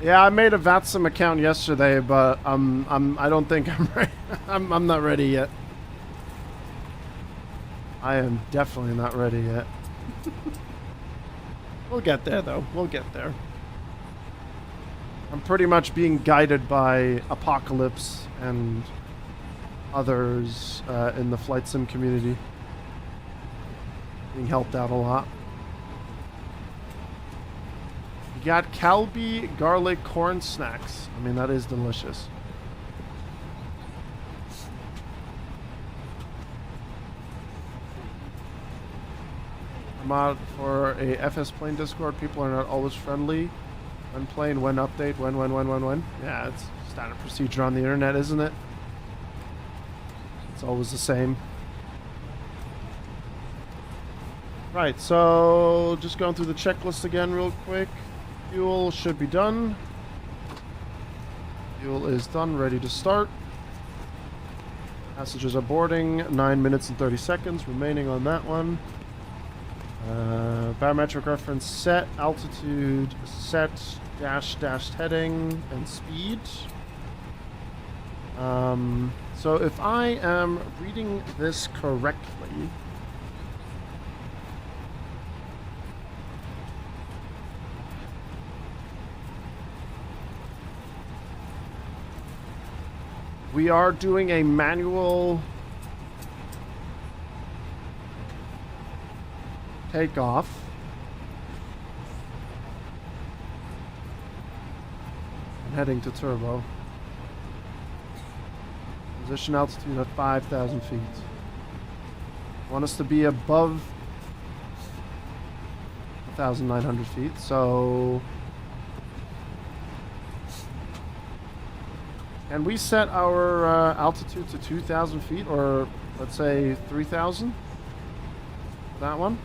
Yeah, I made a VATSIM account yesterday, but I don't think I'm ready. I'm not ready yet. I am definitely not ready yet. We'll get there though. We'll get there. I'm pretty much being guided by Apocalypse and others in the flight sim community. Being helped out a lot. You got Calbee garlic corn snacks. I mean, that is delicious. I'm out for a FS plane Discord. People are not always friendly. When plane, when update, when. Yeah, it's standard procedure on the internet, isn't it? It's always the same. Right, so just going through the checklist again real quick. Fuel should be done. Fuel is done, ready to start. Passengers are boarding, 9 minutes and 30 seconds remaining on that one. Barometric reference set, altitude set, dashed heading, and speed. So if I am reading this correctly, we are doing a manual takeoff. And heading to turbo. Position altitude at 5,000 feet. Want us to be above 1,900 feet, so can we set our altitude to 2,000 feet, or let's say 3,000? That one?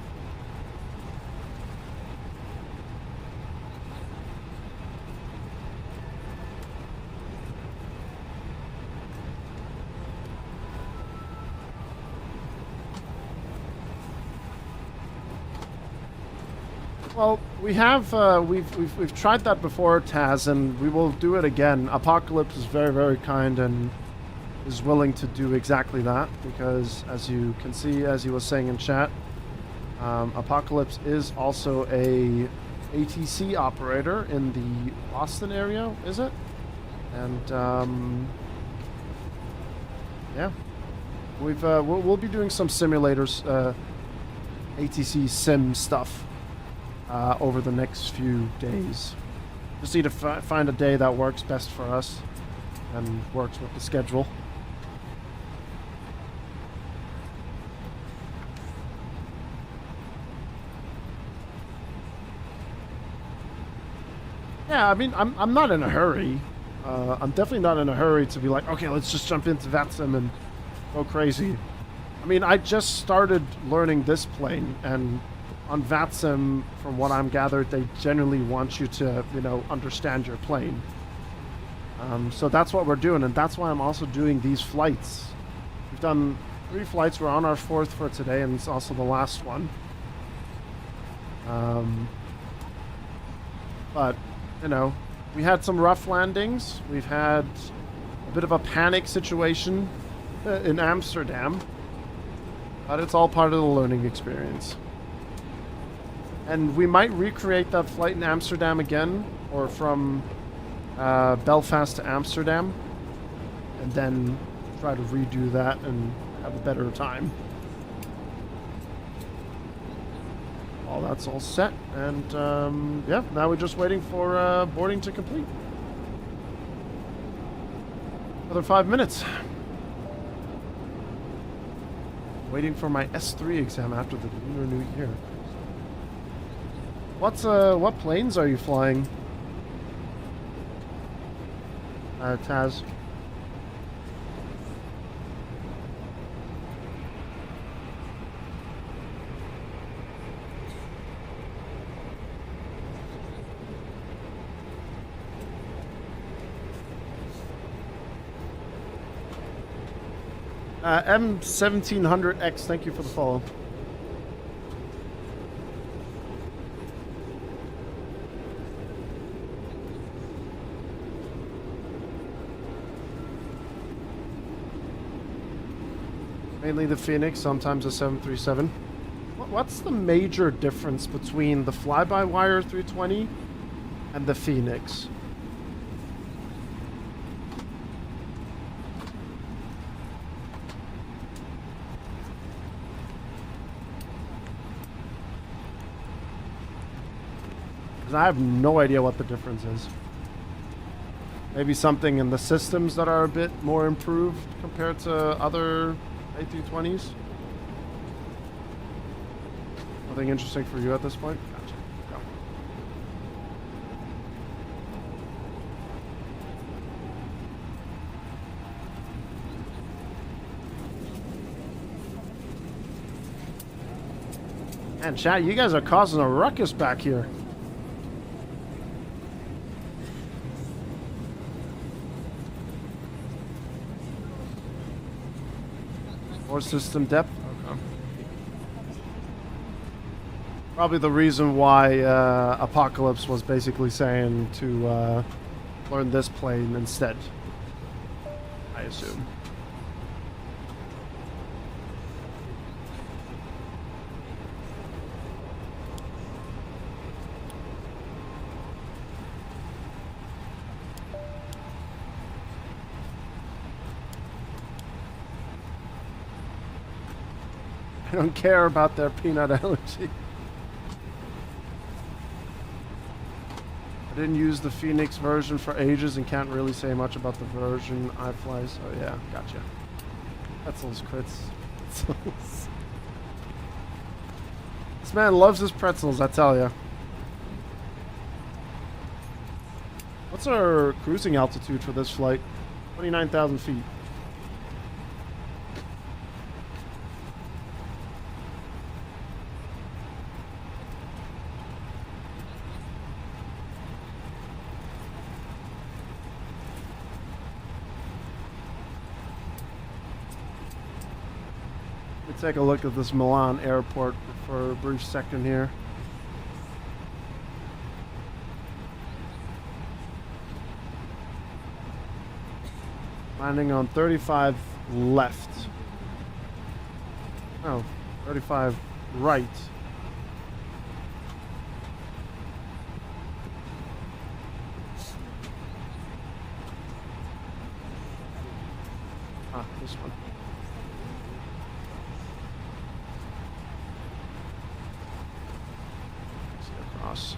Well, we have we've tried that before, Taz, and we will do it again. Apocalypse is very, very kind and is willing to do exactly that, because as you can see, as he was saying in chat, Apocalypse is also a ATC operator in the Boston area, is it? And yeah, we'll be doing some simulators, ATC sim stuff over the next few days. Just need to find a day that works best for us and works with the schedule. Yeah, I mean, I'm not in a hurry. I'm definitely not in a hurry to be like, okay, let's just jump into VATSIM and go crazy. I mean, I just started learning this plane, and on VATSIM, from what I'm gathered, they generally want you to, you know, understand your plane. So that's what we're doing, and that's why I'm also doing these flights. We've done 3 flights. We're on our 4th for today, and it's also the last one. But, you know, we had some rough landings. We've had a bit of a panic situation in Amsterdam. But it's all part of the learning experience. And we might recreate that flight in Amsterdam again, or from Belfast to Amsterdam, and then try to redo that and have a better time. All that's all set, and yeah, now we're just waiting for boarding to complete. Another 5 minutes. Waiting for my S3 exam after the Lunar New Year. What planes are you flying, Taz? M1700X, thank you for the follow. Mainly the Phoenix, sometimes a 737. What's the major difference between the fly-by-wire 320 and the Phoenix? I have no idea what the difference is. Maybe something in the systems that are a bit more improved compared to other A320s. Nothing interesting for you at this point? Gotcha. Go. And chat, you guys are causing a ruckus back here. More system depth? Okay. Probably the reason why Apocalypse was basically saying to learn this plane instead, I assume. I don't care about their peanut allergy. I didn't use the Phoenix version for ages and can't really say much about the version I fly, so yeah, gotcha. Pretzels, crits. Pretzels. This man loves his pretzels, I tell ya. What's our cruising altitude for this flight? 29,000 feet. Take a look at this Milan airport for a brief second here. Landing on 35 left. Oh, 35 right. across.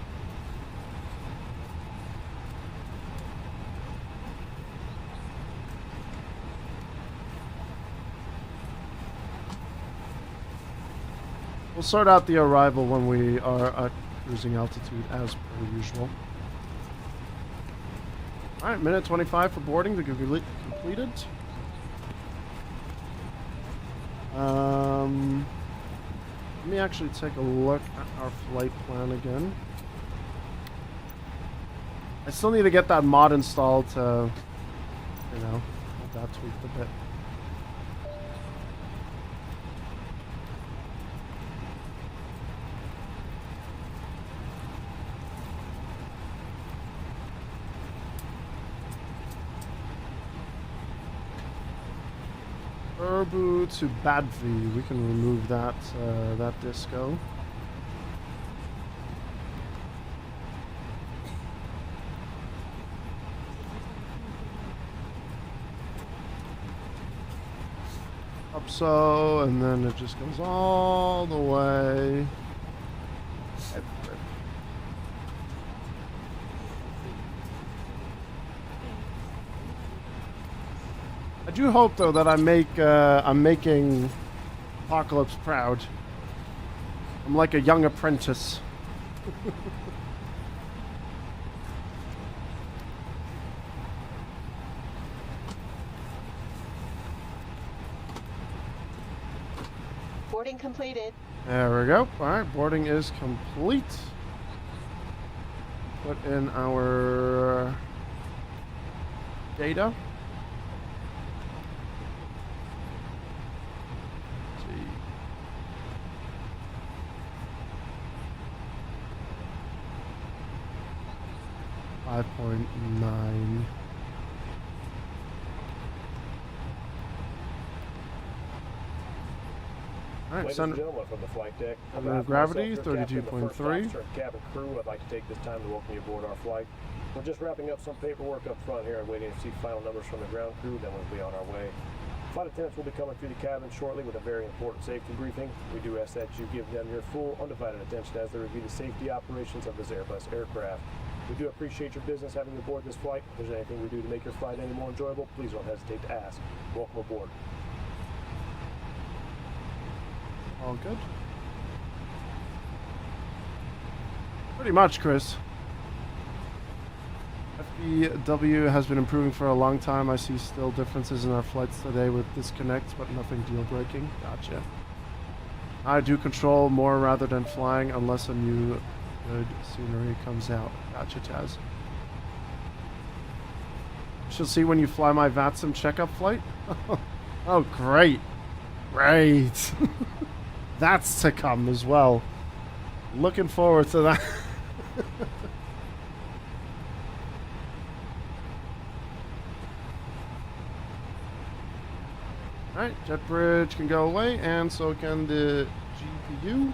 We'll sort out the arrival when we are at cruising altitude as per usual. Alright, minute 25 for boarding to be completed. Let me actually take a look at our flight plan again. I still need to get that mod installed to, you know, get that tweaked a bit. Urbu to Badvi, we can remove that that disco. Up so, and then it just goes all the way. I do hope though that I'm making Apocalypse proud. I'm like a young apprentice. Boarding completed. There we go. Alright, boarding is complete. Put in our data. 5.9. Alright, ladies and gentlemen from the flight deck, gravity, myself, your captain, 32.3. the first officer and cabin crew, I'd like to take this time to welcome you aboard our flight. We're just wrapping up some paperwork up front here and waiting to see final numbers from the ground crew, then we'll be on our way. Flight attendants will be coming through the cabin shortly with a very important safety briefing. We do ask that you give them your full, undivided attention as they review the safety operations of this Airbus aircraft. We do appreciate your business having you aboard this flight. If there's anything we do to make your flight any more enjoyable, please don't hesitate to ask. Welcome aboard. All good? Pretty much, Chris. FBW has been improving for a long time. I see still differences in our flights today with disconnects, but nothing deal-breaking. Gotcha. I do control more rather than flying unless a new good scenery comes out. Gotcha, Taz. She'll see when you fly my VATSIM checkup flight. Oh, great. Great. That's to come as well. Looking forward to that. Alright, jet bridge can go away, and so can the GPU.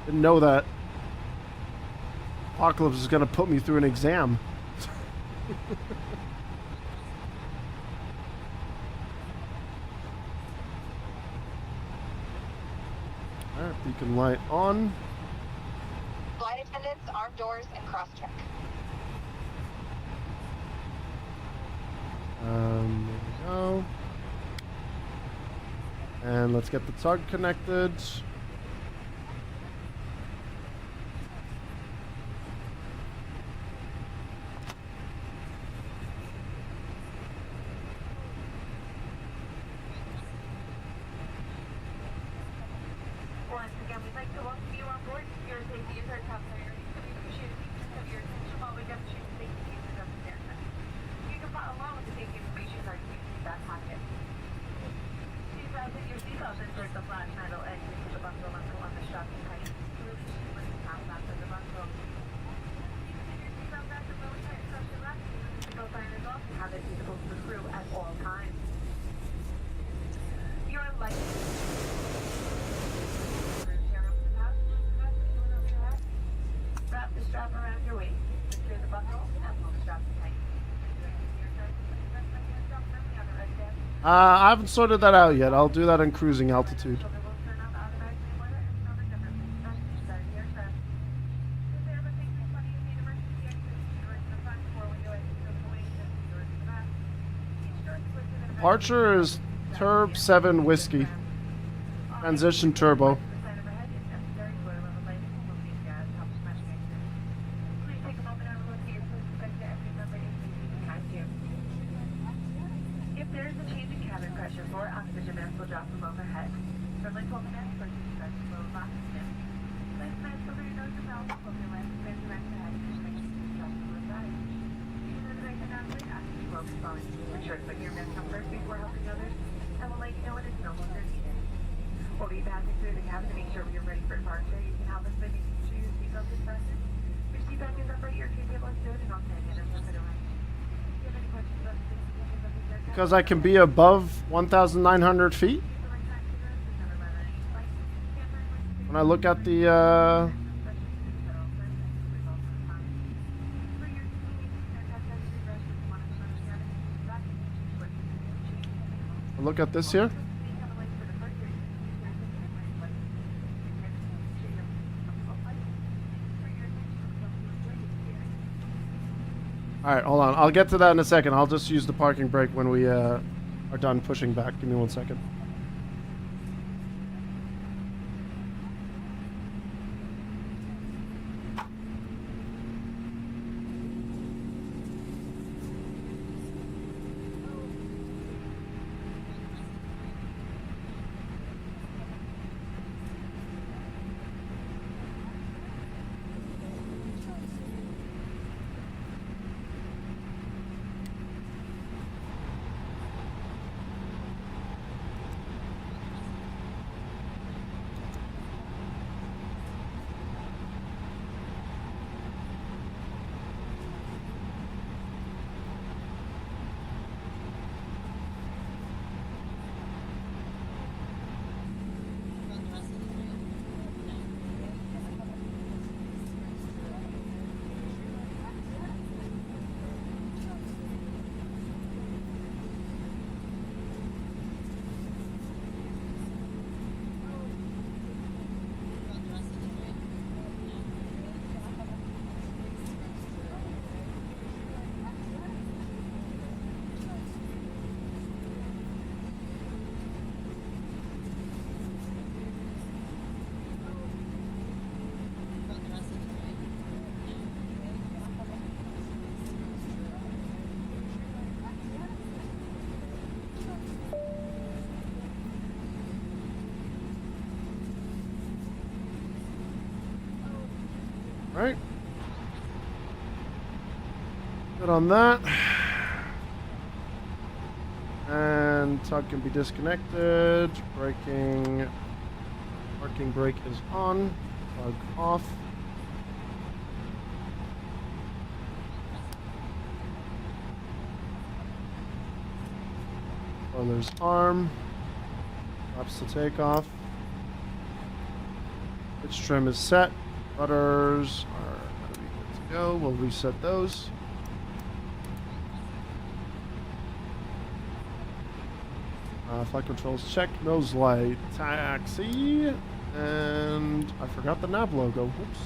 Didn't know that Apocalypse is going to put me through an exam. Alright, beacon light on. Flight attendants, arm doors, and cross-check. There we go. And let's get the tug connected. Once again, we'd like to welcome you on board. Your safety is our top priority, so we appreciate the use of your attention while we demonstrate the safety uses of this aircraft. You can follow along with the safety information in our back pocket. Please fasten your seatbelt and insert the flat metal edge into the buckle on the strap tight. Release with the top half of the buckle. You can take your seatbelt back and really tight across your left. The seatbelt sign is off and have it visible to the crew at all times. Your light. Wrap the strap around your waist. Secure the buckle and pull the strap tight. I haven't sorted that out yet. I'll do that in cruising altitude. Departure is Turb 7 Whiskey. Transition turbo. If there is a change in cabin pressure for oxygen mask will drop from overhead. Firmly pull the mask for discharge flow of oxygen. Place mask over your nose and mouth. Pull your left spin direct ahead and make discharge to the side. Even though the right and non-weight oxygen flow is falling. Make sure to put your mask on first before helping others, and we'll let you know when it's no longer needed. We'll be passing through the cabin to make sure we are ready for departure. You can help us by making sure your seatbelt is fastened. Your seat back is upright, your tray table is good, and all 10 items are put away. Do you have any questions about the safety features of these aircraft? Because I can be above 1,900 feet? When I look at the, look at this here. Alright, hold on. I'll get to that in a second. I'll just use the parking brake when we are done pushing back. Give me 1 second. Right. Good on that. And tug can be disconnected. Braking. Parking brake is on. Plug off. Spoiler's arm. Stops the takeoff. Pitch trim is set. Rudders are going to be good to go. We'll reset those. Flight controls checked. Nose light. Taxi. And I forgot the nav logo. Whoops.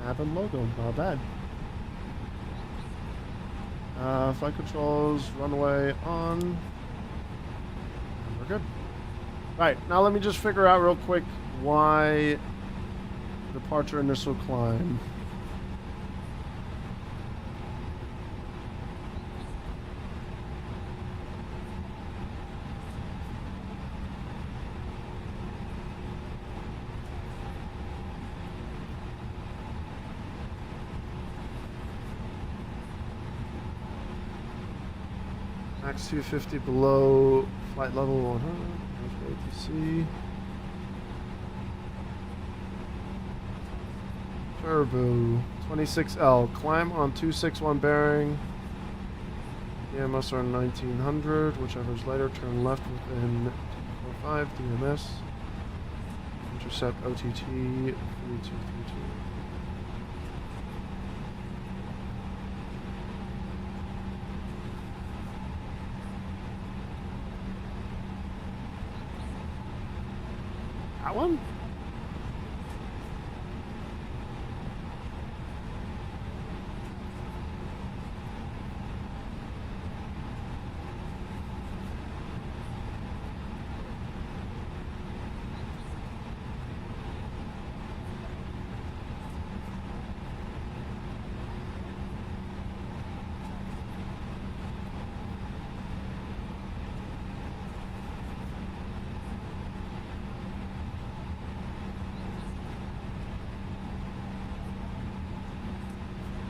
Nav and logo. Not bad. Flight controls. Runway on. And we're good. Right, now let me just figure out real quick why departure initial climb. Max 250 below flight level 100. ATC. Turbo 26L. Climb on 261 bearing. DMS are 1900. Whichever is later. Turn left within 245. DMS. Intercept OTT 3232. That one?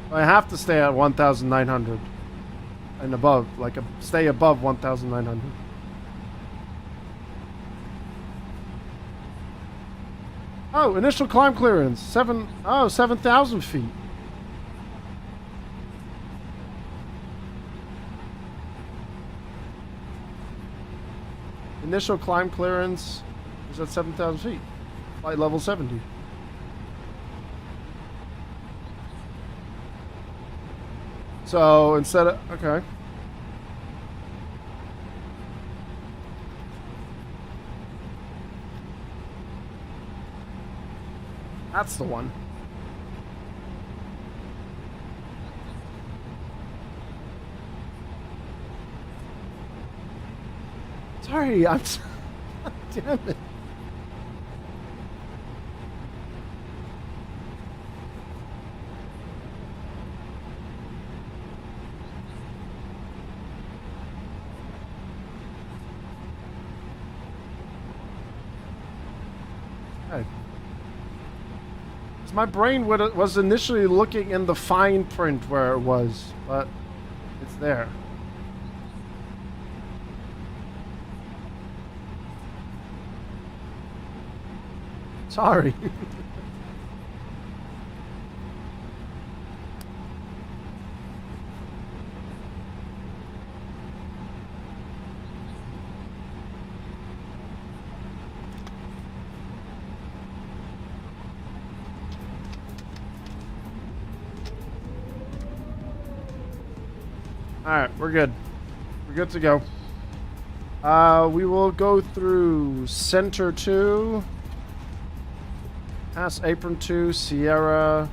I have to stay at 1,900 and above, like stay above 1,900. Oh, initial climb clearance, 7,000 feet. Initial climb clearance is at 7,000 feet, flight level 70. So instead of, okay. That's the one. Sorry, I'm damn it. My brain was initially looking in the fine print where it was, but it's there. Sorry. Alright, we're good. We're good to go. We will go through Center 2, past Apron 2, Sierra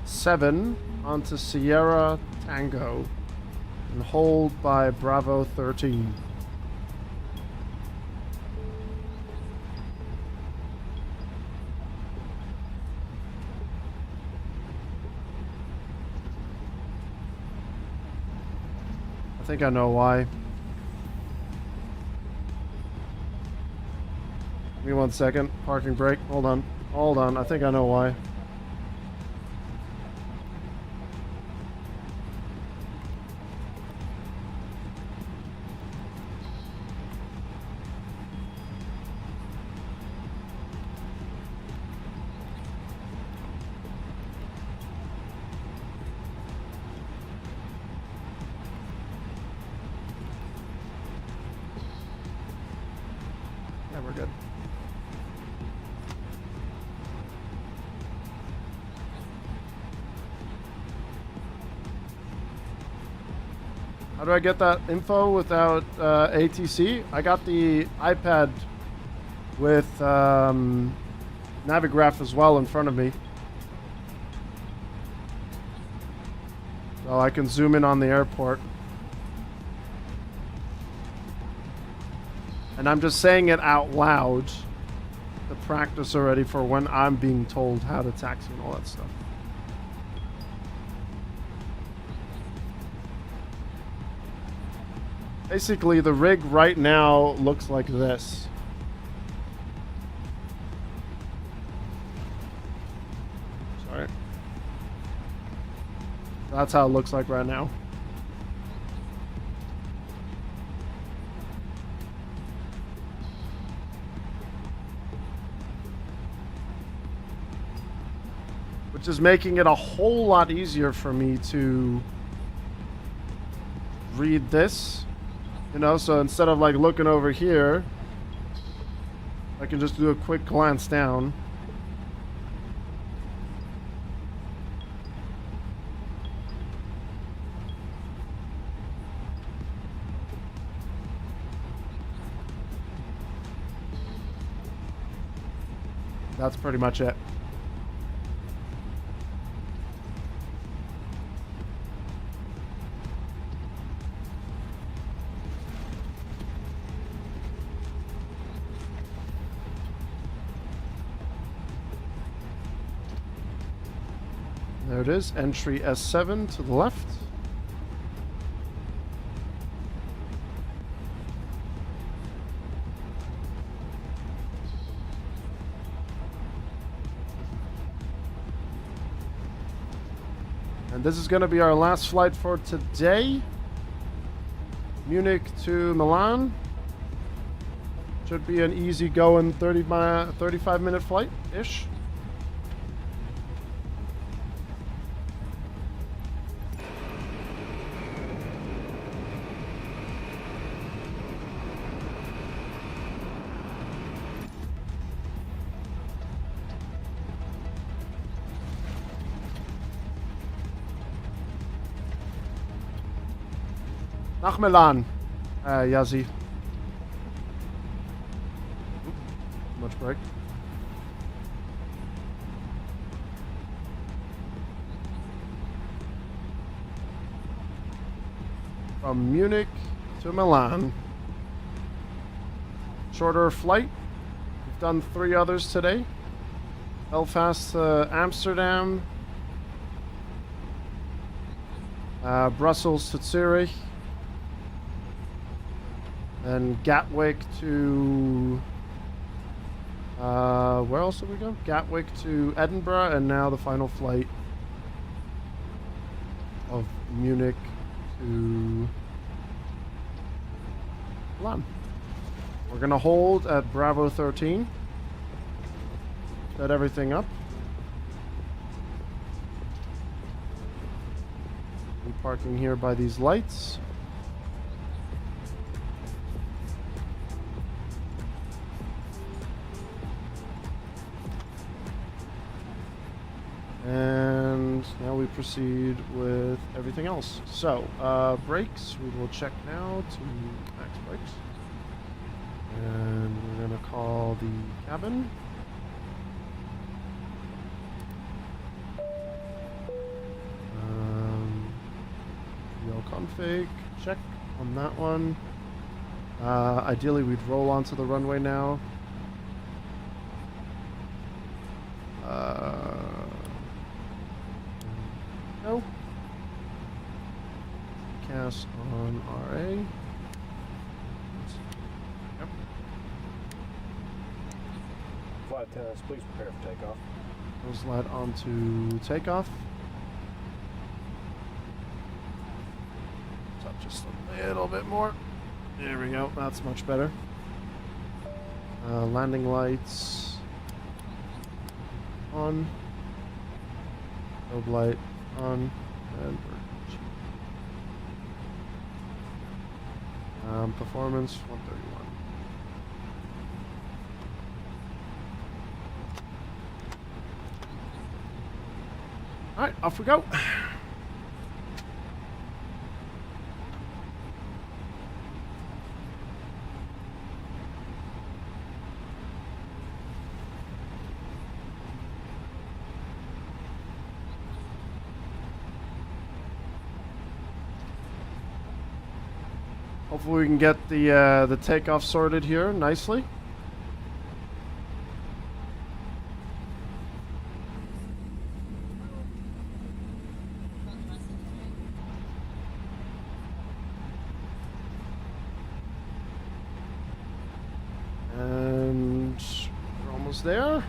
7, onto Sierra Tango, and hold by Bravo 13. I think I know why. Give me 1 second. Parking brake. Hold on. Hold on. I think I know why. We're good. How do I get that info without ATC? I got the iPad with Navigraph as well in front of me. So I can zoom in on the airport. And I'm just saying it out loud to practice already for when I'm being told how to taxi and all that stuff. Basically, the rig right now looks like this. Sorry. That's how it looks like right now. Which is making it a whole lot easier for me to read this, you know, so instead of like looking over here, I can just do a quick glance down. that's pretty much it. There it is, entry S7 to the left. And this is going to be our last flight for today. Munich to Milan. Should be an easy going 35-minute flight-ish. Nach Milan, Yazzie. Much break. From Munich to Milan. Shorter flight. We've done 3 others today. Belfast to Amsterdam. Brussels to Zurich. Then Gatwick to... where else did we go? Gatwick to Edinburgh, and now the final flight of Munich to Milan. We're going to hold at Bravo 13. Set everything up. We're parking here by these lights. And now we proceed with everything else. So, brakes, we will check now to max brakes. And we're going to call the cabin. VL config, check on that one. Ideally, we'd roll onto the runway now. No. Cast on RA. Yep. Flight attendants, please prepare for takeoff. We'll slide onto takeoff. Up just a little bit more. There we go. That's much better. Landing lights on. Strobe light on. And performance 131. Alright, off we go. Hopefully we can get the takeoff sorted here nicely. And we're almost there.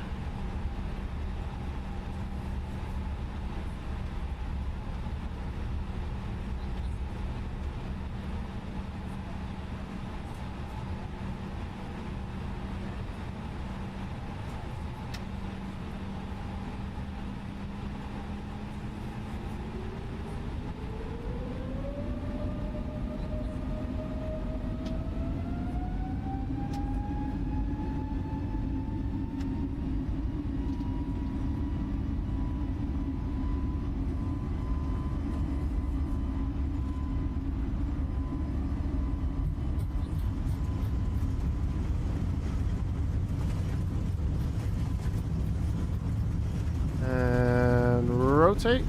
rotate.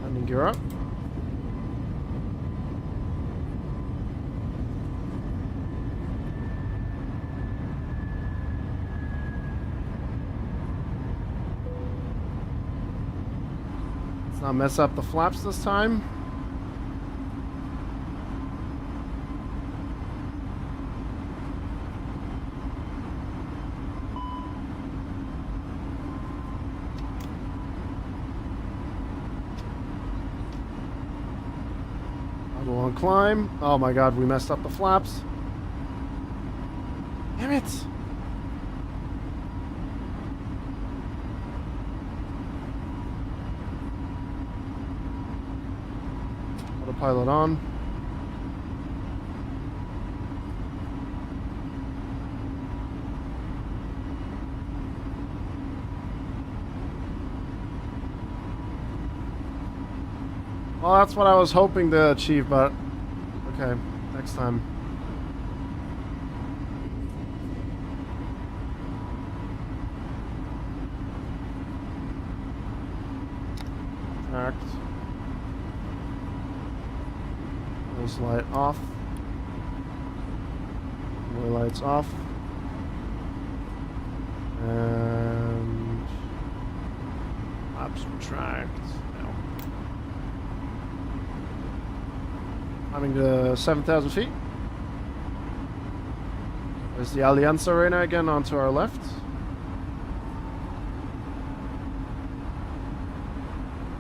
Landing gear up. Let's not mess up the flaps this time. Long climb. Oh my god, we messed up the flaps. Damn it. Autopilot on. Well, that's what I was hoping to achieve, but okay, next time. Tracked. This light off. More lights off. And flaps retract. Climbing to 7,000 feet. There's the Allianz Arena again onto our left.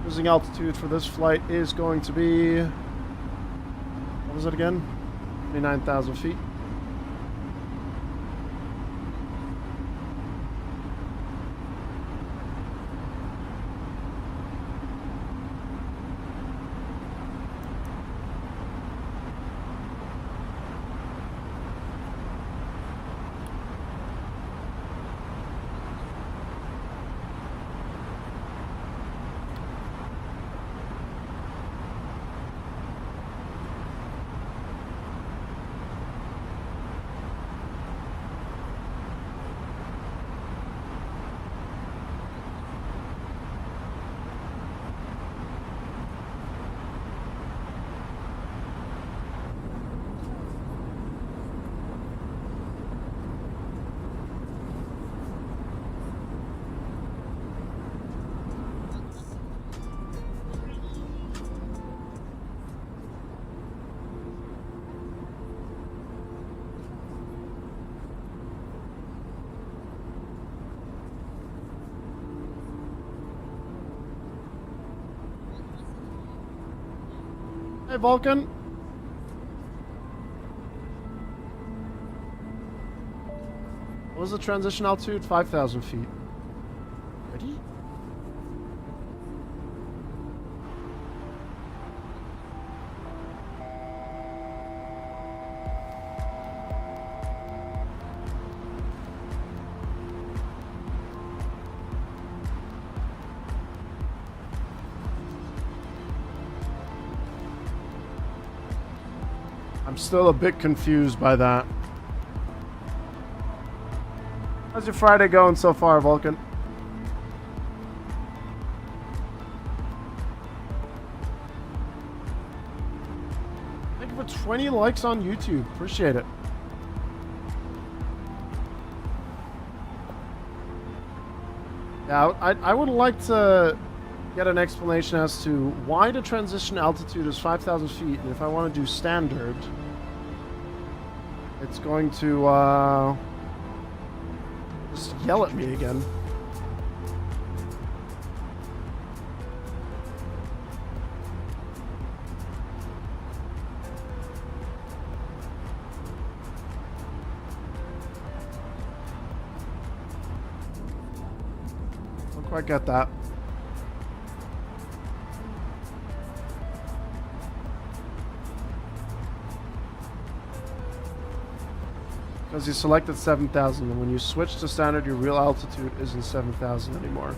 Cruising altitude for this flight is going to be, what was it again? 29,000 feet. Hey, Vulcan. What was the transition altitude? 5,000 feet. Ready? I'm still a bit confused by that. How's your Friday going so far, Vulcan? Thank you for 20 likes on YouTube. Appreciate it. Yeah, I would like to get an explanation as to why the transition altitude is 5,000 feet, and if I want to do standard, it's going to just yell at me again. Don't quite get that. Because you selected 7,000, and when you switch to standard, your real altitude isn't 7,000 anymore.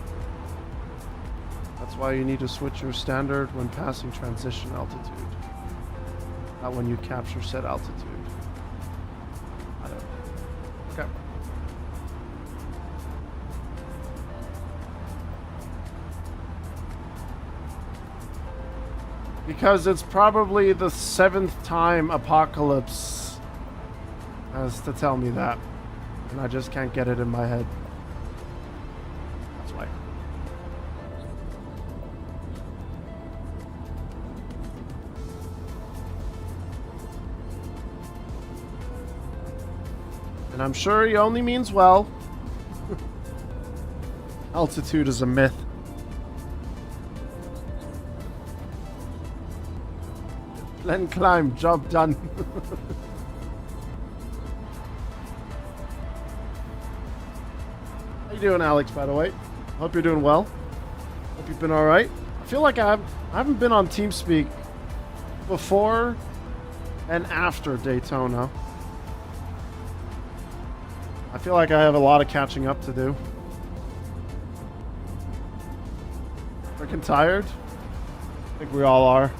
That's why you need to switch your standard when passing transition altitude. when you capture set altitude. I don't know. Okay. Because it's probably the 7th time Apocalypse has to tell me that. And I just can't get it in my head. That's why. And I'm sure he only means well. Altitude is a myth. Then climb, job done. How you doing, Alex, by the way? Hope you're doing well. Hope you've been alright. I feel like I haven't been on TeamSpeak before and after Daytona. I feel like I have a lot of catching up to do. Freaking tired? I think we all are.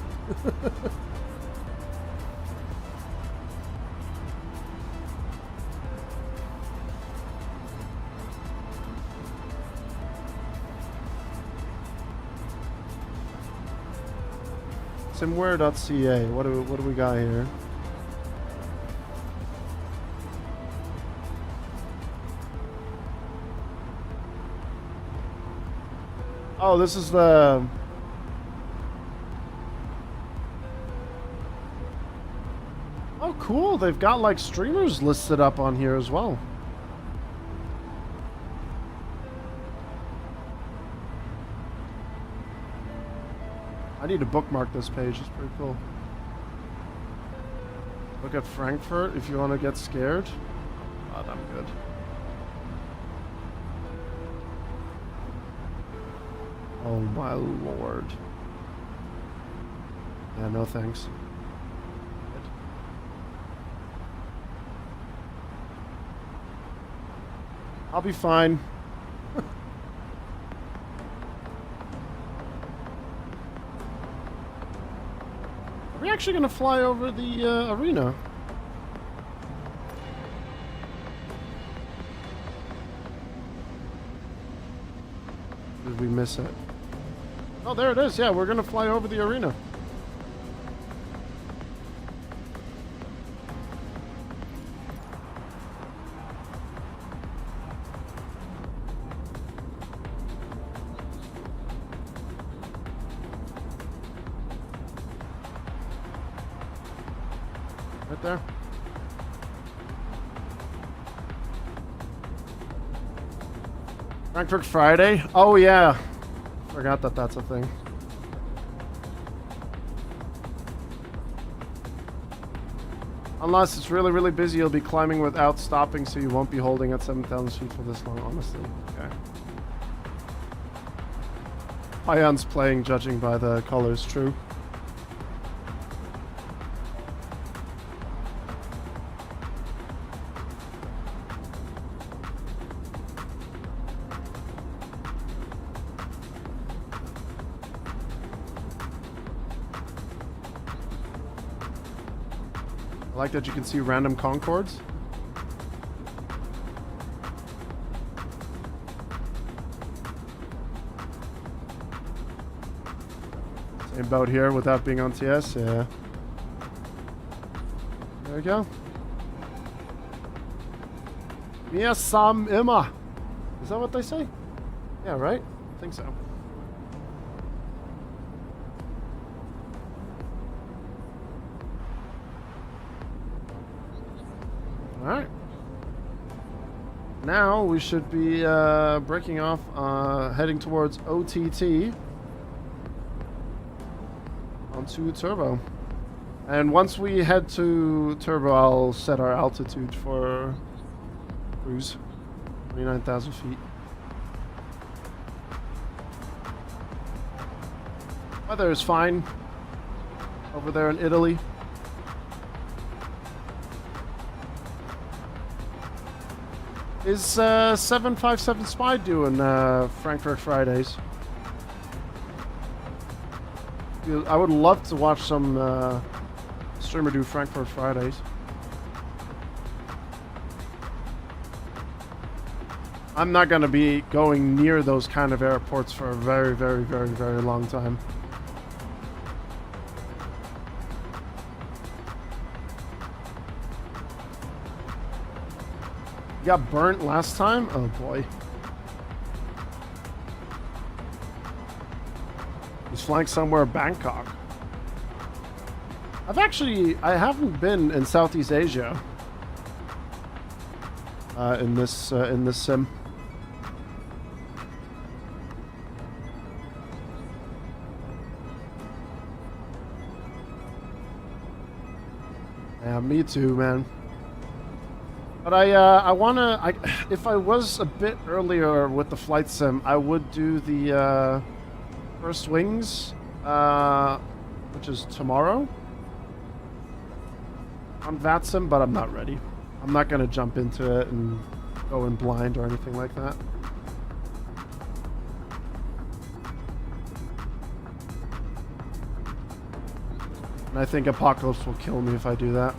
Simware.ca. What do we got here? Oh, this is the... Oh, cool. They've got like streamers listed up on here as well. I need to bookmark this page. It's pretty cool. Look at Frankfurt if you want to get scared. God, I'm good. Oh my lord. Yeah, no thanks. I'll be fine. Are we actually gonna fly over the arena? Did we miss it? Oh, there it is. Yeah, we're gonna fly over the arena. Right there. Frankfurt Friday? Oh yeah. Forgot that that's a thing. Unless it's really, really busy, you'll be climbing without stopping, so you won't be holding at 7,000 feet for this long, honestly. Okay. Pion's playing, judging by the colors, true. I like that you can see random Concords. Same boat here without being on TS, yeah. There we go. Mir sam immer. Is that what they say? Yeah, right? I think so. Alright. Now we should be breaking off, heading towards OTT onto Turbo. And once we head to Turbo, I'll set our altitude for cruise. 29,000 feet. Weather is fine over there in Italy. Is 757 Spy doing Frankfurt Fridays? I would love to watch some streamer do Frankfurt Fridays. I'm not going to be going near those kind of airports for a very, very, very, very long time. You got burnt last time? Oh boy. He's flying somewhere Bangkok. I haven't been in Southeast Asia in this sim. Yeah, me too, man. But if I was a bit earlier with the flight sim, I would do the first wings, which is tomorrow on VATSIM, but I'm not ready. I'm not going to jump into it and go in blind or anything like that. And I think Apocalypse will kill me if I do that.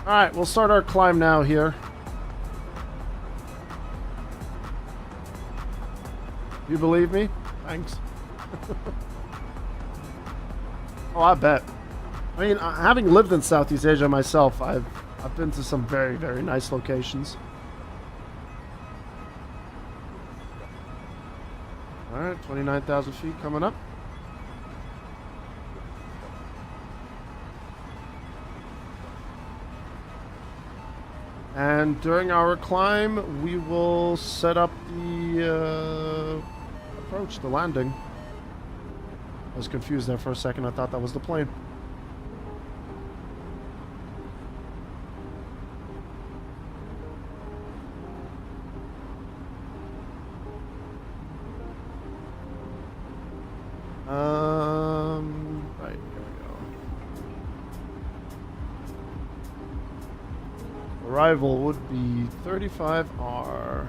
Alright, we'll start our climb now here. You believe me? Thanks. Oh, I bet. I mean, having lived in Southeast Asia myself, I've been to some very, very nice locations. Alright, 29,000 feet coming up. And during our climb, we will set up the approach, the landing. I was confused there for a second. I thought that was the plane. Right, here we go. Arrival would be 35R.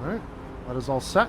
Alright, that is all set.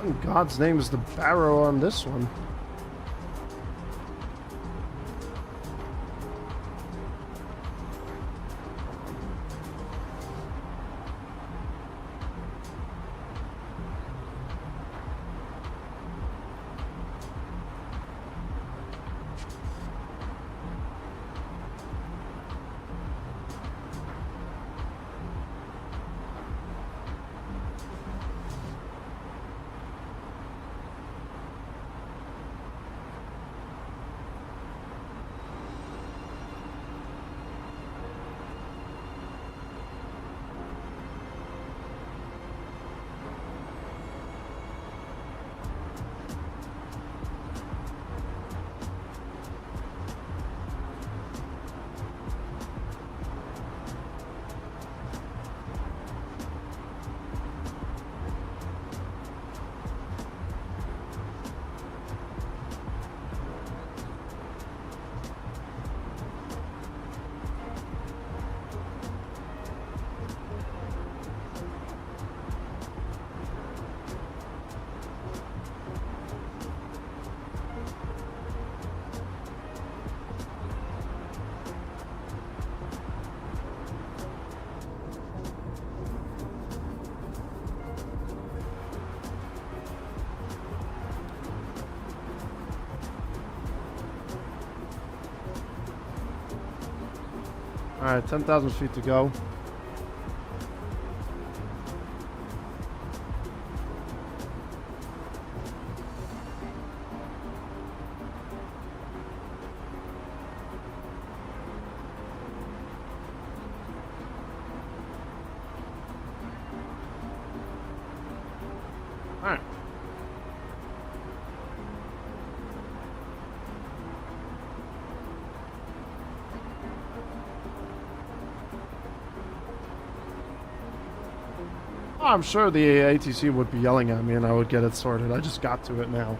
What in God's name is the barrow on this one? Alright, 10,000 feet to go. Alright. I'm sure the ATC would be yelling at me and I would get it sorted. I just got to it now.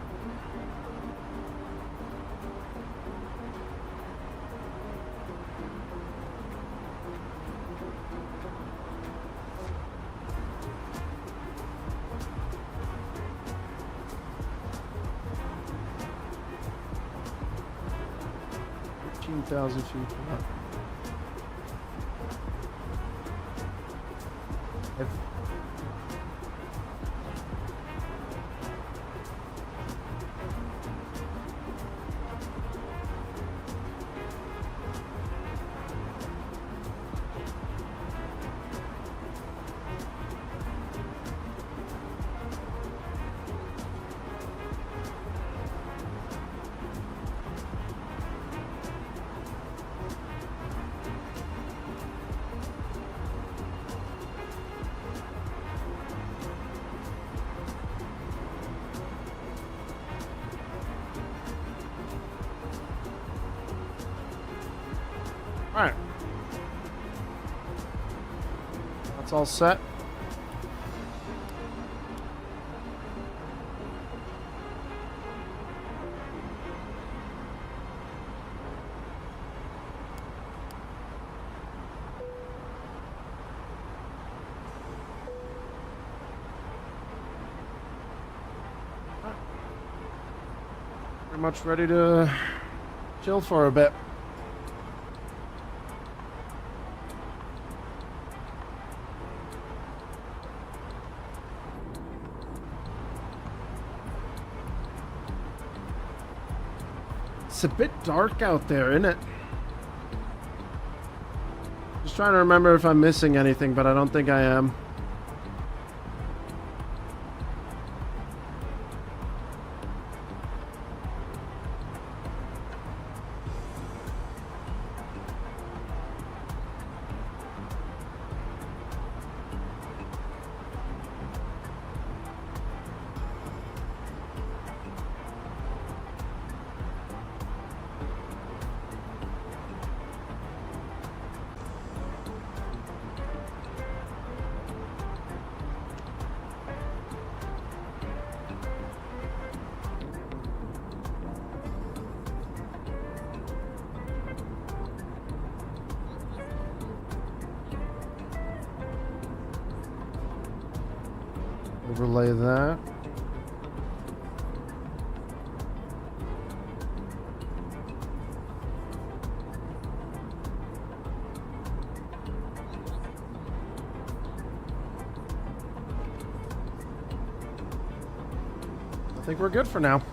$15,000 feet. If Alright. That's all set. Pretty much ready to chill for a bit. It's a bit dark out there, isn't it? Just trying to remember if I'm missing anything, but I don't think I am. Overlay that. think we're good for now.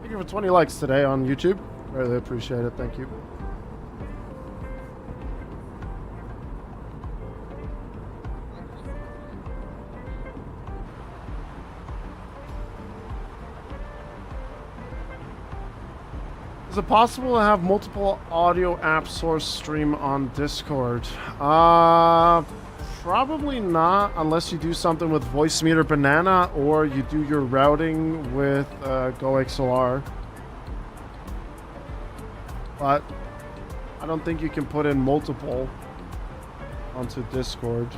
Thank you for 20 likes today on YouTube. Really appreciate it. Thank you. Is it possible to have multiple audio app source stream on Discord? Probably not, unless you do something with Voicemeeter Banana or you do your routing with GoXLR. But I don't think you can put in multiple onto Discord.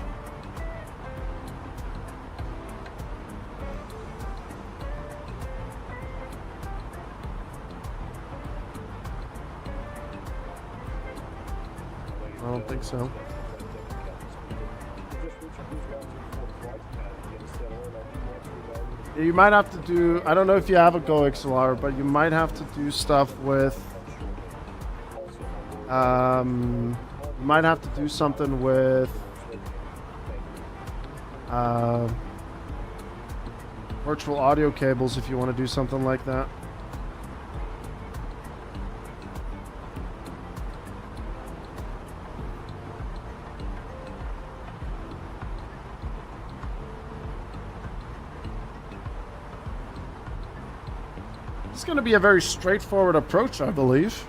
I don't think so. You might have to do, I don't know if you have a GoXLR, but you might have to do stuff with, you might have to do something with virtual audio cables if you want to do something like that. It's going to be a very straightforward approach, I believe.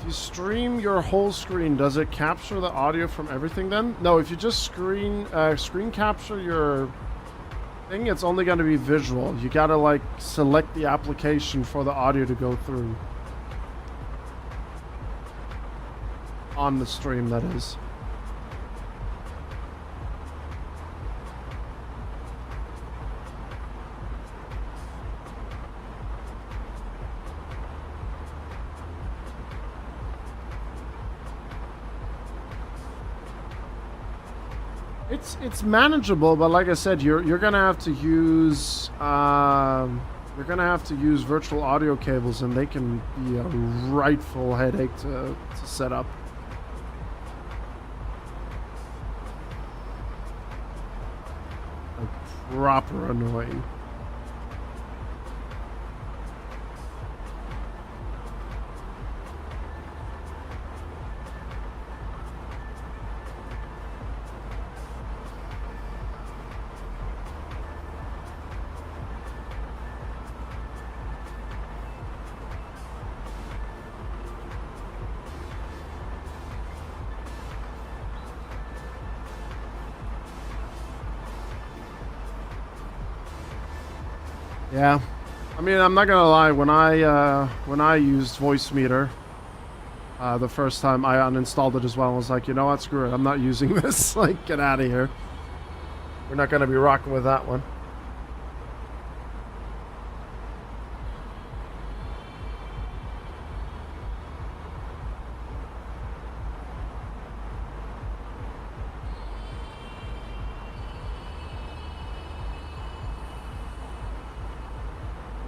You stream your whole screen, does it capture the audio from everything then? No, if you just screen capture your thing, it's only going to be visual. You gotta like select the application for the audio to go through. On the stream, that is. It's manageable, but like I said, you're gonna have to use virtual audio cables, and they can be a rightful headache to set up. Like, proper annoying. Yeah, I mean, I'm not gonna lie. When I used Voicemeeter the first time, I uninstalled it as well. I was like, you know what, screw it. I'm not using this. Like, get out of here. We're not gonna be rocking with that one.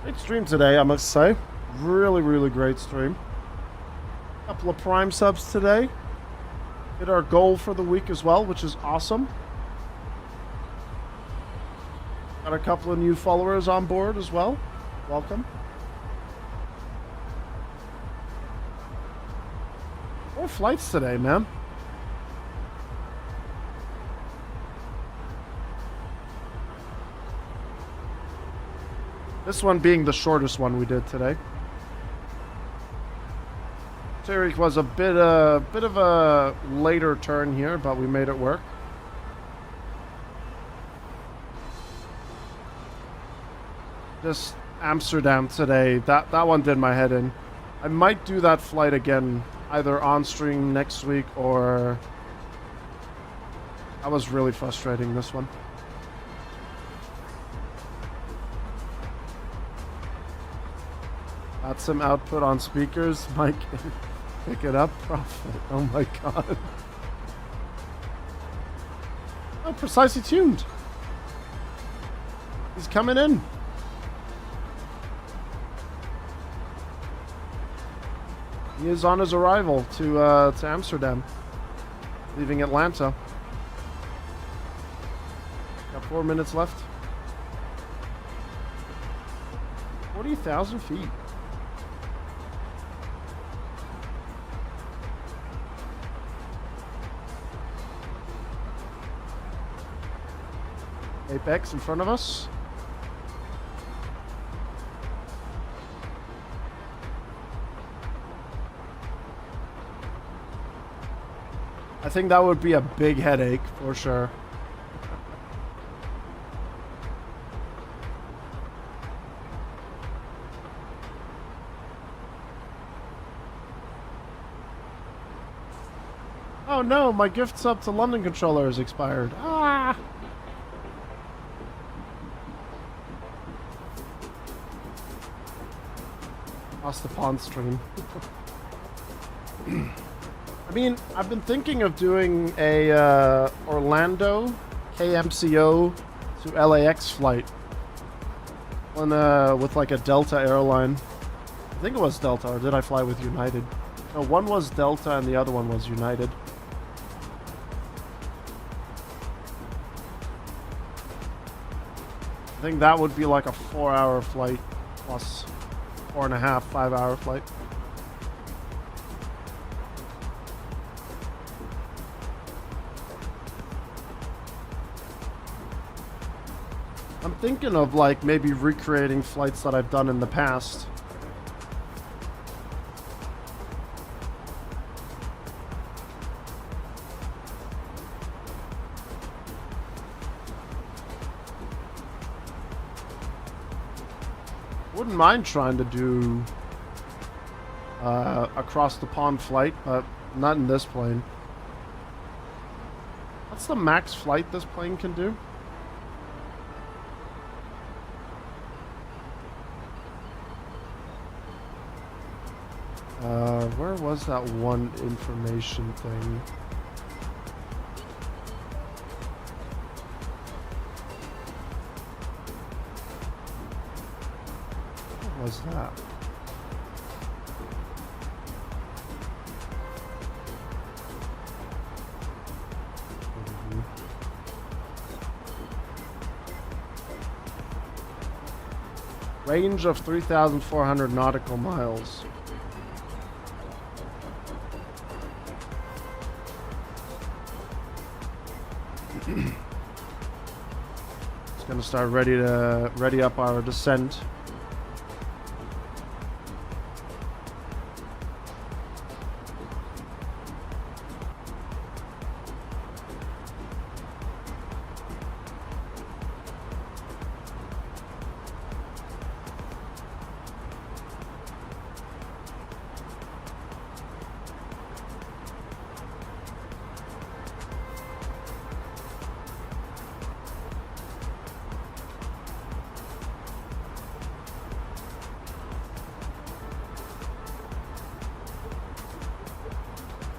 Great stream today, I must say. Really great stream. Couple of Prime subs today. Hit our goal for the week as well, which is awesome. Got a couple of new followers on board as well. Welcome. More flights today, man. This one being the shortest one we did today. Zurich was a bit of a later turn here, but we made it work. Just Amsterdam today. That one did my head in. I might do that flight again, either on stream next week or... That was really frustrating, this one. Got some output on speakers. Mike, pick it up. Profit. Oh my god. Oh, precisely tuned. He's coming in. He is on his arrival to Amsterdam, leaving Atlanta. Got 4 minutes left. 40,000 feet. Apex in front of us. I think that would be a big headache for sure. Oh no, my gift sub to London Controller has expired. Ah! Lost the pawn stream. I mean, I've been thinking of doing a Orlando KMCO to LAX flight on with like a Delta airline. I think it was Delta, or did I fly with United? No, one was Delta and the other one was United. I think that would be like a 4-hour flight plus 4.5, 5-hour flight. I'm thinking of like maybe recreating flights that I've done in the past. Wouldn't mind trying to do across the pond flight, but not in this plane. What's the max flight this plane can do? Where was that one information thing? What was that? Range of 3,400 nautical miles. It's gonna start ready up our descent.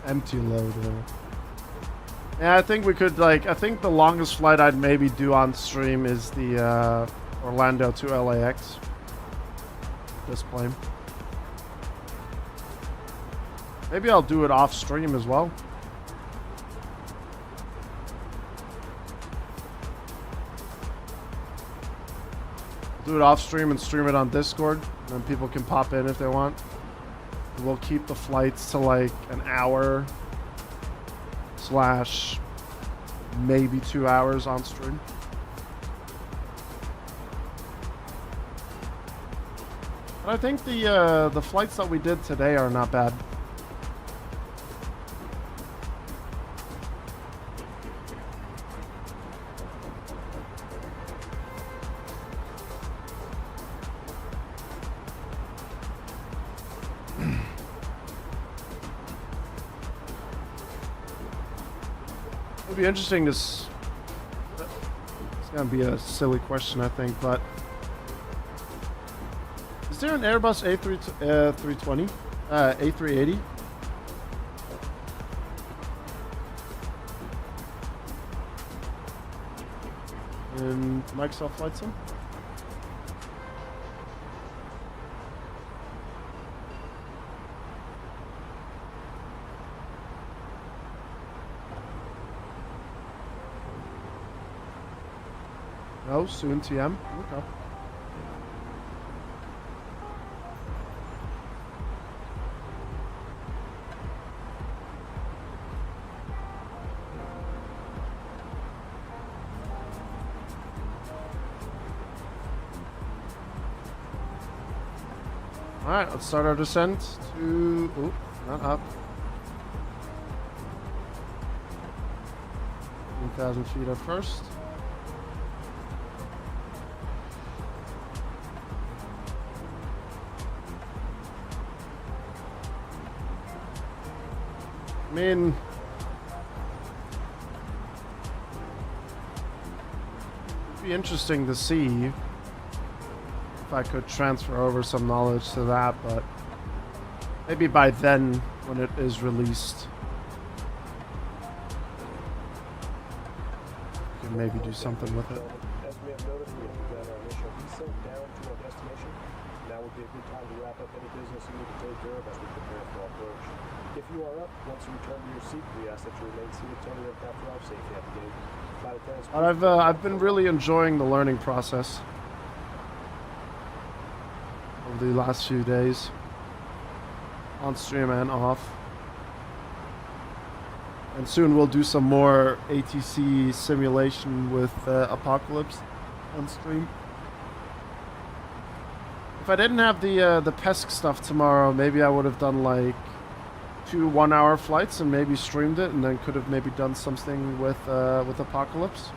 Empty load. Yeah, I think we could I think the longest flight I'd maybe do on stream is the Orlando to LAX. This plane. Maybe I'll do it off stream as well. Do it off stream and stream it on Discord, and then people can pop in if they want. We'll keep the flights to like an hour / maybe 2 hours on stream. But I think the flights that we did today are not bad. It'll be interesting to. It's gonna be a silly question, I think, but is there an Airbus A320, A380? In Microsoft Flight Sim? No, soon TM. Okay. Alright, let's start our descent to... Oh, not up. 1,000 feet up first. I mean... it'd be interesting to see if I could transfer over some knowledge to that, but maybe by then, when it is released, we can maybe do something with it. As we have noticed, we have begun our initial descent down to our destination. Now would be a good time to wrap up any business you need to take care of as we prepare for our approach. If you are up, once you return to your seat, we ask that you remain seated until the aircraft arrives safely at the gate. I've been really enjoying the learning process over the last few days, on stream and off. And soon we'll do some more ATC simulation with Apocalypse on stream. If I didn't have the PESC stuff tomorrow, maybe I would have done like 2 1-hour flights and maybe streamed it, and then could have maybe done something with Apocalypse.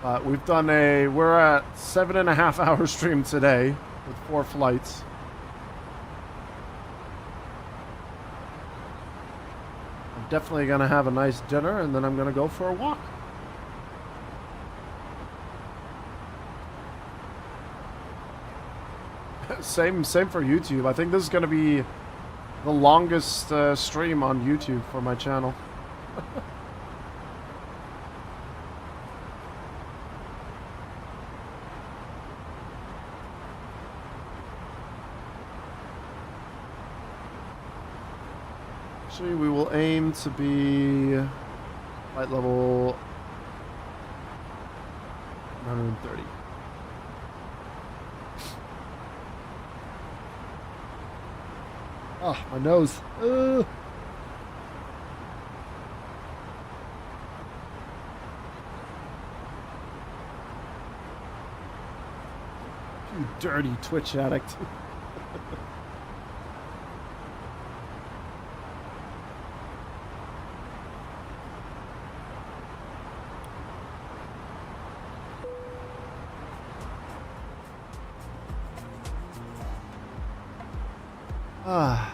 We're at 7.5 hour stream today with 4 flights. I'm definitely gonna have a nice dinner and then I'm gonna go for a walk. Same for YouTube. I think this is gonna be the longest stream on YouTube for my channel. Actually, we will aim to be flight level 130. Oh, my nose. Ugh. 'You dirty Twitch addict. Ah.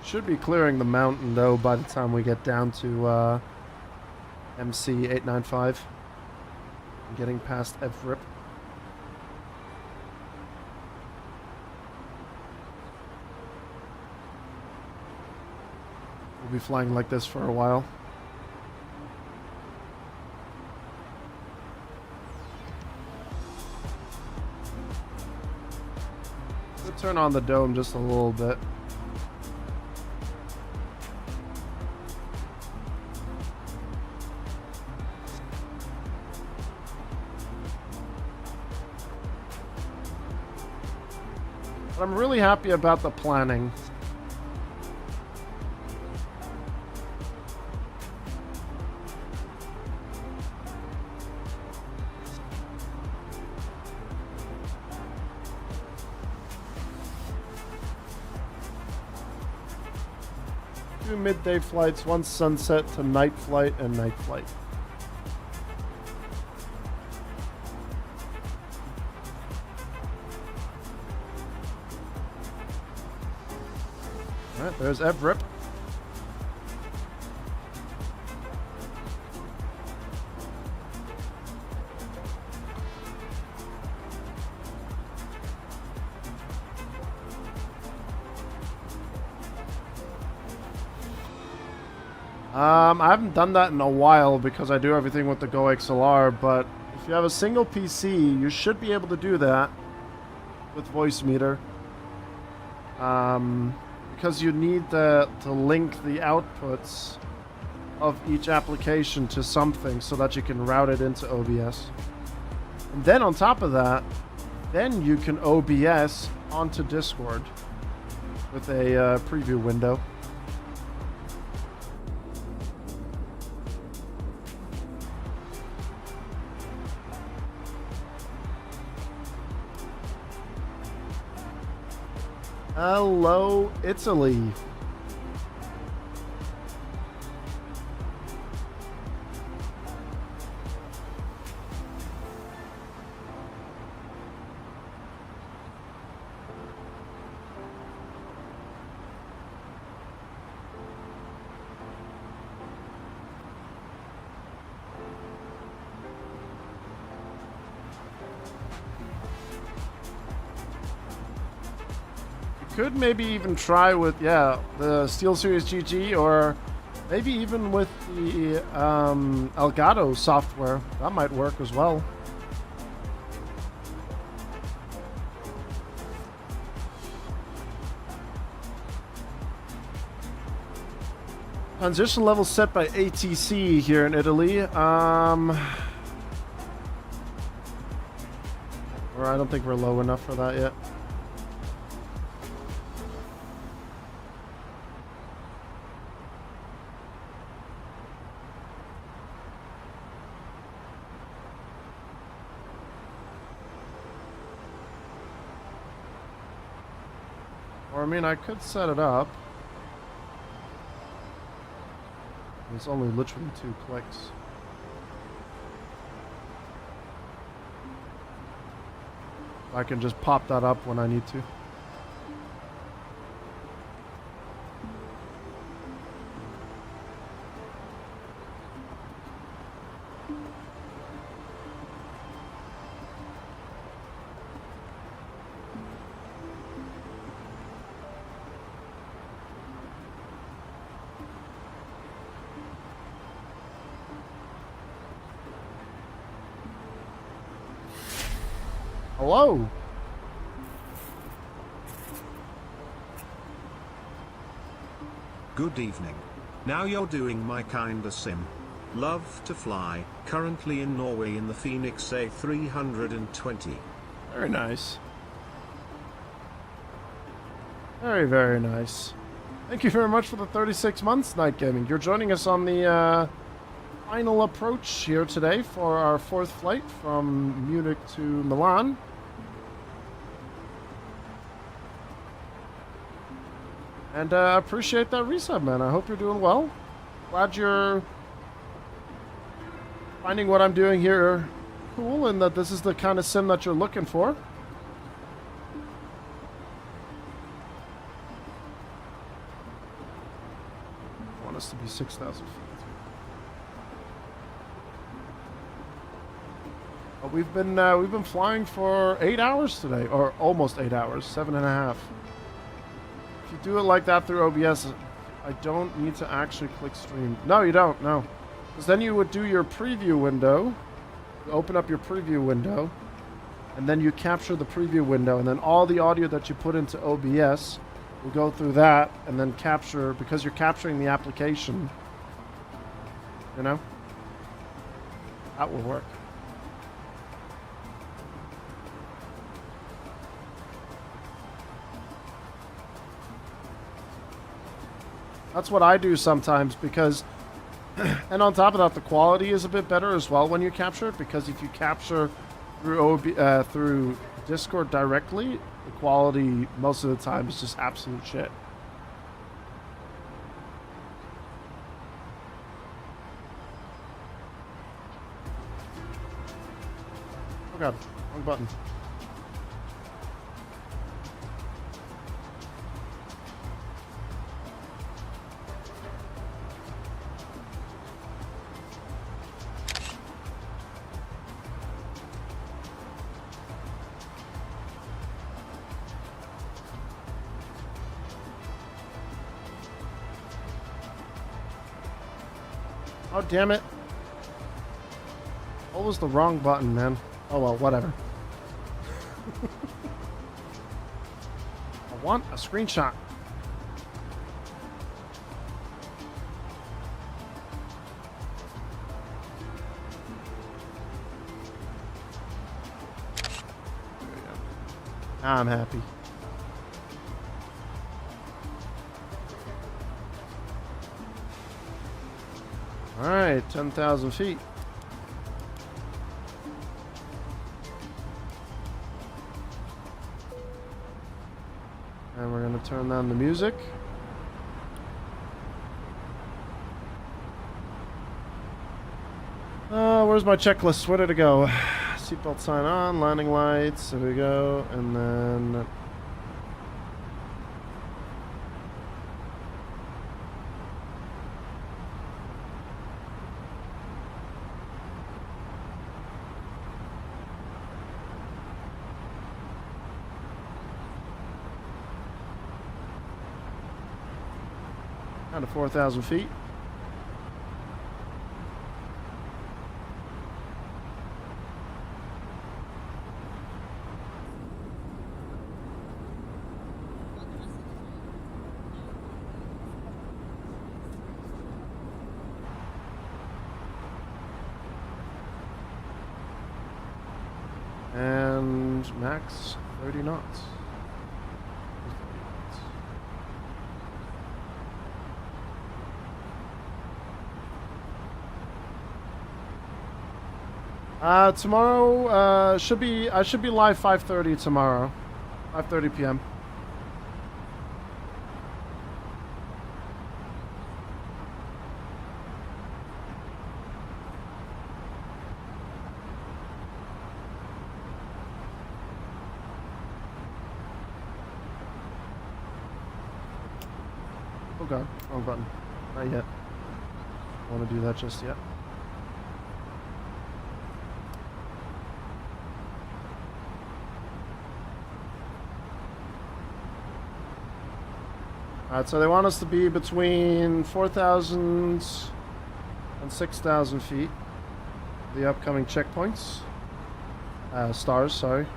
Should be clearing the mountain though by the time we get down to MC 895. Getting past FRIP. We'll be flying like this for a while. We'll turn on the dome just a little bit. But I'm really happy about the planning. 2 midday flights, 1 sunset to night flight and night flight. Alright, there's EVRIP. I haven't done that in a while because I do everything with the Go XLR, but if you have a single PC, you should be able to do that with voice meter. Because you need to link the outputs of each application to something so that you can route it into OBS. And then on top of that, then you can OBS onto Discord with a preview window. Hello, Italy. Could maybe even try with, the SteelSeries GG, or maybe even with the Elgato software. That might work as well. Transition level set by ATC here in Italy. Or I don't think we're low enough for that yet. I mean, I could set it up. It's only literally 2 clicks. I can just pop that up when I need to. Hello. Good evening. Now you're doing my kinda sim. Love to fly, currently in Norway in the Phoenix A320. Very nice. Very, very nice. Thank you very much for the 36 months, Night Gaming. You're joining us on the final approach here today for our 4th flight from Munich to Milan. And appreciate that resub, man. I hope you're doing well. Glad you're finding what I'm doing here cool and that this is the kind of sim that you're looking for. I want us to be 6,000 feet. But we've been flying for 8 hours today, or almost 8 hours, 7.5. If you do it like that through OBS, I don't need to actually click stream. No, you don't, no. Because then you would do your preview window, you open up your preview window, and then you capture the preview window, and then all the audio that you put into OBS will go through that, and then capture, because you're capturing the application, you know? That will work. That's what I do sometimes because, and on top of that, the quality is a bit better as well when you capture it, because if you capture through Discord directly, the quality most of the time is just absolute shit. Oh god, wrong button. Oh, damn it. What was the wrong button, man? Oh, well, whatever. I want a screenshot. Now I'm happy. All right, 10,000 feet. And we're going to turn down the music. Where's my checklist? Where did it go? Seatbelt sign on, landing lights, there we go, and then... Down to 4,000 feet. And max 30 knots. Tomorrow I should be live 5:30 tomorrow, 5:30 p.m. Oh god, wrong button. Not yet. Don't want to do that just yet. Alright, so they want us to be between 4,000 and 6,000 feet. The upcoming checkpoints. Stars, sorry.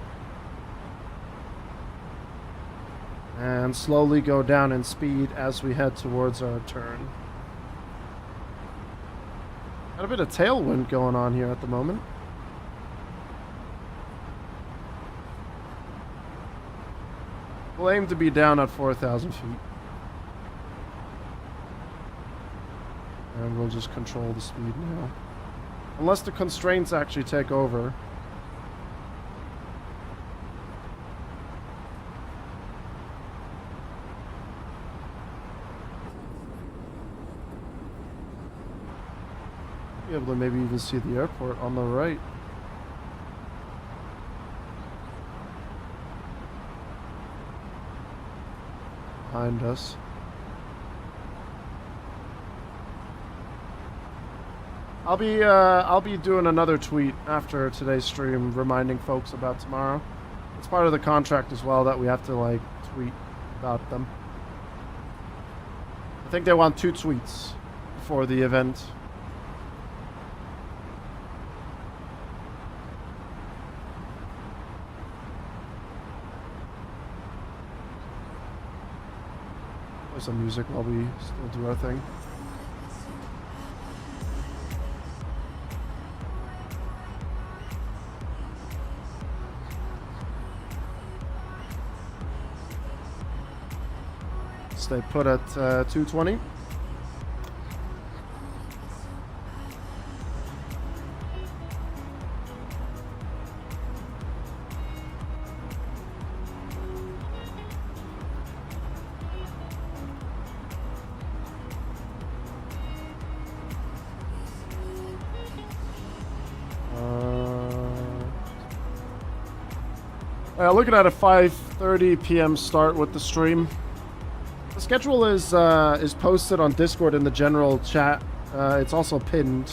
And slowly go down in speed as we head towards our turn. Got a bit of tailwind going on here at the moment. We'll aim to be down at 4,000 feet. And we'll just control the speed now. Unless the constraints actually take over. Be able to maybe even see the airport on the right. Behind us. I'll be doing another tweet after today's stream reminding folks about tomorrow. It's part of the contract as well that we have to like tweet about them. I think they want 2 tweets before the event. Play some music while we still do our thing. Stay put at 220. Looking at a 5:30 p.m. start with the stream. The schedule is posted on Discord in the general chat. It's also pinned.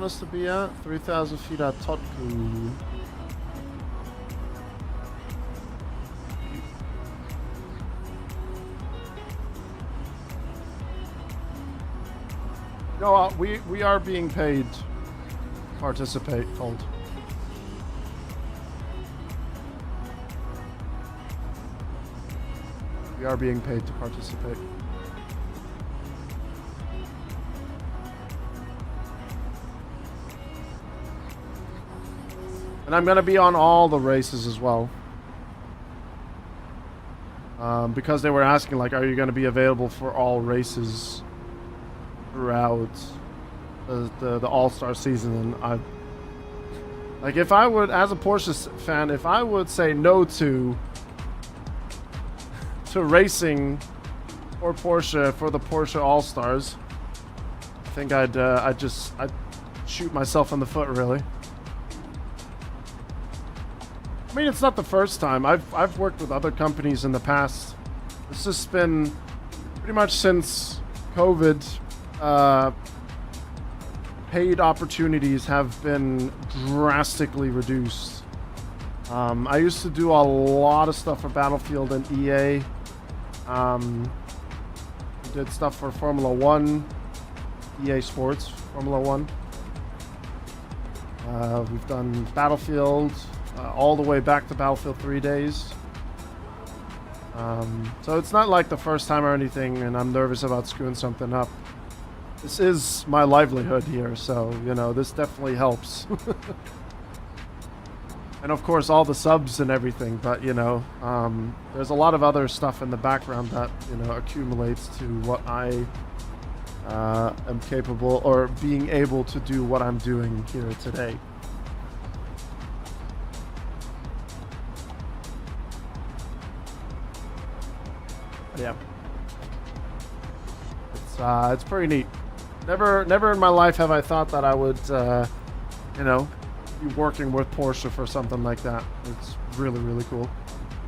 Us to be at 3,000 feet at Totku. No, we are being paid to participate, Colt. We are being paid to participate. And I'm going to be on all the races as well. Because they were asking, like, are you going to be available for all races throughout the All-Star season? And like, if I would, as a Porsche fan, if I would say no to racing for Porsche for the Porsche All-Stars, I think I'd shoot myself in the foot, really. I mean, it's not the first time. I've worked with other companies in the past. This has been pretty much since COVID. Paid opportunities have been drastically reduced. I used to do a lot of stuff for Battlefield and EA. Did stuff for Formula 1, EA Sports, Formula 1. We've done Battlefield. All the way back to Battlefield 3 days. So it's not like the first time or anything, and I'm nervous about screwing something up. This is my livelihood here, so, you know, this definitely helps. And of course, all the subs and everything, but, you know, there's a lot of other stuff in the background that, you know, accumulates to what I am capable, or being able to do what I'm doing here today. Yeah, it's pretty neat. Never in my life have I thought that I would, you know, be working with Porsche for something like that. It's really, really cool.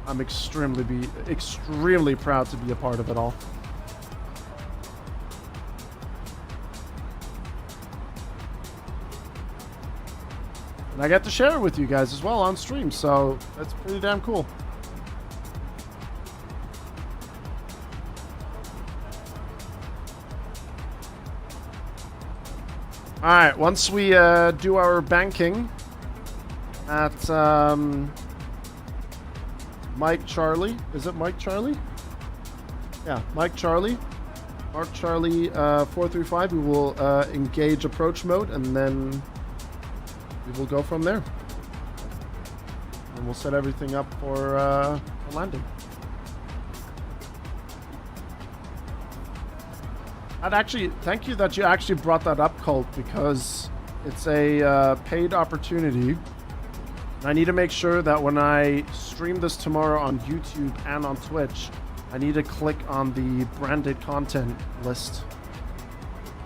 I'm extremely proud to be a part of it all. And I get to share it with you guys as well on stream, so that's pretty damn cool. Alright, once we do our banking at Mike Charlie. Is it Mike Charlie? Yeah, Mike Charlie. Mark Charlie 435. We will engage approach mode, and then we will go from there. And we'll set everything up for landing. Thank you that you actually brought that up, Colt, because it's a paid opportunity. And I need to make sure that when I stream this tomorrow on YouTube and on Twitch, I need to click on the branded content list.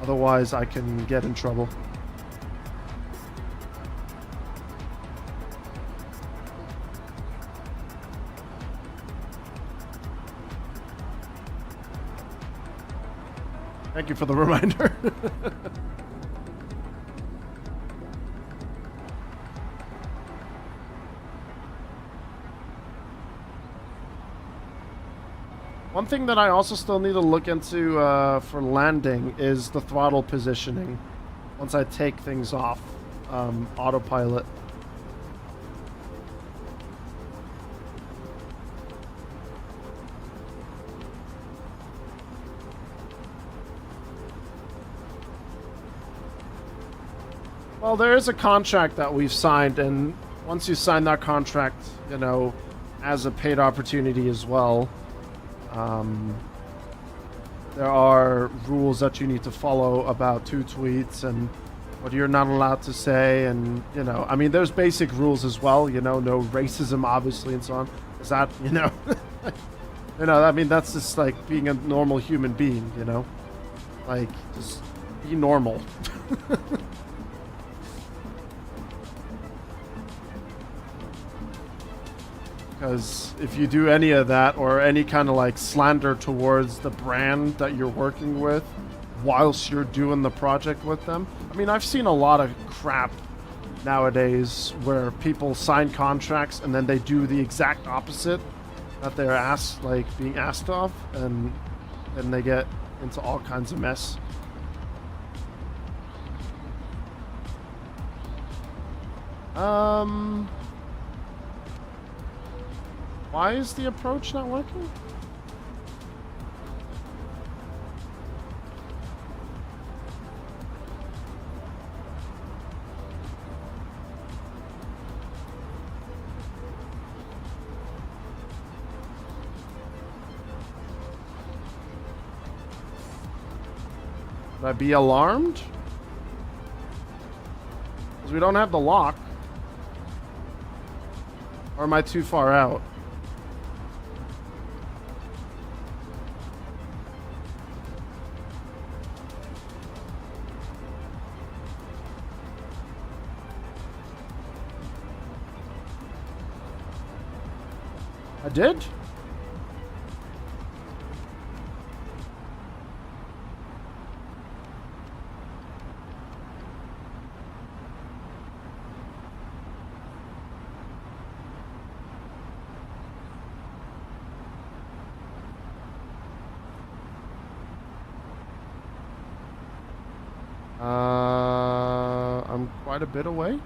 Otherwise, I can get in trouble. Thank you for the reminder. One thing that I also still need to look into for landing is the throttle positioning once I take things off autopilot. Well, there is a contract that we've signed, and once you sign that contract, you know, as a paid opportunity as well, there are rules that you need to follow about 2 tweets and what you're not allowed to say, and you know, I mean, there's basic rules as well, you know, no racism obviously and so on. Is that, you know, you know, I mean, that's just like being a normal human being, you know, like just be normal. Because if you do any of that or any kind of like slander towards the brand that you're working with whilst you're doing the project with them, I mean, I've seen a lot of crap nowadays where people sign contracts and then they do the exact opposite that they're asked, like being asked of, and then they get into all kinds of mess. Why is the approach not working? Should I be alarmed? Because we don't have the lock. Or am I too far out? I did? I'm quite a bit away.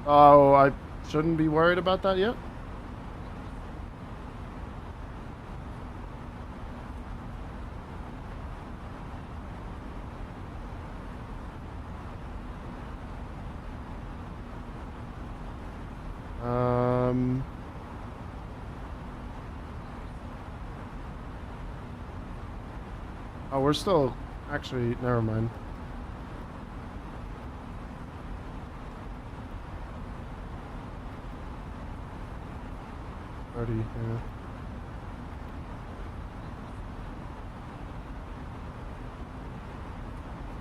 Oh, I shouldn't be worried about that yet. Oh, we're still, actually, never mind. Yeah.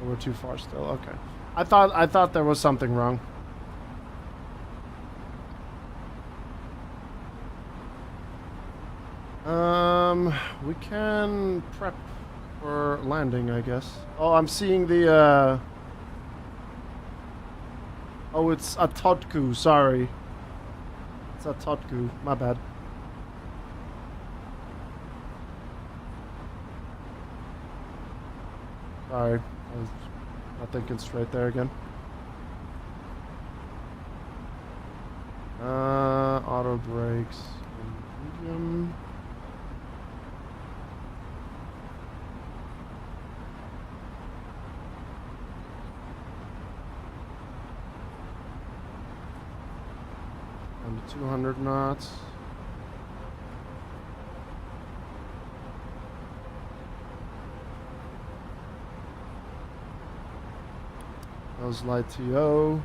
Oh, we're too far still. Okay. I thought there was something wrong. We can prep for landing, I guess. Oh, I'm seeing the oh, it's a Totku, sorry. It's a Totku, my bad. Sorry, I was not thinking straight there again. Auto brakes, medium. And 200 knots. Those light TO.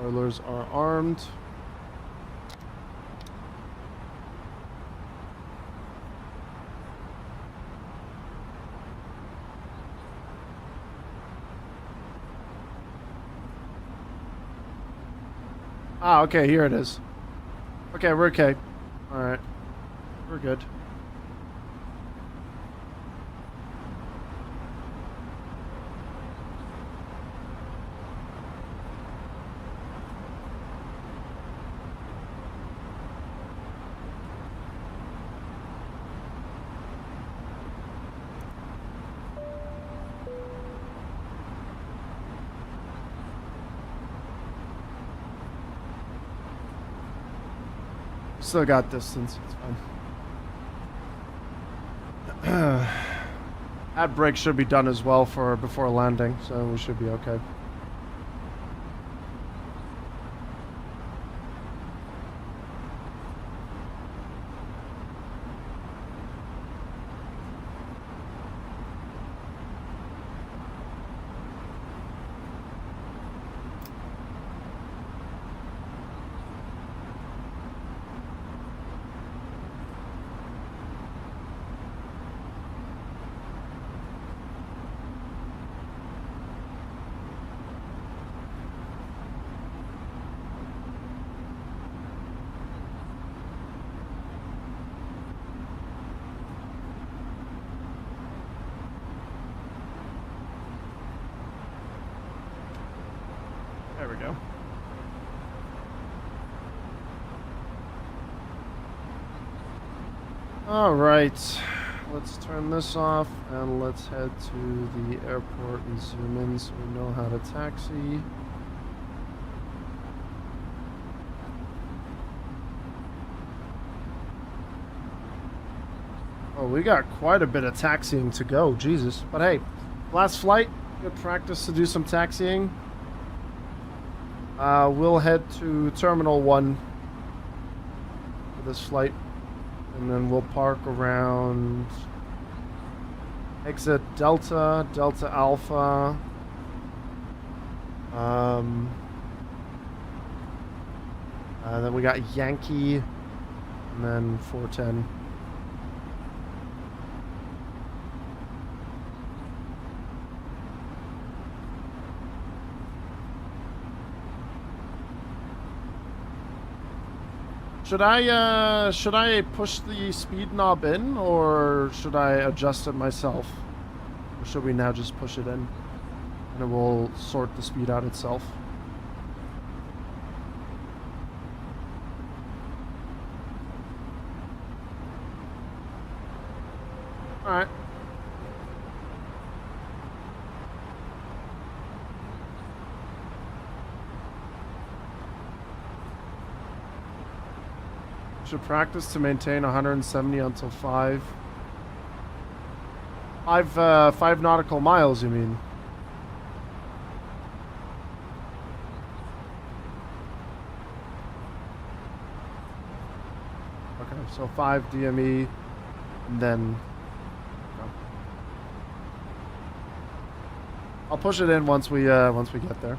Oilers are armed. Ah, okay, here it is. Okay, we're okay. Alright. We're good. Still got distance, it's fine. That brake should be done as well for before landing, so we should be okay. There we go. All right, let's turn this off and let's head to the airport and zoom in so we know how to taxi. Oh, we got quite a bit of taxiing to go, Jesus. But hey, last flight, good practice to do some taxiing. We'll head to Terminal 1 for this flight, and then we'll park around exit Delta, Delta Alpha, then we got Yankee, and then 410. Should I push the speed knob in, or should I adjust it myself? Or should we now just push it in and it will sort the speed out itself? All right. Should practice to maintain 170 until 5 nautical miles, you mean? Okay, so 5 DME, and then I'll push it in once we get there.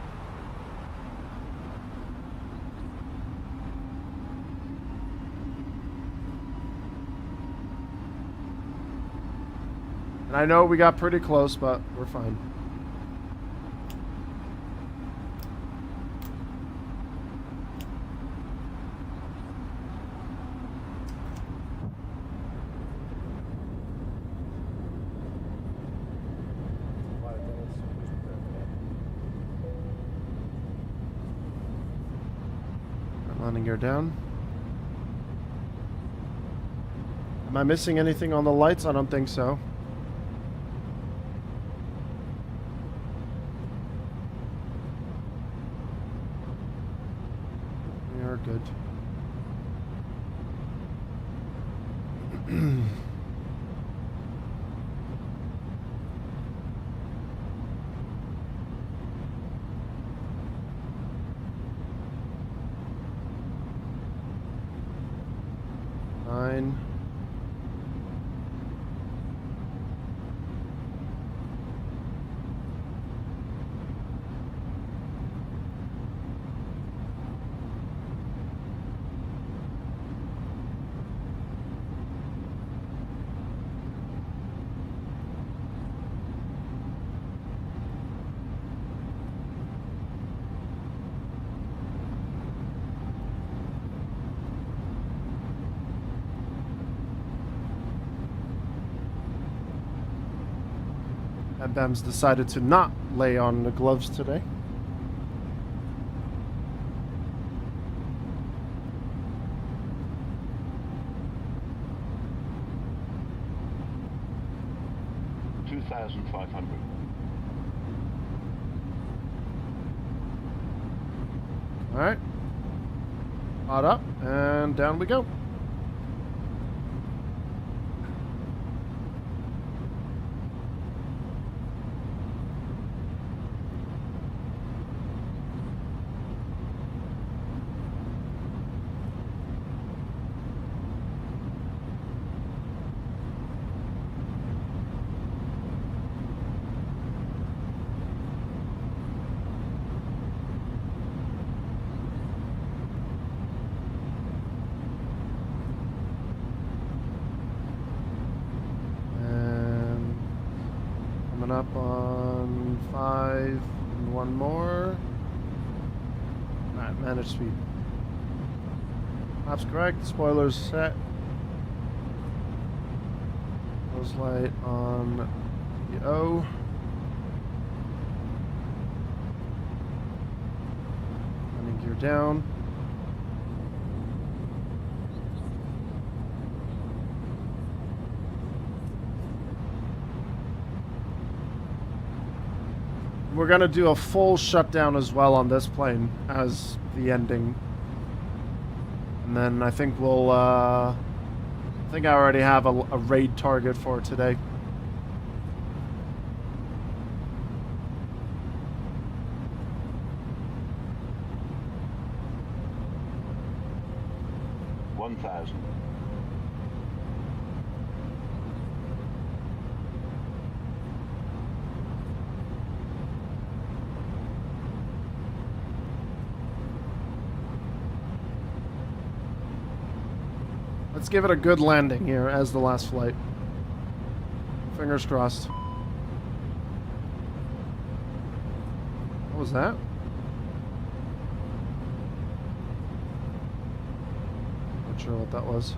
And I know we got pretty close, but we're fine. Landing gear down. Am I missing anything on the lights? I don't think so. Good. Fine. Bam's decided to not lay on the gloves today. $2,500. All right. Hot up and down we go. Coming up on 5 and one more. Alright, manage speed. Maps correct, spoilers set. Nose light on the O. Landing gear down. We're going to do a full shutdown as well on this plane as the ending. And then I think we'll, I think I already have a raid target for today. Let's give it a good landing here as the last flight. Fingers crossed. What was that? Not sure what that was.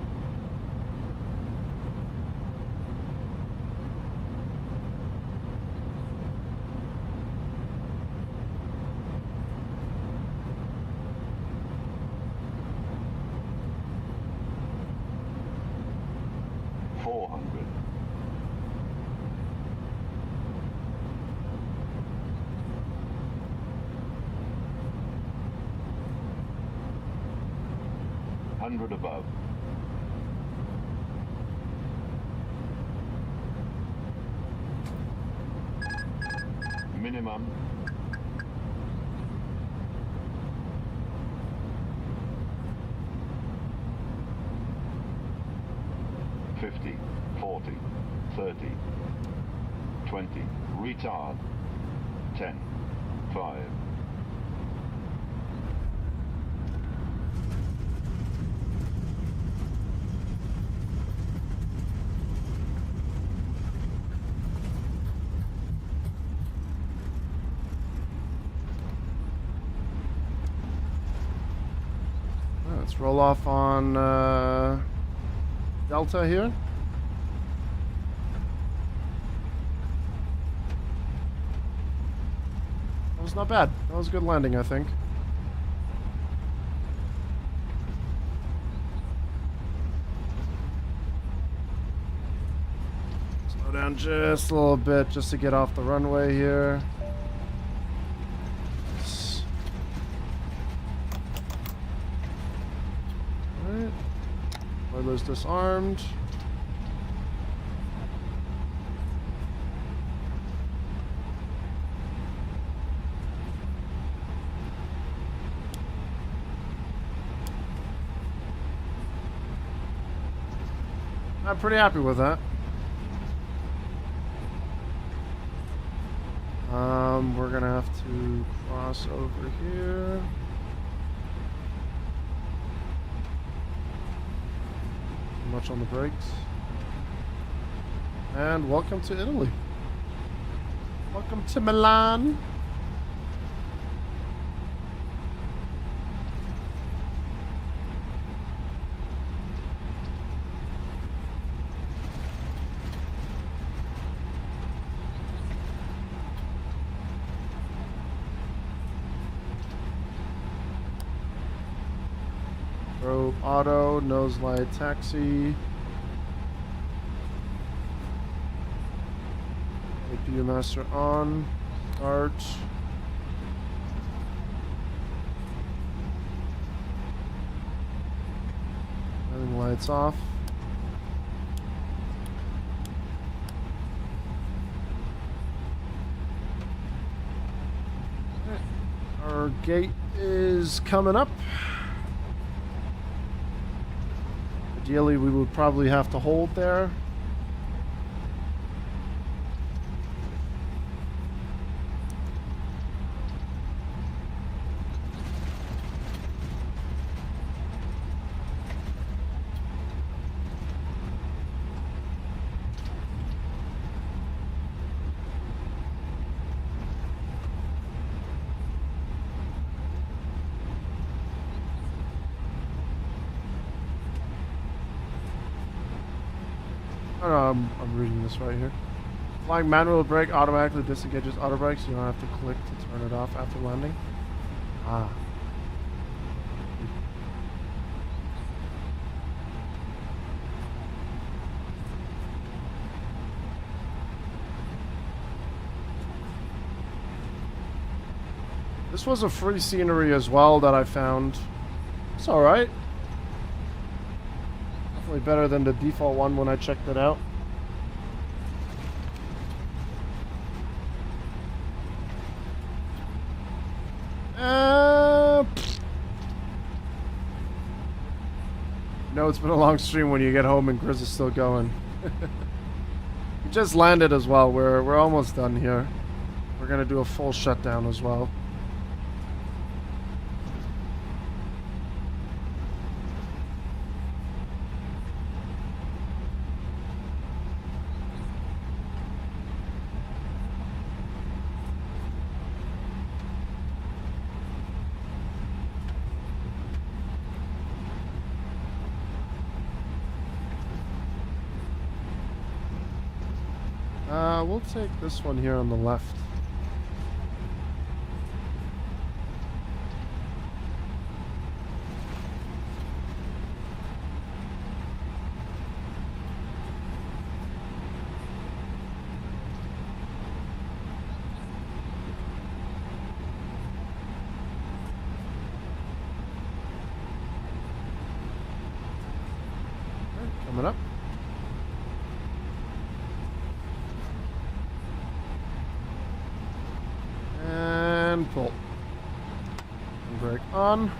Above. Minimum. $50, $40, $30, $20. Retard. 10, 5. Let's roll off on Delta here. That was not bad. That was a good landing, I think. Slow down just a little bit just to get off the runway here. Spoilers disarmed. I'm pretty happy with that. We're gonna have to cross over here. Much on the brakes. And welcome to Italy. Welcome to Milan. Probe auto, nose light taxi. APU master on. Start. Running lights off. Our gate is coming up. Ideally, we would probably have to hold there. Oh, no, I'm reading this right here. Flying manual brake automatically disengages auto brakes. You don't have to click to turn it off after landing. Ah. This was a free scenery as well that I found. It's alright. Definitely better than the default one when I checked it out. No, it's been a long stream when you get home and Grizz is still going. We just landed as well. We're almost done here. We're gonna do a full shutdown as well. We'll take this one here on the left. Okay, coming up. And pull. And brake on.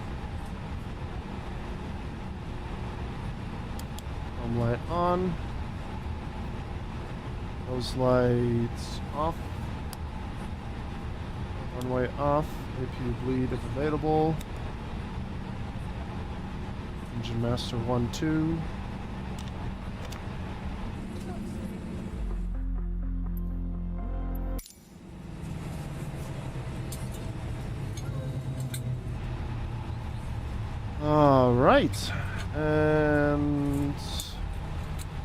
Home light on. Those lights off. Runway off. APU bleed if available. Engine master 1-2. Alright, and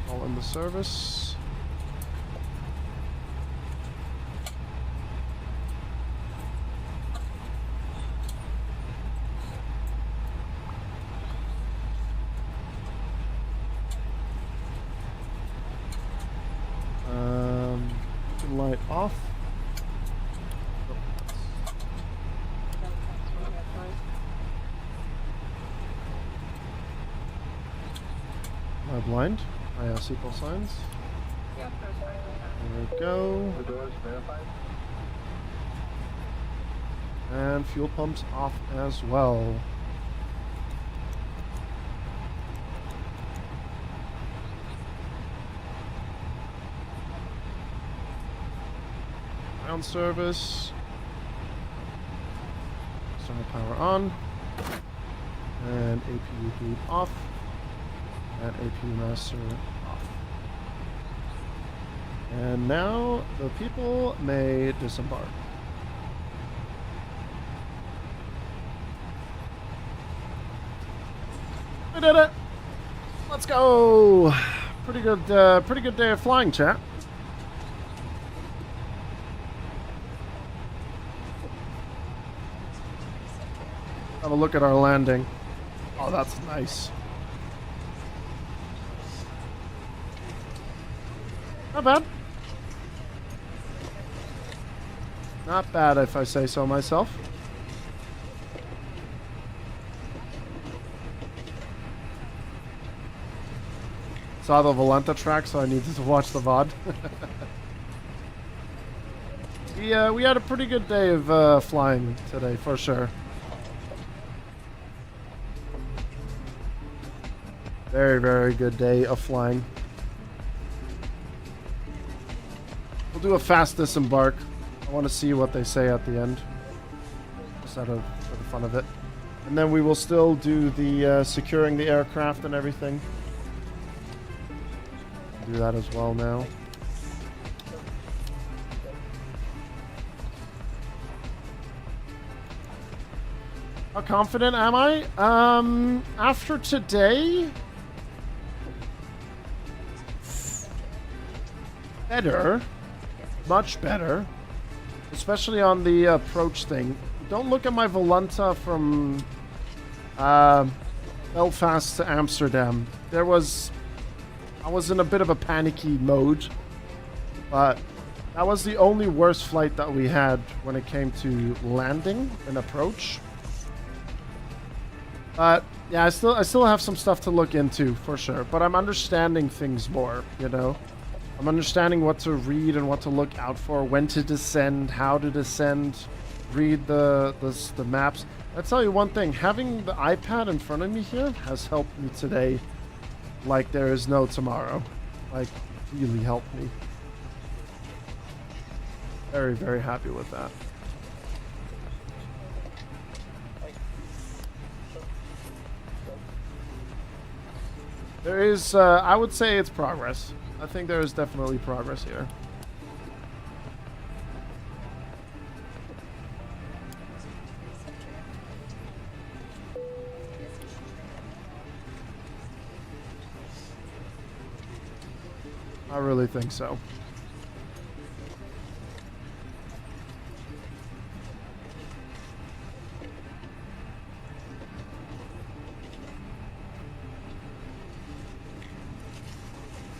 all in the service. Light off. Blind. Seatbelt signs. Yep, there we go. The doors verified. And fuel pumps off as well. Ground service. External power on. And APU bleed off. And APU master off. And now the people may disembark. We did it! Let's go! Pretty good day of flying, chat. Have a look at our landing. Oh, that's nice. Not bad. Not bad, if I say so myself. Saw the Valenta track, so I needed to watch the VOD. We had a pretty good day of flying today, for sure. Very, very good day of flying. We'll do a fast disembark. I want to see what they say at the end. Just for the fun of it. And then we will still do the securing the aircraft and everything. Do that as well now. How confident am I? After today... better. Much better. Especially on the approach thing. Don't look at my Volanta from Belfast to Amsterdam. I was in a bit of a panicky mode. But that was the only worst flight that we had when it came to landing and approach. But yeah, I still have some stuff to look into for sure. But I'm understanding things more, you know. I'm understanding what to read and what to look out for, when to descend, how to descend, read the maps. I'll tell you one thing, having the iPad in front of me here has helped me today like there is no tomorrow. Like, really helped me. Very, very happy with that. There is, I would say it's progress. I think there is definitely progress here. I really think so.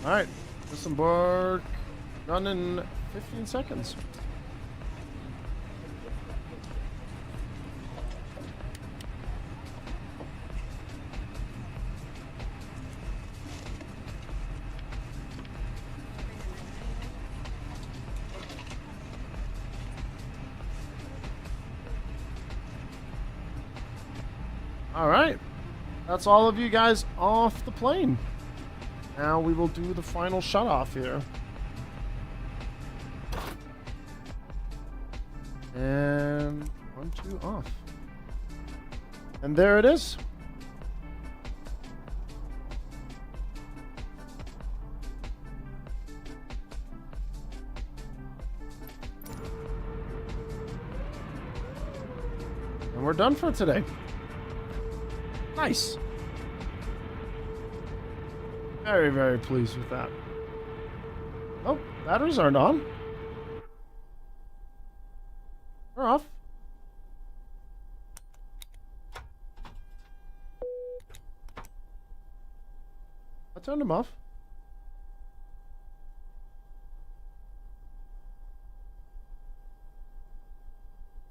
All right, disembark. Run in 15 seconds. All right, that's all of you guys off the plane. Now we will do the final shut off here. And 1, 2 off. And there it is. And we're done for today. Nice. Very, very pleased with that. Oh, batteries aren't on. They're off. I turned them off.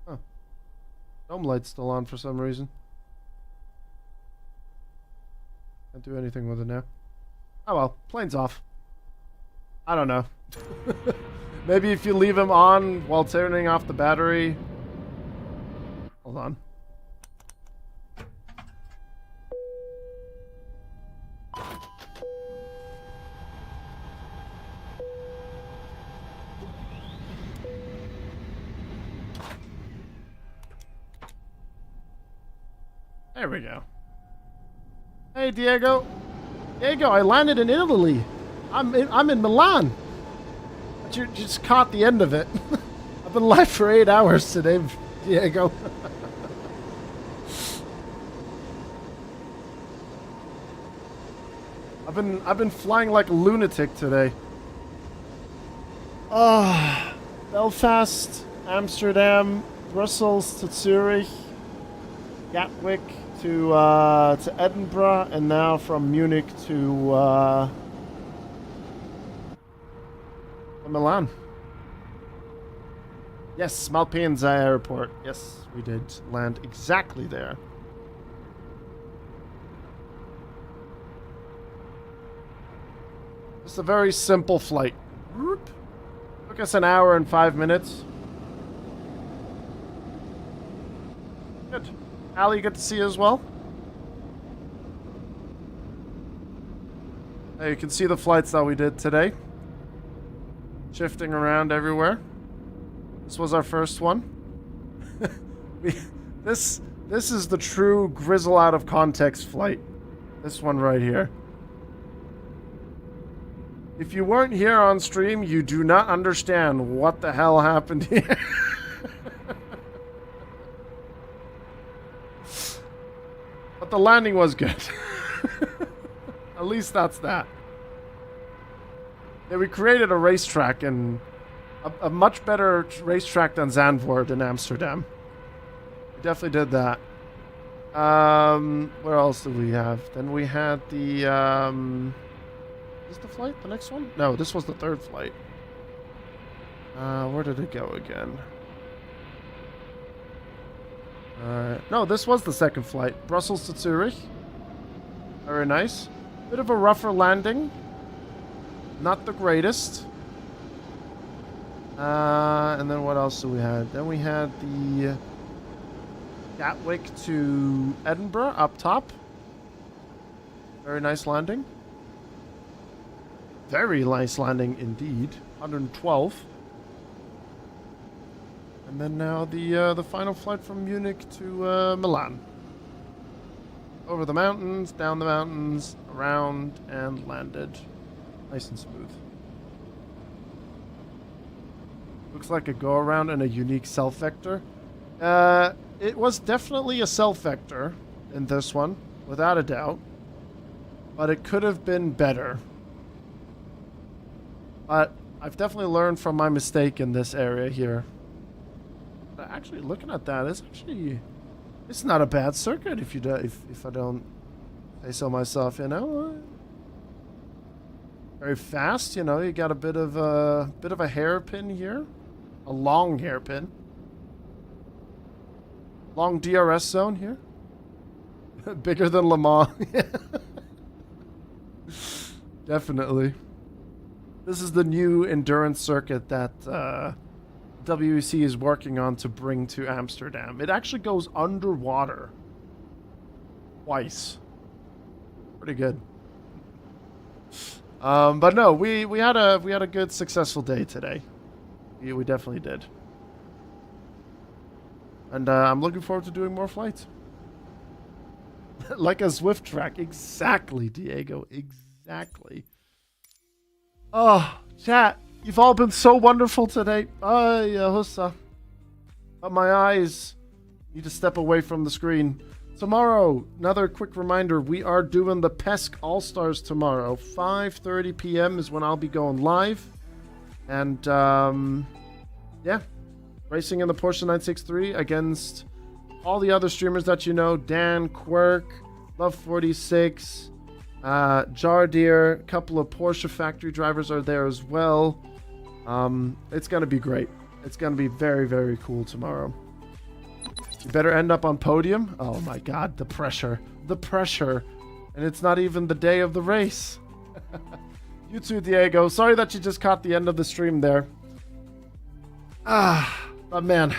Huh. Dome light's still on for some reason. Can't do anything with it now. Oh well, plane's off. I don't know. Maybe if you leave him on while turning off the battery. Hold on. There we go. Hey, Diego. Diego, I landed in Italy. I'm in Milan. But you just caught the end of it. I've been live for 8 hours today, Diego. I've been flying like a lunatic today. Belfast, Amsterdam, Brussels to Zurich, Gatwick to Edinburgh, and now from Munich to Milan. Yes, Malpensa Airport. Yes, we did land exactly there. It's a very simple flight. Took us an hour and 5 minutes. Good. Ali, good to see you as well. You can see the flights that we did today. Shifting around everywhere. This was our first one. This is the true grizzle out of context flight. This one right here. If you weren't here on stream, you do not understand what the hell happened here. But the landing was good. At least that's that. Yeah, we created a racetrack, and a much better racetrack than Zandvoort in Amsterdam. We definitely did that. Where else did we have? Then we had the, is this the flight? The next one? No, this was the third flight. Where did it go again? No, this was the second flight. Brussels to Zurich. Very nice. Bit of a rougher landing. Not the greatest. And then what else do we have? Then we had the Gatwick to Edinburgh up top. Very nice landing. Very nice landing indeed. 112. And then now the final flight from Munich to Milan. Over the mountains, down the mountains, around, and landed. Nice and smooth. Looks like a go-around and a unique self-vector. It was definitely a self-vector in this one, without a doubt. But it could have been better. But I've definitely learned from my mistake in this area here. But actually, looking at that, it's not a bad circuit if I don't say so myself, you know. Very fast, you know. You got a bit of a hairpin here, a long hairpin, long DRS zone here, bigger than Le Mans. Definitely. This is the new endurance circuit that WEC is working on to bring to Amsterdam. It actually goes underwater twice. Pretty good. But no, we had a good successful day today. We definitely did. And I'm looking forward to doing more flights. Like a Zwift track. Exactly, Diego. Exactly. Oh, chat. You've all been so wonderful today. Hussa. But my eyes need to step away from the screen. Tomorrow, another quick reminder, we are doing the PESC All-Stars tomorrow. 5:30 p.m. is when I'll be going live. And, yeah. Racing in the Porsche 963 against all the other streamers that you know. Dan, Quirk, Love46, Jardir, a couple of Porsche factory drivers are there as well. It's going to be great. It's going to be very, very cool tomorrow. You better end up on podium. Oh my god, the pressure. The pressure. And it's not even the day of the race. You too, Diego. Sorry that you just caught the end of the stream there. But man.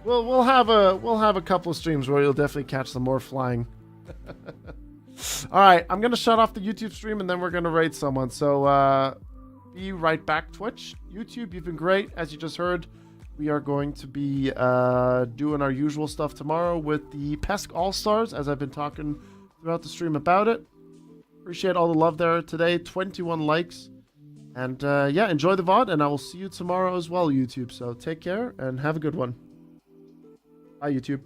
We'll have a couple of streams where you'll definitely catch some more flying. Alright, I'm gonna shut off the YouTube stream and then we're gonna raid someone. So be right back, Twitch. YouTube, you've been great, as you just heard. We are going to be doing our usual stuff tomorrow with the PESC All-Stars, as I've been talking throughout the stream about it. Appreciate all the love there today. 21 likes. And yeah, enjoy the VOD, and I will see you tomorrow as well, YouTube. So take care, and have a good one. Bye, YouTube.